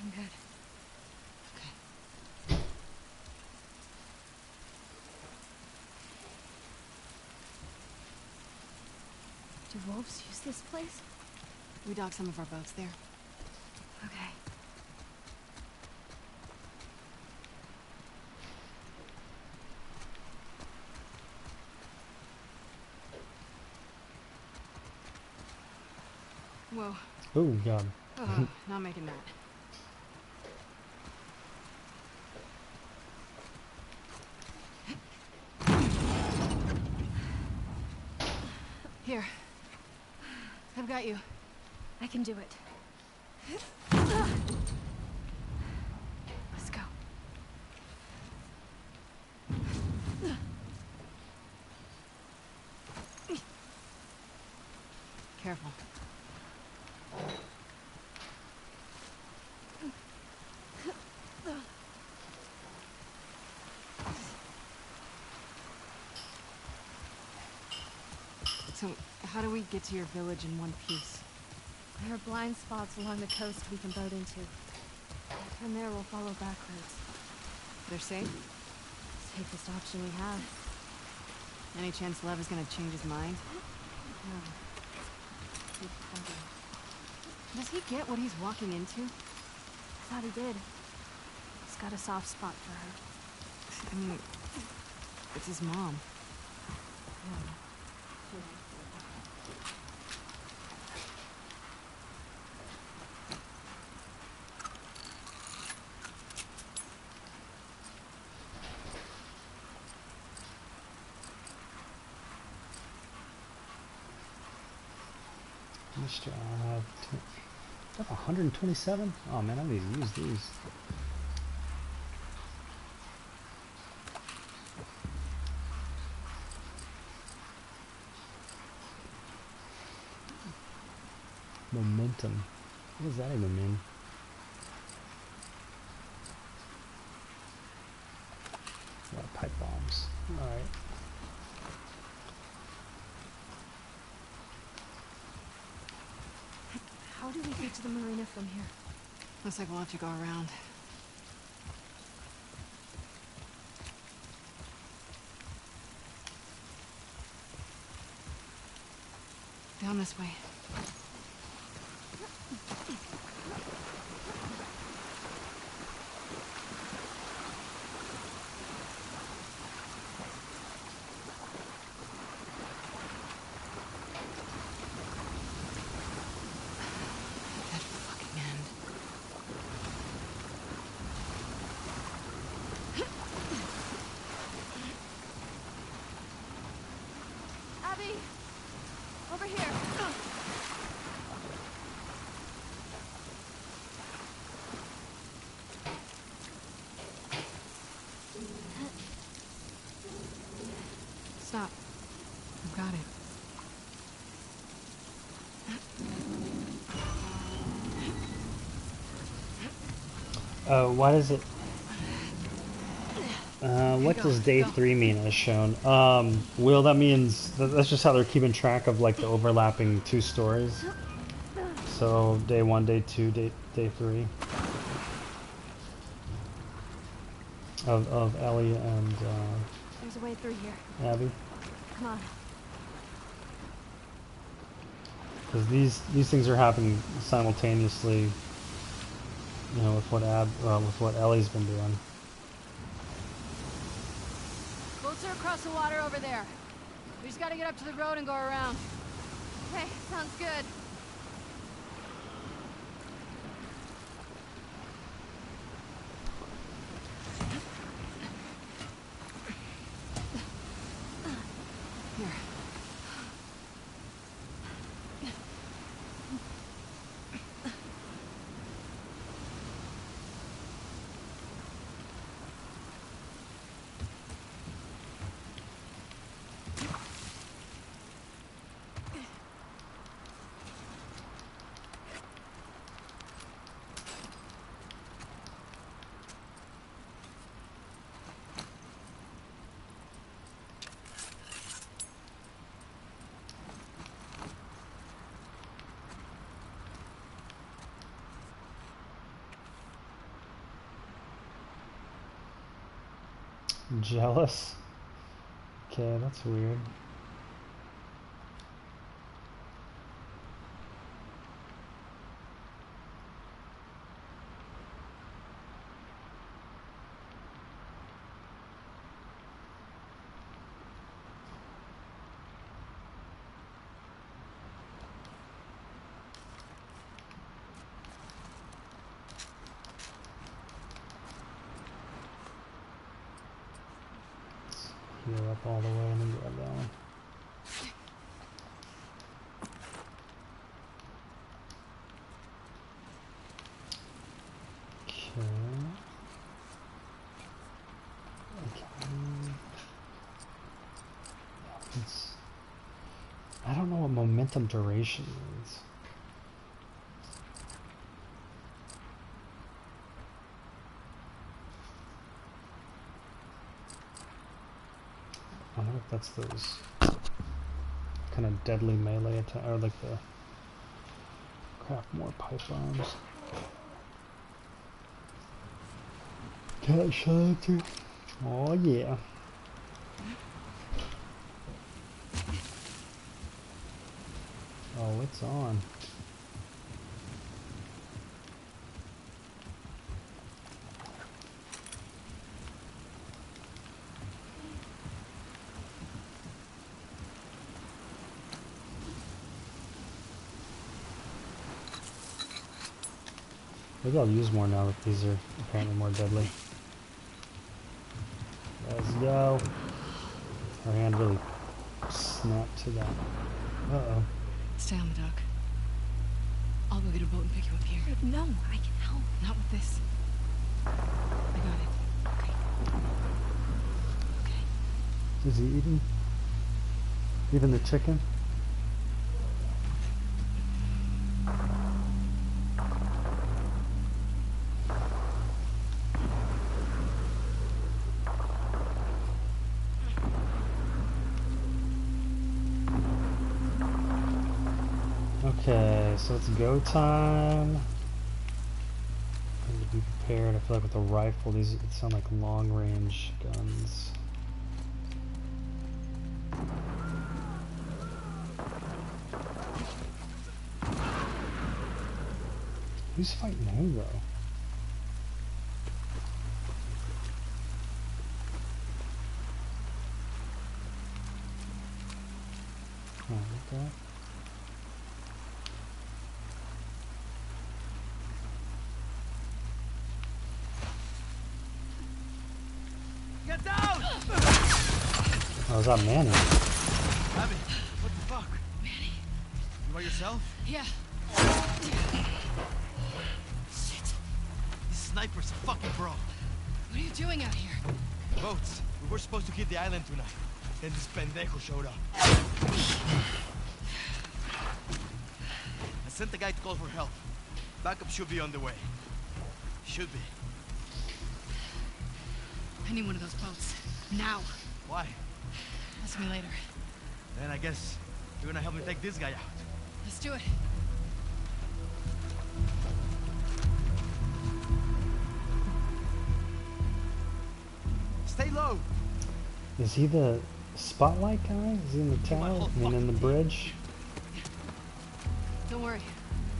Speaker 2: I'm good. Okay.
Speaker 3: Do wolves use this place?
Speaker 2: We dock some of our boats there.
Speaker 3: Okay.
Speaker 2: Whoa.
Speaker 1: Oh, God.
Speaker 2: Oh, not making that. Here. I've got you.
Speaker 3: I can do it. Let's go.
Speaker 2: Careful. So, how do we get to your village in one piece?
Speaker 3: There are blind spots along the coast we can boat into. From there, we'll follow back roads.
Speaker 2: They're safe?
Speaker 3: Safest option we have.
Speaker 2: Any chance Lev is gonna change his mind?
Speaker 3: No. Keep thinking.
Speaker 2: Does he get what he's walking into?
Speaker 3: I thought he did. He's got a soft spot for her.
Speaker 2: I mean, it's his mom.
Speaker 3: Yeah.
Speaker 1: Mr. I have 127? Oh man, I need to use these. Momentum. What does that even mean? A lot of pipe bombs. Alright.
Speaker 3: How do we get to the marina from here?
Speaker 2: Looks like we'll have to go around. Down this way. That fucking end.
Speaker 3: Abby! Over here!
Speaker 1: Why does it... what does day 3 mean as shown? Will, that means... That's just how they're keeping track of, like, the overlapping 2 stories. So, day 1, day 2, day 3. Of Ellie and,
Speaker 3: There's a way through here.
Speaker 1: Abby.
Speaker 3: Come on.
Speaker 1: Because these things are happening simultaneously, you know, with what Ellie's been doing.
Speaker 2: Boats are across the water over there. We just gotta get up to the road and go around. Okay, sounds good. Here.
Speaker 1: Jealous? Okay, that's weird. Heal up all the way and then grab that one. I don't know what momentum duration means. I wonder if that's those kind of deadly melee attack, or like the craft more pipe bombs. Cat shelter. Oh yeah. Oh, it's on. Maybe I'll use more now that these are apparently more deadly. Let's go. Her hand really snapped to that. Uh-oh.
Speaker 2: Stay on the dock. I'll go get a boat and pick you up here.
Speaker 3: No, I can help.
Speaker 2: Not with this. I got it. Okay. Okay.
Speaker 1: Is he eating? Even the chicken? Okay, so it's go time. I need to be prepared. I feel like with a rifle, these sound like long range guns. Who's fighting who though? Oh, what that?
Speaker 6: Get down!
Speaker 1: Oh, is that Manny?
Speaker 6: Abby, what the fuck?
Speaker 2: Manny.
Speaker 6: You by yourself?
Speaker 2: Yeah.
Speaker 6: Shit. This sniper's a fucking pro.
Speaker 2: What are you doing out here?
Speaker 6: Boats. We were supposed to hit the island tonight. Then this pendejo showed up. I sent the guy to call for help. Backup should be on the way. Should be.
Speaker 2: I need one of those boats. Now.
Speaker 6: Why?
Speaker 2: Ask me later.
Speaker 6: Then I guess you're gonna help me take this guy out.
Speaker 2: Let's do it.
Speaker 6: Stay low.
Speaker 1: Is he the spotlight guy? Is he in the tower? I mean, in the bridge?
Speaker 2: Don't worry.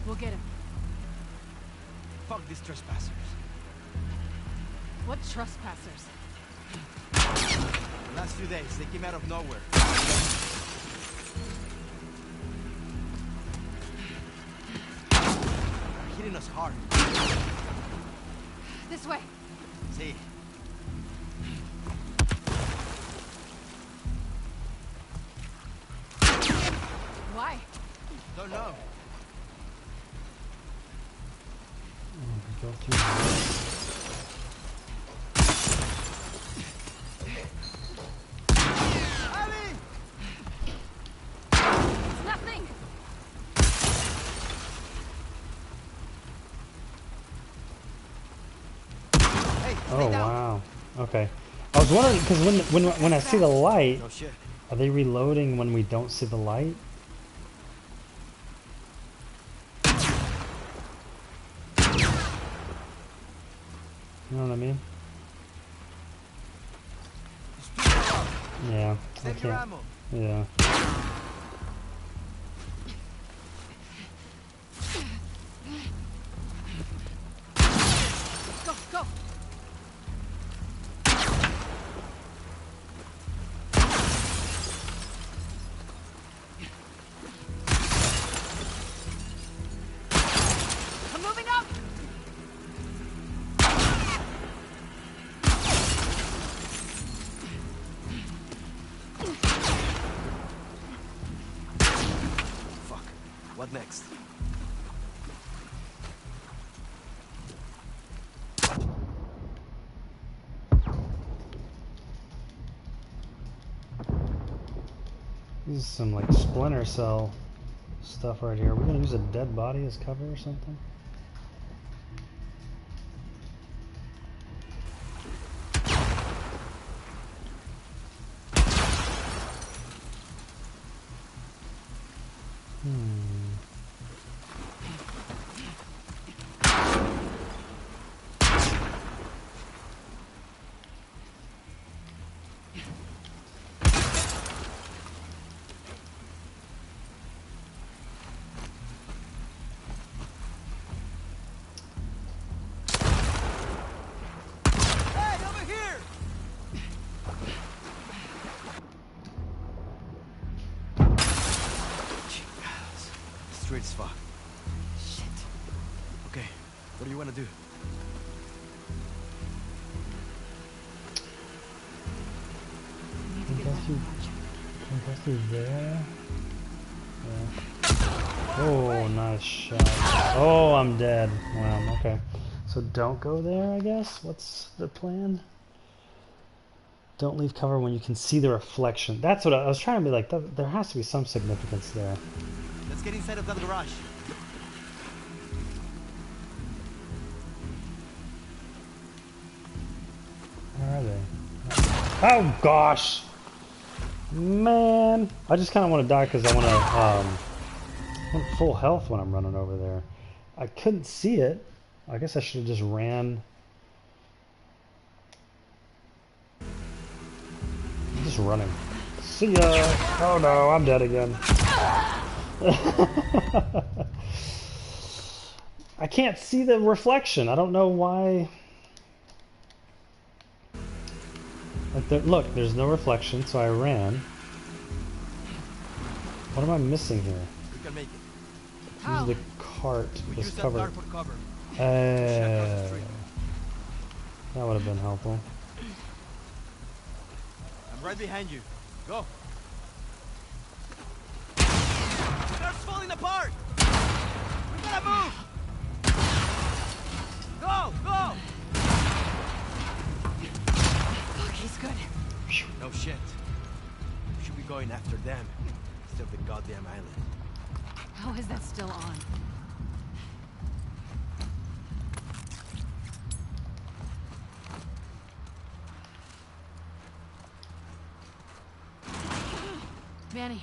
Speaker 2: We'll get him.
Speaker 6: Fuck these trespassers.
Speaker 2: What trespassers?
Speaker 6: The last few days, they came out of nowhere. They're hitting us hard.
Speaker 2: This way.
Speaker 6: See.
Speaker 2: Why?
Speaker 6: Don't know.
Speaker 1: Go through.
Speaker 2: Nothing.
Speaker 1: Oh wow. Okay. I was wondering because when I see the light,
Speaker 6: No shit.
Speaker 1: are they reloading when we don't see the light? You know what I mean? Yeah. I
Speaker 6: Save your
Speaker 1: can't.
Speaker 6: ammo.
Speaker 1: Yeah.
Speaker 2: Go, go. I'm moving up.
Speaker 6: Fuck. What next?
Speaker 1: This is some like Splinter Cell stuff right here. Are we gonna use a dead body as cover or something?
Speaker 6: Hey, over here! Street's fucked. Shit. Okay, what do you want to do?
Speaker 1: Can go through there? Yeah. Oh, nice shot. Oh, I'm dead. Wow, okay. So don't go there, I guess? What's the plan? Don't leave cover when you can see the reflection. That's what I was trying to be like. There has to be some significance there.
Speaker 6: Let's get inside of that garage.
Speaker 1: Where are they? Oh, gosh! Man! I just kind of want to die because I want full health when I'm running over there. I couldn't see it. I guess I should have just ran. I'm just running. See ya! Oh no, I'm dead again. I can't see the reflection. I don't know why. Like look, there's no reflection, so I ran. What am I missing here?
Speaker 6: We can make it.
Speaker 1: Use the cart.
Speaker 6: We
Speaker 1: This
Speaker 6: use that
Speaker 1: cover.
Speaker 6: dart for cover.
Speaker 1: That would have been helpful.
Speaker 6: I'm right behind you. Go. Starts falling apart. We gotta move. Go, go.
Speaker 2: Look, he's good.
Speaker 6: No shit. We should be going after them instead of the goddamn island.
Speaker 2: How is that still on? Manny.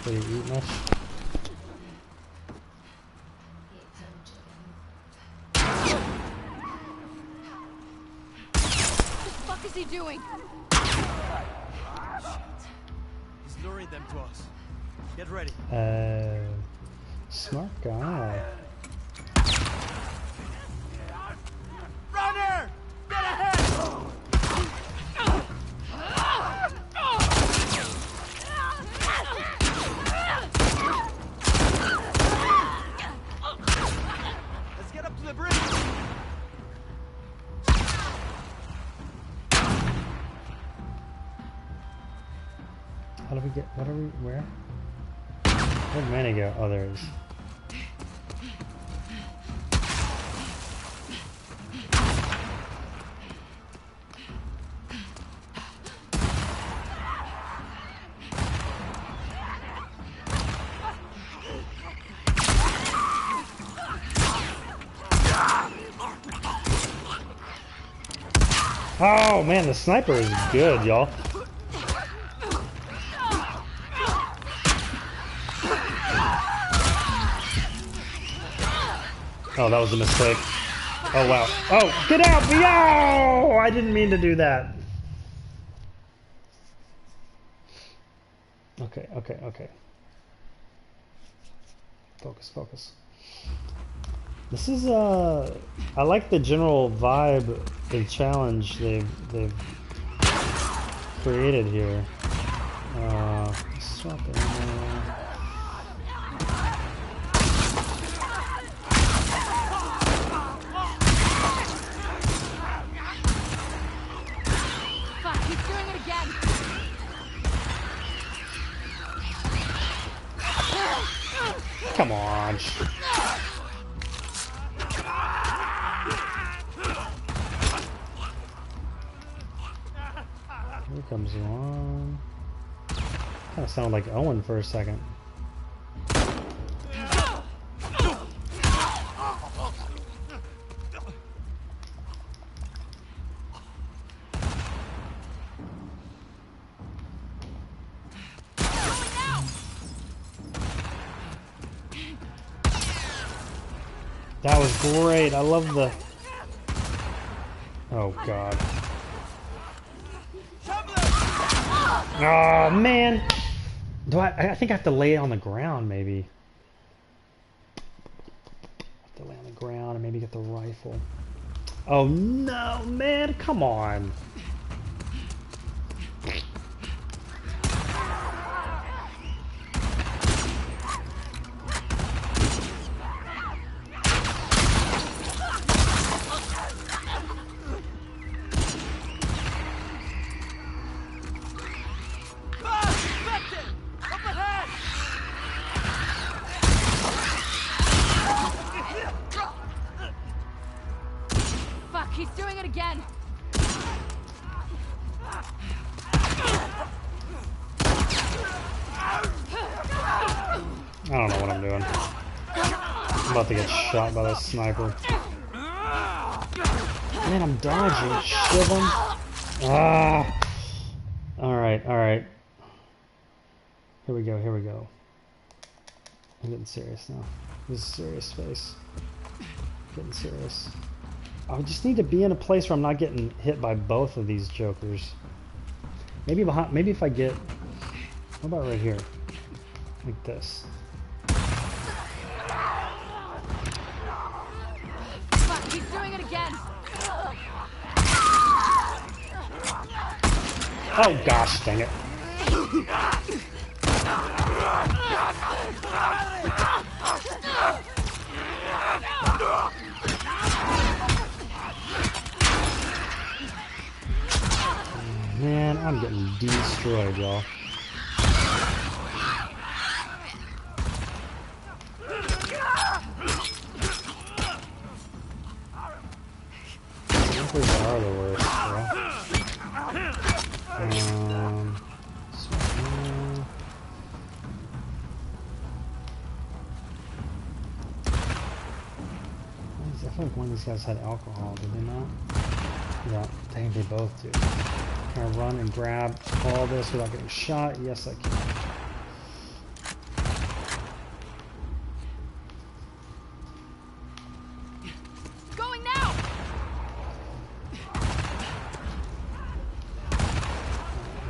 Speaker 1: Did you eat much?
Speaker 2: What the fuck is he doing?
Speaker 6: He's luring them to us. Get ready.
Speaker 1: Smart guy.
Speaker 6: Runner! Get ahead! Let's get up to the bridge.
Speaker 1: How do we get? What are we? Where? Where'd Manny go? Oh, there he is. Oh man, the sniper is good, y'all. Oh, that was a mistake. Oh wow. Oh, get out! Yo! I didn't mean to do that. Okay, okay, okay. Focus, focus. This is I like the general vibe and challenge they've created here. Swap ammo.
Speaker 2: Fuck, he's doing it again.
Speaker 1: Come on. Here comes one. Kind of sounded like Owen for a second. That was great. I love the... Oh, God. Oh, man. Do I think I have to lay it on the ground, maybe. I have to lay on the ground and maybe get the rifle. Oh, no, man. Come on.
Speaker 2: Fuck, he's doing it again.
Speaker 1: I don't know what I'm doing. I'm about to get shot by this sniper. Man, I'm dodging. Shiv him. Ah. Alright, alright. Here we go, here we go. I'm getting serious now. This is serious face. Getting serious. I just need to be in a place where I'm not getting hit by both of these jokers. Maybe behind, maybe if I get... How about right here? Like this.
Speaker 2: Fuck, he's doing it again.
Speaker 1: Oh gosh, dang it. Man, I'm getting destroyed, y'all. Snippers are the worst, bro. One of these guys had alcohol, did they not? Yeah, dang, they both do. Can I run and grab all this without getting shot? Yes, I can.
Speaker 2: Going now!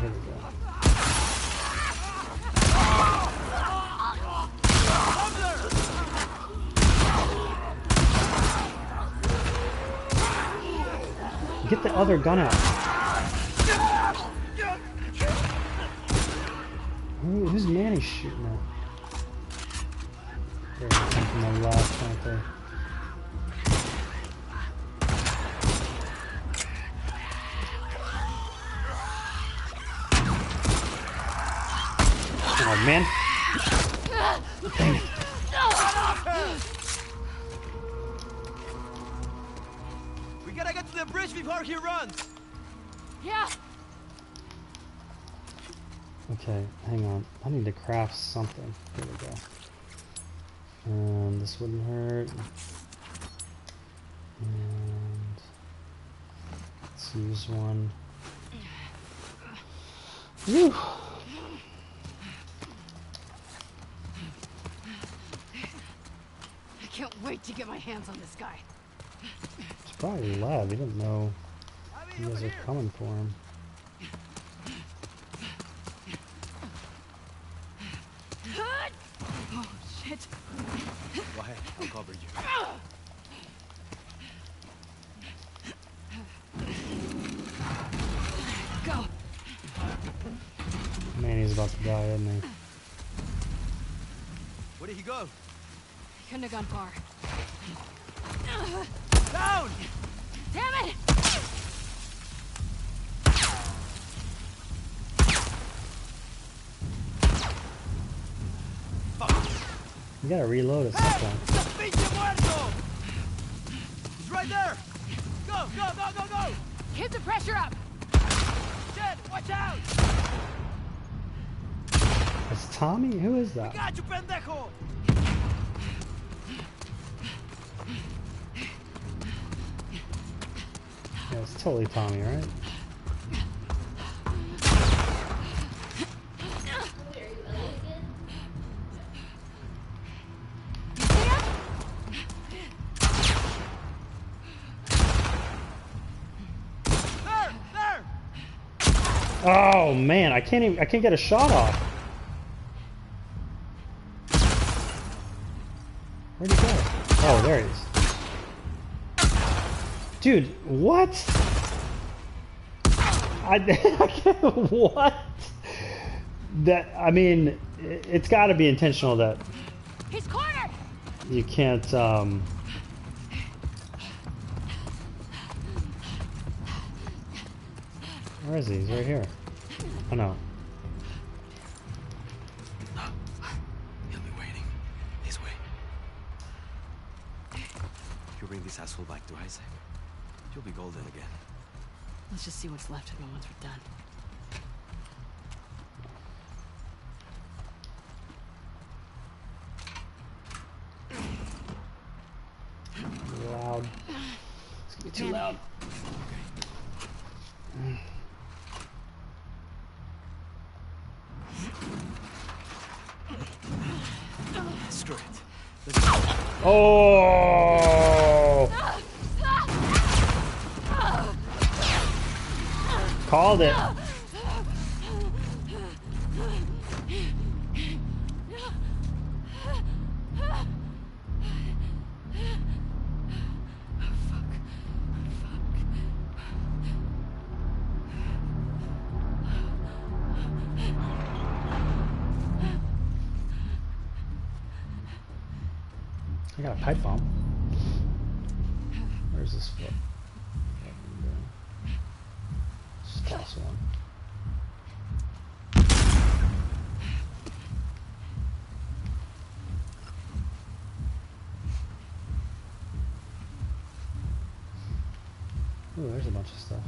Speaker 1: Here we go. Get the other gun out. Who's Manny shooting at? They're from the left, aren't they? Oh man. Dang it.
Speaker 6: We gotta get to the bridge before he runs.
Speaker 2: Yeah.
Speaker 1: Okay, hang on. I need to craft something. Here we go. And this wouldn't hurt. And let's use one. Whew.
Speaker 2: I can't wait to get my hands on this guy.
Speaker 1: It's probably Lev. He didn't know you guys are coming for him.
Speaker 2: Oh, shit.
Speaker 6: Go ahead, I'll cover you.
Speaker 2: Go.
Speaker 1: Manny's about to die, isn't he?
Speaker 6: Where did he go?
Speaker 2: He couldn't have gone far.
Speaker 6: Down!
Speaker 2: Damn it!
Speaker 1: You gotta reload at some point.
Speaker 6: He's right there! Go, go, go, go, go!
Speaker 2: Keep the pressure up!
Speaker 6: Shit, watch out!
Speaker 1: It's Tommy? Who is that?
Speaker 6: Got you, pendejo!
Speaker 1: Yeah, it's totally Tommy, right? Oh man, I can't get a shot off. Where'd he go? Oh, there he is. Dude, what? I can't, what? That, I mean, it's got to be intentional that
Speaker 2: He's cornered!
Speaker 1: you can't, where is he? He's right here. Oh no.
Speaker 6: He'll be waiting. This way. If you bring this asshole back to Isaac, you'll be golden again.
Speaker 2: Let's just see what's left of him once we're done.
Speaker 1: Loud. It's gonna be too loud.
Speaker 6: Screw it.
Speaker 1: Oh! Called it. I got a pipe bomb. Where's this foot? Just toss one. Ooh, there's a bunch of stuff.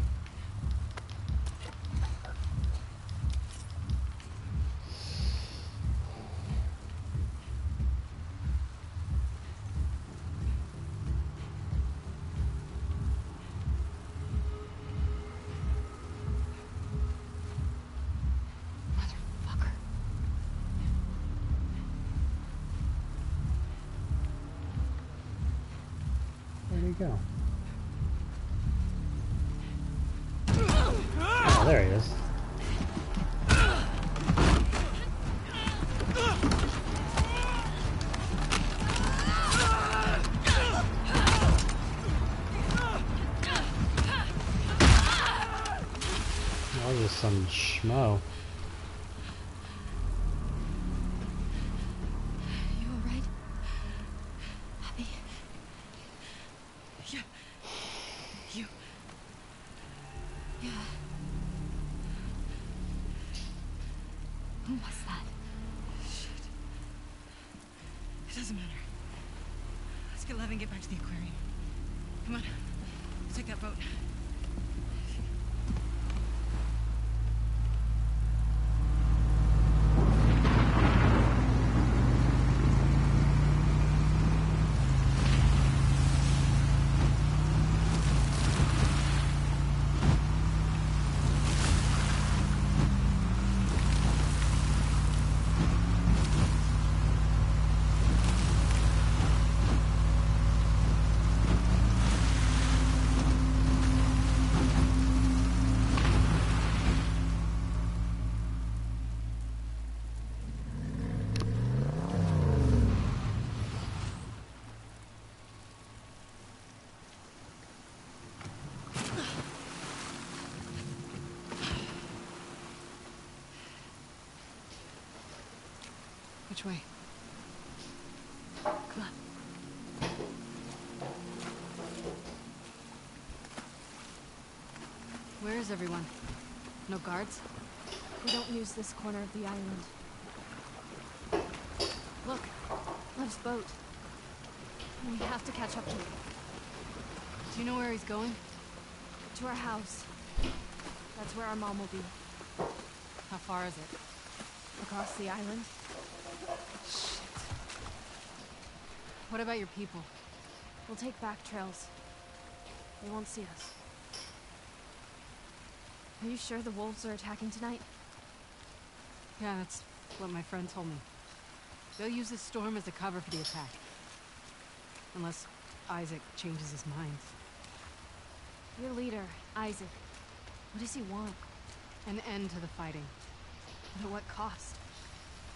Speaker 1: go? Oh, there he is. That was just some schmo.
Speaker 2: You alright? Abby? Yeah. You. Yeah. Who was that? Shit. It doesn't matter. Let's get Lev and get back to the aquarium. Come on. Let's take that boat. Which way? Come on. Where is everyone? No guards?
Speaker 3: We don't use this corner of the island. Look, Lev's boat. We have to catch up to it.
Speaker 2: Do you know where he's going?
Speaker 3: To our house. That's where our mom will be.
Speaker 2: How far is it?
Speaker 3: Across the island.
Speaker 2: Shit. What about your people?
Speaker 3: We'll take back trails. They won't see us. Are you sure the wolves are attacking tonight?
Speaker 2: Yeah, that's what my friend told me. They'll use this storm as a cover for the attack. Unless Isaac changes his mind.
Speaker 3: Your leader, Isaac. What does he want?
Speaker 2: An end to the fighting.
Speaker 3: But at what cost?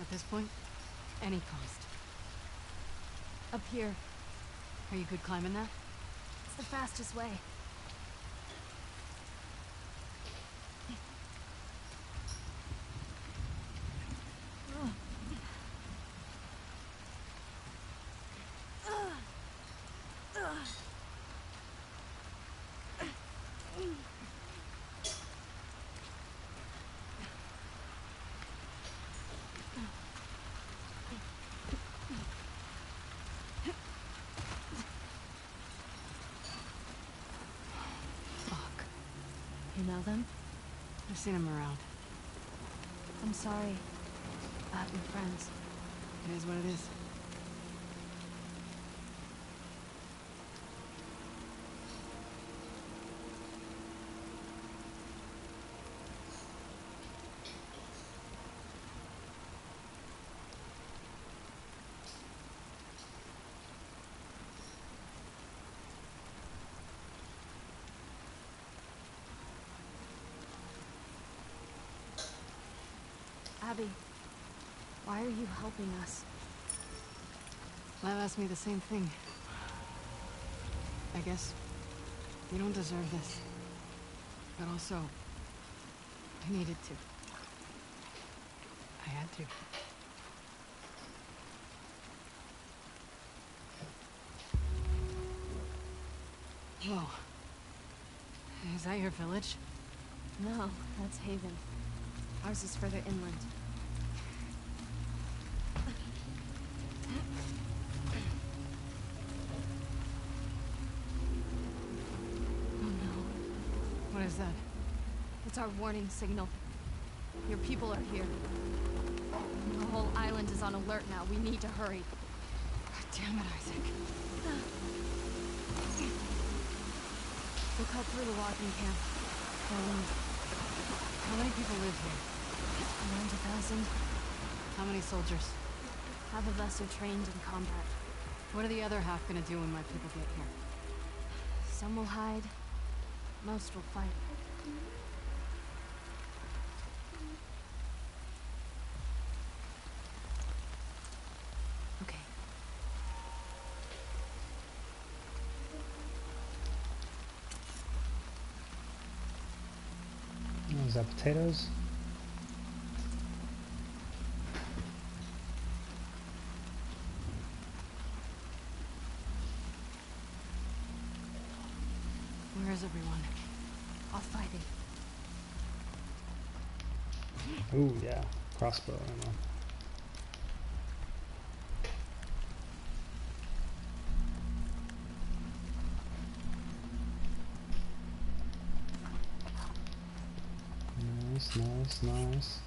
Speaker 2: At this point, any cost.
Speaker 3: Up here.
Speaker 2: Are you good climbing that?
Speaker 3: It's the fastest way. You know them?
Speaker 2: I've seen him around.
Speaker 3: I'm sorry. About your friends.
Speaker 2: It is what it is.
Speaker 3: Abby, why are you helping us?
Speaker 2: Lev asked me the same thing. I guess you don't deserve this. But also, I needed to. I had to. Whoa. Is that your village?
Speaker 3: No, that's Haven. Ours is further inland. Oh no.
Speaker 2: What is that?
Speaker 3: It's our warning signal. Your people are here. The whole island is on alert now. We need to hurry.
Speaker 2: God damn it, Isaac.
Speaker 3: We'll cut through the logging camp.
Speaker 2: How many people live here?
Speaker 3: Around 1,000.
Speaker 2: How many soldiers?
Speaker 3: Half of us are trained in combat.
Speaker 2: What are the other half gonna do when my people get here?
Speaker 3: Some will hide, most will fight. Okay.
Speaker 1: Oh, is that potatoes?
Speaker 2: Where is everyone?
Speaker 3: All fighting.
Speaker 1: Ooh, yeah. Crossbow ammo. Nice, nice, nice.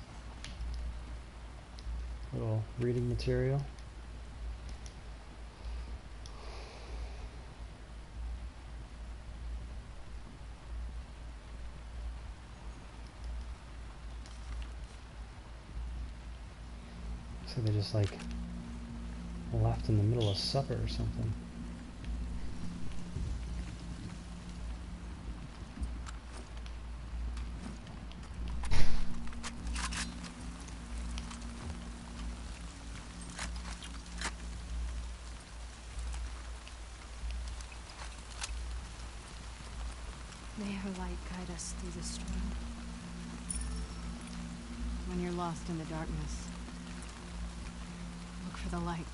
Speaker 1: Little reading material. So they just like left in the middle of supper or something.
Speaker 3: May her light guide us through the storm.
Speaker 2: When you're lost in the darkness, look for the light.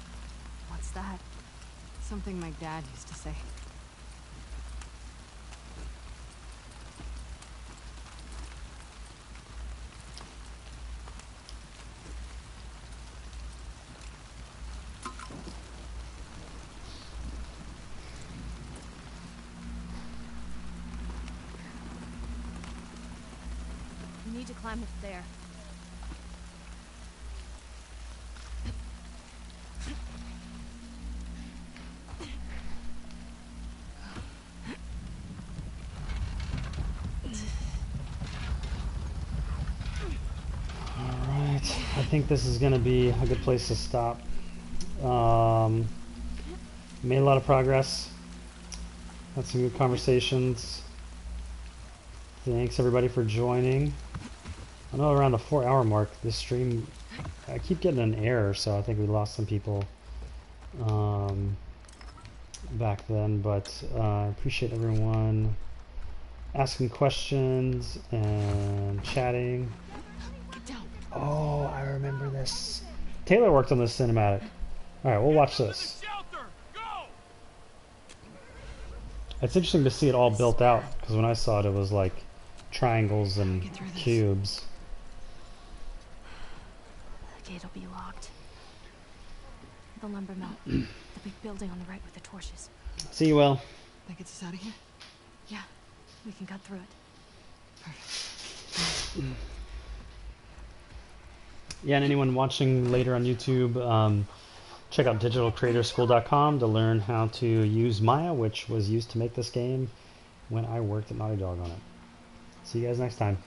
Speaker 3: What's that?
Speaker 2: Something my dad used to say.
Speaker 3: We need to climb up there.
Speaker 1: Alright, I think this is going to be a good place to stop. Made a lot of progress. Had some good conversations. Thanks everybody for joining. I know around the 4-hour mark this stream, I keep getting an error, so I think we lost some people back then, but I appreciate everyone asking questions and chatting. Oh, I remember this. Taylor worked on this cinematic. Alright, we'll watch this. It's interesting to see it all built out, because when I saw it, it was like triangles and cubes.
Speaker 3: The gate will be locked. The lumber mill. The big building on the right with the torches.
Speaker 1: See you, Will.
Speaker 2: That gets us out of here?
Speaker 3: Yeah, we can cut through it.
Speaker 2: Perfect.
Speaker 1: Yeah, and anyone watching later on YouTube, check out digitalcreatorschool.com to learn how to use Maya, which was used to make this game when I worked at Naughty Dog on it. See you guys next time.